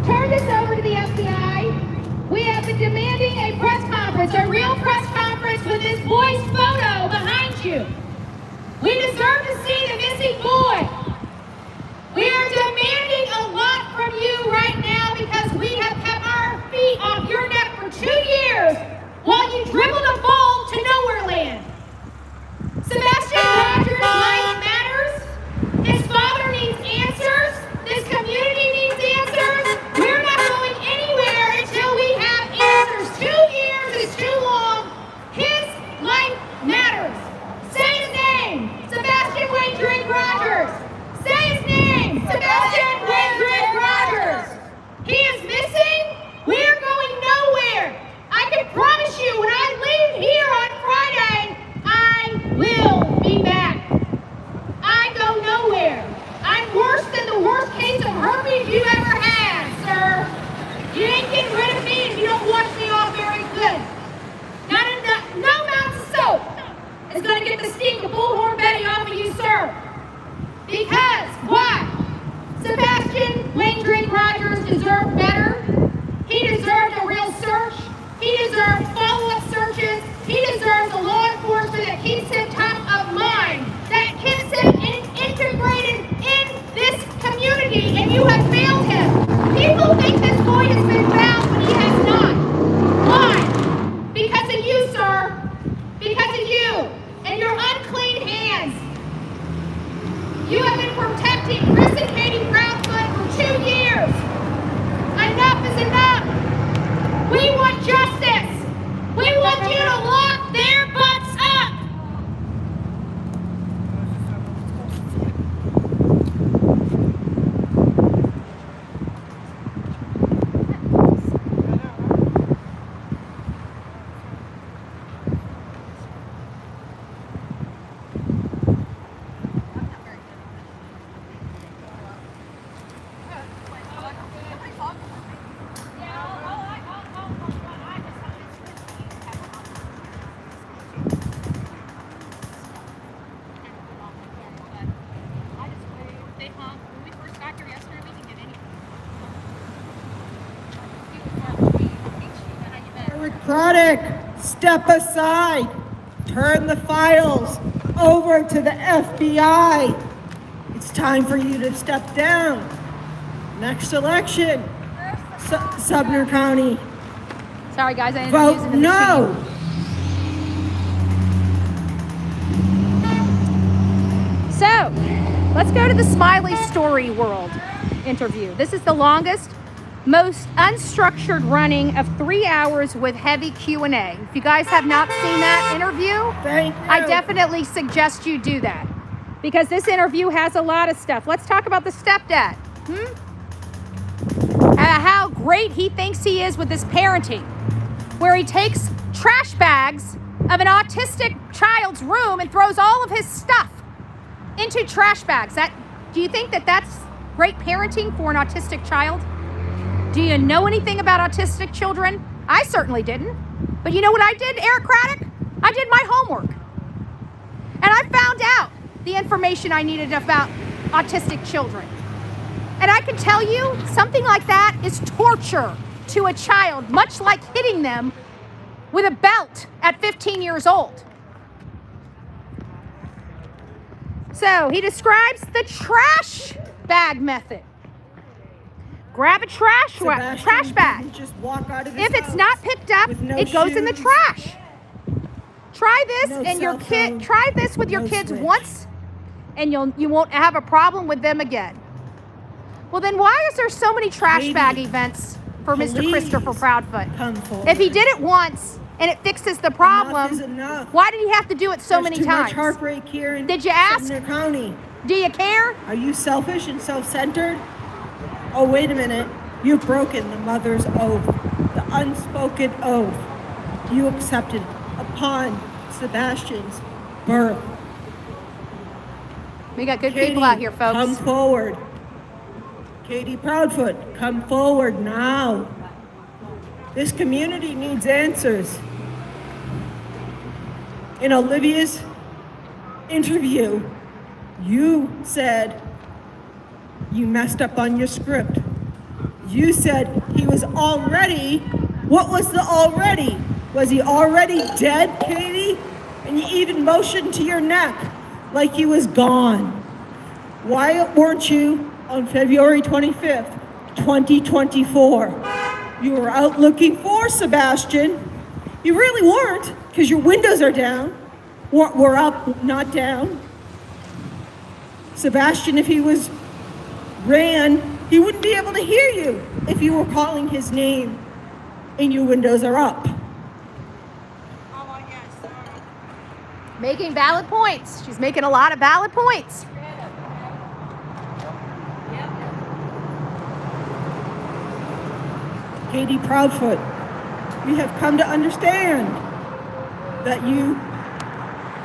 turn this over to the FBI. We have been demanding a press conference, a real press conference with this boy's photo behind you. We deserve to see the missing boy. We are demanding a lot from you right now because we have kept our feet off your neck for 2 years while you dribbled a ball is going to get the stink of Bullhorn Betty off of you, sir. Because why? Sebastian Wayne Drake Rogers deserved better. He deserved a real search. He deserved follow-up searches. He deserves a law enforcement that keeps him top of mind, that keeps him integrated in this community, and you have failed him. People think this boy has been found when he has not. Why? Because of you, sir. Because of you and your unclean hands. You have been protecting Chris and Katie Proudfoot for 2 years. Enough is enough. We want justice. We want you to lock their butts up. Democratic, step aside. Turn the files over to the FBI. It's time for you to step down. Next election, Sumner County. Sorry, guys, I ended up using Vote the no. machine. So, let's go to the Smiley Story World interview. This is the longest, most unstructured running of 3 hours with heavy Q&A. If you guys have not seen that interview, I definitely suggest you do that, because this interview has a lot of stuff. Let's talk about the stepdad. How great he thinks he is with this parenting, where he takes trash bags of an autistic child's room and throws all of his stuff into trash bags. Do you think that that's great parenting for an autistic child? Do you know anything about autistic children? I certainly didn't. But you know what I did, Eric Craddock? I did my homework. And I found out the information I needed about autistic children. And I can tell you, something like that is torture to a child, much like hitting them with a belt at 15 years old. So he describes the trash bag method. Grab a trash bag. Just walk out of his if it's not picked up, it goes in the trash. Try this and your kid. Try this with your kids once, and you won't have a problem with them again. Well, then why is there so many trash bag events for Mr. Christopher Proudfoot? If he did it once and it fixes the problem, why did he have to do it so many times? There's too much heartbreak here in Did you ask? Sumner County. Do you care? Are you selfish and self-centered? Oh, wait a minute. You've broken the mother's oath, the unspoken oath you accepted upon Sebastian's birth. We got good people out here, folks. Come forward. Katie Proudfoot, come forward now. This community needs answers. In Olivia's interview, you said you messed up on your script. You said he was already, what was the already? Was he already dead, Katie? And you even motioned to your neck like he was gone. Why weren't you on February 25th, 2024? You were out looking for Sebastian. You really weren't, because your windows are down. We're up, not down. Sebastian, if he ran, he wouldn't be able to hear you if you were calling his name and your windows are up. Making valid points. She's making a lot of valid points. Katie Proudfoot, we have come to understand that you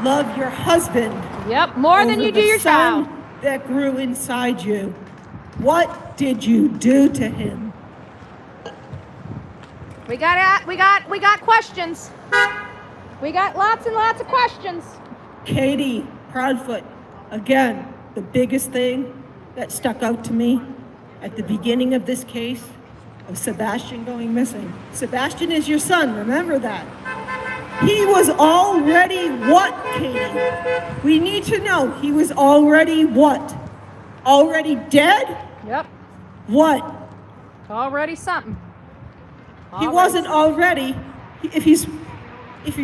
love your husband. Yep, more than you do your child. That grew inside you. What did you do to him? We got questions. We got lots and lots of questions. Katie Proudfoot, again, the biggest thing that stuck out to me at the beginning of this case of Sebastian going missing. Sebastian is your son, remember that. He was already what, Katie? We need to know, he was already what? Already dead? Yep. What? Already something. He wasn't already, if he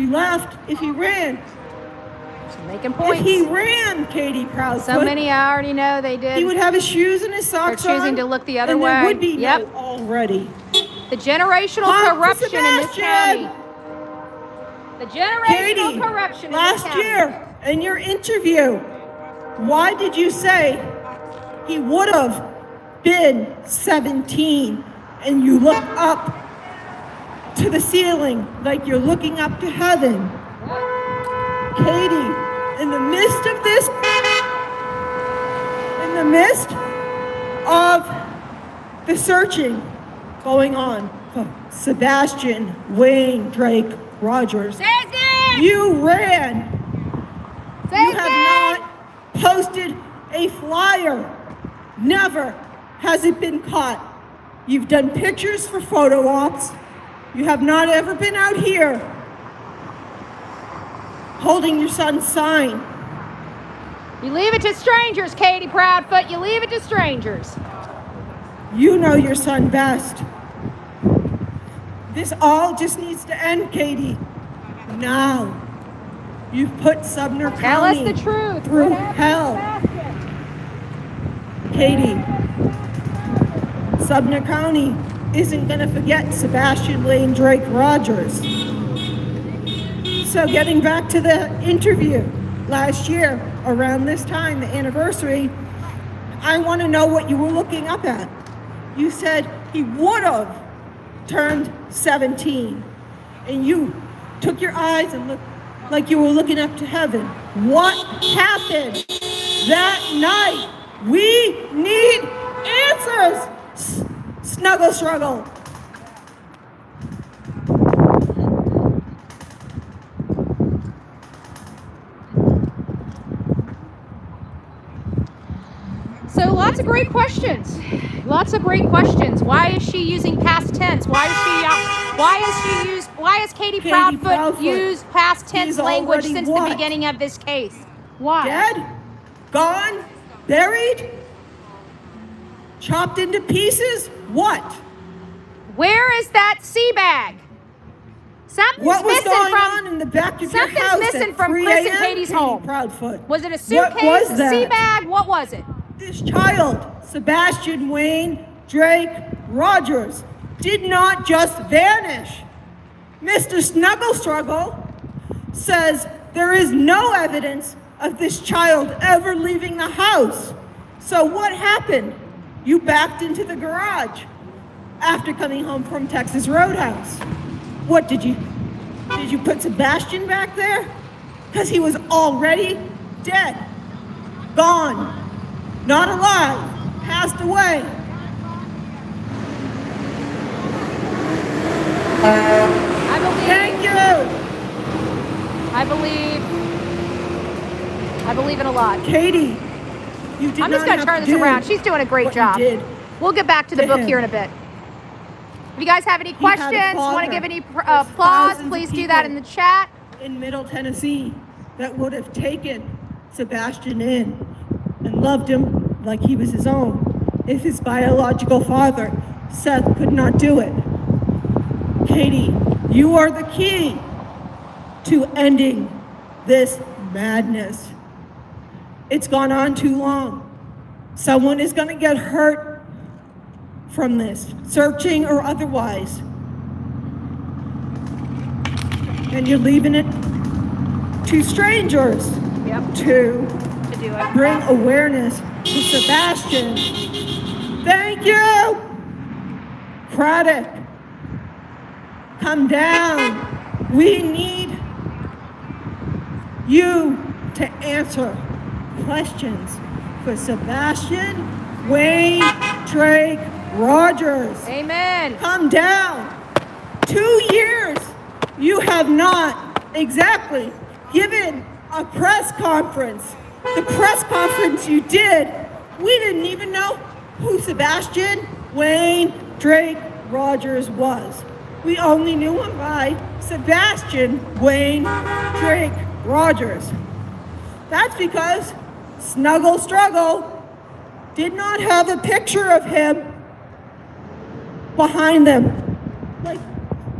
left, if he ran. She's making points. If he ran, Katie Proudfoot. So many I already know they did. He would have his shoes and his socks on. They're choosing to look the other and way. There would be Yep. no already. The generational Honk corruption in this Sebastian! county. The generational Katie, corruption in last this county. year in your interview, why did you say he would have been 17 and you look up to the ceiling like you're looking up to heaven? Katie, in the midst of this, in the midst of the searching going on for Sebastian Wayne Drake Rogers, you ran. You have not posted a flyer. Never has it been caught. You've done pictures for photo ops. You have not ever been out here holding your son's sign. You leave it to strangers, Katie Proudfoot. You leave it to strangers. You know your son best. This all just needs to end, Katie. Now. You've put Sumner Tell us County the truth. through What happened to hell. Katie, Sumner County isn't going to forget Sebastian Wayne Drake Rogers. So getting back to the interview last year, around this time, the anniversary, I want to know what you were looking up at. You said he would have turned 17, and you took your eyes and looked like you were looking up to heaven. What happened that night? We need answers. Snuggle struggle. So lots of great questions. Lots of great questions. Why is she using past tense? Why has Katie Proudfoot used past tense language since the beginning of this case? Why? Dead? Gone? Buried? Chopped into pieces? What? Where is that sea bag? Something's What was missing going from on in the back of your something's house missing at from 3 Chris and a.m., Katie's Katie home. Proudfoot? Was it a What suitcase, was a that? sea bag? What was it? This child, Sebastian Wayne Drake Rogers, did not just vanish. Mr. Snuggle Struggle says there is no evidence of this child ever leaving the house. So what happened? You backed into the garage after coming home from Texas Roadhouse. What did you put Sebastian back there? Because he was already dead, gone, not alive, passed away. I believe. Thank you. I believe in a lot. Katie, you did I'm just not going to have turn to this do around. She's doing a great what you job. did We'll get back to the to book him. here in a bit. If you guys have any He had a questions, want father. to give any There's applause, thousands of please do that in people the chat. in Middle Tennessee that would have taken Sebastian in and loved him like he was his own if his biological father, Seth, could not do it. Katie, you are the key to ending this madness. It's gone on too long. Someone is going to get hurt from this, searching or otherwise. And you're leaving it to strangers to do it. bring awareness to Sebastian. Thank you. Craddock, come down. We need you to answer questions for Sebastian Wayne Drake Rogers. Amen. Come down. 2 years you have not exactly given a press conference. The press conference you did, we didn't even know who Sebastian Wayne Drake Rogers was. We only knew him by Sebastian Wayne Drake Rogers. That's because Snuggle Struggle did not have a picture of him behind them, like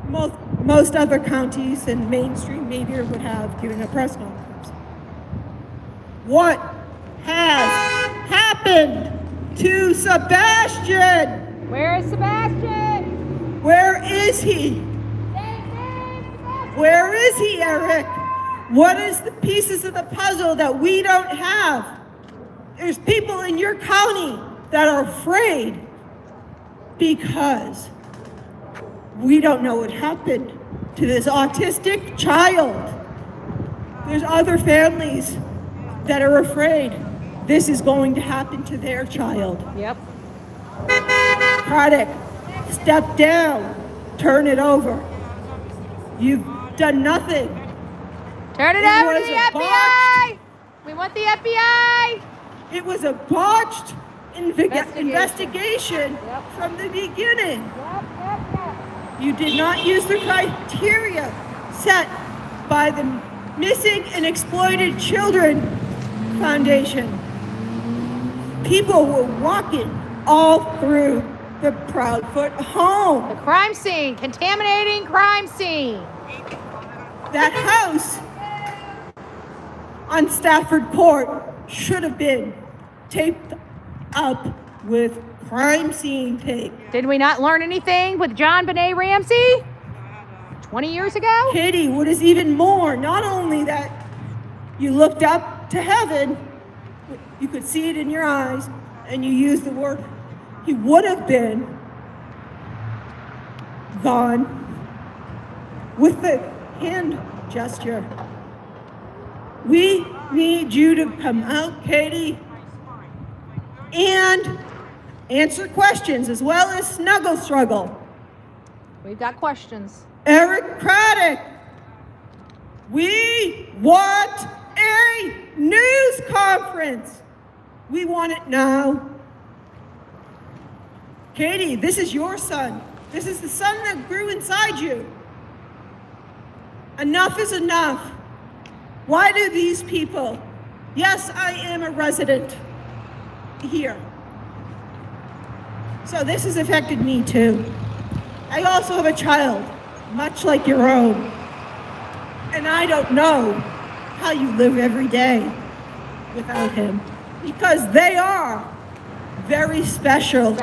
most other counties and mainstream media would have during a press conference. What has happened to Sebastian? Where is Sebastian? Where is he? Where is he, Eric? What is the pieces of the puzzle that we don't have? There's people in your county that are afraid because we don't know what happened to this autistic child. There's other families that are afraid this is going to happen to their child. Yep. Craddock, step down, turn it over. You've done nothing. Turn it over to the FBI. We want the FBI. It was a botched investigation from the beginning. You did not use the criteria set by the Missing and Exploited Children Foundation. People were walking all through the Proudfoot home. The crime scene, contaminating crime scene. That house on Stafford Court should have been taped up with crime scene tape. Did we not learn anything with John Benet Ramsey 20 years ago? Katie, what is even more, not only that you looked up to heaven, you could see it in your eyes, and you used the word, he would have been gone with the hand gesture. We need you to come out, Katie, and answer questions as well as Snuggle Struggle. We've got questions. Eric Craddock, we want a news conference. We want it now. Katie, this is your son. This is the son that grew inside you. Enough is enough. Why do these people? Yes, I am a resident here. So this has affected me too. I also have a child, much like your own. And I don't know how you live every day without him. Because they are very special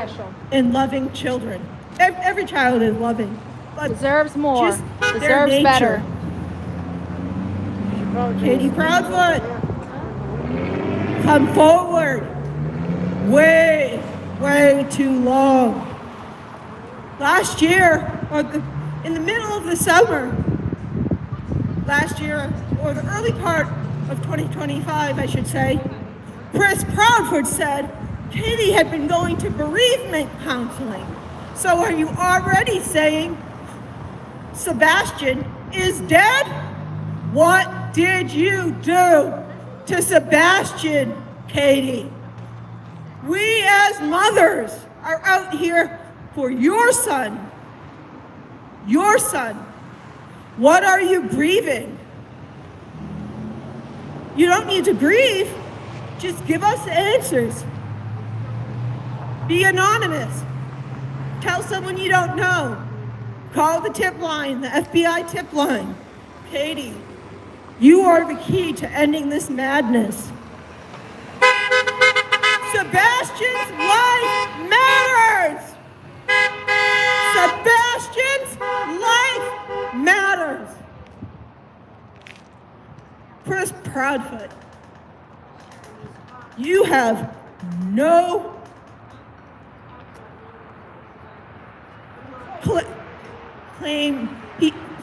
and loving children. Every child is loving. But deserves more. Just Deserves their better. Katie Proudfoot, come forward. Way too long. Last year, in the middle of the summer, last year, or the early part of 2025, I should say, Chris Proudfoot said Katie had been going to bereavement counseling. So are you already saying Sebastian is dead? What did you do to Sebastian, Katie? We as mothers are out here for your son. Your son. What are you grieving? You don't need to grieve. Just give us answers. Be anonymous. Tell someone you don't know. Call the tip line, the FBI tip line. Katie, you are the key to ending this madness. Sebastian's life matters! Sebastian's life matters! Chris Proudfoot, you have no claim.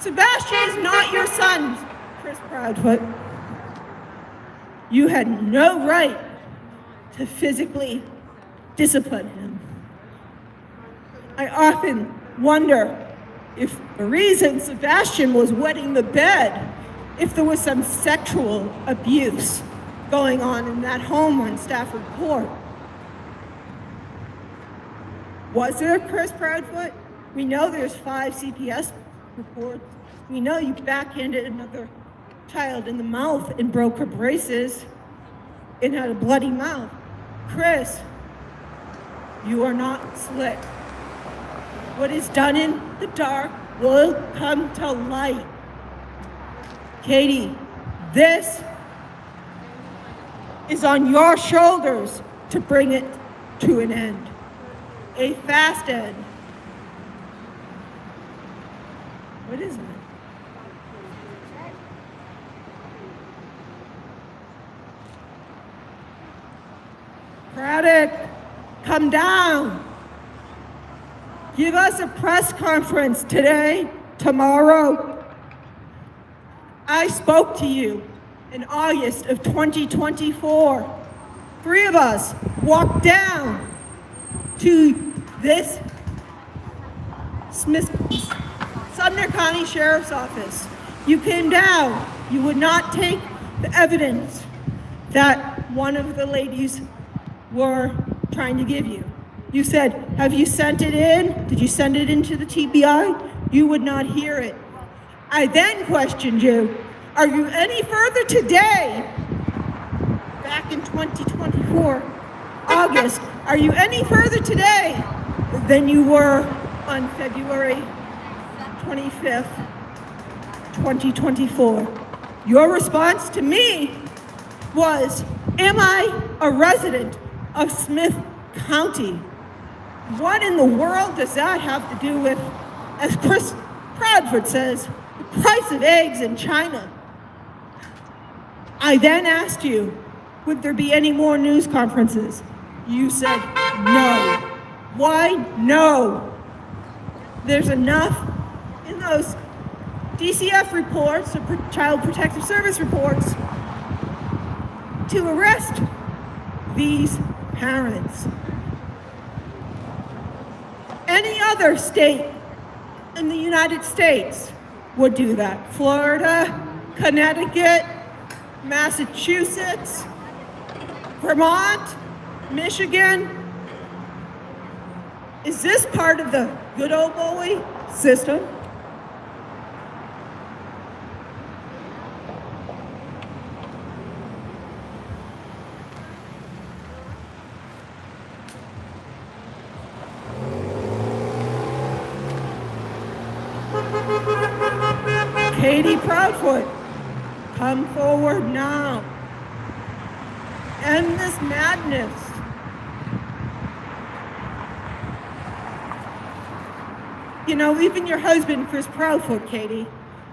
Sebastian is not your son, Chris Proudfoot. You had no right to physically discipline him. I often wonder if the reason Sebastian was wetting the bed if there was some sexual abuse going on in that home on Stafford Court. Was there, Chris Proudfoot? We know there's 5 CPS reports. We know you backhanded another child in the mouth and broke her braces and had a bloody mouth. Chris, you are not slick. What is done in the dark will come to light. Katie, this is on your shoulders to bring it to an end. A fast end. What is it? Craddock, come down. Give us a press conference today, tomorrow. I spoke to you in August of 2024. 3 of us walked down to this Sumner County Sheriff's Office. You came down. You would not take the evidence that one of the ladies were trying to give you. You said, have you sent it in? Did you send it into the TBI? You would not hear it. I then questioned you, are you any further today, back in 2024, August, are you any further today than you were on February 25th, 2024? Your response to me was, am I a resident of Smith County? What in the world does that have to do with, as Chris Proudfoot says, the price of eggs in China? I then asked you, would there be any more news conferences? You said no. Why no? There's enough in those DCF reports, the Child Protective Service reports, to arrest these parents. Any other state in the United States would do that. Florida, Connecticut, Massachusetts, Vermont, Michigan. Is this part of the good old boy system? Katie Proudfoot, come forward now. End this madness. You know, even your husband, Chris Proudfoot, Katie,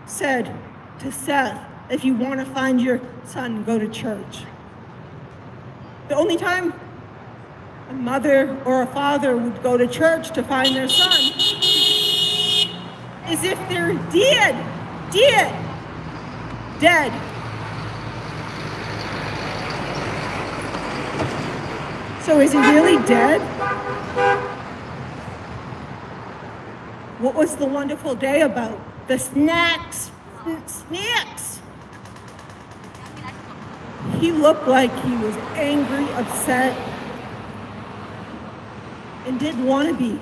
said to Seth, if you want to find your son, go to church. The only time a mother or a father would go to church to find their son is if they're dead. So is he really dead? What was the wonderful day about? The snacks. He looked like he was angry, upset, and didn't want to be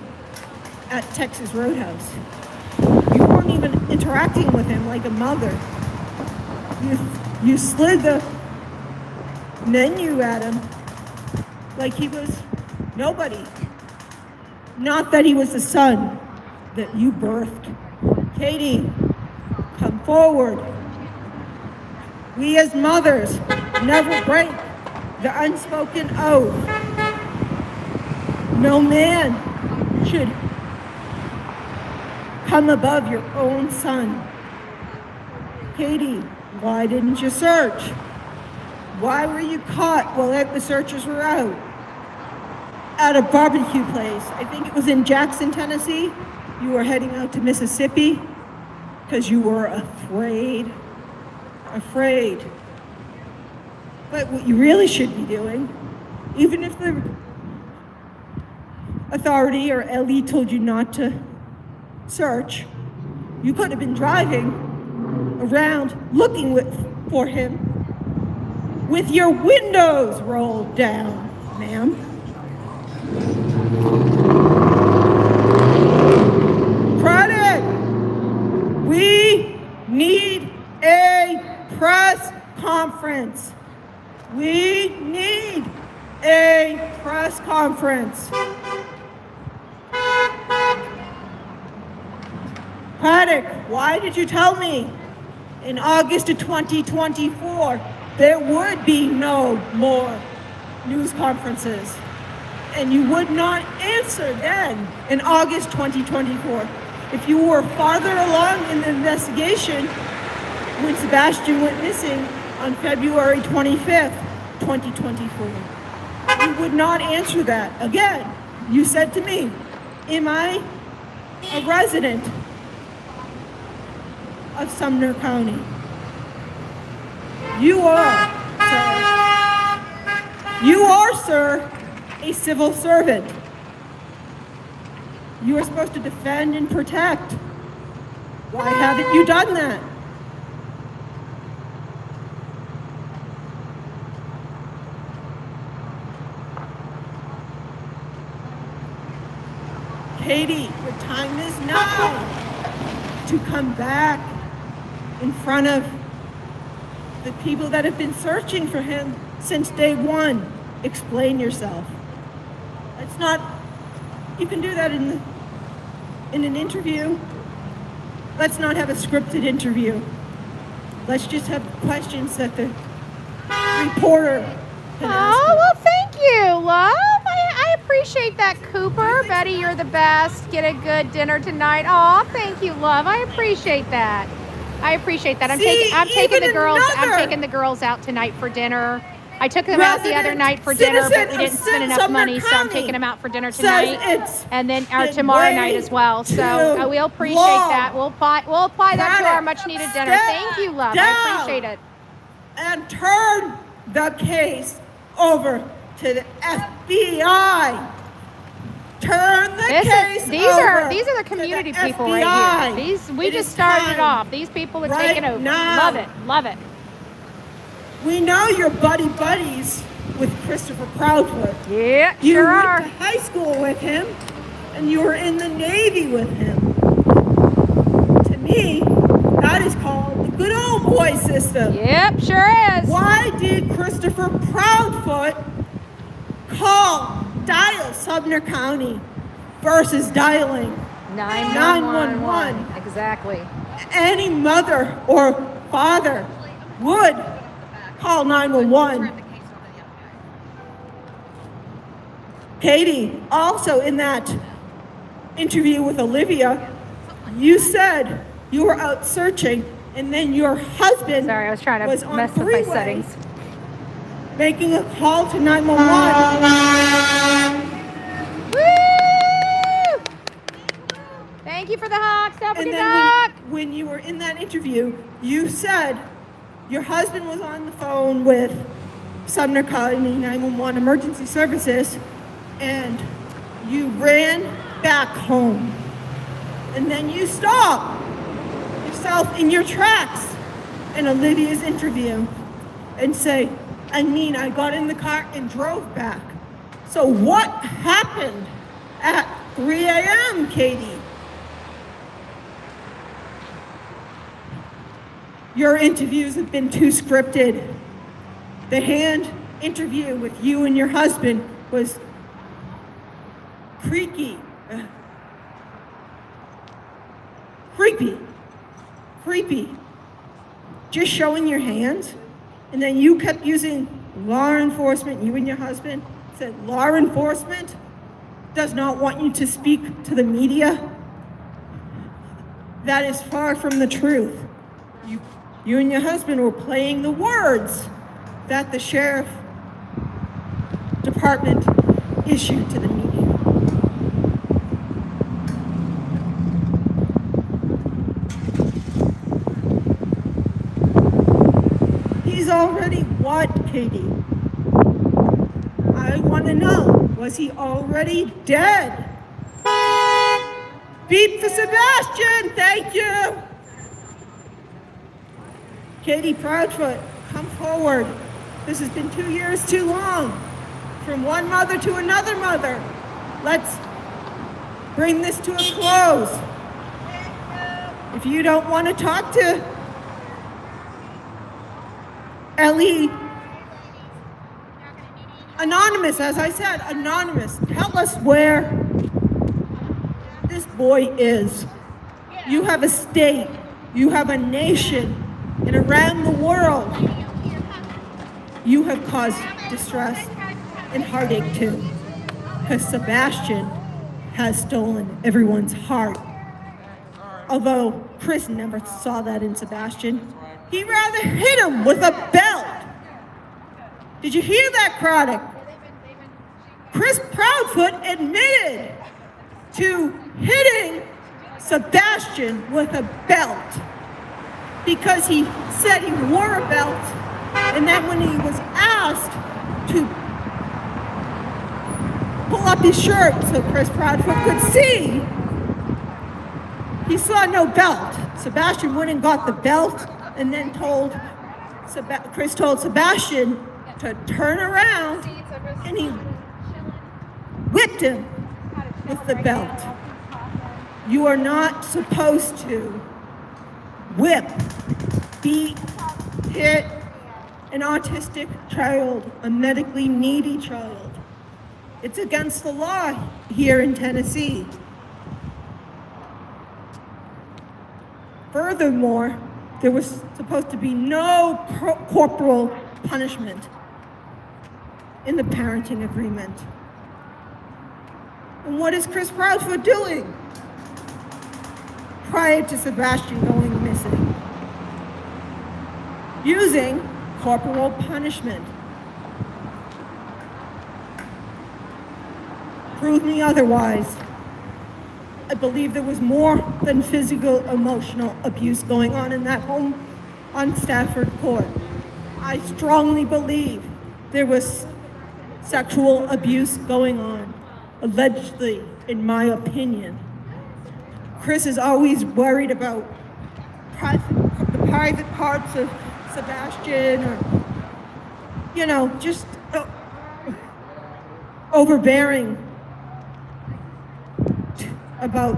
at Texas Roadhouse. You weren't even interacting with him like a mother. You slid the menu at him like he was nobody. Not that he was the son that you birthed. Katie, come forward. We as mothers never break the unspoken oath. No man should come above your own son. Katie, why didn't you search? Why were you caught while the searchers were out? At a barbecue place, I think it was in Jackson, Tennessee. You were heading out to Mississippi because you were afraid. But what you really should be doing, even if the authority or LE told you not to search, you could have been driving around looking for him with your windows rolled down, ma'am. Credit! We need a press conference. We need a press conference. Paddock, why did you tell me in August of 2024 there would be no more news conferences? And you would not answer then in August 2024. If you were farther along in the investigation when Sebastian went missing on February 25th, 2024, you would not answer that. Again, you said to me, am I a resident of Sumner County? You are, sir. You are, sir, a civil servant. You are supposed to defend and protect. Why haven't you done that? Katie, the time is now to come back in front of the people that have been searching for him since day one. Explain yourself. It's not, you can do that in an interview. Let's not have a scripted interview. Let's just have questions that the reporter can ask. Oh, well, thank you, love. I appreciate that, Cooper. Betty, you're the best. Get a good dinner tonight. Oh, thank you, love. I appreciate that. I appreciate that. I'm taking the girls out tonight for dinner. I took them out the other night for dinner, but we didn't spend enough money, so I'm taking them out for dinner tonight, and then tomorrow night as well. So we'll appreciate that. We'll apply that to our much-needed dinner. Thank you, love. I appreciate it. And turn the case over to the FBI. Turn the case over. These are the community people right here. We just started off. These people are taking over. Love it. Love it. We know you're buddies with Christopher Proudfoot. Yeah, you sure went are. to high school with him, and you were in the Navy with him. To me, that is called the good old boy system. Yep, sure is. Why did Christopher Proudfoot dial Sumner County versus dialing 911? Exactly. Any mother or father would call 911. Katie, also in that interview with Olivia, you said you were out searching, and then your husband Sorry, I was trying to mess with my settings. Making a call to 911. Woo! Thank you for the hawk, Stephanie Duck. When you were in that interview, you said your husband was on the phone with Sumner County 911 Emergency Services, and you ran back home. And then you stopped yourself in your tracks in Olivia's interview and say, I got in the car and drove back. So what happened at 3 a.m., Katie? Your interviews have been too scripted. The hand interview with you and your husband was creepy. Just showing your hands. And then you kept using law enforcement, you and your husband said law enforcement does not want you to speak to the media. That is far from the truth. You and your husband were playing the words that the sheriff department issued to the media. He's already what, Katie? I want to know, was he already dead? Beep for Sebastian, thank you. Katie Proudfoot, come forward. This has been 2 years too long. From one mother to another mother. Let's bring this to a close. If you don't want to talk to Ellie, anonymous, as I said, anonymous, tell us where this boy is. You have a state, you have a nation, and around the world, you have caused distress and heartache too, because Sebastian has stolen everyone's heart. Although Chris never saw that in Sebastian, he rather hit him with a belt. Did you hear that, Craddock? Chris Proudfoot admitted to hitting Sebastian with a belt because he said he wore a belt, and then when he was asked to pull up his shirt so Chris Proudfoot could see, he saw no belt. Sebastian went and got the belt and then Chris told Sebastian to turn around, and he whipped him with the belt. You are not supposed to whip, beat, hit an autistic child, a medically needy child. It's against the law here in Tennessee. Furthermore, there was supposed to be no corporal punishment in the parenting agreement. And what is Chris Proudfoot doing prior to Sebastian going missing? Using corporal punishment. Prove me otherwise. I believe there was more than physical, emotional abuse going on in that home on Stafford Court. I strongly believe there was sexual abuse going on, allegedly, in my opinion. Chris is always worried about the private parts of Sebastian, or, just overbearing about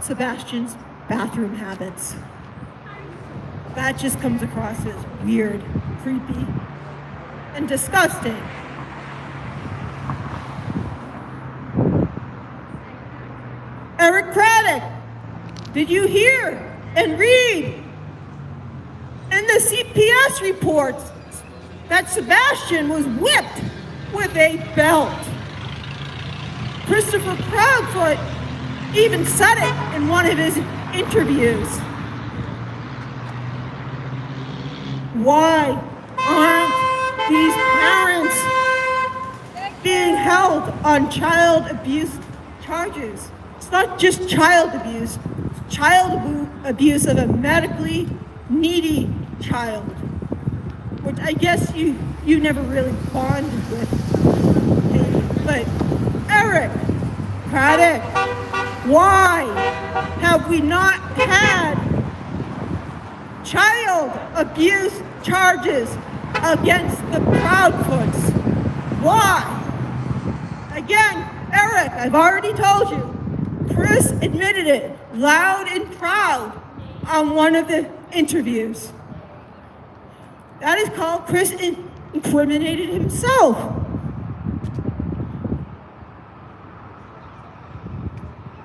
Sebastian's bathroom habits. That just comes across as weird, creepy, and disgusting. Eric Craddock, did you hear and read in the CPS reports that Sebastian was whipped with a belt? Christopher Proudfoot even said it in one of his interviews. Why aren't these parents being held on child abuse charges? It's not just child abuse, it's child abuse of a medically needy child, which I guess you never really bonded with. But Eric Craddock, why have we not had child abuse charges against the Proudfoots? Why? Again, Eric, I've already told you, Chris admitted it loud and proud on one of the interviews. That is called Chris incriminated himself.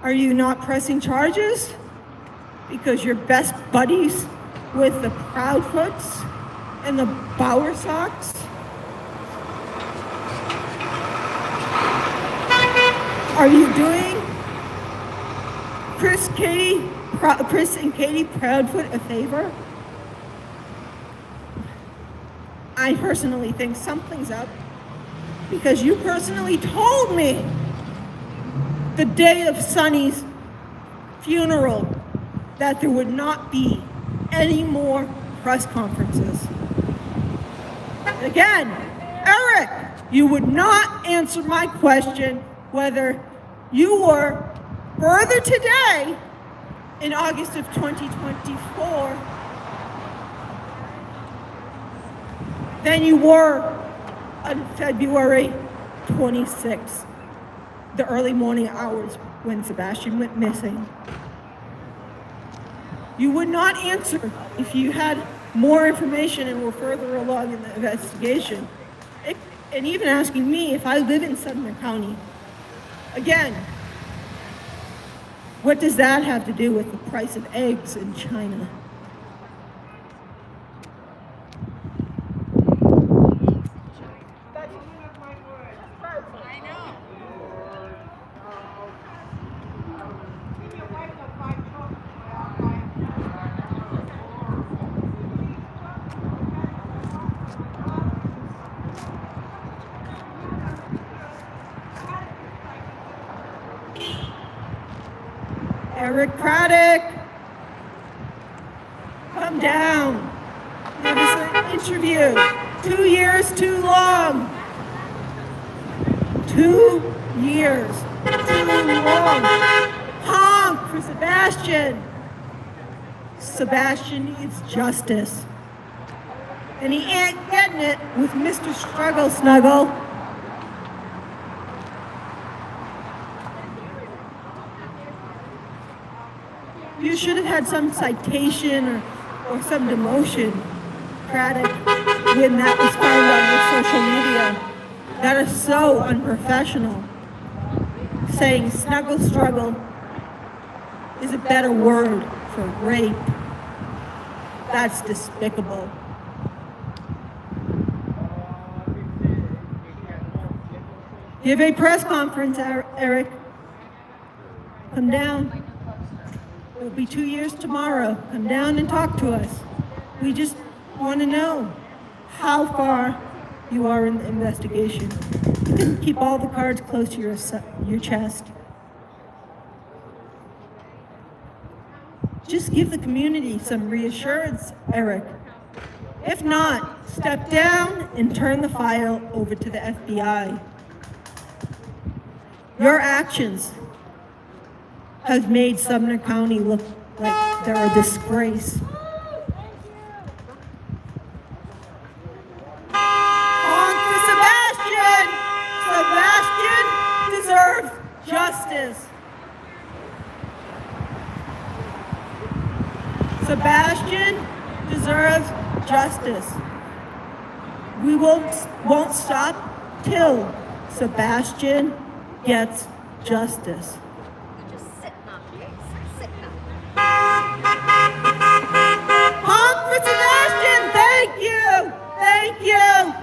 Are you not pressing charges because you're best buddies with the Proudfoots and the Bowersocks? Are you doing Chris and Katie Proudfoot a favor? I personally think something's up because you personally told me the day of Sonny's funeral that there would not be any more press conferences. Again, Eric, you would not answer my question whether you were further today in August of 2024 than you were on February 26th, the early morning hours when Sebastian went missing. You would not answer if you had more information and were further along in the investigation. And even asking me if I live in Sumner County. Again, what does that have to do with the price of eggs in China? Eric Craddock, come down. Give us an interview. 2 years too long. 2 years too long. Honk for Sebastian. Sebastian needs justice. And he ain't getting it with Mr. Struggle Snuggle. You should have had some citation or some demotion, Craddock, when that was found on your social media. That is so unprofessional. Saying snuggle struggle is a better word for rape. That's despicable. Give a press conference, Eric. Come down. It'll be 2 years tomorrow. Come down and talk to us. We just want to know how far you are in the investigation. You can keep all the cards close to your chest. Just give the community some reassurance, Eric. If not, step down and turn the file over to the FBI. Your actions have made Sumner County look like they're a disgrace. Honk for Sebastian! Sebastian deserves justice. Sebastian deserves justice. We won't stop till Sebastian gets justice. Honk for Sebastian! Thank you! Thank you!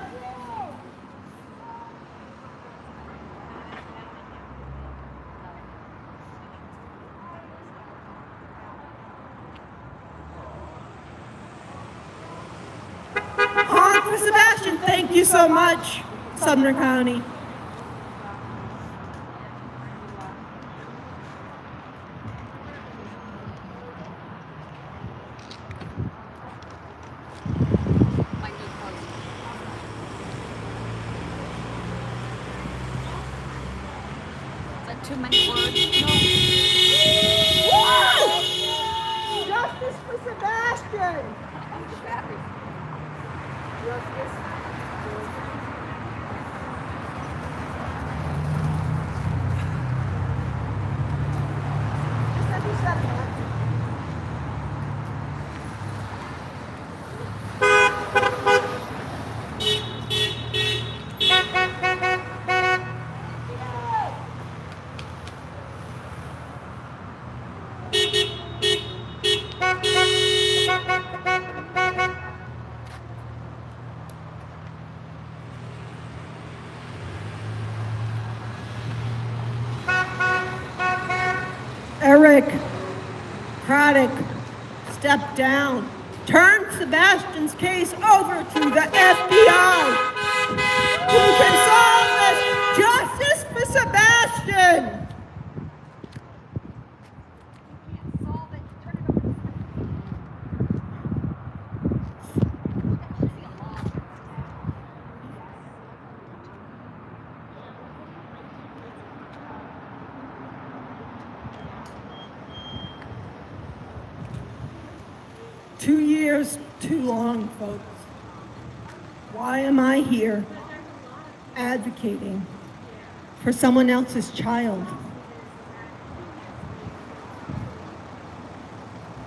Honk for Sebastian! Thank you so much, Sumner County. Too many words. Woo! Justice for Sebastian! Justice. Eric Craddock, step down. Turn Sebastian's case over to the FBI. Who can solve this? Justice for Sebastian! Too long, folks. Why am I here advocating for someone else's child?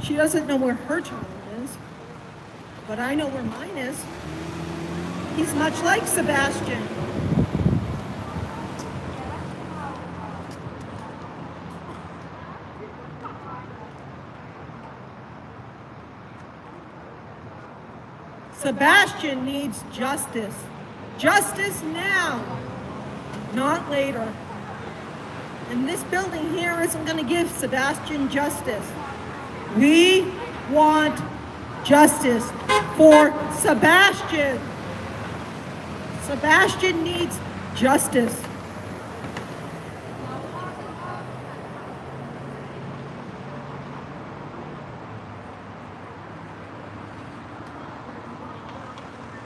She doesn't know where her child is, but I know where mine is. He's much like Sebastian. Sebastian needs justice. Justice now, not later. And this building here isn't going to give Sebastian justice. We want justice for Sebastian. Sebastian needs justice.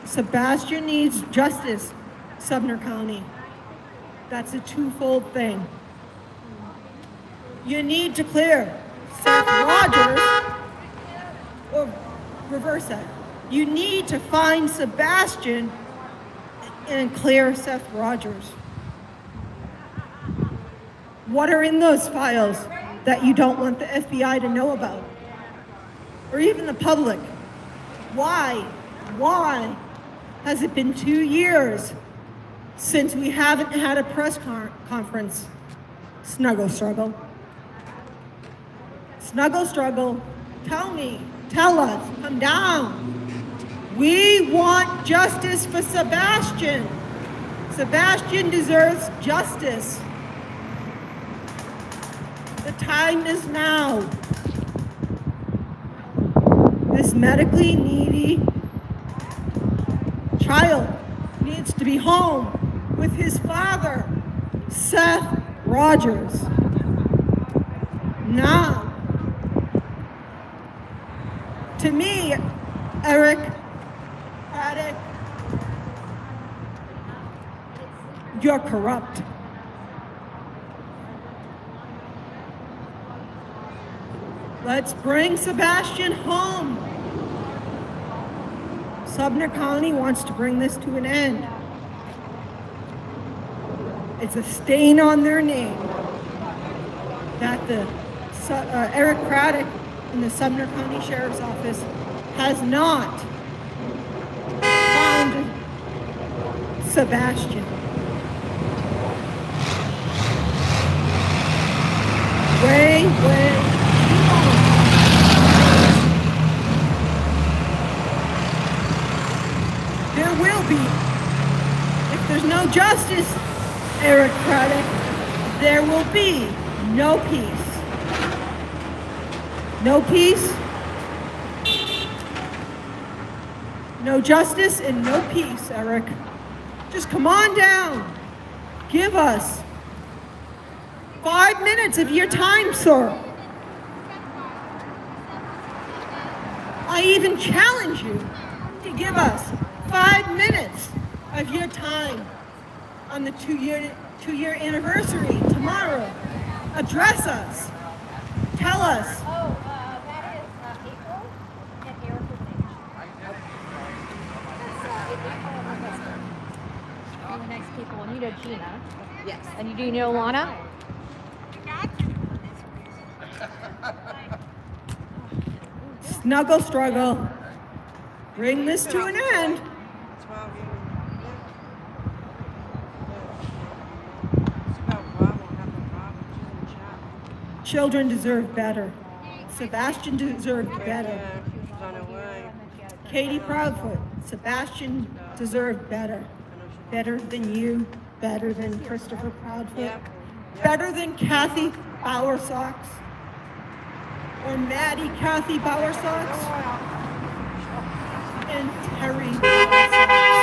Sebastian needs justice, Sumner County. That's a twofold thing. You need to clear Seth Rogers, or reverse that. You need to find Sebastian and clear Seth Rogers. What are in those files that you don't want the FBI to know about? Or even the public? Why has it been 2 years since we haven't had a press conference? Snuggle struggle. Snuggle struggle. Tell us, come down. We want justice for Sebastian. Sebastian deserves justice. The time is now. This medically needy child needs to be home with his father, Seth Rogers. Now. To me, Eric Craddock, you're corrupt. Let's bring Sebastian home. Sumner County wants to bring this to an end. It's a stain on their name that the Eric Craddock in the Sumner County Sheriff's Office has not found Sebastian. Way too long. There will be, if there's no justice, Eric Craddock, there will be no peace. No peace, no justice, and no peace, Eric. Just come on down. Give us 5 minutes of your time, sir. I even challenge you to give us 5 minutes of your time on the two-year anniversary tomorrow. Address us. Tell us. That is April and Erica's name. And the next people, and you know Gina. Yes. And you do know Lana? Snuggle struggle. Bring this to an end. Children deserve better. Sebastian deserved better. Katie Proudfoot, Sebastian deserved better. Better than you, better than Christopher Proudfoot, better than Kathy Bowersox, or Maddie Kathy Bowersox, and Terry Bowersox.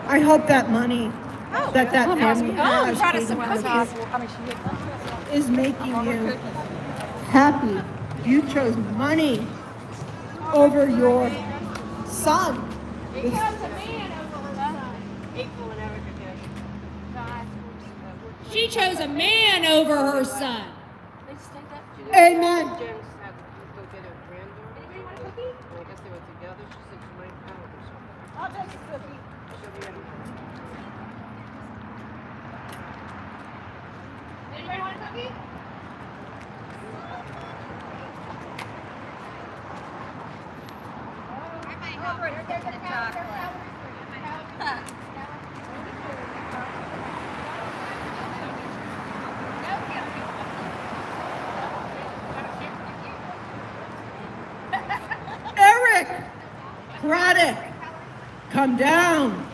I hope that money that family has is making you happy. You chose money over your son. She chose a man over her son. Amen. guess they were together. She said she might have or something. I'll take a cookie. She'll be in. Anybody want a cookie? Eric Craddock, come down.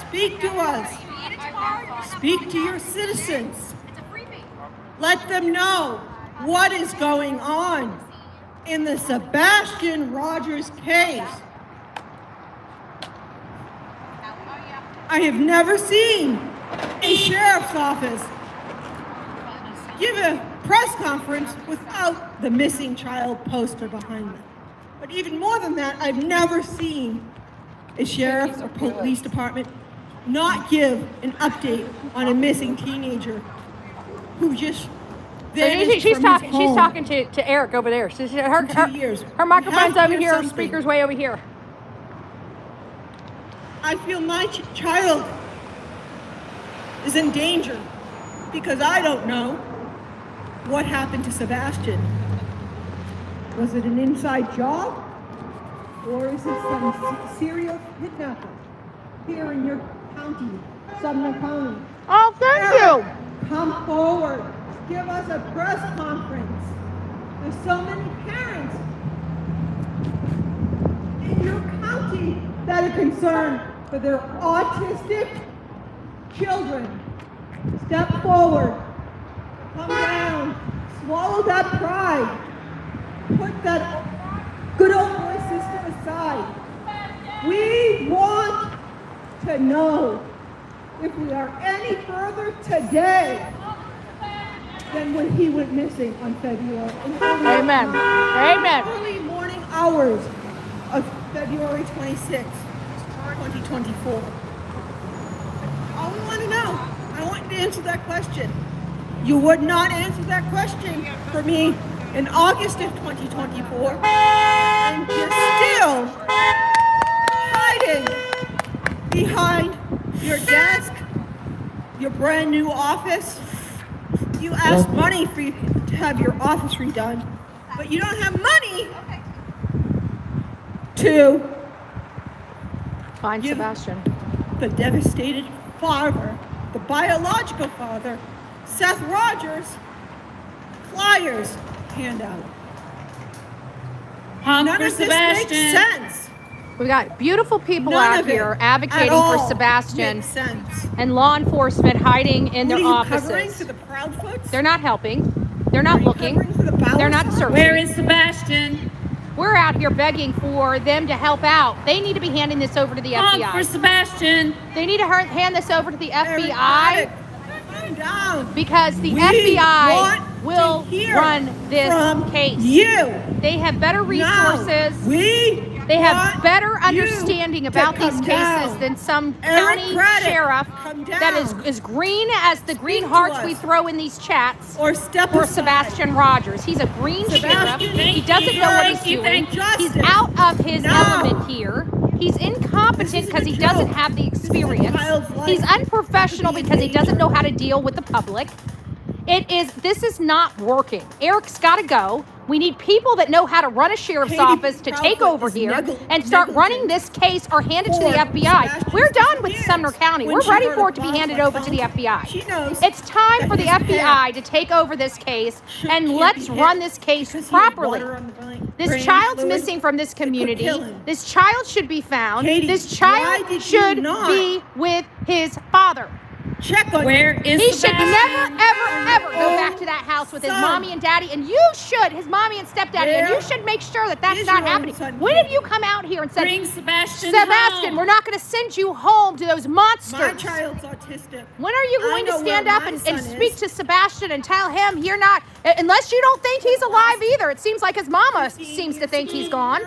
Speak to us. Speak to your citizens. Let them know what is going on in the Sebastian Rogers case. I have never seen a sheriff's office give a press conference without the missing child poster behind them. But even more than that, I've never seen a sheriff or police department not give an update on a missing teenager who just vanished She's from his talking. home. She's talking to Eric over there. For 2 years. Her microphone's You have to over hear here. Her something. speaker's way over here. I feel my child is in danger because I don't know what happened to Sebastian. Was it an inside job? Or is it some serial kidnapper here in your county, Sumner County? Oh, thank you. Come forward. Give us a press conference. There's so many parents in your county that are concerned for their autistic children. Step forward. Come down. Swallow that pride. Put that good old boy system aside. We want to know if we are any further today than when he went missing on February. Amen. Amen. Early morning hours of February 26, 2024. All we want to know, I want you to answer that question. You would not answer that question for me in August of 2024, and you're still hiding behind your desk, your brand new office. You asked money for you to have your office redone, but you don't have money to Find give Sebastian. the devastated father, the biological father, Seth Rogers, flyers handout. Honk None for of this Sebastian. makes sense. We got beautiful people None out of it here at advocating all for Sebastian, makes sense. and law enforcement hiding in their What are you covering offices. for the Proudfoots? They're not helping. They're not Are you looking. covering for the Bauer They're not side? searching. Where is Sebastian? We're out here begging for them to help out. They need to be handing this over to the Honk for FBI. Sebastian. They need to hand this over to the Eric FBI Craddock, calm down. because the We FBI want will to hear run this from case. You. They have better resources. Now, They have want better you understanding to about these come cases down. than some Eric county Craddock, sheriff come that is down. as green as the green Speak to hearts us. we throw in these chats Or step for aside. Sebastian Rogers. He's a green sheriff. Sebastian, He doesn't know what he's thank you, doing. thank He's justice. out of his No. element here. He's This incompetent isn't because a he joke. doesn't have the This is a experience. child's life. He's unprofessional Could be because he in doesn't know danger. how to deal with the public. This is not working. Eric's got to go. We need people that know how to run a sheriff's Katie office to take Proudfoot over is here negligent and start running this case or hand it to the for FBI. Sebastian's We're done with disappearance. Sumner County. When We're she ready heard for a it to be bomb handed went over to the off, FBI. she knows It's time that for the his FBI parent to take over this case and can't let's be run hit this case because he had properly. water on the brain Child's fluid. missing from this It could community. kill him. This child should be found. Katie, This why child did you should not be with his father. Check on Where is He should Sebastian? never, ever go Oh, back to that house with his son. mommy and daddy. And you should, his mommy and stepdaddy, and you Where should make sure that that's is not your own happening. son, When have Katie? you come out here and said, Bring Sebastian Sebastian, home. we're not going to send you home to those monsters? My child's autistic. When are you I going to know stand where up my and son speak is. to Sebastian and tell him you're not, unless you don't think he's alive either. It seems like his mama 15 seems to think he's years. gone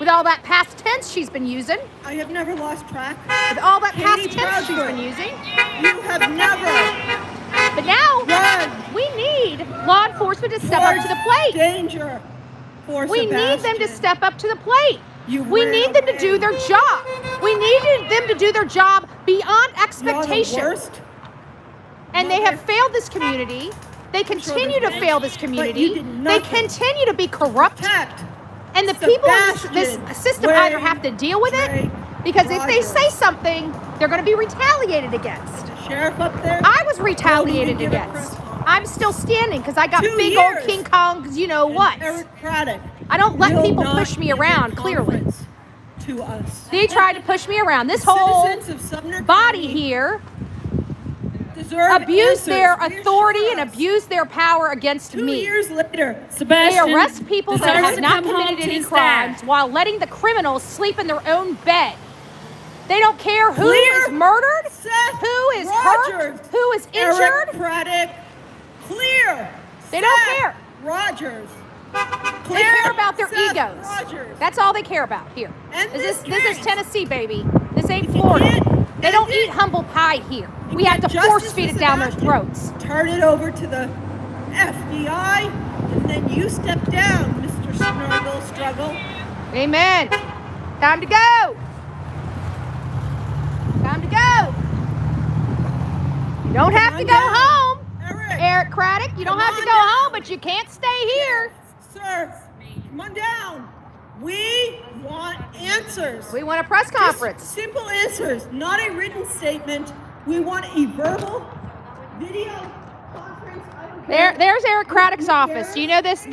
with all that past tense she's been using. I have never lost track. With all that past Katie tense she's Proudfoot. been using. You have never But now run we need law enforcement to step up to the plate. danger for We need them to Sebastian. step up to the plate. We need them to do their job. We need them to do their job beyond expectation. You're the worst. And they have failed this community. They continue to fail this community. They continue to be corrupt. And the people in this system either have to deal with it, because if they say something, they're going to be retaliated against. Sheriff up there? I was retaliated against. I'm still standing because I got big old King Kong's, you know what. Eric Craddock. I don't let people push me around, clearly. To us. They tried to push me around. This whole body here abused their authority and abused their power against me. 2 years later, They Sebastian arrest people that have not committed any crimes while letting the criminals sleep in their own bed. They don't care who is murdered, who is hurt, who is injured. Eric Craddock, clear. They don't care. Rogers. They care about their Seth egos. Rogers. That's all they care about here. And This is Tennessee, baby. This ain't Florida. They don't eat humble pie here. We have to force feed it down their throats. Turn it over to the FBI, and then you step down, Mr. Struggle. Amen. Time to go. Time to go. You don't have to go home, Eric Craddock. You don't have to go home, but you can't stay here. Sir, come on down. We want answers. We want a press conference. Just simple answers, not a written statement. We want a verbal video conference. There's Eric Craddock's office. You know this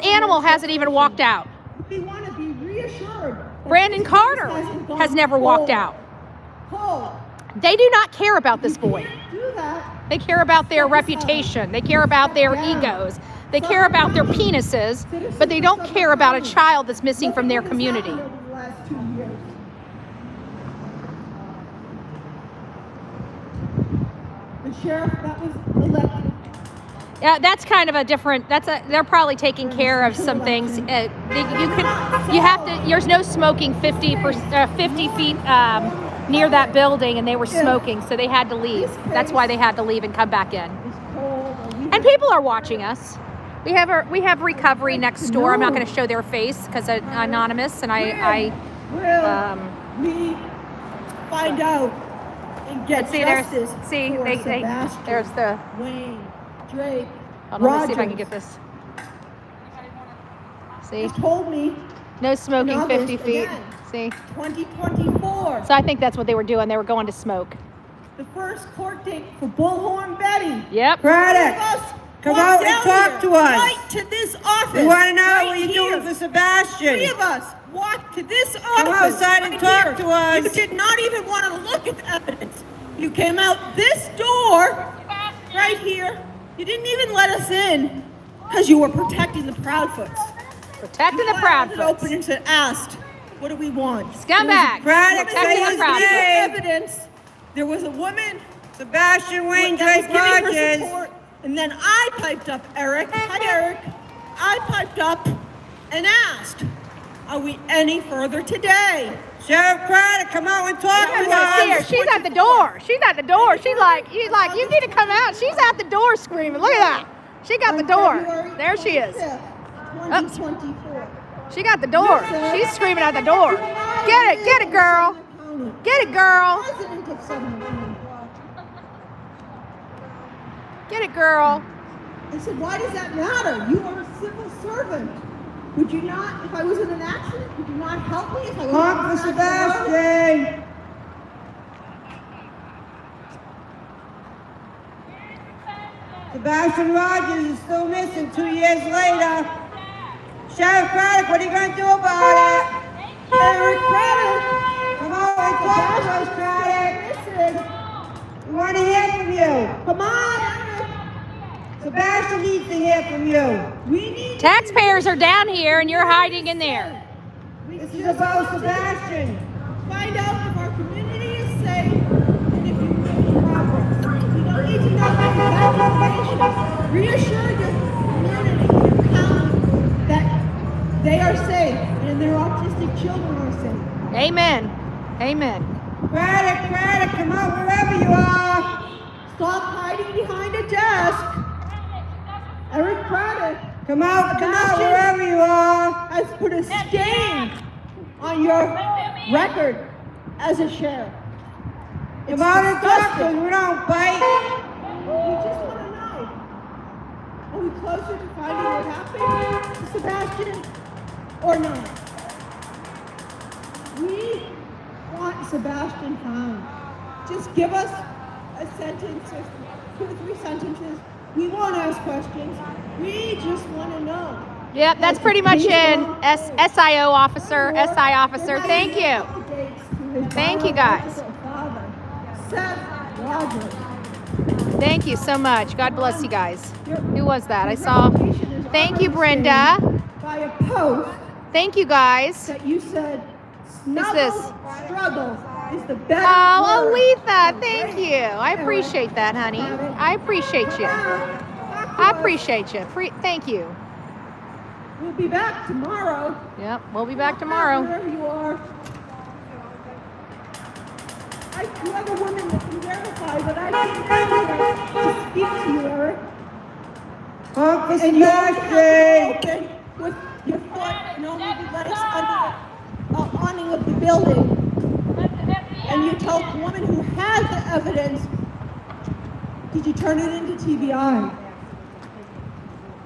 animal hasn't even walked out. We want to be reassured. Brandon Carter has never walked out. They do not care about this boy. They care about their reputation. They care about their egos. They care about their penises, but they don't care about a child that's missing from their community. The sheriff that was elected. Yeah, that's kind of a different. They're probably taking care of some things. There's no smoking 50 feet near that building, and they were smoking, so they had to leave. That's why they had to leave and come back in. And people are watching us. We have recovery next door. I'm not going to show their face because it's anonymous, and we find out and get justice for Sebastian, there's the Wayne, Drake, hold on, let's see if I can get this. See, told me no smoking 50 feet. Again. See, 2024. so I think that's what they were doing. They were going to smoke. The first court date for Bullhorn Betty. Yep. Craddock, come out and talk to us. Right to this office. We want to know what you're doing for Sebastian. Three of us walked to this office. Come outside and talk to us. You did not even want to look at the evidence. You came out this door, right here. You didn't even let us in because you were protecting the Proudfoots. Protecting the Proudfoots. Open and asked, what do we want? Scumbag. Protecting the Proudfoots. Evidence. There was a woman, Sebastian Wayne, Drake Rogers. And then I piped up, Eric. Hi, Eric. I piped up and asked, are we any further today? Sheriff Craddock, come out and talk to us. She's at the door. She's at the door. She's like, you need to come out. She's at the door screaming. Look at that. She got the door. There she is. 2024. She got the door. She's screaming at the door. Get it, girl. Get it, girl. President of Sumner. Get it, girl. I said, why does that matter? You are a civil servant. Would you not, if I was in an accident, would you not help me if I was Honk for Sebastian. Sebastian Rogers is still missing 2 years later. Sheriff Craddock, what are you going to do about it? Eric Craddock. Come on and talk to us, Craddock. We want to hear from you. Come on, Eric. Sebastian needs to hear from you. We need Taxpayers are down here and you're hiding in there. This is about Sebastian. Find out if our community is safe and if you make progress. We don't need to know exact information. Reassure your community, your county, that they are safe and their autistic children are safe. Amen. Amen. Craddock, come out wherever you are. Stop hiding behind a desk. Eric Craddock. Come out wherever you are. Has put a stain on your record as a sheriff. It's Come on and talk to us, disgusting. we don't bite. We just want to know, are we closer to finding what happened to Sebastian or not? We want Sebastian found. Just give us a sentence or 2 or 3 sentences. We won't ask questions. We just want to know. Yep, that's pretty much in. SIO officer, SI officer. Thank you. Thank you, guys. Seth Rogers. Thank you so much. God bless you guys. Who was that? I saw. Thank you, Brenda. By a post Thank you, guys. that you said this? struggle is the best. Oh, word. Aletha, thank you. I appreciate that, honey. I appreciate you. I appreciate you. Thank you. We'll be back tomorrow. Yep, we'll be back tomorrow. Wherever you are. I do have a woman that can verify that I didn't to speak to you, Eric. Honk for And you only Sebastian. have to open with your foot and only let us under the awning of the building. And you told the woman who had the evidence, did you turn it into TBI?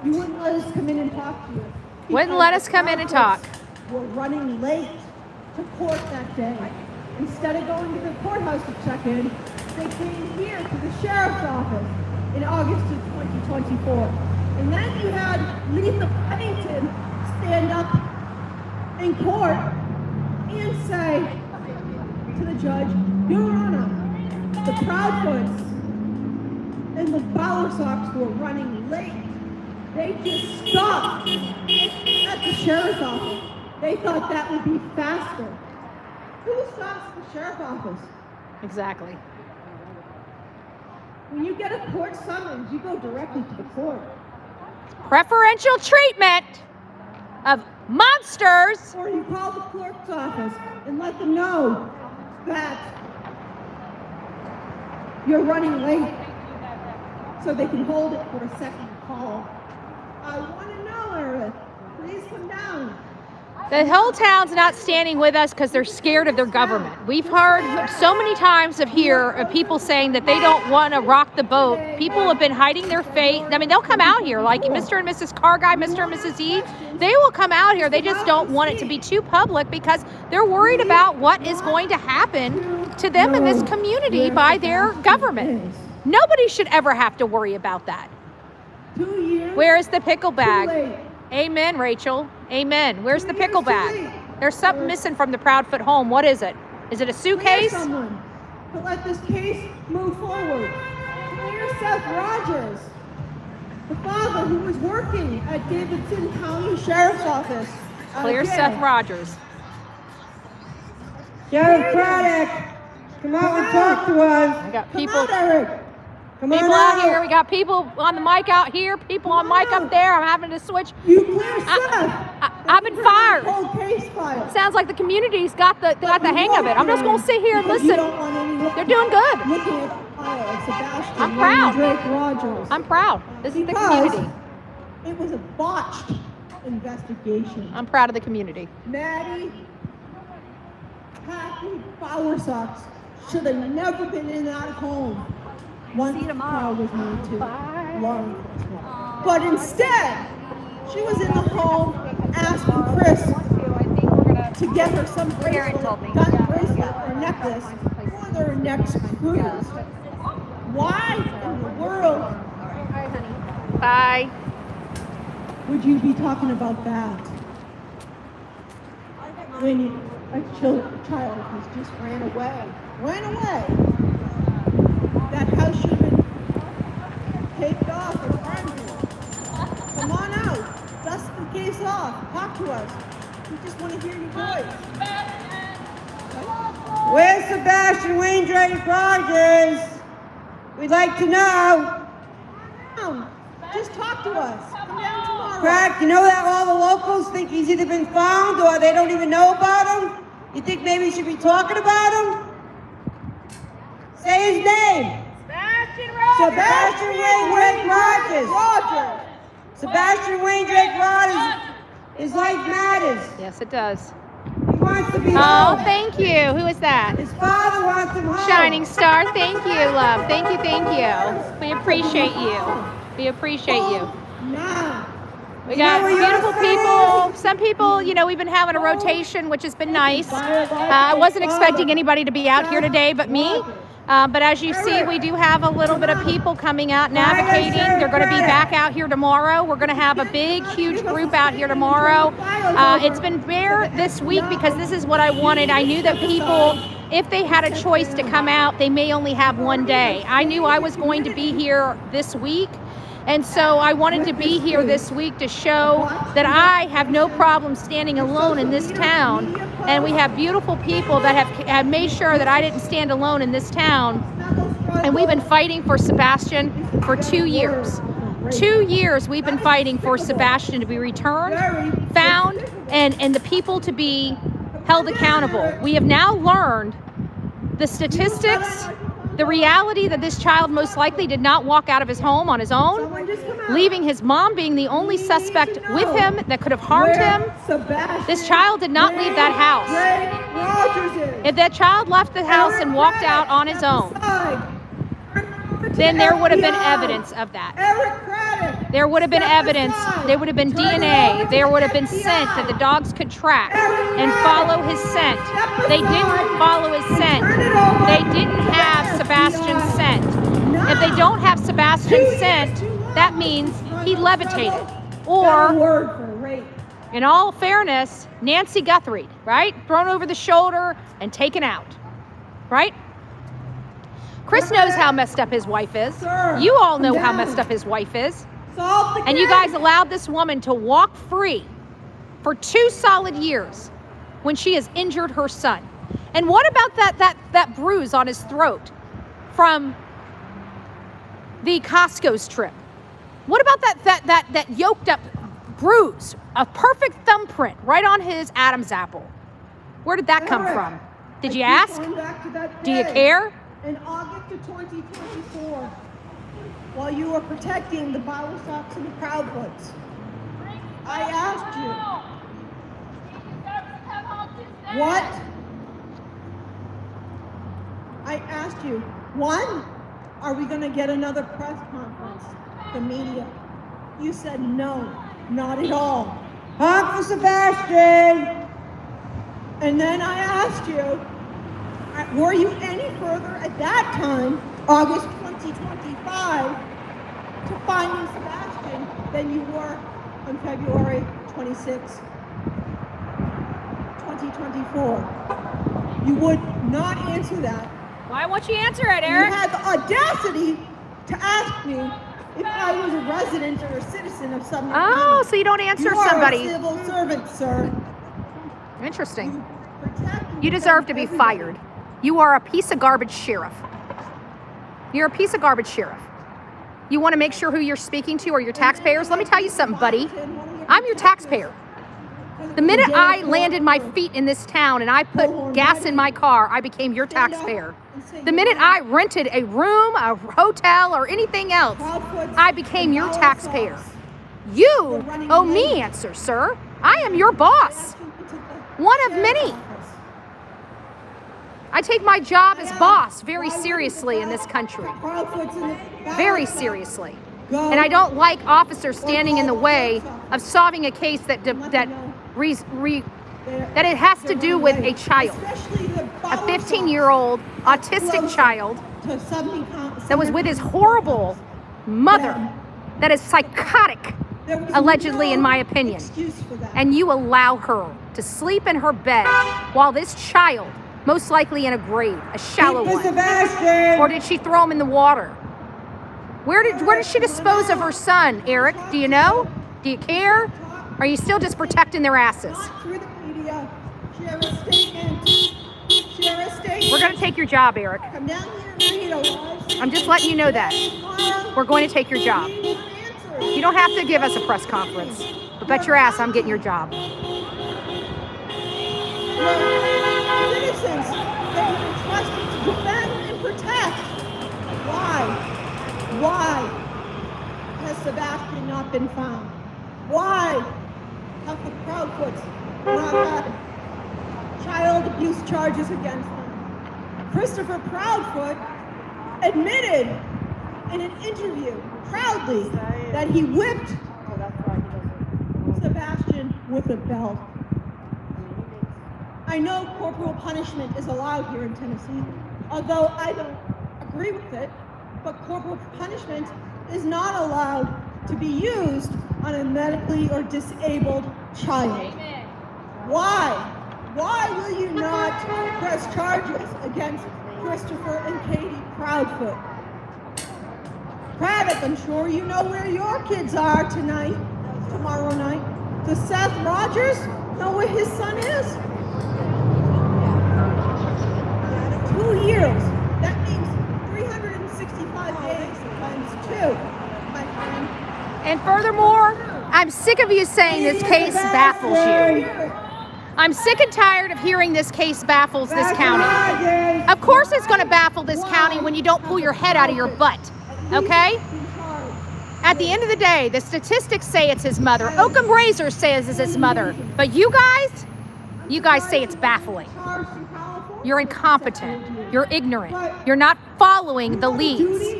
You wouldn't let us come in and talk to you. Wouldn't let us come in and talk. We're running late to court that day. Instead of going to the courthouse to check in, they came here to the sheriff's office in August of 2024. And then you had Lisa Pennington stand up in court and say to the judge, Your Honor, the Proudfoots and the Bower Sox were running late. They just stopped at the sheriff's office. They thought that would be faster. Who stops the sheriff's office? Exactly. When you get a court summons, you go directly to the court. Preferential treatment of monsters. Or you call the clerk's office and let them know that you're running late so they can hold it for a second call. I want to know, Eric. Please come down. The whole town's not standing with us because they're scared of their government. We've heard so many times of people saying that they don't want to rock the boat. People have been hiding their fate. I mean, they'll come out here like Mr. and Mrs. Car Guy, Mr. and Mrs. E. They will come out here. They just don't want it to be too public because they're worried about what is going to happen to them in this community by their government. Nobody should ever have to worry about that. 2 years. Where is the pickle bag? Too late. Amen, Rachel. Amen. Where's the pickle bag? There's something missing from the Proudfoot home. What is it? Is it a suitcase? Clear someone to let this case move forward. Clear Seth Rogers, the father who was working at Davidson County Sheriff's Office. Clear Seth Rogers. Sheriff Craddock, come out and talk to us. I got Come people. out, Eric. Come on People out here. We got people on the mic out here. People on mic up there. I'm having to switch. You clear Seth. I've been fired. Cold case file. Sounds like the community's got the hang of it. I'm just gonna sit here and Because you listen. don't want anyone They're doing good. looking at the file of Sebastian I'm proud. Drake Rogers. I'm proud. This is the Because community. it was a botched investigation. I'm proud of the community. Maddie, Kathy Bowersox should have never been in that home once the trial was made to law enforcement. But instead, she was in the home asking Chris to get her some bracelet, gun bracelet or necklace for their next cruise. Why in the world Bye. would you be talking about that when a child has just ran away? That house should have been taped off or friendly. Come on out, dust the case off, talk to us. We just want to hear your voice. Where's Sebastian Drake Rogers? We'd like to know. Just talk to us. Come down tomorrow. Crack, you know that all the locals think he's either been found or they don't even know about him? You think maybe you should be talking about him? Say his name. Sebastian Drake Rogers. Sebastian Drake Rogers. His life matters. Yes, it does. He wants to be Oh, home. thank you. Who is that? His father wants him home. Shining Star. Thank you, love. Thank you, thank you. We appreciate you. We appreciate you. Now. We You know got what you're beautiful saying? people. Some people, you know, we've been having a rotation, which has been nice. I wasn't expecting anybody to be out here today but me. But as you see, we do have a little bit of people coming out and advocating. They're going to be back out here tomorrow. We're going to have a big, huge group out here tomorrow. It's been rare this week because this is what I wanted. I knew that people, if they had a choice to come out, they may only have one day. I knew I was going to be here this wehave and so I wanted to be here this week to show that I have no problem standing alone in this town. And we have beautiful people that have made sure that I didn't stand alone in this town. And we've been fighting for Sebastian for 2 years. 2 years we've been fighting for Sebastian to be returned, found, and the people to be held accountable. We have now learned the statistics, the reality that this child most likely did not walk out of his home on his own, leaving his mom being the only suspect with him that could have harmed him. This child did not leave that house. If that child left the house and walked out on his own, then there would have been evidence of that. There would have been evidence, there would have been DNA, there would have been scent that the dogs could track and follow his scent. They didn't follow his scent. They didn't have Sebastian's scent. If they don't have Sebastian's scent, that means he levitated. Or, in all fairness, Nancy Guthrie, right? Thrown over the shoulder and taken out, right? Chris knows how messed up his wife is. You all know how messed up his wife is. And you guys allowed this woman to walk free for 2 solid years when she has injured her son. And what about that bruise on his throat from the Costco's trip? What about that yoked up bruise, a perfect thumbprint right on his Adam's apple? Where did that come from? Did you ask? Do you care? In August of 2024, while you were protecting the Bible Sox and the Proudfoots, I asked you, what? I asked you, one, are we going to get another press conference, the media? You said no, not at all. Honk for Sebastian. And then I asked you, were you any further at that time, August 2025, to finding Sebastian than you were on February 26, 2024? You would not answer that. Why won't you answer it, Eric? You had the audacity to ask me if I was a resident or a citizen of Sumner County. Oh, so you don't answer somebody. You are a civil servant, sir. Interesting. You deserve to be fired. You are a piece of garbage sheriff. You're a piece of garbage sheriff. You want to make sure who you're speaking to are your taxpayers? Let me tell you something, buddy. I'm your taxpayer. The minute I landed my feet in this town and I put gas in my car, I became your taxpayer. The minute I rented a room, a hotel, or anything else, I became your taxpayer. You owe me answers, sir. I am your boss. One of many. I take my job as boss very seriously in this country. Very seriously. And I don't like officers standing in the way of solving a case that it has to do with a child. A 15-year-old autistic child that was with his horrible mother that is psychotic, allegedly, in my opinion. And you allow her to sleep in her bed while this child, most likely in a grave, a shallow one. Or did she throw him in the water? Where did she dispose of her son, Eric? Do you know? Do you care? Or are you still just protecting their asses? We're going to take your job, Eric. I'm just letting you know that. We're going to take your job. You don't have to give us a press conference. But bet your ass I'm getting your job. Citizens that you entrusted to defend and protect. Why has Sebastian not been found? Why have the Proudfoots not had abuse charges against him. Christopher Proudfoot admitted in an interview proudly that he whipped Sebastian with a belt. I know corporal punishment is allowed here in Tennessee, although I don't agree with it, but corporal punishment is not allowed to be used on a medically or disabled child. Why? Why will you not press charges against Christopher and Katie Proudfoot? Craddock, I'm sure you know where your kids are tomorrow night. Does Seth Rogers know where his son is? 2 years. That means 365 days times 2, my friend. And furthermore, I'm sick of you saying this case baffles you. I'm sick and tired of hearing this case baffles this county. Of course it's going to baffle this county when you don't pull your head out of your butt, okay? At the end of the day, the statistics say it's his mother. Occam Razor says it's his mother. But you guys say it's baffling. You're incompetent. You're ignorant. You're not following the leads.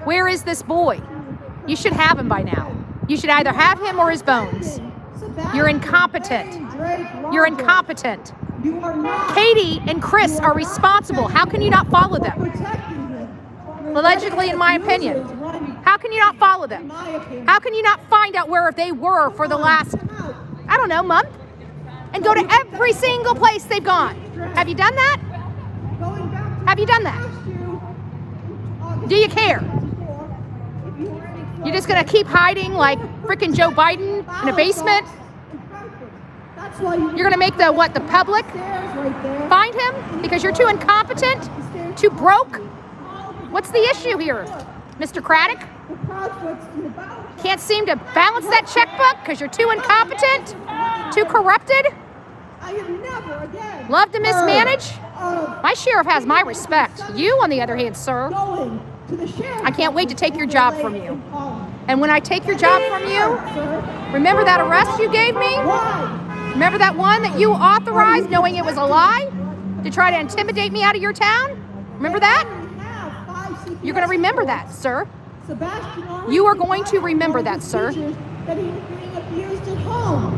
Where is this boy? You should have him by now. You should either have him or his bones. You're incompetent. You're incompetent. Katie and Chris are responsible. How can you not follow them? Allegedly, in my opinion. How can you not follow them? How can you not find out where they were for the last, I don't know, month? And go to every single place they've gone. Have you done that? Have you done that? Do you care? You're just gonna keep hiding like frickin' Joe Biden in a basement? You're gonna make the public find him because you're too incompetent, too broke? What's the issue here, Mr. Craddock? Can't seem to balance that checkbook because you're too incompetent, too corrupted? Love to mismanage? My sheriff has my respect. You, on the other hand, sir, I can't wait to take your job from you. And when I take your job from you, remember that arrest you gave me? Remember that one that you authorized knowing it was a lie to try to intimidate me out of your town? Remember that? You're going to remember that, sir. You are going to remember that, sir. That he was being abused at home.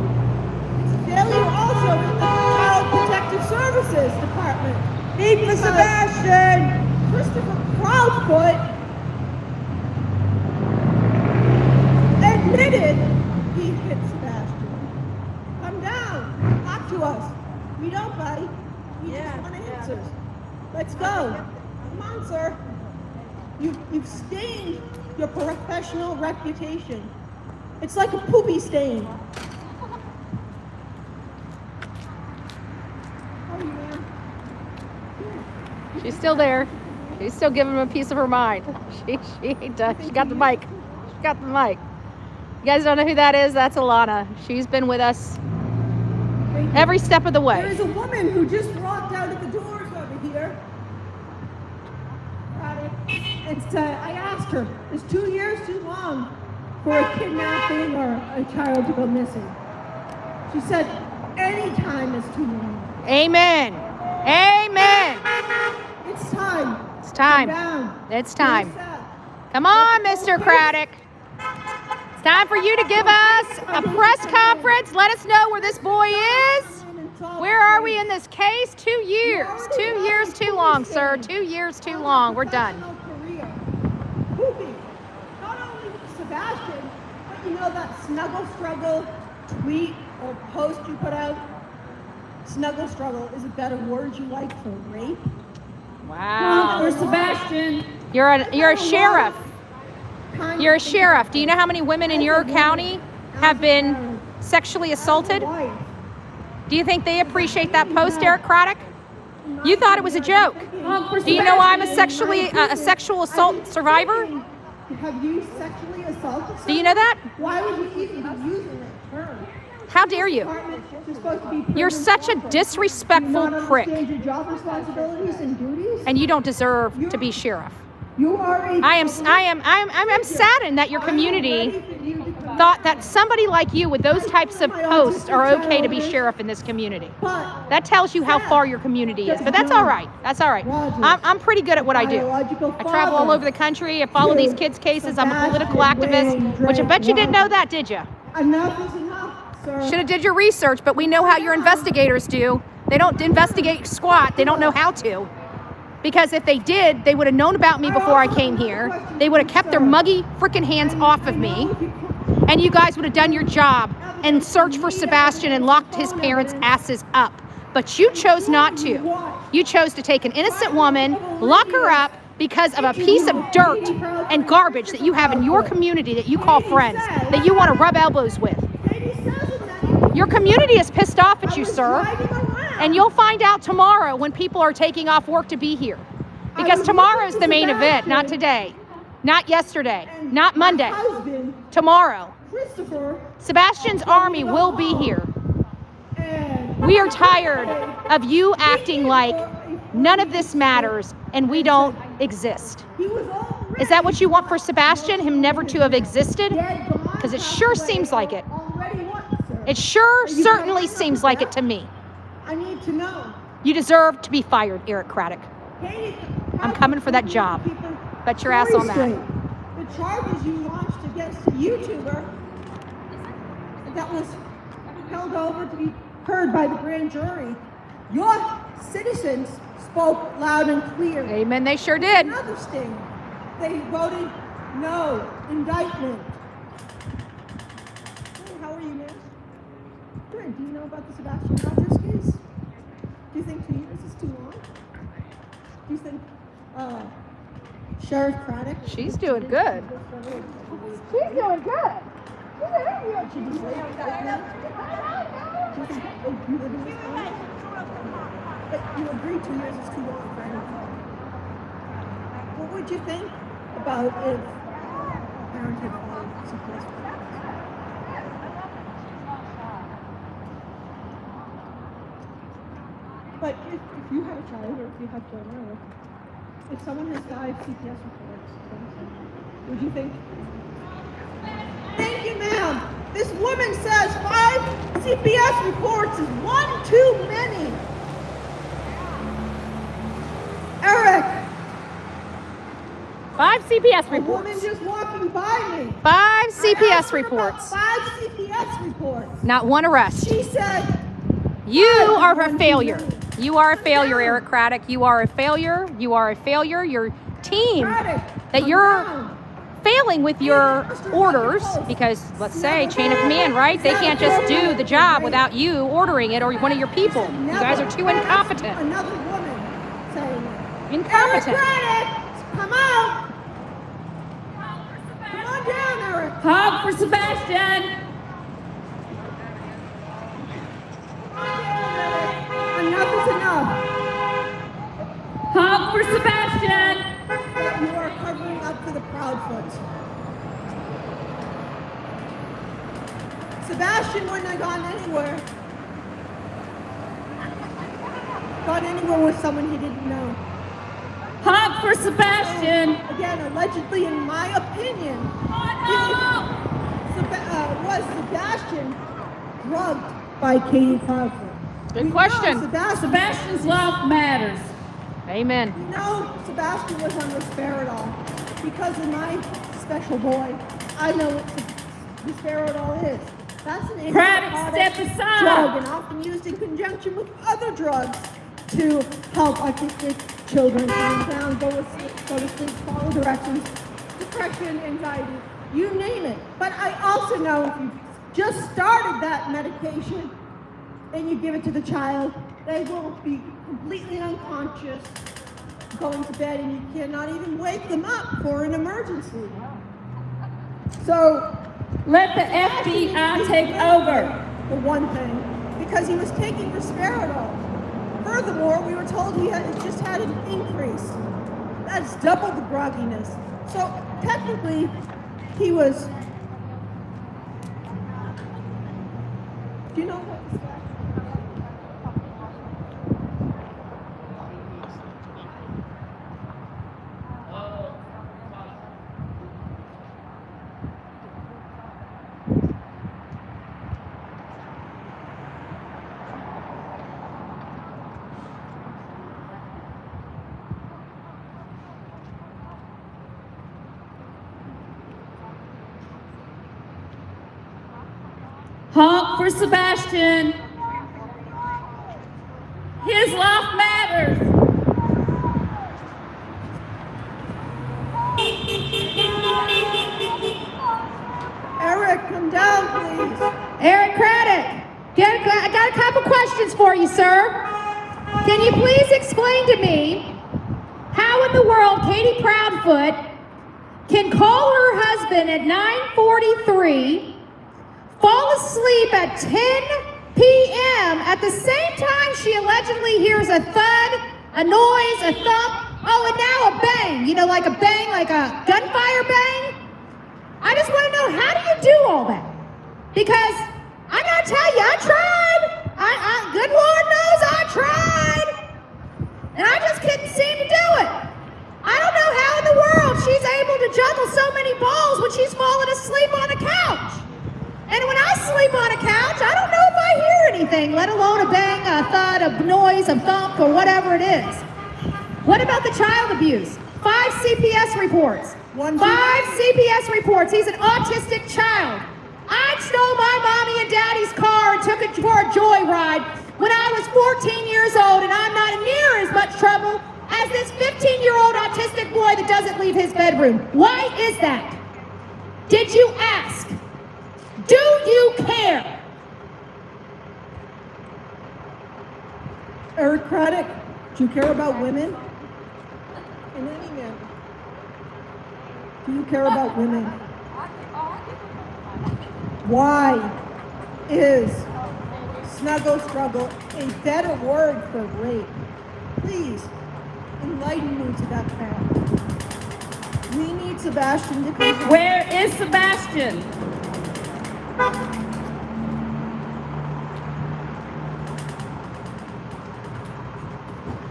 It's a failure also in the Child Protective Services Department. Meet for Sebastian! Christopher Proudfoot admitted he hit Sebastian. Come down. Talk to us. We don't bite. We just want answers. Let's go. Come on, sir. You've stained your professional reputation. It's like a poopy stain. How are you, ma'am? She's still there. She's still giving him a piece of her mind. She got the mic. She got the mic. You guys don't know who that is? That's Alana. She's been with us every step of the way. There is a woman who just walked out of the doors over here. And I asked her, is 2 years too long for a kidnapping or a child to go missing? She said, any time is too long. Amen. Amen. It's time. It's time. It's time. Come on, Mr. Craddock. It's time for you to give us a press conference. Let us know where this boy is. Where are we in this case? 2 years. 2 years too long, sir. 2 years too long. We're done. Not only Sebastian, but you know that snuggle struggle tweet or post you put out? Snuggle struggle is a better word you like for rape. Wow. For Sebastian. You're a sheriff. You're a sheriff. Do you know how many women in your county have been sexually assaulted? Do you think they appreciate that post, Eric Craddock? You thought it was a joke. Do you know I'm a sexual assault survivor? Have you sexually assaulted someone? Do you know that? Why would you even be using that term? How dare you? You're such a disrespectful prick. Your job responsibilities and duties? And you don't deserve to be sheriff. You are a I'm saddened that your community thought that somebody like you with those types of posts are okay to be sheriff in this community. That tells you how far your community is, but that's all right. That's all right. I'm pretty good at what I do. I travel all over the country. I follow these kids' cases. I'm a political activist, which I bet you didn't know that, did you? Enough is enough, sir. Should have did your research, but we know how your investigators do. They don't investigate squat. They don't know how to. Because if they did, they would have known about me before I came here. They would have kept their muggy freaking hands off of me. And you guys would have done your job and searched for Sebastian and locked his parents' asses up. But you chose not to. You chose to take an innocent woman, lock her up because of a piece of dirt and garbage that you have in your community that you call friends, that you want to rub elbows with. Your community is pissed off at you, sir. And you'll find out tomorrow when people are taking off work to be here. Because tomorrow's the main event, not today, not yesterday, not Monday, tomorrow. Sebastian's army will be here. We are tired of you acting like none of this matters and we don't exist. Is that what you want for Sebastian, him never to have existed? Because it sure seems like it. It sure certainly seems like it to me. I need to know. You deserve to be fired, Eric Craddock. I'm coming for that job. Bet your ass on that. The charges you launched against a YouTuber that was held over to be heard by the grand jury, your citizens spoke loud and clear. Amen, they sure did. Another sting. They voted no indictment. Hey, how are you, man? Good. Do you know about the Sebastian Rogers case? Do you think 2 years is too long? Do you think Sheriff Craddock? She's doing good. She's doing good. She's interviewing. Do you think you live in this county? But you agree 2 years is too long for anything. What would you think about if parents had followed CPS? But if you have a child or if you have children, or if someone has 5 CPS reports, would you think? Thank you, ma'am. This woman says 5 CPS reports is 1 too many. Eric. 5 CPS A reports. woman just walking by me. 5 CPS reports. 5 CPS reports. Not one arrest. She said, You are a failure. You are a failure, Eric Craddock. You are a failure. You are a failure. Your team that you're failing with your orders, because let's say chain of command, right? They can't just do the job without you ordering it or one of your people. You guys are too incompetent. Another woman saying it. Incompetent. Eric, come out. Come on down, Eric. Honk for Sebastian. Enough is enough. Honk for Sebastian. That you are covering up for the Proudfoots. Sebastian wouldn't have gone anywhere. Gone anywhere with someone he didn't know. Honk for Sebastian. Again, allegedly, in my opinion, was Sebastian drugged by Katie Proudfoot? Good question. Sebastian's life matters. Amen. You know, Sebastian was on risperidol because of my special boy. I know what risperidol is. That's an antipsychotic drug and often used in conjunction with other drugs to help autistic children calm down, go to sleep, follow directions, depression, anxiety, you name it. But I also know if you just started that medication and you give it to the child, they will be completely unconscious, going to bed, and you cannot even wake them up for an emergency. So let the FBI take over. For one thing, because he was taking risperidol. Furthermore, we were told he had just had an increase. That's double the grogginess. So technically, he was. Do you know what? Honk for Sebastian. His life matters. Eric, come down, please. Eric Craddock, I got a couple questions for you, sir. Can you please explain to me how in the world Katie Proudfoot can call her husband at 9:43, fall asleep at 10 p.m. at the same time she allegedly hears a thud, a noise, a thump, oh, and now a bang, you know, like a bang, like a gunfire bang? I just want to know, how do you do all that? Because I gotta tell you, I tried. Good Lord knows I tried. And I just couldn't seem to do it. I don't know how in the world she's able to juggle so many balls when she's falling asleep on a couch. And when I sleep on a couch, I don't know if I hear anything, let alone a bang, a thud, a noise, a thump, or whatever it is. What about the child abuse? 5 CPS reports. 5 CPS reports. He's an autistic child. I stole my mommy and daddy's car and took it for a joyride when I was 14 years old, and I'm not near as much trouble as this 15-year-old autistic boy that doesn't leave his bedroom. Why is that? Did you ask? Do you care? Eric Craddock, do you care about women? And any men? Do you care about women? Why is snuggle struggle a better word for rape? Please enlighten me to that fact. We need Sebastian to come. Where is Sebastian?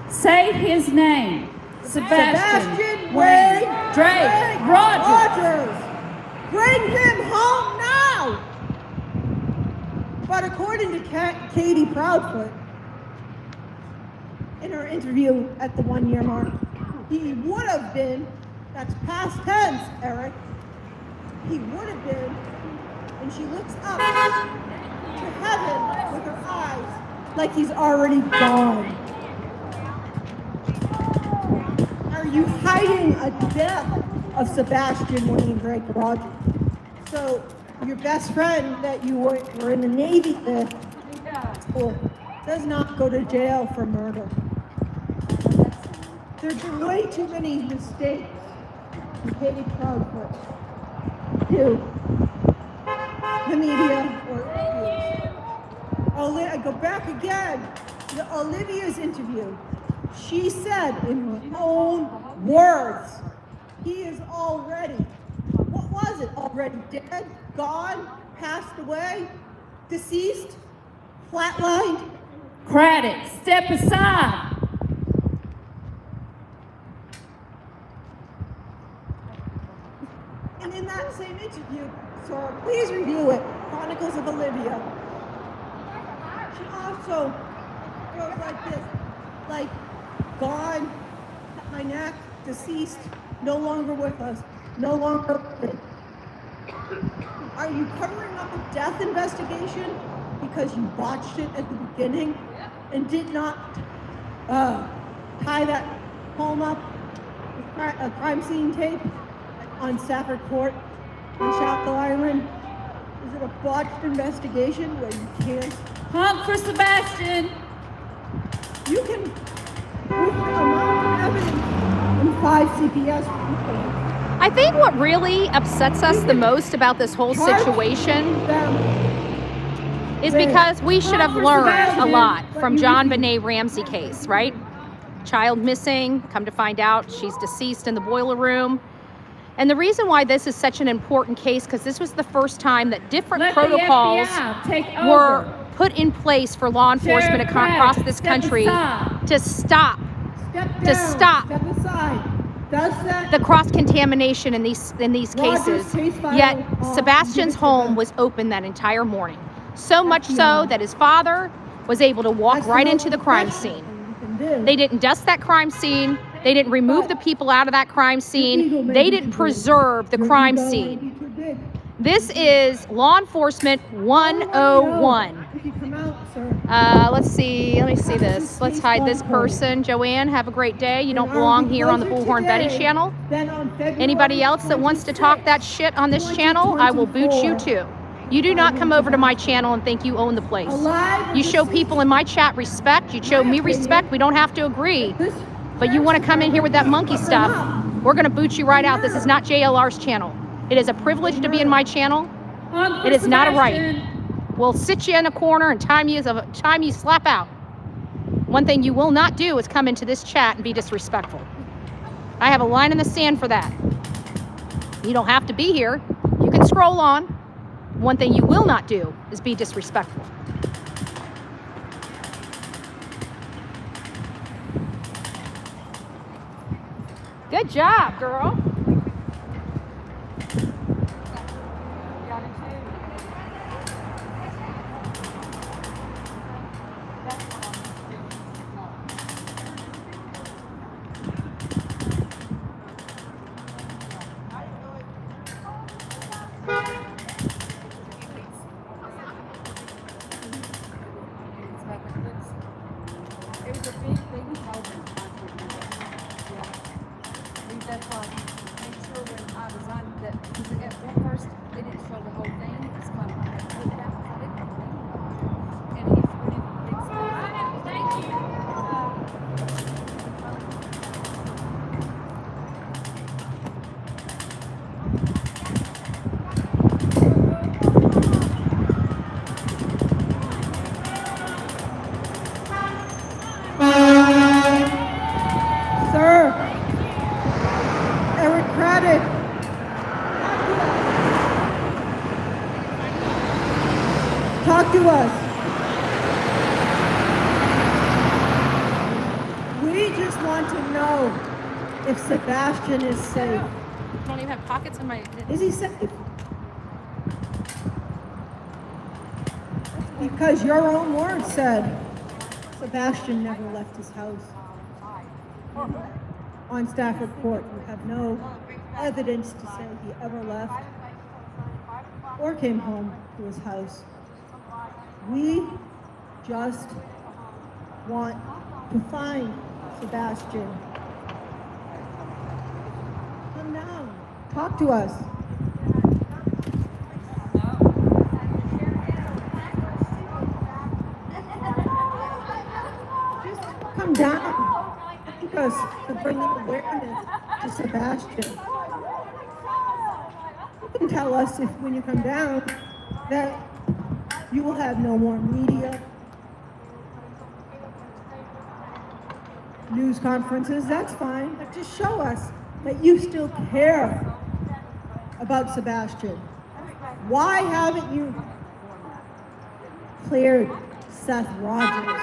Say his name. Sebastian Wade Drake Rogers. Bring him home now! But according to Katie Proudfoot, in her interview at the 1-year mark, he would have been, that's past tense, Eric, he would have been, and she looks up to heaven with her eyes like he's already gone. Are you hiding a death of Sebastian Wayne Drake Rogers? So your best friend that you were in the Navy with does not go to jail for murder. There's been way too many mistakes in Katie Proudfoot to the media or I go back again to Olivia's interview. She said in her own words, he is already, what was it? Already dead, gone, passed away, deceased, flatlined? Craddock, step aside. And in that same interview, so please review it, Chronicles of Olivia, she also goes like this, like, gone, at my neck, deceased, no longer with us, no longer living. Are you covering up a death investigation because you botched it at the beginning and did not tie that home up with a crime scene tape on Stafford Court in Chapel Island? Is it a botched investigation where you can't? Honk for Sebastian. You can amount of evidence in 5 CPS reports. I think what really upsets us the most about this whole situation is because we should have learned a lot from John Benet Ramsey case, right? Child missing, come to find out she's deceased in the boiler room. And the reason why this is such an important case, because this was the first time that different protocols were put in place for law enforcement across this country to stop the cross-contamination in these cases. Yet Sebastian's home was open that entire morning. So much so that his father was able to walk right into the crime scene. They didn't dust that crime scene. They didn't remove the people out of that crime scene. They didn't preserve the crime scene. This is Law Enforcement 101. You can come out, sir. Let's see. Let me see this. Let's hide this person. Joanne, have a great day. You don't belong here on the Bullhorn Betty channel. Anybody else that wants to talk that shit on this channel, I will boot you too. You do not come over to my channel and think you own the place. You show people in my chat respect. You show me respect. We don't have to agree. But you want to come in here with that monkey stuff, we're going to boot you right out. This is not JLR's channel. It is a privilege to be in my channel. It is not a right. We'll sit you in a corner and time you slap out. One thing you will not do is come into this chat and be disrespectful. I have a line in the sand for that. You don't have to be here. You can scroll on. One thing you will not do is be disrespectful. Good job, girl. That's why make sure when I was on that, because at first they didn't show the whole thing. It's kind of like put it out, and he's putting things. Thank you. Talk to us. We just want to know if Sebastian is safe. I don't even have pockets in my... Is he safe? Because your own word said Sebastian never left his house. On staff report, you have no evidence to say he ever left or came home to his house. We just want to find Sebastian. Come down. Talk to us. Just come down. Because to bring awareness to Sebastian. You can tell us if when you come down that you will have no more media, news conferences, that's fine, but just show us that you still care about Sebastian. Why haven't you cleared Seth Rogers?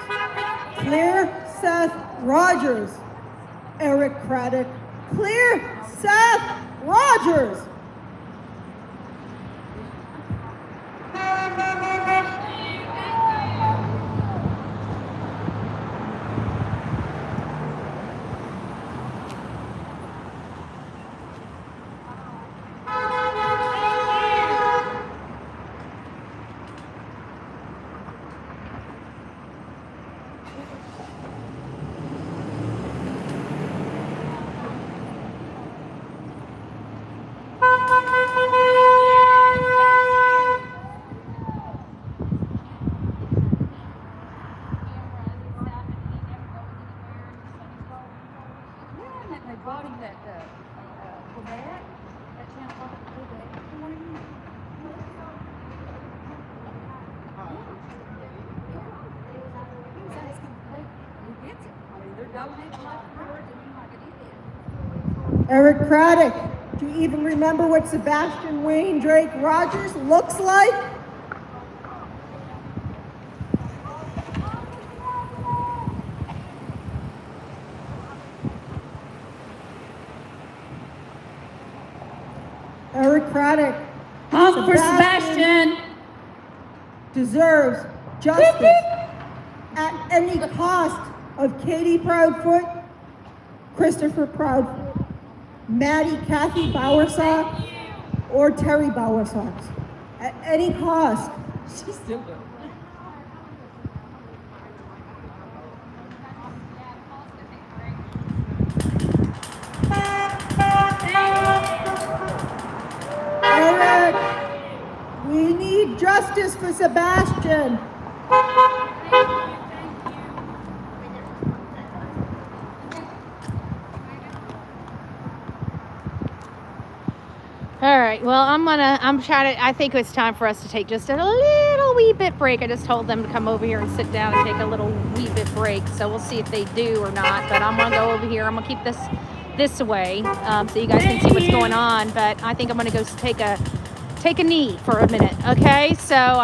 Clear Seth Rogers. Eric Craddock, clear Seth Rogers. Eric Craddock, do you even remember what Sebastian Wayne Drake Rogers looks like? Eric Craddock. Honk for Sebastian. Deserves justice at any cost of Katie Proudfoot, Christopher Proudfoot, Maddie Kathy Bowersock, or Terry Bauer's homes at any cost. She's still good. Eric, we need justice for Sebastian. All right, well, I think it's time for us to take just a little wee bit break. I just told them to come over here and sit down and take a little wee bit break. So we'll see if they do or not, but I'm gonna go over here. I'm gonna keep this away so you guys can see what's going on. But I think I'm gonna go take a knee for a minute, okay? So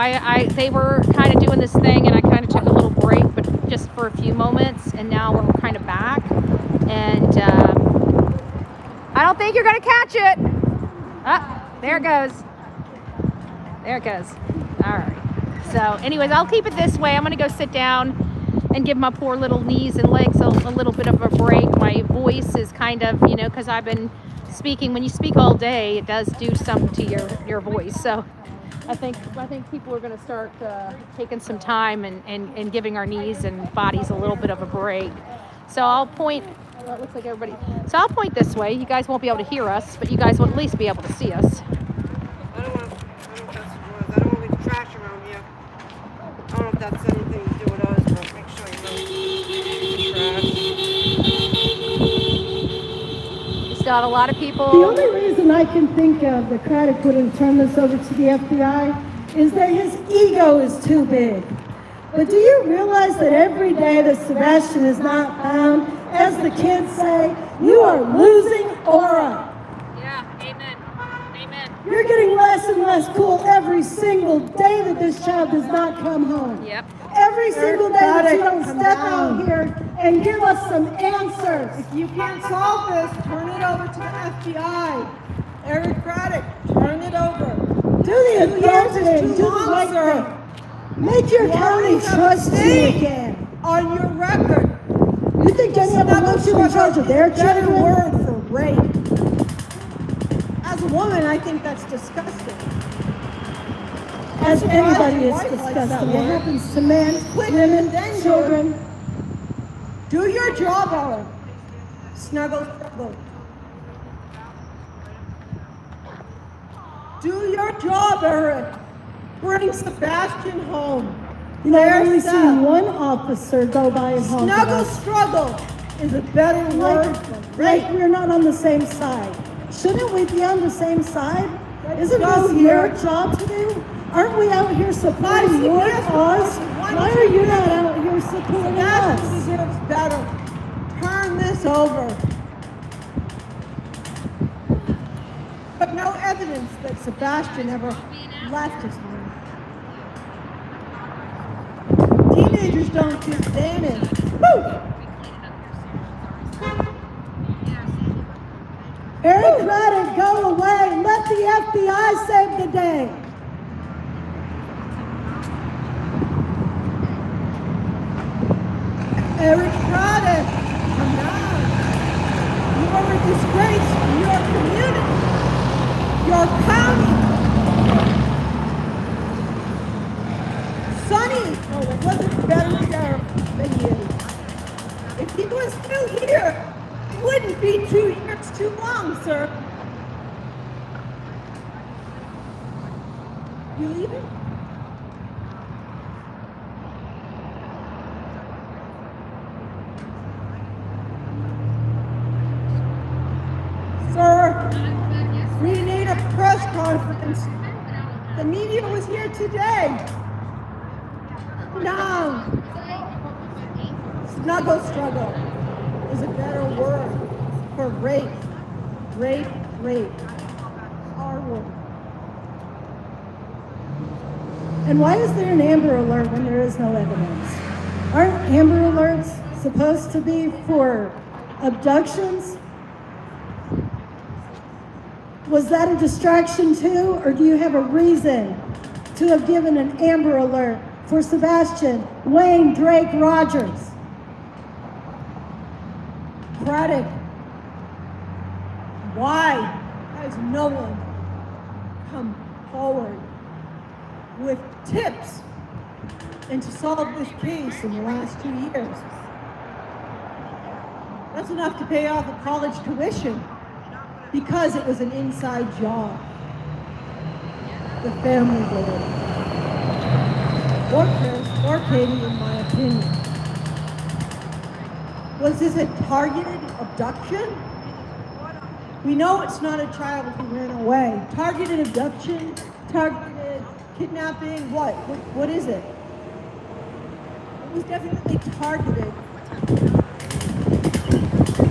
they were kind of doing this thing and I kind of took a little break, but just for a few moments, and now we're kind of back. And I don't think you're gonna catch it. There it goes. There it goes. All right. So anyways, I'll keep it this way. I'm going to go sit down and give my poor little knees and legs a little bit of a break. My voice is kind of, because I've been speaking. When you speak all day, it does do something to your voice. So I think people are going to start taking some time and giving our knees and bodies a little bit of a break. So I'll point. Well, it looks like everybody. So I'll point this way. You guys won't be able to hear us, but you guys will at least be able to see us. I don't want to leave trash around here. I don't know if that's anything to do with us, but make sure you know Just got a lot of people. The only reason I can think of that Craddock wouldn't turn this over to the FBI is that his ego is too big. But do you realize that every day that Sebastian is not found, as the kids say, you are losing aura? Yeah, amen. Amen. You're getting less and less cool every single day that this child does not come home. Yep. Every single day that you don't step out here and give us some answers. If you can't solve this, turn it over to the FBI. Eric Craddock, turn it over. Do the adult thing. Do the right thing. Make your county trust you again. On your record. You think any of them want you in charge of their Better children? word for rape. As a woman, I think that's disgusting. As anybody is disgusting. It happens to men, women, children. Do your job, Ellen. Snuggle. Do your job, Eric. Bring Sebastian home. You know, I've only seen one officer go by and honk at Snuggle us. struggle is a better word for rape. Like we're not on the same side. Shouldn't we be on the same side? Isn't go this here. your job to do? Aren't we out here supporting your CPS cause? wants Why are you not out here supporting Sebastian us? deserves better. Turn this over. But no evidence that Sebastian ever left his home. Teenagers don't do damage. Woo! Eric Craddock, go away. Let the FBI save the day. Eric Craddock, come down. You are a disgrace to your community, your county. Sonny wasn't better there than you. If he was still here, it wouldn't be 2 years too long, sir. You leaving? Sir, we need a press conference. The media was here today. No. Snuggle struggle is a better word for rape. Rape. Our word. And why is there an Amber Alert when there is no evidence? Aren't Amber Alerts supposed to be for abductions? Was that a distraction too, or do you have a reason to have given an Amber Alert for Sebastian Wayne Drake Rogers? Craddock. Why has no one come forward with tips and to solve this case in the last 2 years. That's enough to pay off a college tuition because it was an inside job. The family did it. Or Chris, or Katie, in my opinion. Was this a targeted abduction? We know it's not a child who ran away. Targeted abduction, targeted kidnapping, what is it? It was definitely targeted.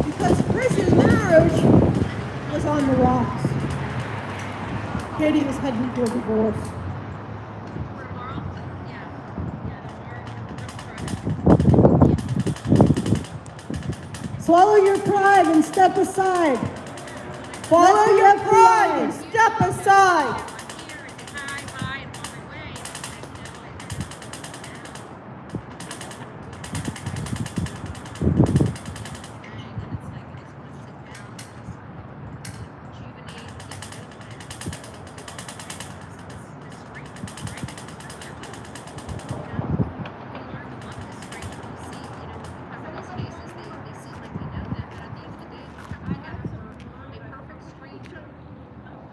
Because Chris's marriage was on the rocks. Katie was heading to a divorce. Swallow your pride and step aside. Swallow your pride and step aside.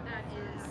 that is,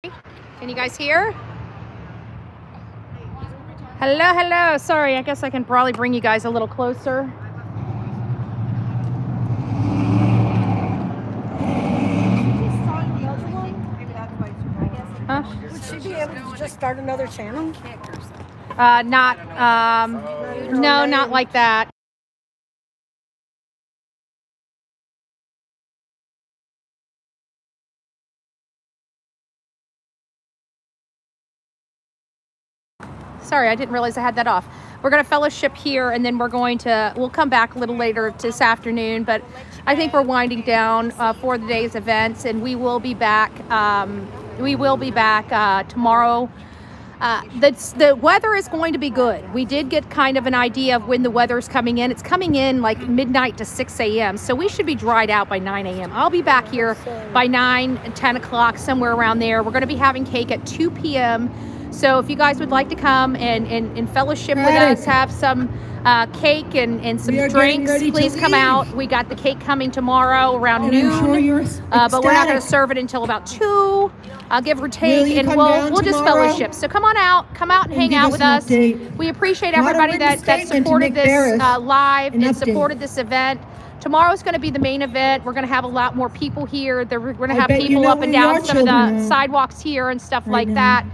Can you guys hear? Hello, hello. Sorry, I guess I can probably bring you guys a little closer. Huh? Would she be able to just start another channel? No, not like that. Sorry, I didn't realize I had that off. We're going to fellowship here, and then we'll come back a little later this afternoon, but I think we're winding down for the day's events, and we will be back. Tomorrow. The weather is going to be good. We did get kind of an idea of when the weather is coming in. It's coming in like midnight to 6 a.m. So we should be dried out by 9 a.m. I'll be back here by 9 and 10 o'clock, somewhere around there. We're going to be having cake at 2 p.m. So if you guys would like to come and fellowship with us, have some cake and some drinks, please come out. We got the cake coming tomorrow around noon, but we're not going to serve it until about 2. Give or take, and we'll just fellowship. So come out and hang out with us. We appreciate everybody that supported this live and supported this event. Tomorrow's going to be the main event. We're going to have a lot more people here. We're going to have people up and down some of the sidewalks here and stuff like that.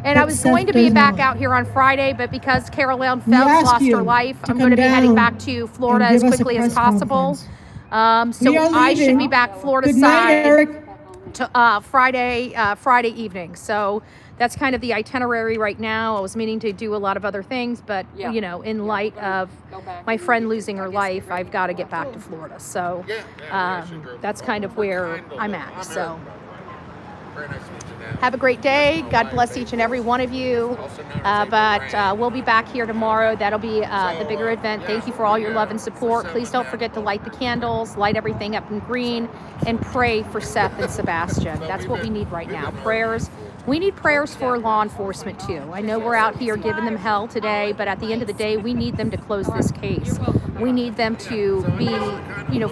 And I was going to be back out here on Friday, but because Carol Ann Phelps lost her life, I'm going to be heading back to Florida as quickly as possible. So I should be back Florida side to Friday evening. So that's kind of the itinerary right now. I was meaning to do a lot of other things, but you know, in light of my friend losing her life, I've got to get back to Florida. So that's kind of where I'm at. So have a great day. God bless each and every one of you. But we'll be back here tomorrow. That'll be the bigger event. Thank you for all your love and support. Please don't forget to light the candles, light everything up in green, and pray for Seth and Sebastian. That's what we need right now. Prayers. We need prayers for law enforcement too. I know we're out here giving them hell today, but at the end of the day, we need them to close this case. We need them to be,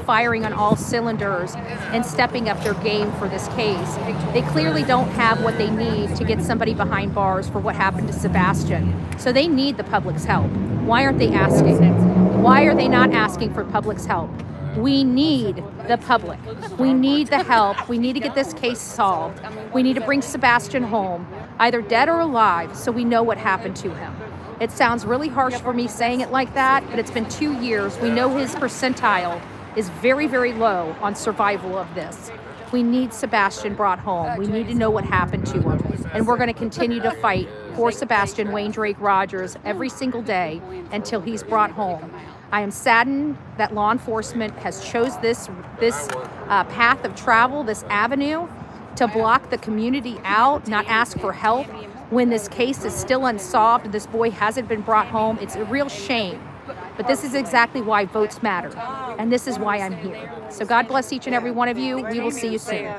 firing on all cylinders and stepping up their game for this case. They clearly don't have what they need to get somebody behind bars for what happened to Sebastian. So they need the public's help. Why aren't they asking? Why are they not asking for public's help? We need the public. We need the help. We need to get this case solved. We need to bring Sebastian home, either dead or alive, so we know what happened to him. It sounds really harsh for me saying it like that, but it's been 2 years. We know his percentile is very, very low on survival of this. We need Sebastian brought home. We need to know what happened to him. And we're going to continue to fight for Sebastian Wayne Drake Rogers every single day until he's brought home. I am saddened that law enforcement has chose this path of travel, this avenue, to block the community out, not ask for help when this case is still unsolved and this boy hasn't been brought home. It's a real shame. But this is exactly why votes matter. And this is why I'm here. So God bless each and every one of you. We will see you soon.